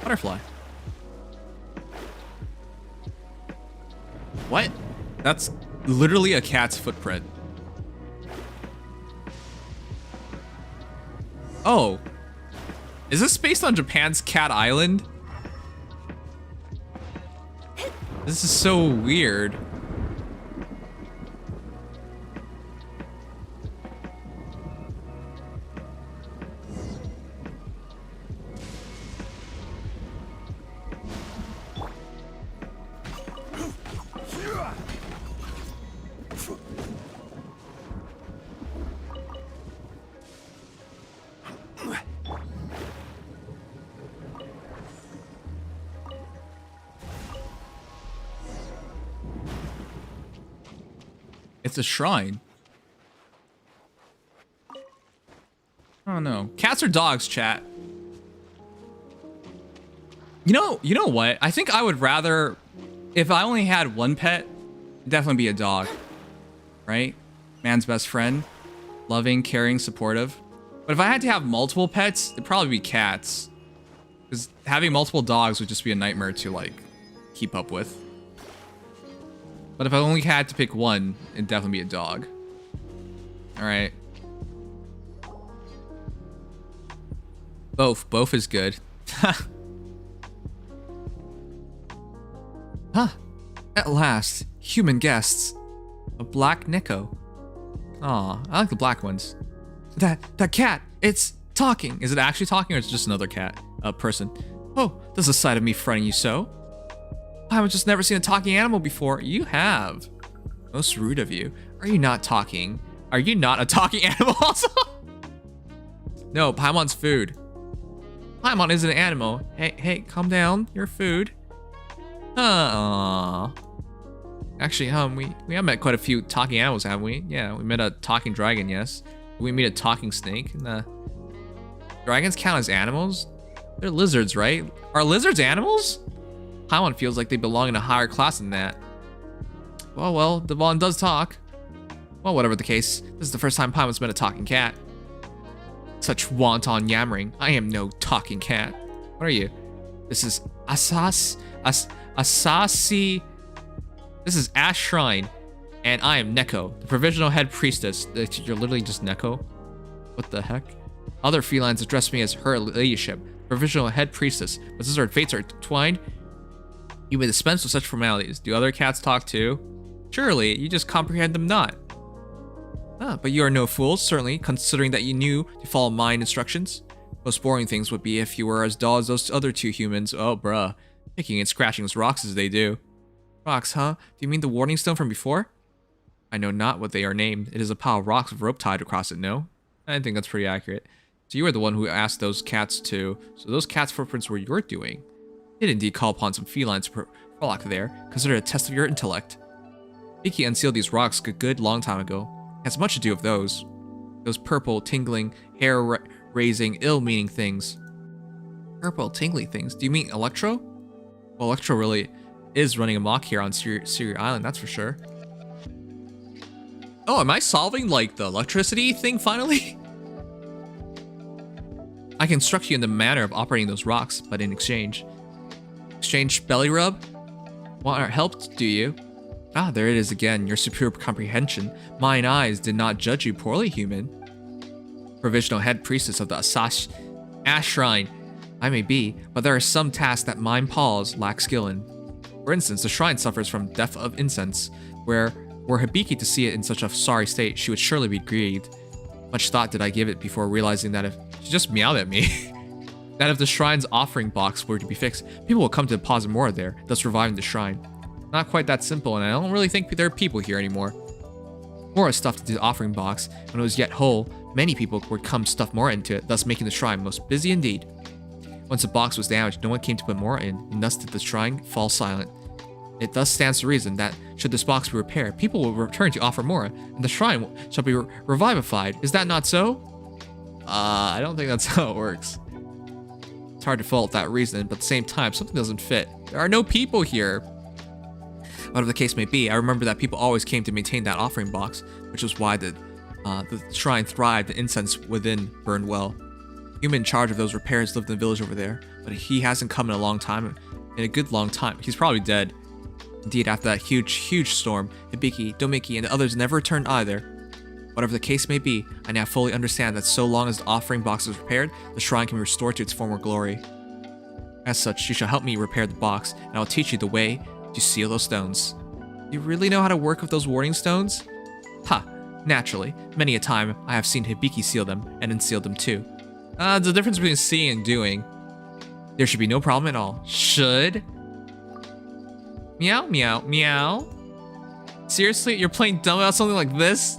Butterfly. What? That's literally a cat's footprint. Oh. Is this based on Japan's Cat Island? This is so weird. It's a shrine. Oh no. Cats or dogs, chat? You know what? I think I would rather, if I only had one pet, it'd definitely be a dog. Right? Man's best friend. Loving, caring, supportive. But if I had to have multiple pets, it'd probably be cats. Because having multiple dogs would just be a nightmare to, like, keep up with. But if I only had to pick one, it'd definitely be a dog. Alright. Both is good. Huh. At last, human guests. A black Nico. Aw, I like the black ones. That cat, it's talking. Is it actually talking or is it just another cat? A person. Oh, there's a side of me fronting you so. I've just never seen a talking animal before. You have. Most rude of you. Are you not talking? Are you not a talking animal also? No, Paimon's food. Paimon isn't an animal. Hey, calm down. You're food. Actually, we have met quite a few talking animals, haven't we? Yeah, we met a talking dragon, yes. We meet a talking snake. Dragons count as animals? They're lizards, right? Are lizards animals? Paimon feels like they belong in a higher class than that. Well, Devon does talk. Well, whatever the case, this is the first time Paimon's met a talking cat. Such wanton yammering. I am no talking cat. What are you? This is Asasi. This is Ash Shrine, and I am Neko, the provisional head priestess. You're literally just Neko? What the heck? Other felines address me as her ladyship, provisional head priestess. But since our fates are entwined, you may dispense with such formalities. Do other cats talk too? Surely, you just comprehend them not. But you are no fool, certainly, considering that you knew to follow mine instructions. Most boring things would be if you were as dull as those other two humans. Oh, bruh. Picking and scratching those rocks as they do. Rocks, huh? Do you mean the warning stone from before? I know not what they are named. It is a pile of rocks with rope tied across it, no? I think that's pretty accurate. So you were the one who asked those cats to... So those cats' footprints were your doing. It indeed call upon some felines to frolic there. Consider it a test of your intellect. Vicky unsealed these rocks a good long time ago. Has much to do with those. Those purple, tingling, hair-raising, ill-meaning things. Purple, tingly things? Do you mean Electro? Well, Electro really is running amok here on Siri Island, that's for sure. Oh, am I solving, like, the electricity thing finally? I can instruct you in the manner of operating those rocks, but in exchange. Exchange belly rub? Want our help, do you? Ah, there it is again, your superior comprehension. Mine eyes did not judge you poorly, human. Provisional head priestess of the Ash Shrine. I may be, but there are some tasks that mine paws lack skill in. For instance, the shrine suffers from death of incense, were Hibiki to see it in such a sorry state, she would surely be grieved. Much thought did I give it before realizing that if she just meowed at me, that if the shrine's offering box were to be fixed, people will come to deposit more there, thus reviving the shrine. Not quite that simple, and I don't really think there are people here anymore. More was stuffed into the offering box. When it was yet whole, many people would come stuff more into it, thus making the shrine most busy indeed. Once the box was damaged, no one came to put more in, and thus did the shrine fall silent. It thus stands to reason that, should this box be repaired, people will return to offer more, and the shrine shall be revivified. Is that not so? I don't think that's how it works. It's hard to fault that reason, but at the same time, something doesn't fit. There are no people here. Whatever the case may be, I remember that people always came to maintain that offering box, which was why the shrine thrived and incense within burned well. The human in charge of those repairs lived in the village over there, but he hasn't come in a long time. In a good long time. He's probably dead. Indeed, after that huge storm, Hibiki, Domiki, and the others never returned either. Whatever the case may be, I now fully understand that so long as the offering box is repaired, the shrine can be restored to its former glory. As such, you shall help me repair the box, and I will teach you the way to seal those stones. You really know how to work with those warning stones? Ha! Naturally, many a time I have seen Hibiki seal them, and unseal them too. The difference between seeing and doing. There should be no problem at all. Should? Meow, meow, meow. Seriously? You're playing dumb about something like this?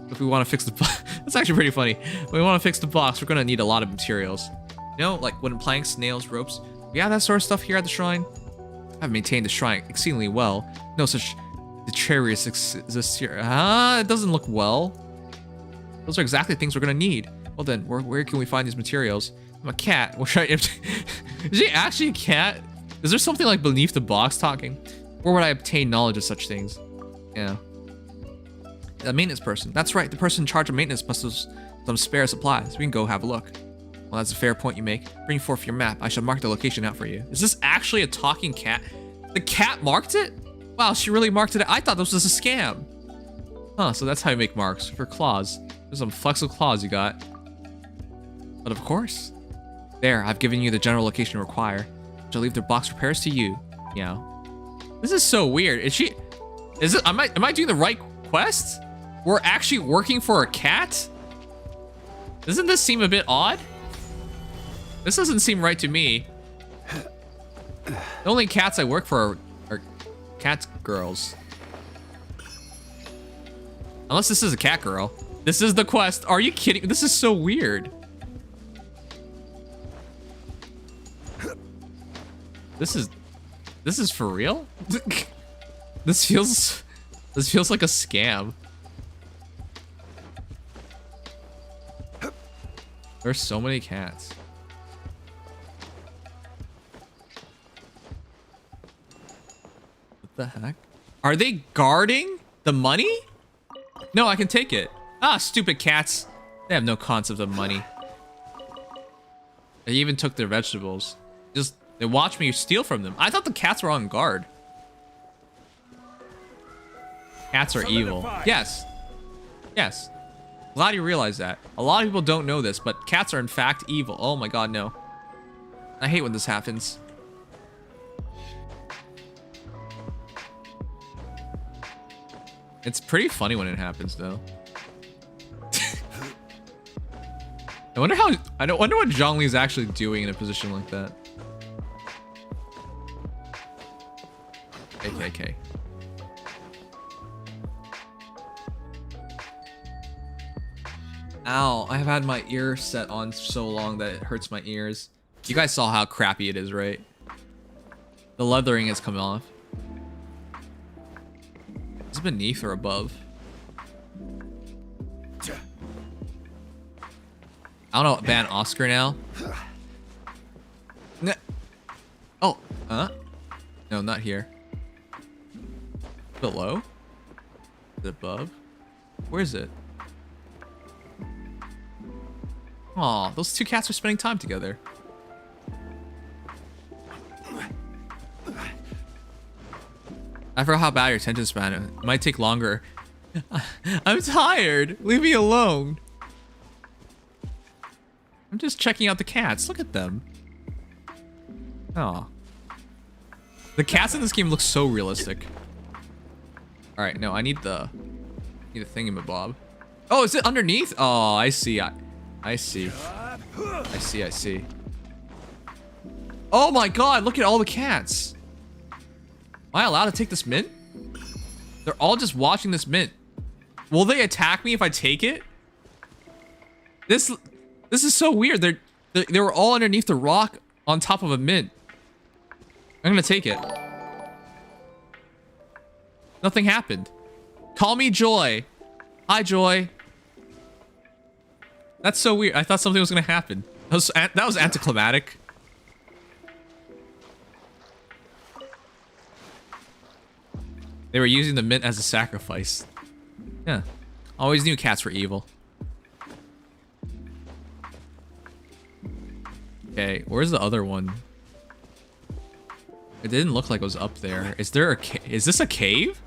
If we want to fix the box. That's actually pretty funny. If we want to fix the box, we're going to need a lot of materials. You know, like wooden planks, nails, ropes. We have that sort of stuff here at the shrine. I've maintained the shrine exceedingly well. No such detritus exists here. It doesn't look well. Those are exactly things we're going to need. Well then, where can we find these materials? I'm a cat. Is she actually a cat? Is there something like beneath the box talking? Where would I obtain knowledge of such things? Yeah. The maintenance person. That's right, the person in charge of maintenance must have some spare supplies. We can go have a look. Well, that's a fair point you make. Bring forth your map. I shall mark the location out for you. Is this actually a talking cat? The cat marked it? Wow, she really marked it. I thought this was a scam. Huh, so that's how you make marks. For claws. There's some flexible claws you got. But of course. There, I've given you the general location you require. I'll leave the box repairs to you. Yeah. This is so weird. Am I doing the right quest? We're actually working for a cat? Doesn't this seem a bit odd? This doesn't seem right to me. The only cats I work for are cat girls. Unless this is a cat girl. This is the quest. Are you kidding? This is so weird. This is for real? This feels like a scam. There's so many cats. What the heck? Are they guarding the money? No, I can take it. Ah, stupid cats. They have no concept of money. They even took their vegetables. Just, they watch me steal from them. I thought the cats were on guard. Cats are evil. Yes. Yes. Glad you realize that. A lot of people don't know this, but cats are in fact evil. Oh my god, no. I hate when this happens. It's pretty funny when it happens, though. I wonder what Zhongli is actually doing in a position like that. KKK. Ow, I have had my ear set on so long that it hurts my ears. You guys saw how crappy it is, right? The leathering has come off. Is it beneath or above? I don't know, ban Oscar now. Oh, no, not here. Below? Is it above? Where is it? Aw, those two cats are spending time together. I forgot how bad your attention span is. It might take longer. I'm tired. Leave me alone. I'm just checking out the cats. Look at them. Aw. The cats in this game look so realistic. Alright, no, I need the thingamabob. Oh, is it underneath? Oh, I see. I see. I see. Oh my god, look at all the cats. Am I allowed to take this mint? They're all just watching this mint. Will they attack me if I take it? This is so weird. They were all underneath the rock on top of a mint. I'm gonna take it. Nothing happened. Call me Joy. Hi, Joy. That's so weird. I thought something was gonna happen. That was anticlimactic. They were using the mint as a sacrifice. Yeah. Always knew cats were evil. Okay, where's the other one? It didn't look like it was up there. Is there a is this a cave?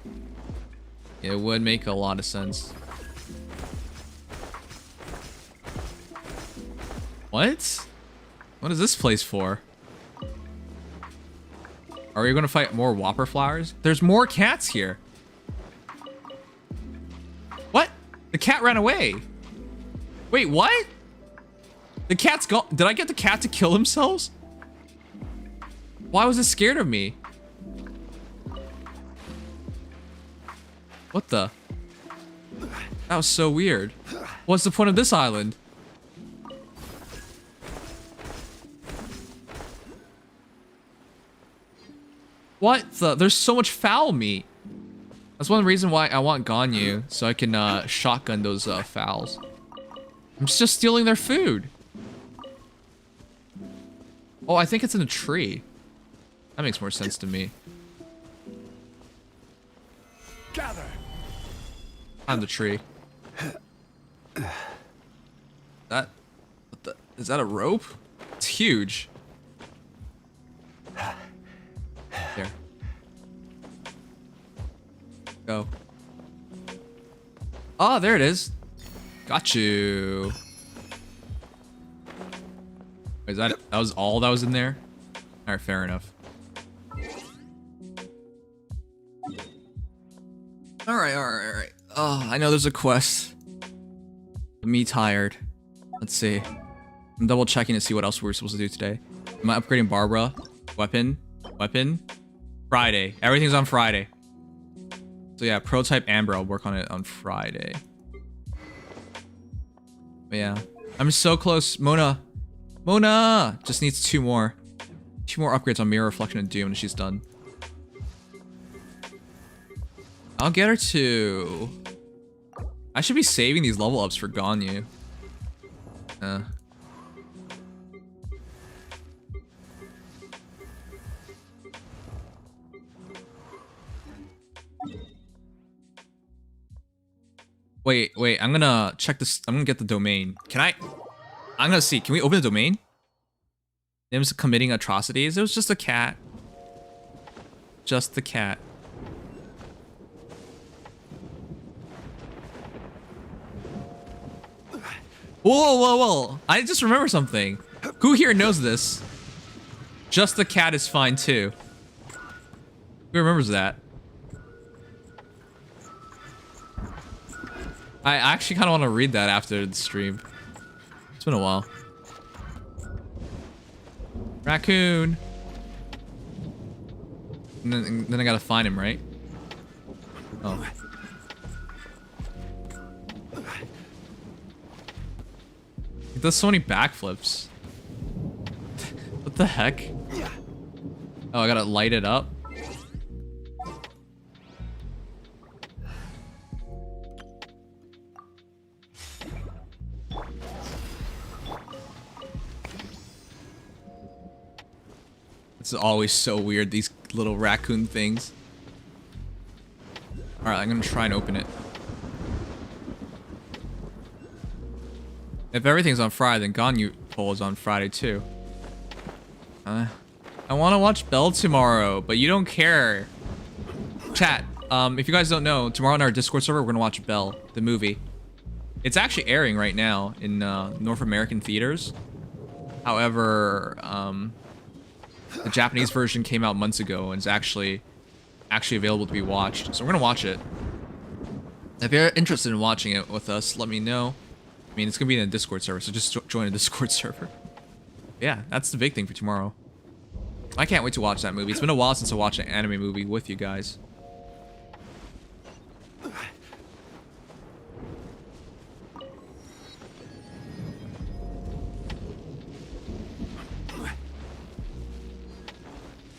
It would make a lot of sense. What? What is this place for? Are we gonna fight more Whopper flowers? There's more cats here. What? The cat ran away. Wait, what? The cat's gone. Did I get the cat to kill themselves? Why was it scared of me? What the? That was so weird. What's the point of this island? What the? There's so much fowl meat. That's one reason why I want Ganyu, so I can shotgun those fowls. I'm just stealing their food. Oh, I think it's in a tree. That makes more sense to me. Gather. On the tree. That, what the, is that a rope? It's huge. There. Go. Oh, there it is. Got you. Is that was all that was in there? All right, fair enough. All right. Oh, I know there's a quest. Me tired. Let's see. I'm double checking to see what else we're supposed to do today. Am I upgrading Barbara? Weapon? Friday. Everything's on Friday. So yeah, prototype Amber. I'll work on it on Friday. But yeah, I'm so close. Mona just needs 2 more. 2 more upgrades on Mirror Reflection and Doom, and she's done. I'll get her to... I should be saving these level ups for Ganyu. Wait, I'm gonna check this. I'm gonna get the domain. I'm gonna see. Can we open the domain? Nim's committing atrocities. It was just a cat. Just the cat. Whoa. I just remember something. Who here knows this? Just the cat is fine too. Who remembers that? I actually kind of want to read that after the stream. It's been a while. Raccoon. And then I gotta find him, right? Oh. He does so many backflips. What the heck? Oh, I gotta light it up. This is always so weird, these little raccoon things. Alright, I'm gonna try and open it. If everything's on Friday, then Ganyu poll is on Friday too. I want to watch Belle tomorrow, but you don't care. Chat, if you guys don't know, tomorrow on our Discord server, we're gonna watch Belle, the movie. It's actually airing right now in North American theaters. However, the Japanese version came out months ago and is actually available to be watched. So we're gonna watch it. If you're interested in watching it with us, let me know. I mean, it's gonna be in a Discord server, so just join a Discord server. Yeah, that's the big thing for tomorrow. I can't wait to watch that movie. It's been a while since I watched an anime movie with you guys.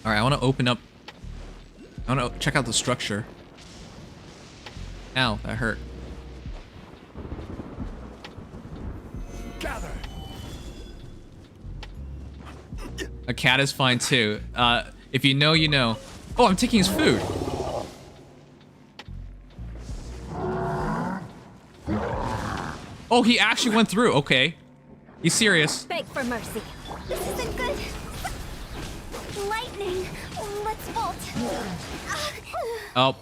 Alright, I want to open up... I want to check out the structure. Ow, that hurt. Gather. A cat is fine too. If you know, you know. Oh, I'm taking his food. Oh, he actually went through. Okay. He's serious. Beg for mercy. This isn't good. Lightning. Let's vault. Oh,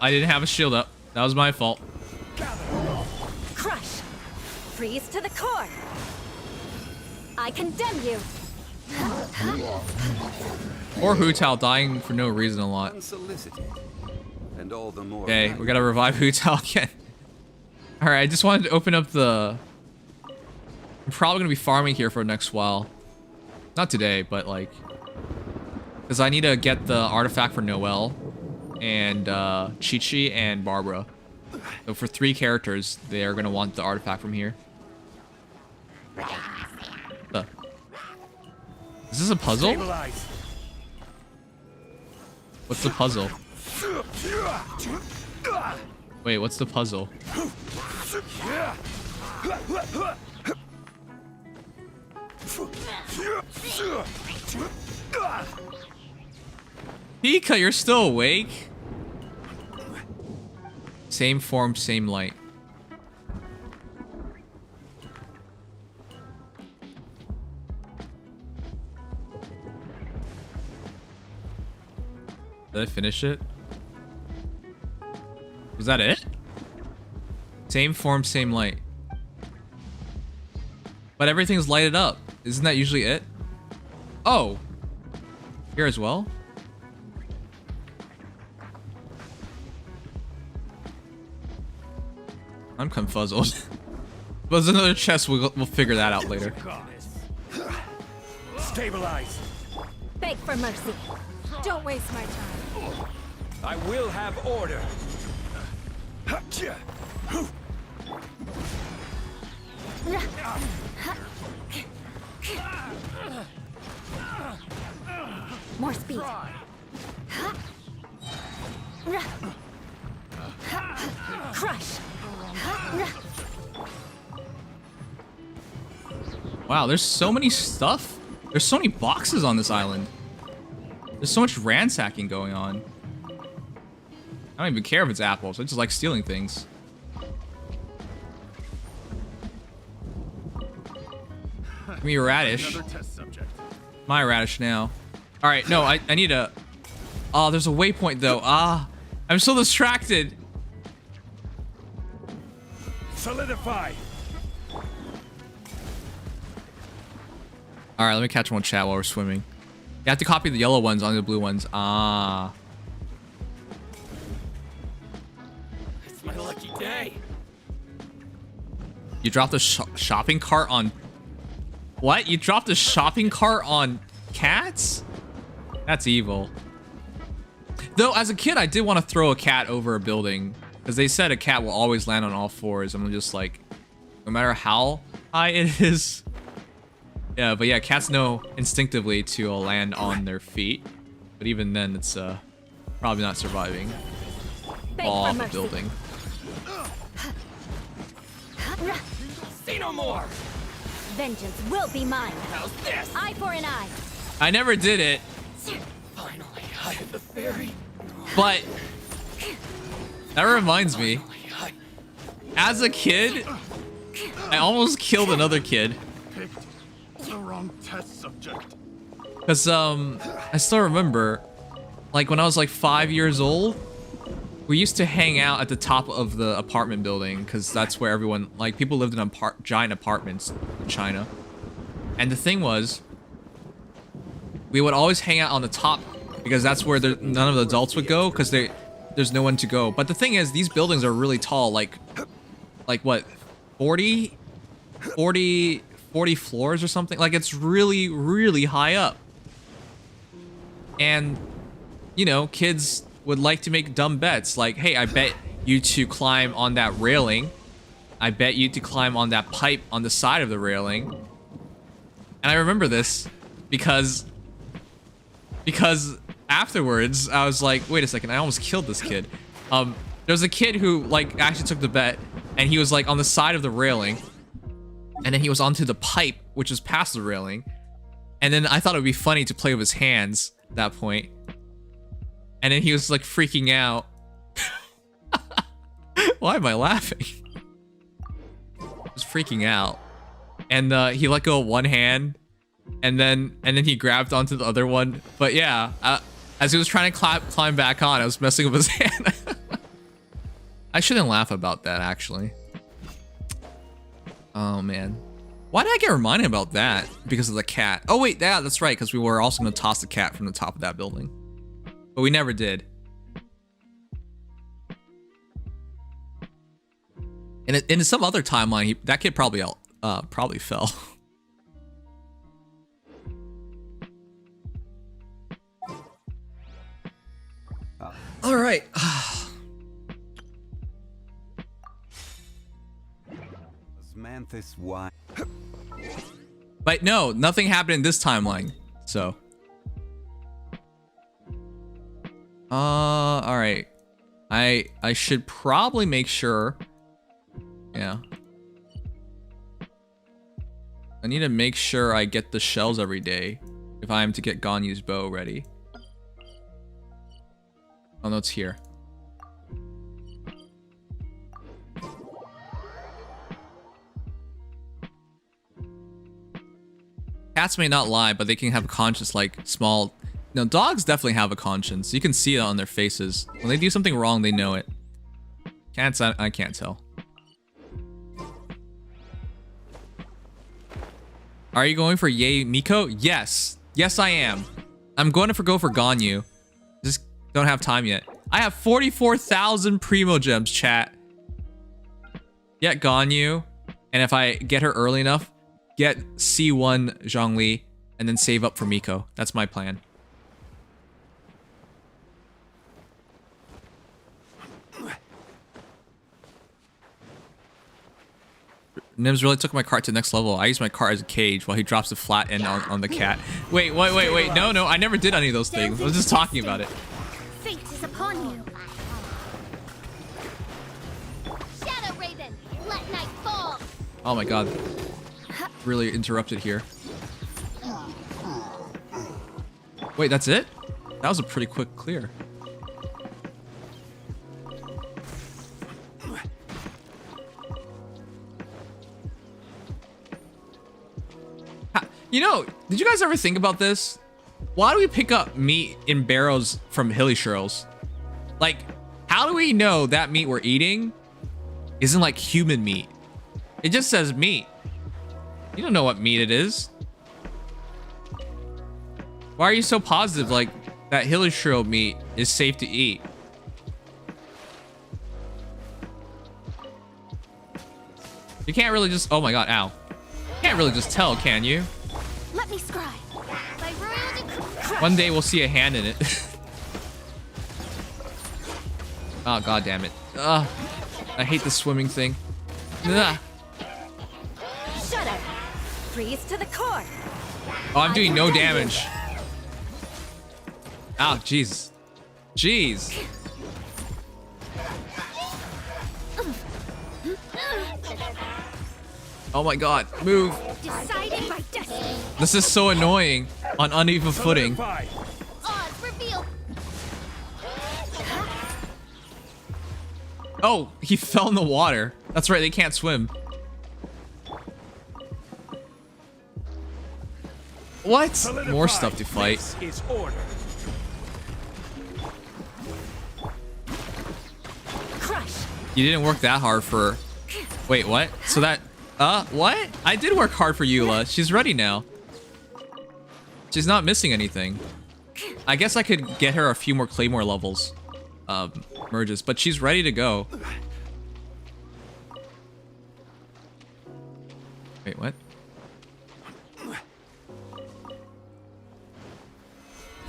I didn't have a shield up. That was my fault. Crush. Freeze to the core. I condemn you. Or Hu Tao dying for no reason a lot. Unsolicited. And all the more. Okay, we gotta revive Hu Tao again. Alright, I just wanted to open up the... I'm probably gonna be farming here for the next while. Not today, but like... Because I need to get the artifact for Noelle and Chi-Chi and Barbara. So for 3 characters, they are gonna want the artifact from here. Is this a puzzle? Stabilize. What's the puzzle? Wait, what's the puzzle? Pika, you're still awake? Same form, same light. Did I finish it? Was that it? Same form, same light. But everything's lighted up. Isn't that usually it? Oh. Here as well? I'm confuzzled. But there's another chest. We'll figure that out later. Stabilize. Beg for mercy. Don't waste my time. I will have order. More speed. Crush. Wow, there's so many stuff. There's so many boxes on this island. There's so much ransacking going on. I don't even care if it's apples. I just like stealing things. Give me a radish. My radish now. All right, no, I need a... Oh, there's a waypoint though. Ah, I'm so distracted. Solidify. All right, let me catch one chat while we're swimming. You have to copy the yellow ones onto the blue ones. Ah. It's my lucky day. You dropped a shopping cart on... What? You dropped a shopping cart on cats? That's evil. Though, as a kid, I did want to throw a cat over a building. Because they said a cat will always land on all fours. I'm just like, no matter how high it is. Yeah, but yeah, cats know instinctively to land on their feet. But even then, it's probably not surviving. Fall off a building. See no more. Vengeance will be mine. How's this? Eye for an eye. I never did it. Finally, I have the theory. But that reminds me. As a kid, I almost killed another kid. Picked the wrong test subject. Cause I still remember, like when I was like 5 years old, we used to hang out at the top of the apartment building because that's where everyone, like people lived in giant apartments in China. And the thing was, we would always hang out on the top because that's where none of the adults would go because there's no one to go. But the thing is, these buildings are really tall, like what, 40 floors or something? Like it's really, really high up. And, you know, kids would like to make dumb bets like, hey, I bet you to climb on that railing. I bet you to climb on that pipe on the side of the railing. And I remember this because afterwards I was like, wait a second, I almost killed this kid. There was a kid who like actually took the bet and he was like on the side of the railing and then he was onto the pipe, which was past the railing. And then I thought it would be funny to play with his hands at that point. And then he was like freaking out. Why am I laughing? He was freaking out. And he let go of one hand. And then he grabbed onto the other one. But yeah, as he was trying to climb back on, I was messing with his hand. I shouldn't laugh about that, actually. Oh, man. Why did I get reminded about that? Because of the cat. Oh, wait, that's right. Because we were also going to toss the cat from the top of that building. But we never did. And in some other timeline, that kid probably fell. All right. Manthus why? But no, nothing happened in this timeline. So. All right. I should probably make sure. Yeah. I need to make sure I get the shells every day if I am to get Ganyu's bow ready. Oh no, it's here. Cats may not lie, but they can have a conscience like small... No, dogs definitely have a conscience. You can see it on their faces. When they do something wrong, they know it. Cats, I can't tell. Are you going for Yay Miko? Yes. Yes, I am. I'm going to go for Ganyu. Just don't have time yet. I have 44,000 Primo Gems, chat. Get Ganyu. And if I get her early enough, get C1 Zhongli and then save up for Miko. That's my plan. Nims really took my cart to the next level. I use my cart as a cage while he drops the flat end on the cat. Wait. No, I never did any of those things. I was just talking about it. Fate is upon you. Shadow Raven, let night fall. Oh my god. Really interrupted here. Wait, that's it? That was a pretty quick clear. You know, did you guys ever think about this? Why do we pick up meat in barrels from hilly shirls? Like, how do we know that meat we're eating isn't like human meat? It just says meat. You don't know what meat it is. Why are you so positive like that hilly shrill meat is safe to eat? You can't really just, oh my god, ow. You can't really just tell, can you? Let me scry. By royal decree. One day we'll see a hand in it. Oh god damn it. Ugh. I hate the swimming thing. Ugh. Shudder. Freeze to the core. Oh, I'm doing no damage. Oh, jeez. Jeez. Oh my god, move. Decided by destiny. This is so annoying on uneven footing. Odds revealed. Oh, he fell in the water. That's right, they can't swim. What? More stuff to fight. Is order. Crush. You didn't work that hard for... Wait, what? So that... what? I did work hard for Eula. She's ready now. She's not missing anything. I guess I could get her a few more Claymore levels. Merges, but she's ready to go. Wait, what?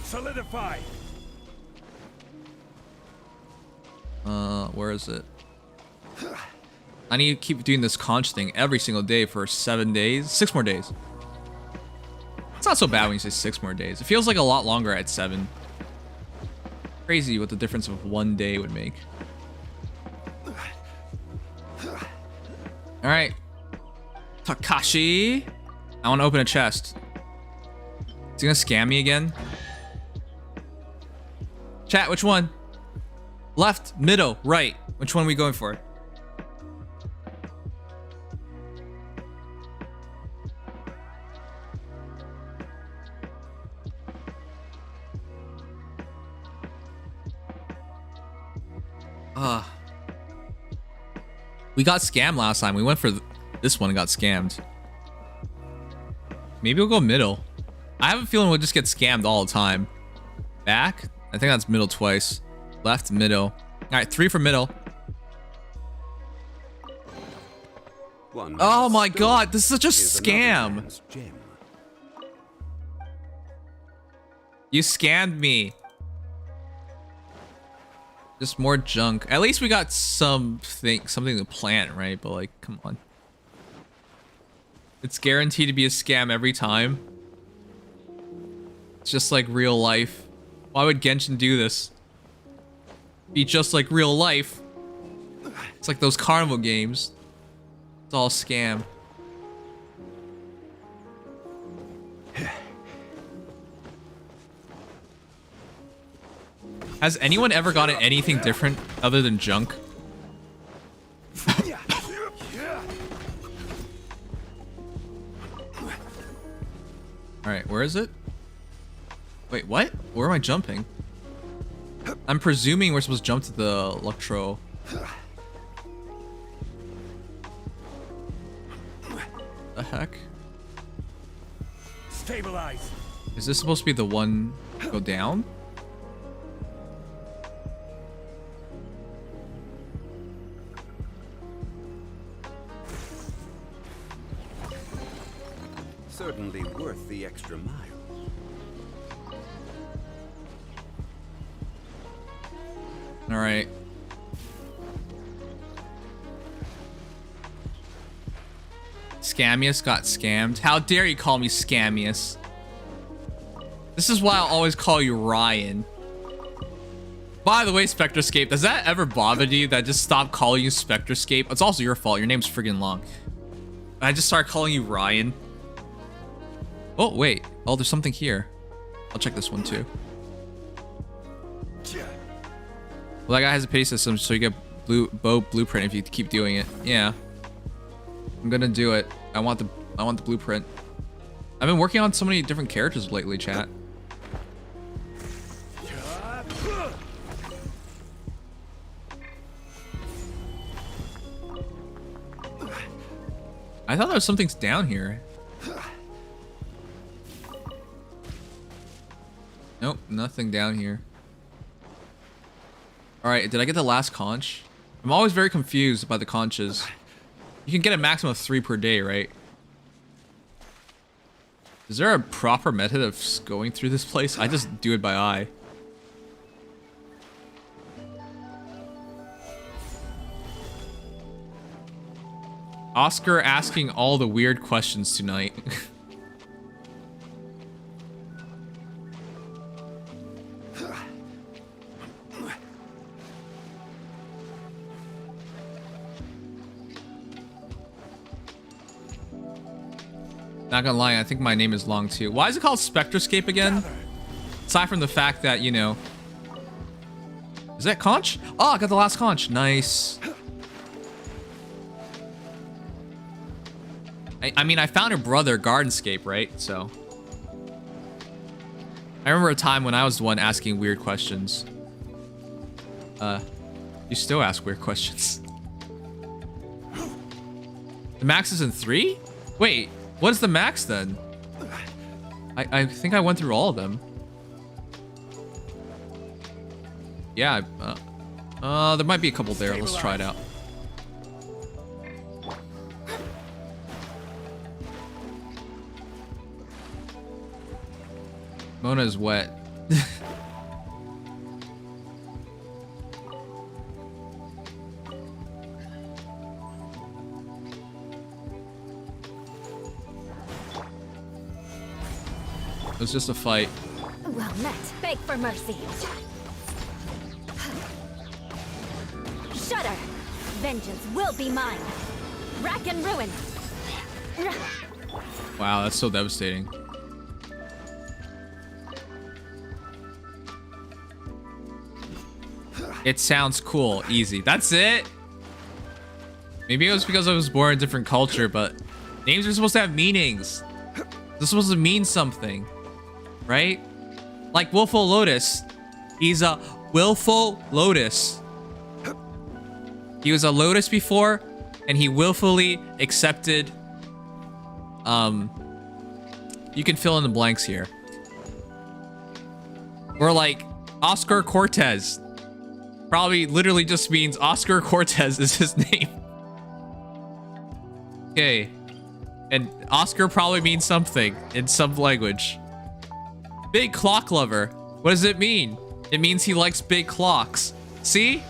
Solidify. Where is it? I need to keep doing this conch thing every single day for 7 days. 6 more days. It's not so bad when you say 6 more days. It feels like a lot longer at 7. Crazy what the difference of 1 day would make. Alright. Takashi. I want to open a chest. Is he gonna scam me again? Chat, which one? Left, middle, right. Which one are we going for? We got scammed last time. We went for this one and got scammed. Maybe we'll go middle. I have a feeling we'll just get scammed all the time. Back? I think that's middle twice. Left, middle. Alright, 3 for middle. Oh my god, this is such a scam. You scammed me. Just more junk. At least we got something to plant, right? But like, come on. It's guaranteed to be a scam every time. It's just like real life. Why would Genshin do this? Be just like real life. It's like those carnival games. It's all scam. Has anyone ever gotten anything different other than junk? Alright, where is it? Wait, what? Where am I jumping? I'm presuming we're supposed to jump to the Electro. The heck? Stabilize. Is this supposed to be the one go down? Certainly worth the extra mile. All right. Scammius got scammed. How dare you call me Scammius? This is why I'll always call you Ryan. By the way, Spectrescape, does that ever bother you that I just stop calling you Spectrescape? It's also your fault. Your name's friggin' long. I just started calling you Ryan. Oh, wait. Oh, there's something here. I'll check this one too. Well, that guy has a pay system, so you get bow blueprint if you keep doing it. Yeah. I'm gonna do it. I want the blueprint. I've been working on so many different characters lately, chat. I thought there was something down here. Nope, nothing down here. Alright, did I get the last conch? I'm always very confused by the conches. You can get a maximum of 3 per day, right? Is there a proper method of going through this place? I just do it by eye. Oscar asking all the weird questions tonight. Not gonna lie, I think my name is long too. Why is it called Spectrescape again? Aside from the fact that, you know... Is that conch? Oh, I got the last conch. Nice. I mean, I found her brother, Gardenscape, right? So... I remember a time when I was the one asking weird questions. You still ask weird questions. The max is in 3? Wait, what's the max then? I think I went through all of them. Yeah, there might be a couple there. Let's try it out. Mona is wet. It was just a fight. Well met. Beg for mercy. Shudder. Vengeance will be mine. Rack and ruin. Wow, that's so devastating. It sounds cool. Easy. That's it? Maybe it was because I was born in a different culture, but names are supposed to have meanings. They're supposed to mean something. Right? Like Willful Lotus. He's a Willful Lotus. He was a Lotus before, and he willfully accepted... You can fill in the blanks here. Or like Oscar Cortez. Probably literally just means Oscar Cortez is his name. Okay. And Oscar probably means something in some language. Big clock lover. What does it mean? It means he likes big clocks. See?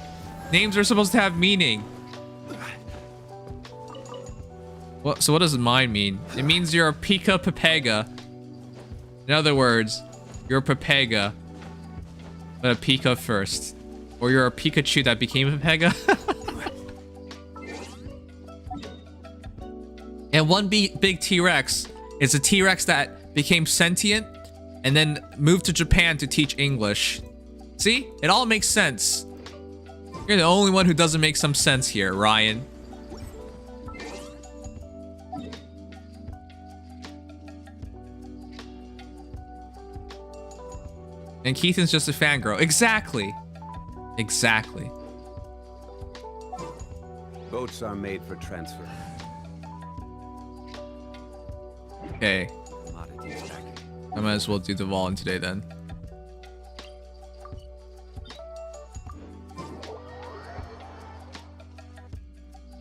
Names are supposed to have meaning. So what does mine mean? It means you're a Pika Pepega. In other words, you're a Pepega, but a Pika first. Or you're a Pikachu that became a Pepega. And one big T-Rex is a T-Rex that became sentient and then moved to Japan to teach English. See? It all makes sense. You're the only one who doesn't make some sense here, Ryan. And Keithan's just a fangirl. Exactly. Exactly. Boats are made for transfer. Okay. Commodities back. I might as well do the Valen today then.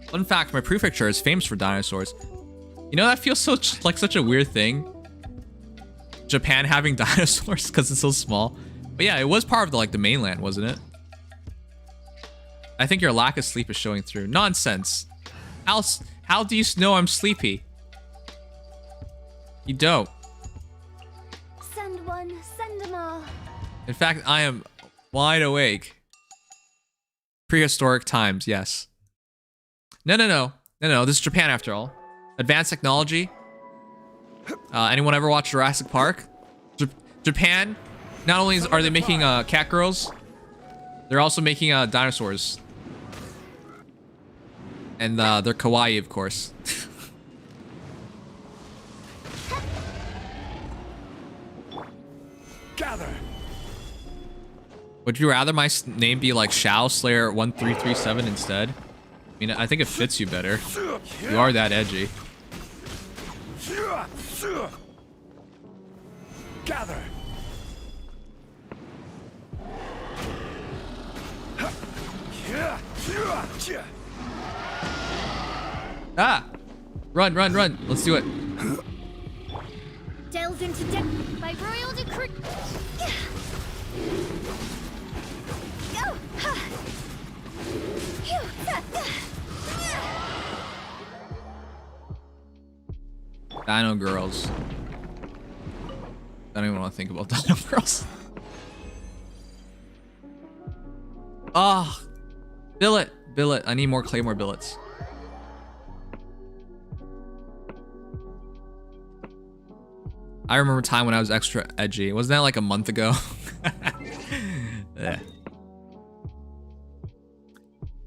Fun fact, my prefecture is famous for dinosaurs. You know, that feels so like such a weird thing. Japan having dinosaurs because it's so small. But yeah, it was part of the mainland, wasn't it? I think your lack of sleep is showing through. Nonsense. How do you know I'm sleepy? You don't. Send one, send them all. In fact, I am wide awake. Prehistoric times, yes. No. This is Japan after all. Advanced technology. Anyone ever watch Jurassic Park? Japan, not only are they making cat girls, they're also making dinosaurs. And they're kawaii, of course. Gather. Would you rather my name be like Shao Slayer 1337 instead? I mean, I think it fits you better. You are that edgy. Gather. Ah! Run. Let's do it. Delve into depth by royal decree. Go! Dino girls. I don't even want to think about Dino girls. Ah! Billet. I need more Claymore billets. I remember a time when I was extra edgy. Wasn't that like a month ago?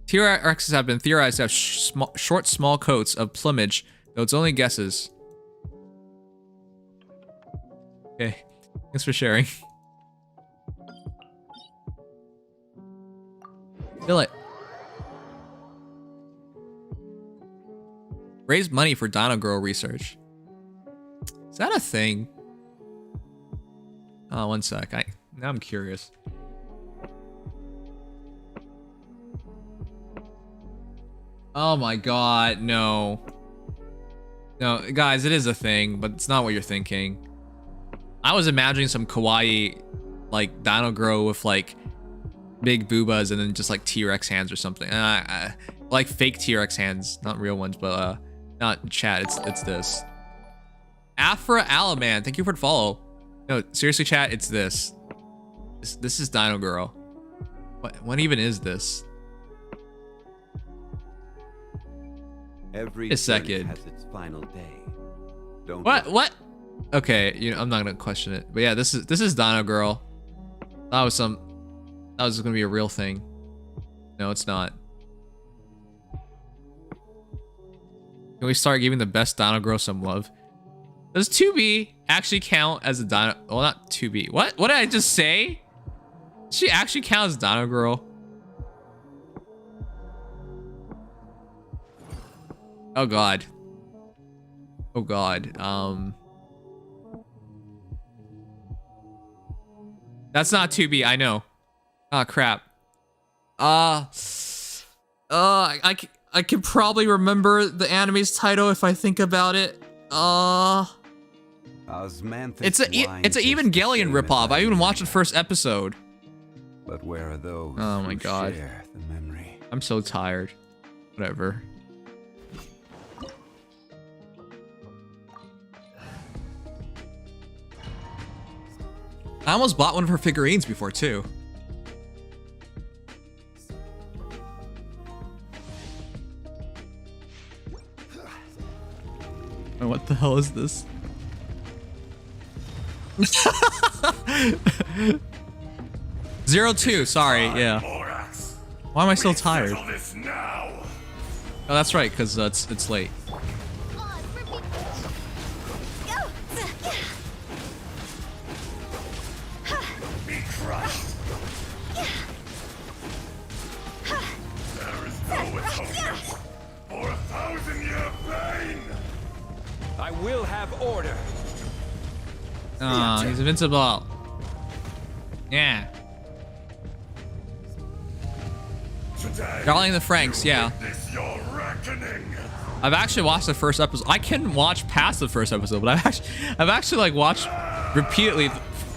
T-Rexes have been theorized to have short, small coats of plumage, though it's only guesses. Okay, thanks for sharing. Billet. Raise money for Dino Girl research. Is that a thing? Oh, one sec. Now I'm curious. Oh my god, no. No, guys, it is a thing, but it's not what you're thinking. I was imagining some kawaii, like, Dino Girl with, like, big boobas and then just, like, T-Rex hands or something. Like, fake T-Rex hands. Not real ones, but, not chat. It's this. Afra Alaman, thank you for the follow. No, seriously, chat, it's this. This is Dino Girl. What even is this? Every A second. has its final day. Don't What? Okay, I'm not gonna question it. But yeah, this is Dino Girl. That was gonna be a real thing. No, it's not. Can we start giving the best Dino Girl some love? Does 2B actually count as a Dino? Well, not 2B. What did I just say? Does she actually count as Dino Girl? Oh god. Oh god. That's not 2B, I know. Ah, crap. I can probably remember the anime's title if I think about it. It's a Evangelion ripoff. I even watched the first episode. But where are those? Oh my god. Share the memory? I'm so tired. Whatever. I almost bought one of her figurines before too. Oh, what the hell is this? 02, sorry, yeah. Why am I still tired? Oh, that's right, because it's late. Be crushed. There is no atonement for 1,000-year pain. I will have order. Oh, he's invincible. Yeah. Darling the Franks, yeah. I've actually watched the first episode. I can watch past the first episode, but I've actually like watched repeatedly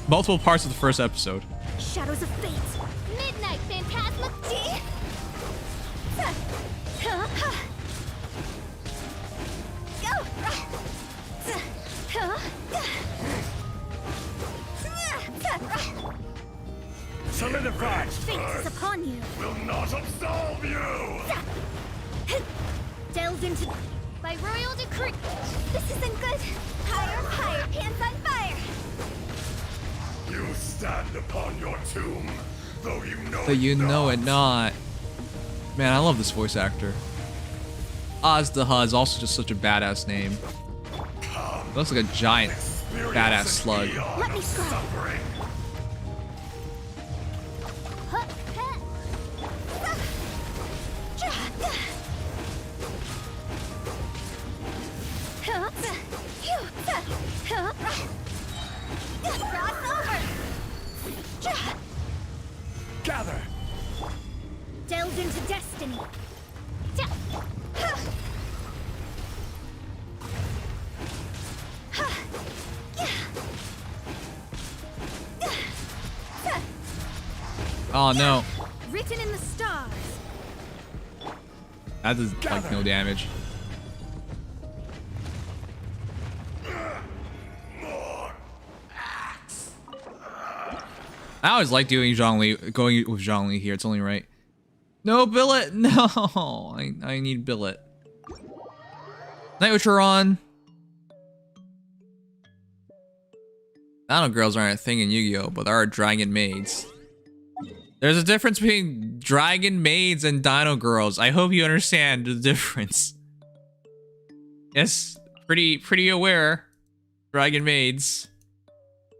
multiple parts of the first episode. Shadows of fate. Midnight Phantasma. Go. Solidified. Fate is upon you. Will not absolve you! Delve into by royal decree. This isn't good. Higher, higher, hands on fire. You stand upon your tomb, though you know But you know it not. Man, I love this voice actor. Azdaha is also just such a badass name. Looks like a giant, badass slug. Let me go. Suffering. Gather. Delve into destiny. Oh no. Written in the stars. That does like no damage. I always like doing Zhongli, going with Zhongli here. It's only right. No billet. No, I need billet. Night Witcher on. Dino girls aren't a thing in Yu-Gi-Oh, but there are dragon maids. There's a difference between dragon maids and dino girls. I hope you understand the difference. Yes, pretty aware. Dragon maids.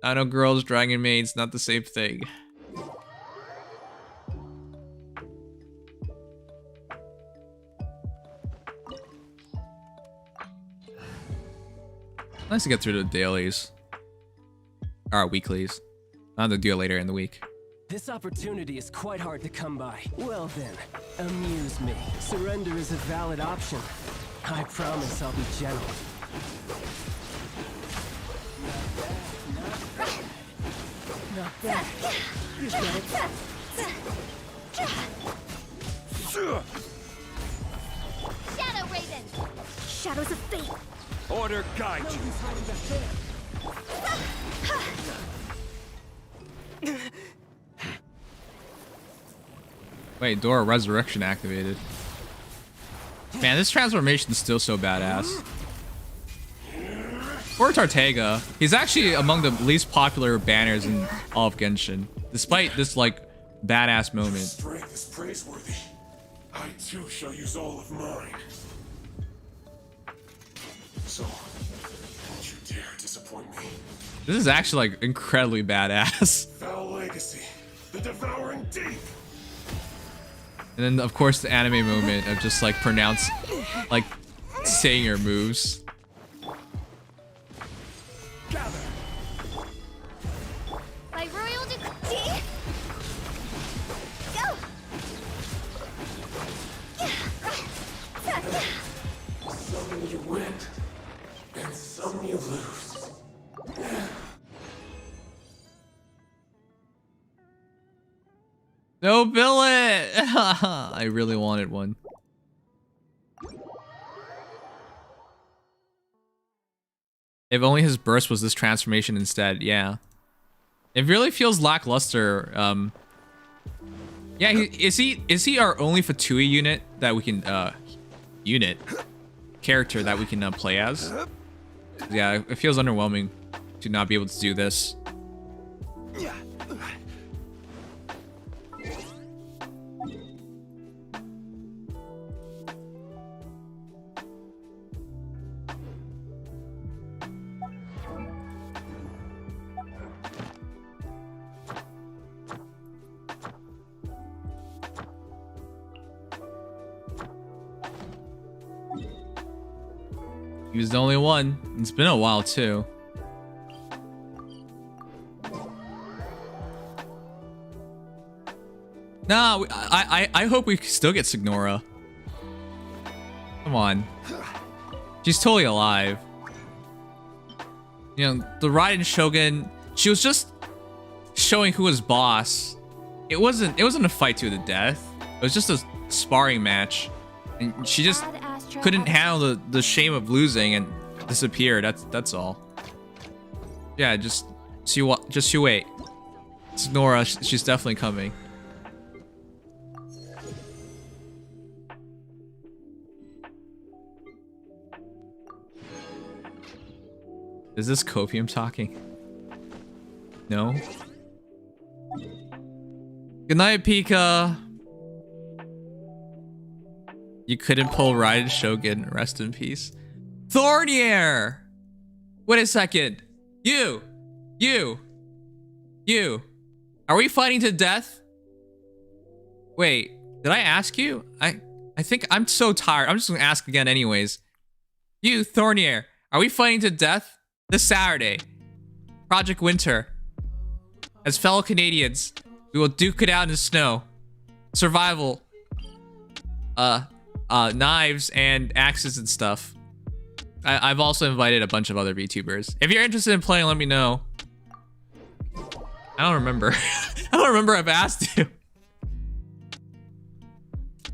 Dino girls, dragon maids, not the same thing. Nice to get through the dailies. Or weeklies. I'll have to do it later in the week. This opportunity is quite hard to come by. Well then, amuse me. Surrender is a valid option. I promise I'll be gentle. Not bad. You get it. Shadow Raven. Shadows of fate. Order guide you. Wait, Dora Resurrection activated. Man, this transformation is still so badass. Poor Tartega. He's actually among the least popular banners in all of Genshin, despite this like badass moment. Strength is praiseworthy. I too shall use all of mine. So, don't you dare disappoint me. This is actually like incredibly badass. Foul legacy, the devouring deep. And then of course the anime moment of just like like saying your moves. Gather. By royal decree. Go. Some you win, and some you lose. No billet! I really wanted one. If only his burst was this transformation instead, yeah. It really feels lackluster. Yeah, is he our only Fatui unit that we can character that we can play as? Yeah, it feels underwhelming to not be able to do this. He was the only one. It's been a while too. Nah, I hope we still get Signora. Come on. She's totally alive. You know, the Raiden Shogun, she was just showing who was boss. It wasn't a fight to the death. It was just a sparring match. And she just couldn't handle the shame of losing and disappeared. That's all. Yeah, just you wait. It's Nora. She's definitely coming. Is this Copium talking? No? Good night, Pika. You couldn't pull Raiden Shogun. Rest in peace. Thornier! Wait a second. You! Are we fighting to death? Wait, did I ask you? I think I'm so tired. I'm just gonna ask again anyways. You, Thornier, are we fighting to death? This Saturday, Project Winter. As fellow Canadians, we will duke it out in the snow. Survival. Knives and axes and stuff. I've also invited a bunch of other VTubers. If you're interested in playing, let me know. I don't remember. I don't remember I've asked you.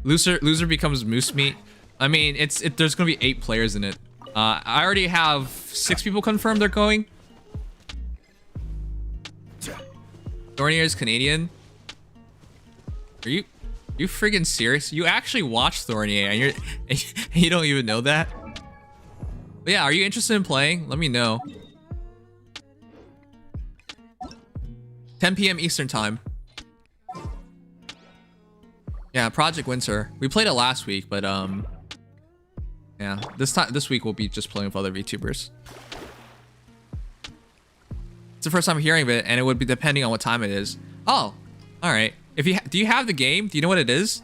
Loser becomes moose meat. I mean, there's gonna be 8 players in it. I already have 6 people confirmed they're going. Thornier is Canadian. Are you friggin' serious? You actually watched Thornier and you don't even know that? But yeah, are you interested in playing? Let me know. 10 p.m. Eastern time. Yeah, Project Winter. We played it last week, but yeah, this week we'll be just playing with other VTubers. It's the first time hearing of it, and it would be depending on what time it is. Oh, all right. Do you have the game? Do you know what it is?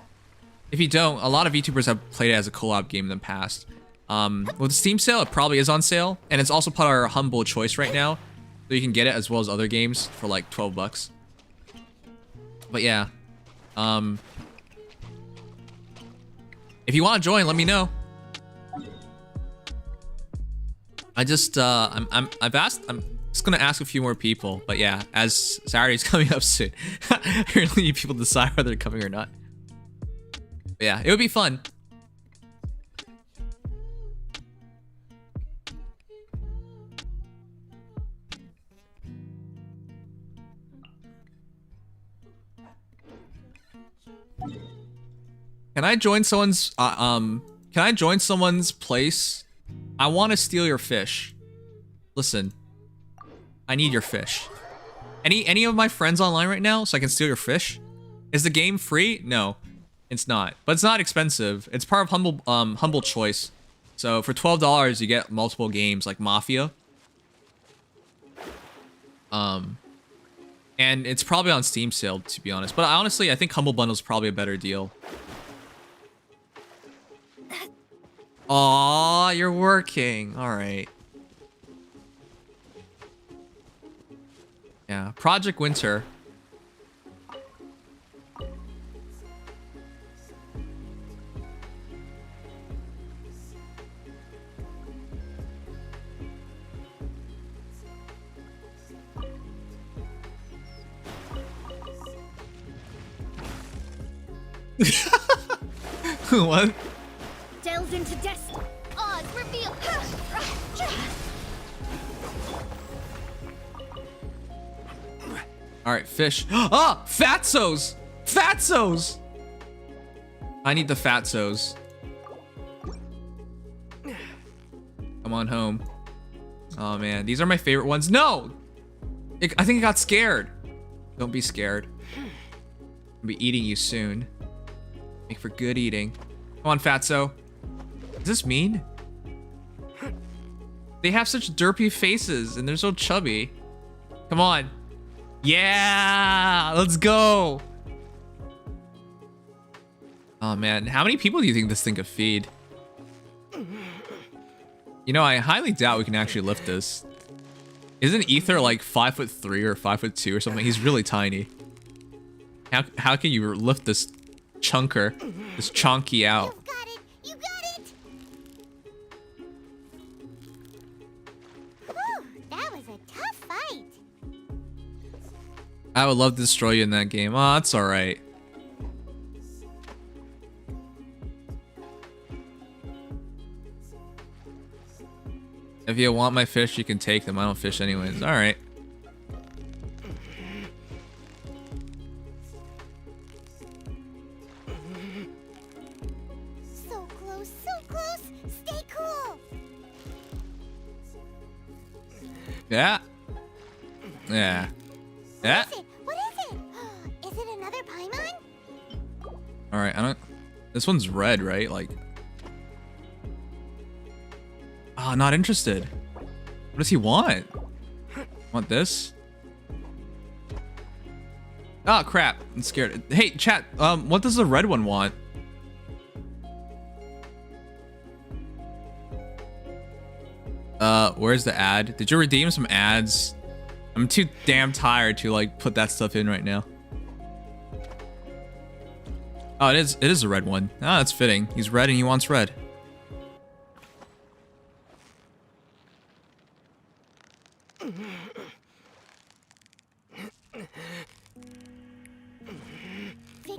If you don't, a lot of VTubers have played it as a co-op game in the past. With the Steam sale, it probably is on sale, and it's also part of our humble choice right now, so you can get it as well as other games for like 12 bucks. But yeah, if you want to join, let me know. I'm just gonna ask a few more people, but yeah, as Saturday's coming up soon, I really need people to decide whether they're coming or not. But yeah, it would be fun. Can I join someone's place? I want to steal your fish. Listen, I need your fish. Any of my friends online right now so I can steal your fish? Is the game free? No, it's not. But it's not expensive. It's part of humble choice. So for $12 you get multiple games like Mafia. And it's probably on Steam sale, to be honest. But honestly, I think Humble Bundle is probably a better deal. Aw, you're working. All right. Yeah, Project Winter. What? Delves into destiny. Odds reveal. All right, fish. Ah, Fatsos! Fatsos! I need the Fatsos. Come on home. Oh man, these are my favorite ones. No! I think it got scared. Don't be scared. I'll be eating you soon. Make for good eating. Come on, Fatso. Does this mean? They have such derpy faces and they're so chubby. Come on. Yeah, let's go. Oh man, how many people do you think this thing could feed? You know, I highly doubt we can actually lift this. Isn't Ether like 5'3" or 5'2" or something? He's really tiny. How can you lift this chunker, this chonky out? You got it. You got it. Whew, that was a tough fight. I would love to destroy you in that game. Oh, that's all right. If you want my fish, you can take them. I don't fish anyways. All right. Yeah. Yeah. Yeah. What is it? Is it another Paimon? All right. I don't. This one's red, right? Like. Ah, not interested. What does he want? Want this? Oh crap! I'm scared. Hey, chat. What does the red one want? Where's the ad? Did you redeem some ads? I'm too damn tired to like put that stuff in right now. Oh, it is a red one. Ah, that's fitting. He's red and he wants red.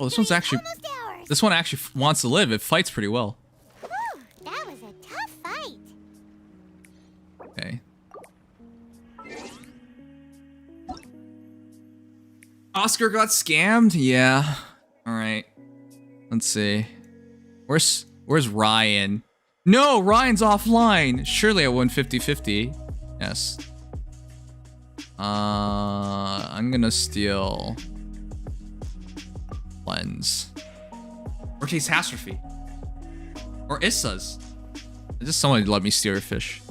Oh, this one's actually. This one actually wants to live. It fights pretty well. Whew, that was a tough fight. Okay. Oscar got scammed? Yeah. Alright. Let's see. Where's Ryan? No, Ryan's offline. Surely I won 50-50. Yes. I'm gonna steal Lens. Or Catastrophe. Or Issa's. Just someone let me steal your fish.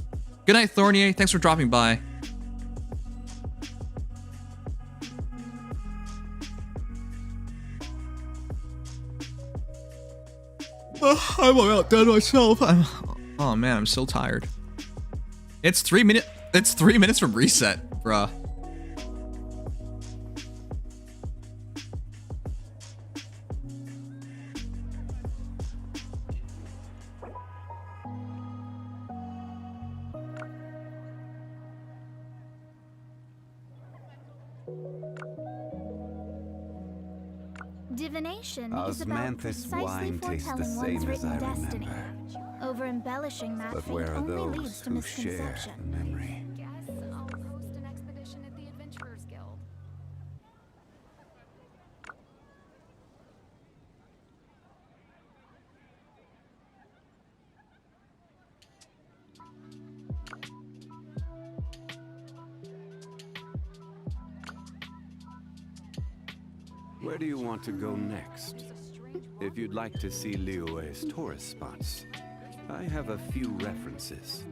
Good night, Thornier. Thanks for dropping by. I'm about done myself. Oh man, I'm so tired. It's 3 minutes. It's 3 minutes from reset, bruh. Divination is about Osmanthus precisely wine tastes the foretelling one's same as written I destiny. remember. Over-embellishing that But fate where are only those leads to who share misconception. the memory? Guess I'll host an expedition at the Adventurers Guild. Where do you want to go next? If you'd like to see Liyue's tourist spots, I have a few references.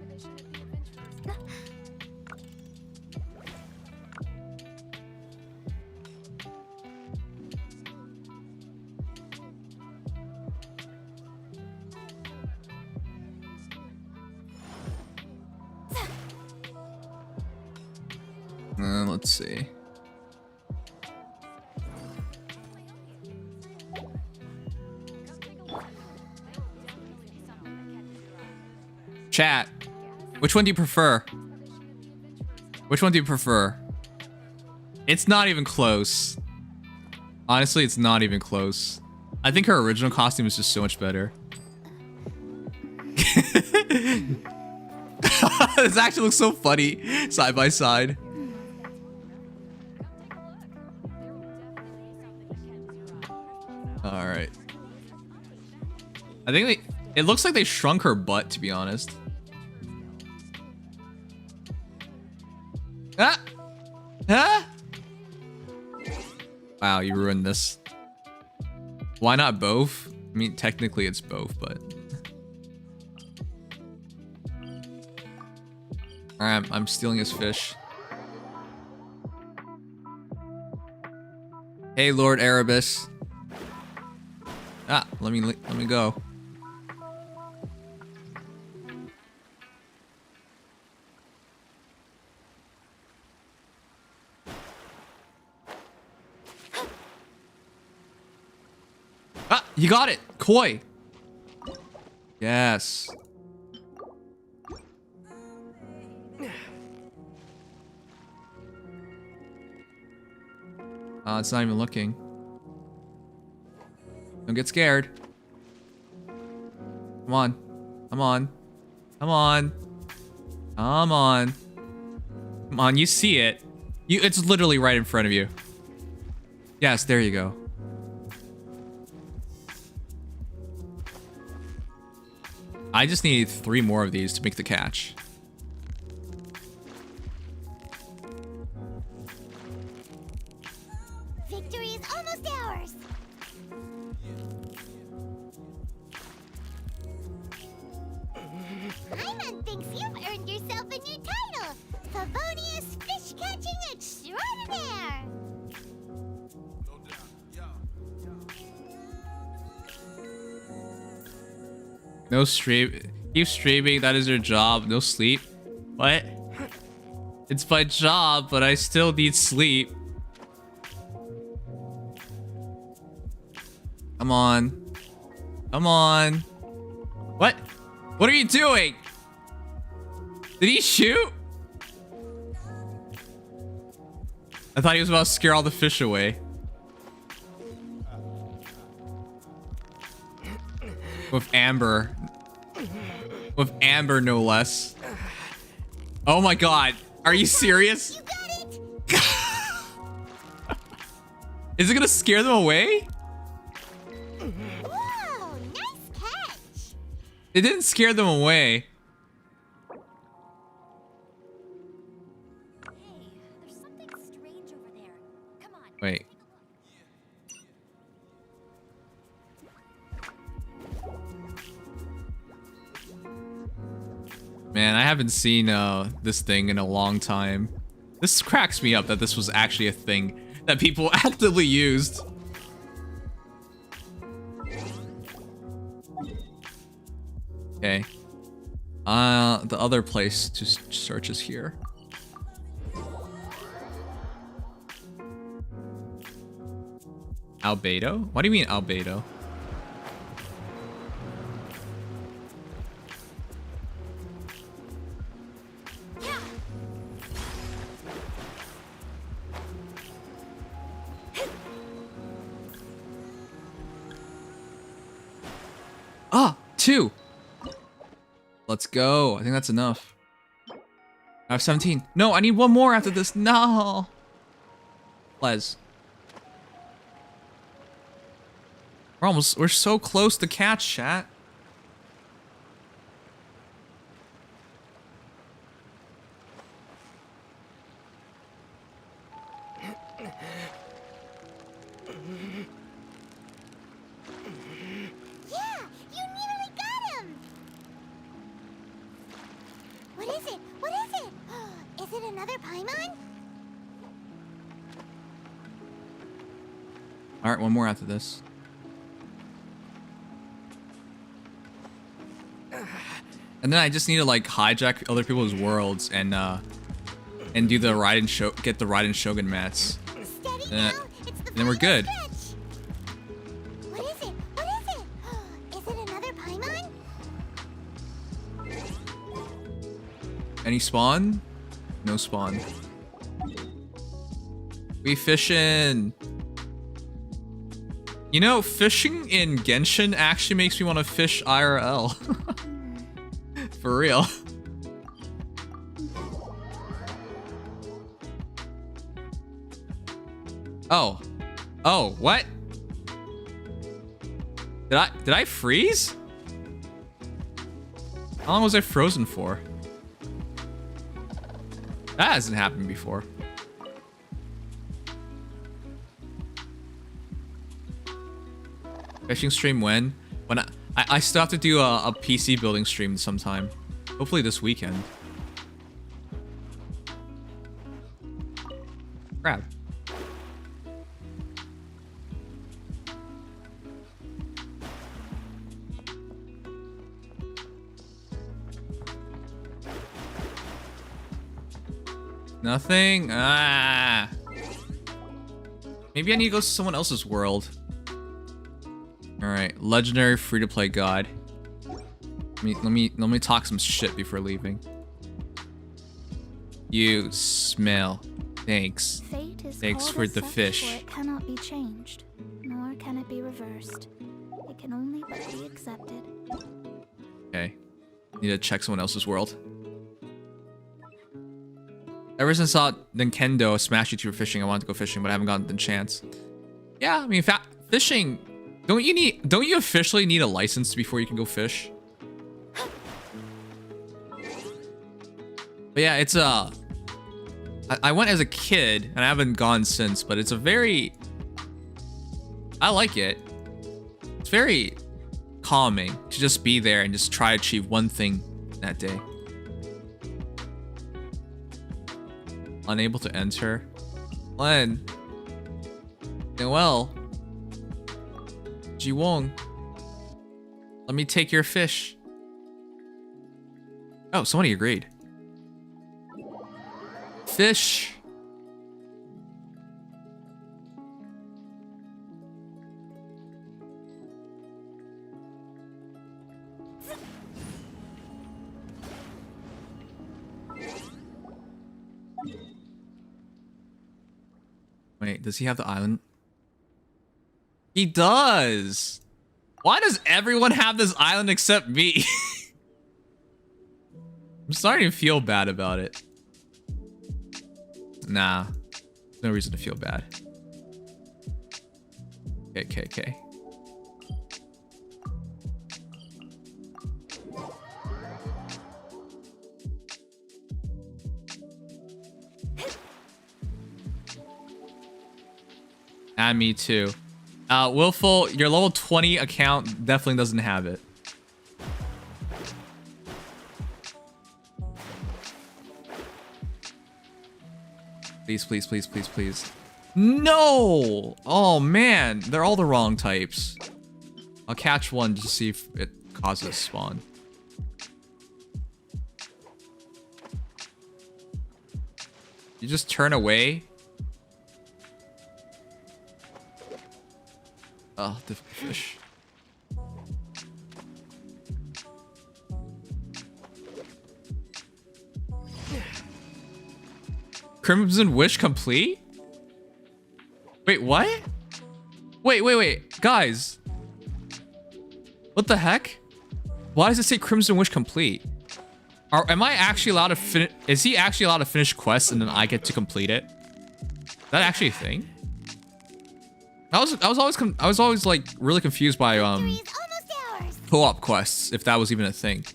Let's see. Chat, which one do you prefer? Which one do you prefer? It's not even close. Honestly, it's not even close. I think her original costume is just so much better. This actually looks so funny side by side. All right. I think it looks like they shrunk her butt, to be honest. Ah! Ah! Wow, you ruined this. Why not both? I mean, technically it's both, but... Alright, I'm stealing his fish. Hey, Lord Erebus. Ah, let me go. Ah, you got it. Koi. Yes. It's not even looking. Don't get scared. Come on. Come on. Come on. Come on. Come on, you see it. It's literally right in front of you. Yes, there you go. I just need 3 more of these to make the catch. Victory is almost ours. Paimon thinks you've earned yourself a new title, Favonius Fish Catching Extraordinaire. No stream. Keep streaming. That is your job. No sleep. What? It's my job, but I still need sleep. Come on. Come on. What? What are you doing? Did he shoot? I thought he was about to scare all the fish away. With Amber. With Amber, no less. Oh my god. Are you serious? You got it. Is it gonna scare them away? Whoa, nice catch. It didn't scare them away. Hey, there's something strange over there. Come on. Wait. Man, I haven't seen this thing in a long time. This cracks me up that this was actually a thing that people actively used. Okay. The other place to search is here. Albedo? What do you mean Albedo? Ah, 2. Let's go. I think that's enough. I have 17. No, I need one more after this. No. Les. We're so close to catch, chat. All right, one more after this. And then I just need to like hijack other people's worlds and do the get the Raiden Shogun mats. And then we're good. What is it? What is it? Is it another Paimon? Any spawn? No spawn. We fishing. You know, fishing in Genshin actually makes me want to fish IRL. For real. Oh. Oh, what? Did I freeze? How long was I frozen for? That hasn't happened before. Fishing stream when? When I still have to do a PC building stream sometime. Hopefully this weekend. Crap. Nothing? Ah. Maybe I need to go to someone else's world. Alright, legendary free-to-play god. Let me talk some shit before leaving. You smell. Thanks. Fate is Thanks for the fish. For it cannot be changed, nor can it be reversed. It can only but be accepted. Okay. Need to check someone else's world. Ever since I saw Nintendo Smash YouTuber fishing, I wanted to go fishing, but I haven't gotten the chance. Yeah, I mean, fishing. Don't you officially need a license before you can go fish? But yeah, it's I went as a kid and I haven't gone since, but it's a very I like it. It's very calming to just be there and just try to achieve one thing that day. Unable to enter. Len. Noel. Jiwong. Let me take your fish. Oh, somebody agreed. Fish. Wait, does he have the island? He does! Why does everyone have this island except me? I'm starting to feel bad about it. Nah. No reason to feel bad. Okay. And me too. Willful, your level 20 account definitely doesn't have it. Please. No! Oh man, they're all the wrong types. I'll catch one just to see if it causes a spawn. You just turn away? Oh, difficult fish. Crimson Wish complete? Wait, what? Wait. Guys. What the heck? Why does it say Crimson Wish complete? Am I actually allowed to finish? Is he actually allowed to finish quests and then I get to complete it? Is that actually a thing? I was always like really confused by co-op quests, if that was even a thing.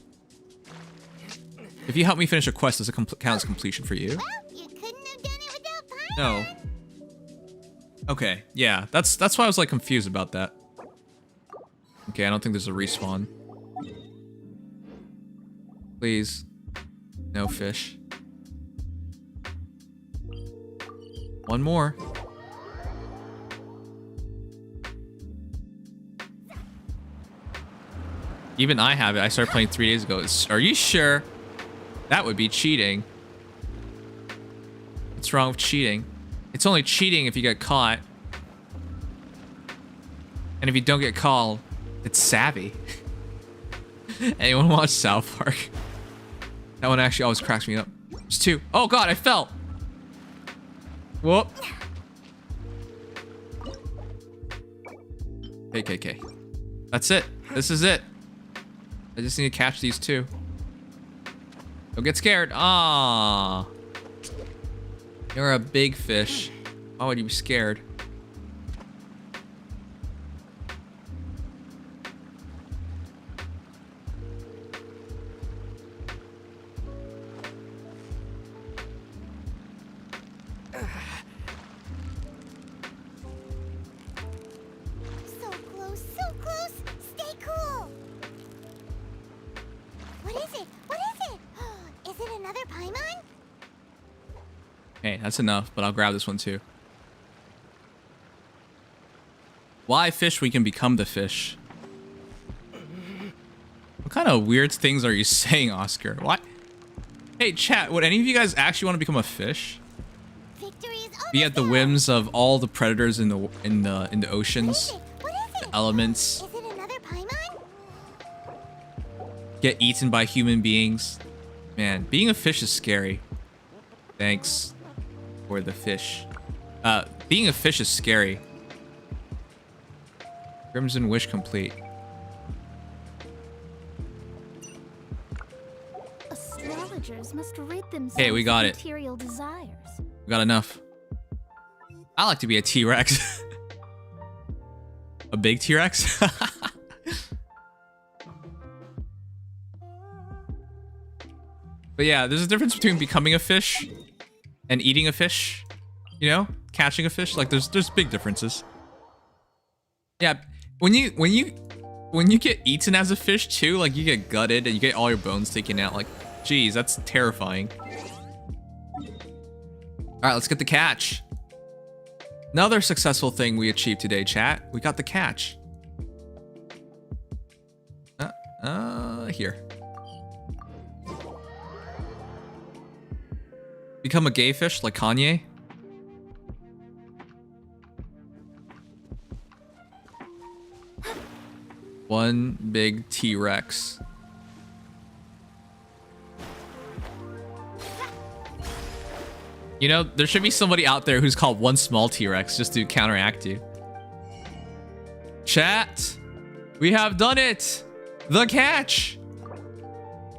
If you help me finish a quest, does it count as completion for you? Well, you couldn't have done it without No. Okay, yeah, that's why I was like confused about that. Okay, I don't think there's a respawn. Please. No fish. One more. Even I have it. I started playing 3 days ago. Are you sure? That would be cheating. What's wrong with cheating? It's only cheating if you get caught. And if you don't get caught, it's savvy. Anyone watch South Park? That one actually always cracks me up. There's two. Oh god, I fell. Whoop. Okay. That's it. This is it. I just need to catch these two. Don't get scared. Ah, you're a big fish. Why would you be scared? So close. Stay cool. What is it? Is it another Paimon? Hey, that's enough, but I'll grab this one too. Why fish we can become the fish? What kind of weird things are you saying, Oscar? What? Hey, chat, would any of you guys actually want to become a fish? Be at the whims of all the predators in the oceans, the elements. Is it another Paimon? Get eaten by human beings. Man, being a fish is scary. Thanks for the fish. Being a fish is scary. Crimson Wish complete. Astrologers must rate themselves Hey, we got of it. material desires. We got enough. I like to be a T-Rex. A big T-Rex? But yeah, there's a difference between becoming a fish and eating a fish. You know? Catching a fish. Like, there's big differences. Yeah, when you get eaten as a fish too, like you get gutted and you get all your bones taken out. Like, geez, that's terrifying. All right, let's get the catch. Another successful thing we achieved today, chat. We got the catch. Here. Become a gay fish like Kanye. One big T-Rex. You know, there should be somebody out there who's called one small T-Rex just to counteract you. Chat, we have done it. The catch.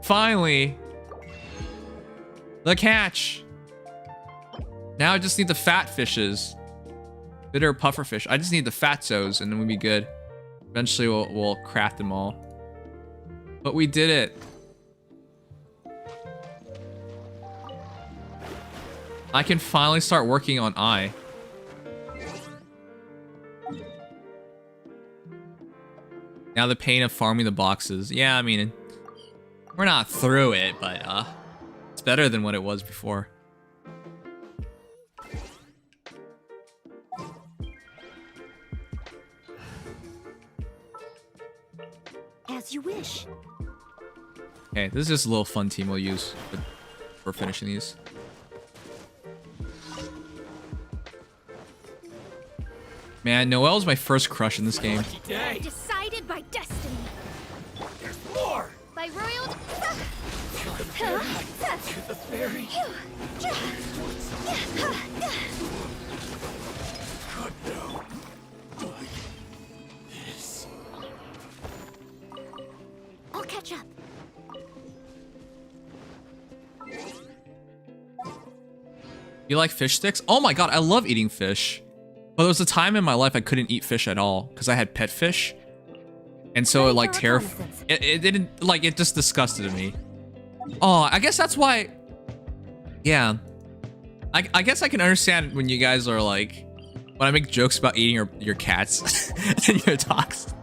Finally. The catch. Now I just need the fat fishes. Bitter puffer fish. I just need the fatzos and then we'll be good. Eventually we'll craft them all. But we did it. I can finally start working on I. Now the pain of farming the boxes. Yeah, I mean, we're not through it, but it's better than what it was before. As you wish. Okay, this is just a little fun team we'll use for finishing these. Man, Noelle's my first crush in this game. Decided by destiny. There's more. By royal. To the fairy. God no. Like this. I'll catch up. You like fish sticks? Oh my god, I love eating fish. But there was a time in my life I couldn't eat fish at all because I had pet fish. And so it like it didn't, like, it just disgusted me. Oh, I guess that's why. Yeah. I guess I can understand when you guys are like, when I make jokes about eating your cats and your dogs.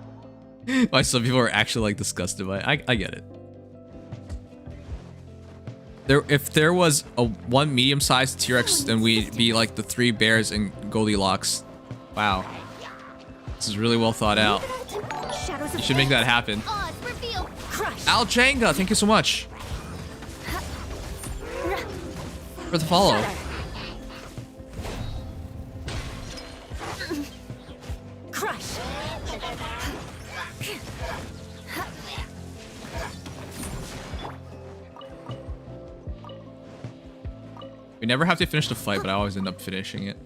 Why some people are actually like disgusted by it. I get it. If there was one medium-sized T-Rex, then we'd be like the 3 bears and Goldilocks. Wow. This is really well thought out. You should make that happen. Al Jenga, thank you so much for the follow. Crush. We never have to finish the fight, but I always end up finishing it.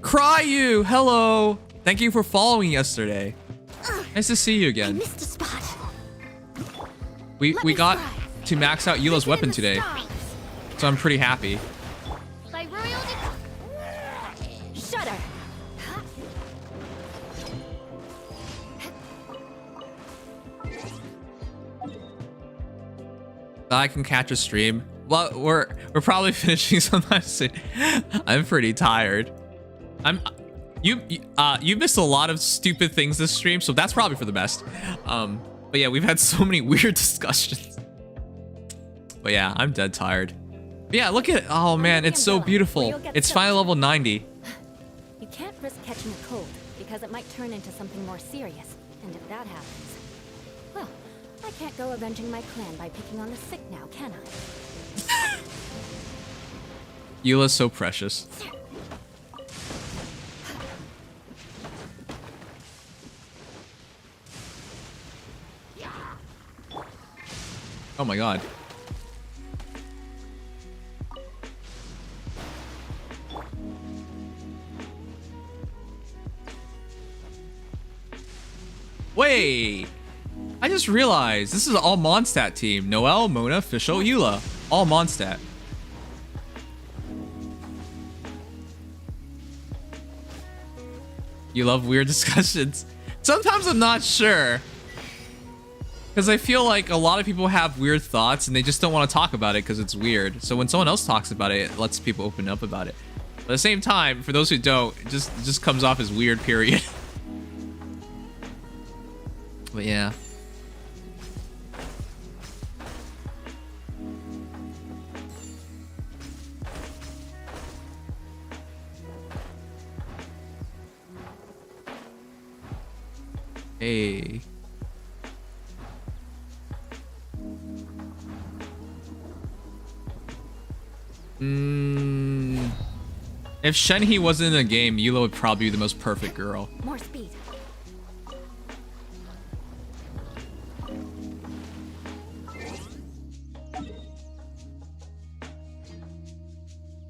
Cryu, hello. Thank you for following yesterday. Nice to see you again. I missed a spot. We got to max out Eula's weapon today, so I'm pretty happy. By royal Shudder. I can catch a stream. Well, we're probably finishing sometime soon. I'm pretty tired. You missed a lot of stupid things this stream, so that's probably for the best. But yeah, we've had so many weird discussions. But yeah, I'm dead tired. But yeah, look at it. Oh man, it's so beautiful. It's finally level 90. You can't risk catching a cold because it might turn into something more serious. And if that happens, well, I can't go avenging my clan by picking on the sick now, can I? Eula's so precious. Oh my god. Wait! I just realized this is all Mondstadt team. Noelle, Mona, Fischl, Eula. All Mondstadt. You love weird discussions. Sometimes I'm not sure. Because I feel like a lot of people have weird thoughts and they just don't want to talk about it because it's weird. So when someone else talks about it, it lets people open up about it. But at the same time, for those who don't, it just comes off as weird, period. But yeah. Hey. If Shenhe wasn't in the game, Eula would probably be the most perfect girl. More speed.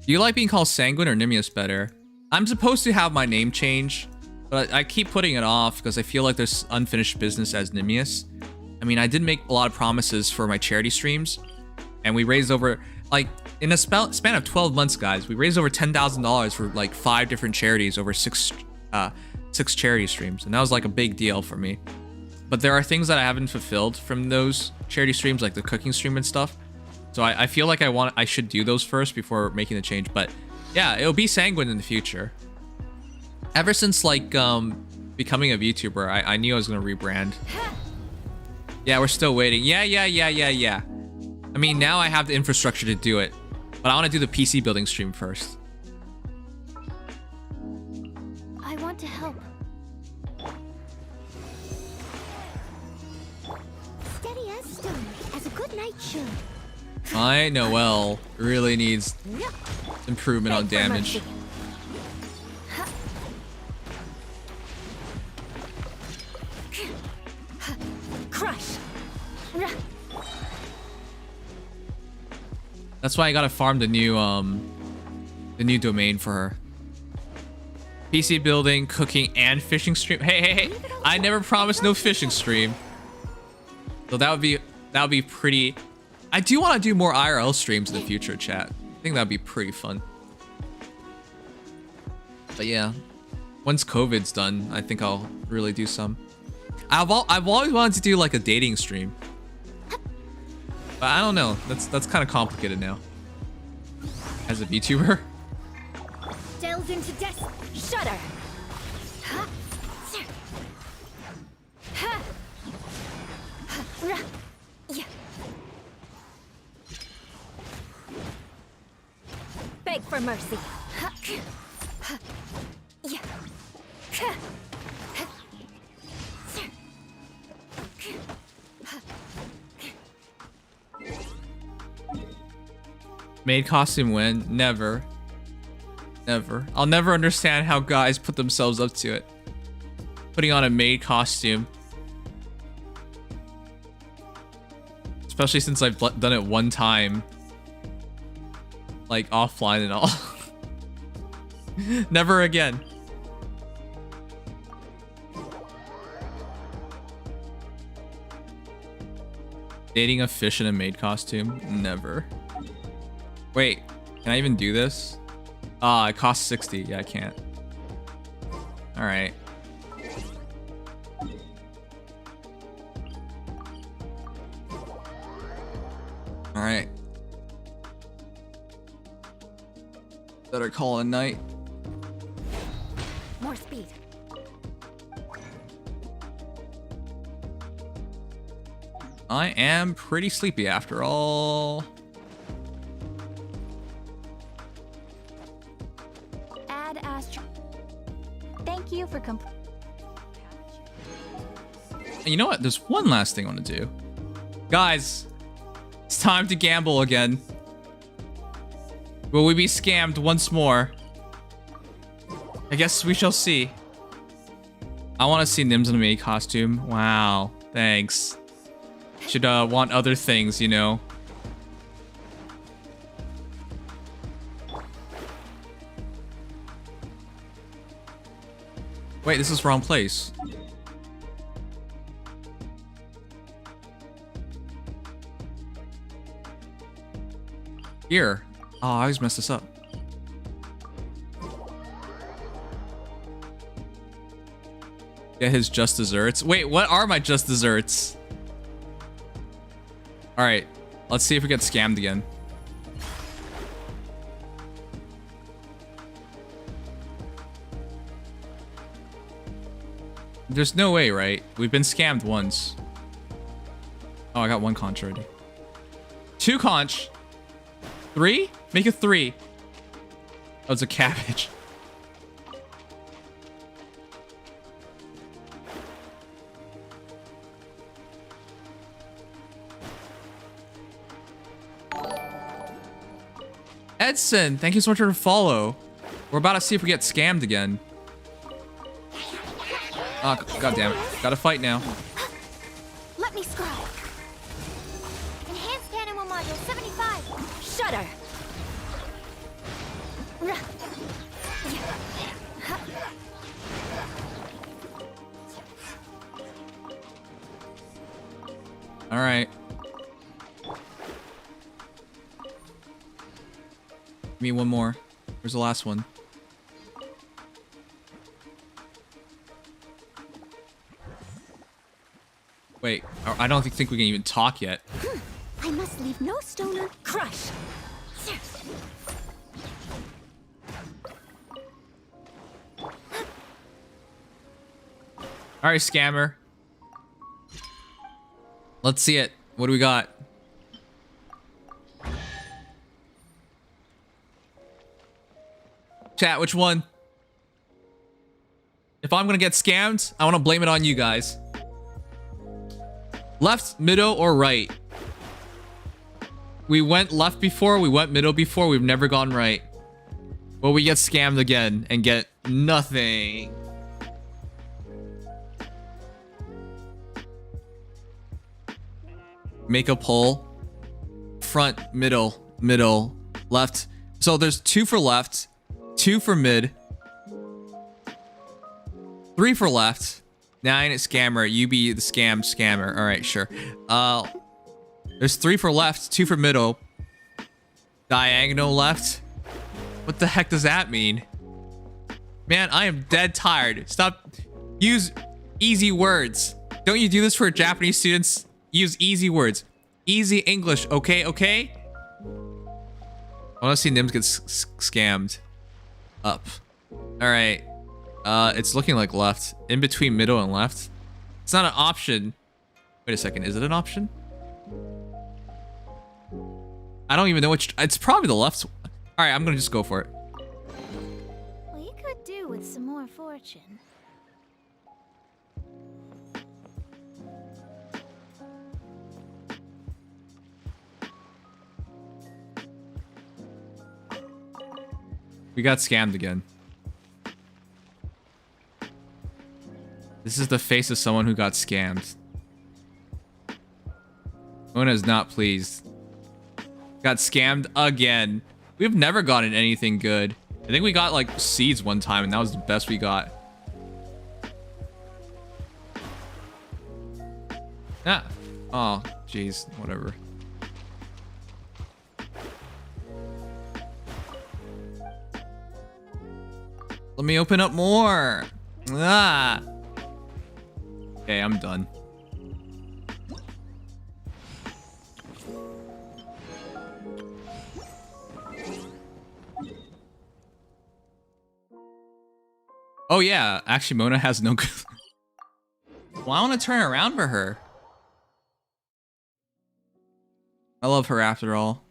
Do you like being called Sanguine or Nimious better? I'm supposed to have my name change, but I keep putting it off because I feel like there's unfinished business as Nimious. I mean, I did make a lot of promises for my charity streams, and we raised over, like, in a span of 12 months, guys, we raised over $10,000 for like 5 different charities over six charity streams, and that was like a big deal for me. But there are things that I haven't fulfilled from those charity streams, like the cooking stream and stuff. So I feel like I should do those first before making the change. But yeah, it'll be Sanguine in the future. Ever since like becoming a VTuber, I knew I was gonna rebrand. Yeah, we're still waiting. Yeah. I mean, now I have the infrastructure to do it. But I want to do the PC building stream first. I want to help. Steady as stone, as a good knight should. My Noelle really needs improvement on damage. Crush. That's why I gotta farm the new domain for her. PC building, cooking, and fishing stream. Hey! I never promised no fishing stream. So that would be pretty. I do want to do more IRL streams in the future, chat. I think that'd be pretty fun. But yeah, once COVID's done, I think I'll really do some. I've always wanted to do like a dating stream. But I don't know. That's kind of complicated now. As a VTuber. Delve into death. Shudder. Beg for mercy. Maid costume win? Never. Never. I'll never understand how guys put themselves up to it. Putting on a maid costume. Especially since I've done it one time. Like offline and all. Never again. Dating a fish in a maid costume? Never. Wait, can I even do this? Ah, it costs 60. Yeah, I can't. All right. All right. Better call it a night. More speed. I am pretty sleepy after all. Thank you for You know what? There's one last thing I want to do. Guys, it's time to gamble again. Will we be scammed once more? I guess we shall see. I want to see Nims in a maid costume. Wow, thanks. Should want other things, you know. Wait, this is wrong place. Here. Oh, I always mess this up. Get his just desserts. Wait, what are my just desserts? All right, let's see if we get scammed again. There's no way, right? We've been scammed once. Oh, I got 1 conch already. 2 conch. 3? Make it 3. Oh, it's a cabbage. Edson, thank you so much for the follow. We're about to see if we get scammed again. Oh, god damn it. Gotta fight now. Let me scribe. Enhanced animal module 75. Shudder. All right. Give me one more. Where's the last one? Wait, I don't think we can even talk yet. I must leave no stone uncrushed. All right, scammer. Let's see it. What do we got? Chat, which one? If I'm gonna get scammed, I want to blame it on you guys. Left, middle, or right? We went left before, we went middle before, we've never gone right. Well, we get scammed again and get nothing. Make a poll. Front, middle, left. So there's 2 for left, 2 for mid, 3 for left. 9 scammer. You be the scammer. All right, sure. There's 3 for left, 2 for middle. Diagonal left. What the heck does that mean? Man, I am dead tired. Stop. Use easy words. Don't you do this for Japanese students? Use easy words. Easy English, okay? Okay? I want to see Nims get scammed. Up. All right. It's looking like left. In between middle and left. It's not an option. Wait a second. Is it an option? I don't even know which. It's probably the left. All right, I'm gonna just go for it. We could do with some more fortune. We got scammed again. This is the face of someone who got scammed. Mona is not pleased. Got scammed again. We've never gotten anything good. I think we got like seeds one time and that was the best we got. Ah. Oh, jeez. Whatever. Let me open up more. Ah. Okay, I'm done. Oh yeah, actually Mona has no good. Well, I want to turn around for her. I love her after all.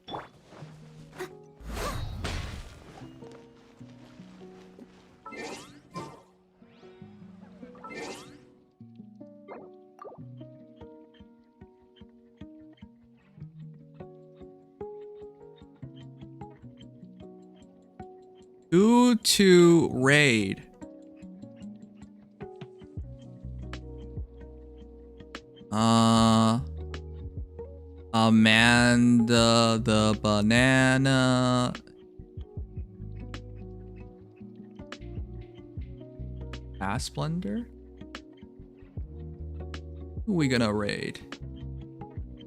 Who to raid? Amanda the banana. Splendor? Who we gonna raid?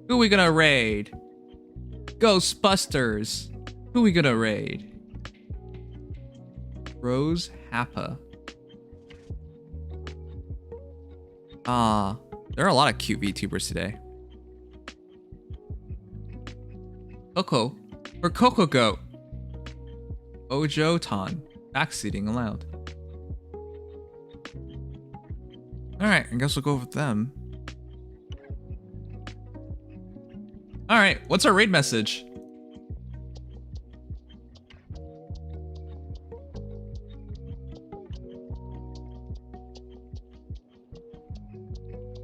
Who we gonna raid? Ghostbusters. Who we gonna raid? Rose Happa. There are a lot of cute VTubers today. Coco. For Coco Goat. Ojo Tan. Backseating allowed. All right, I guess we'll go with them. All right, what's our raid message?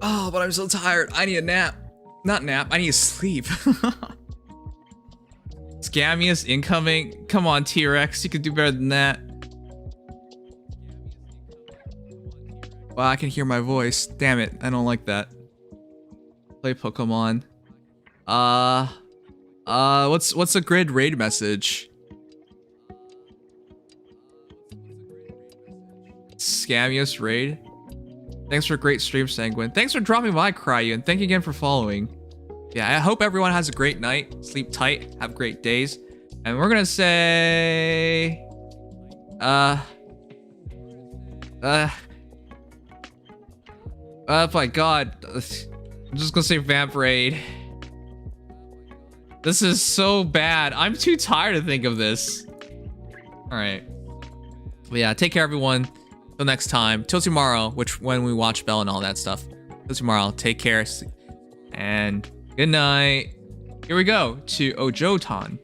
Oh, but I'm so tired. I need a nap. Not nap, I need to sleep. Scammiest incoming. Come on, T-Rex, you could do better than that. Wow, I can hear my voice. Damn it, I don't like that. Play Pokemon. What's a grid raid message? Scammiest raid. Thanks for a great stream, Sanguine. Thanks for dropping by, Cryu, and thank you again for following. Yeah, I hope everyone has a great night. Sleep tight, have great days. And we're gonna say... oh my god. I'm just gonna say Vamp Raid. This is so bad. I'm too tired to think of this. Alright. But yeah, take care, everyone. Till next time. Till tomorrow, when we watch Bell and all that stuff. Till tomorrow. Take care. And good night. Here we go to Ojotan.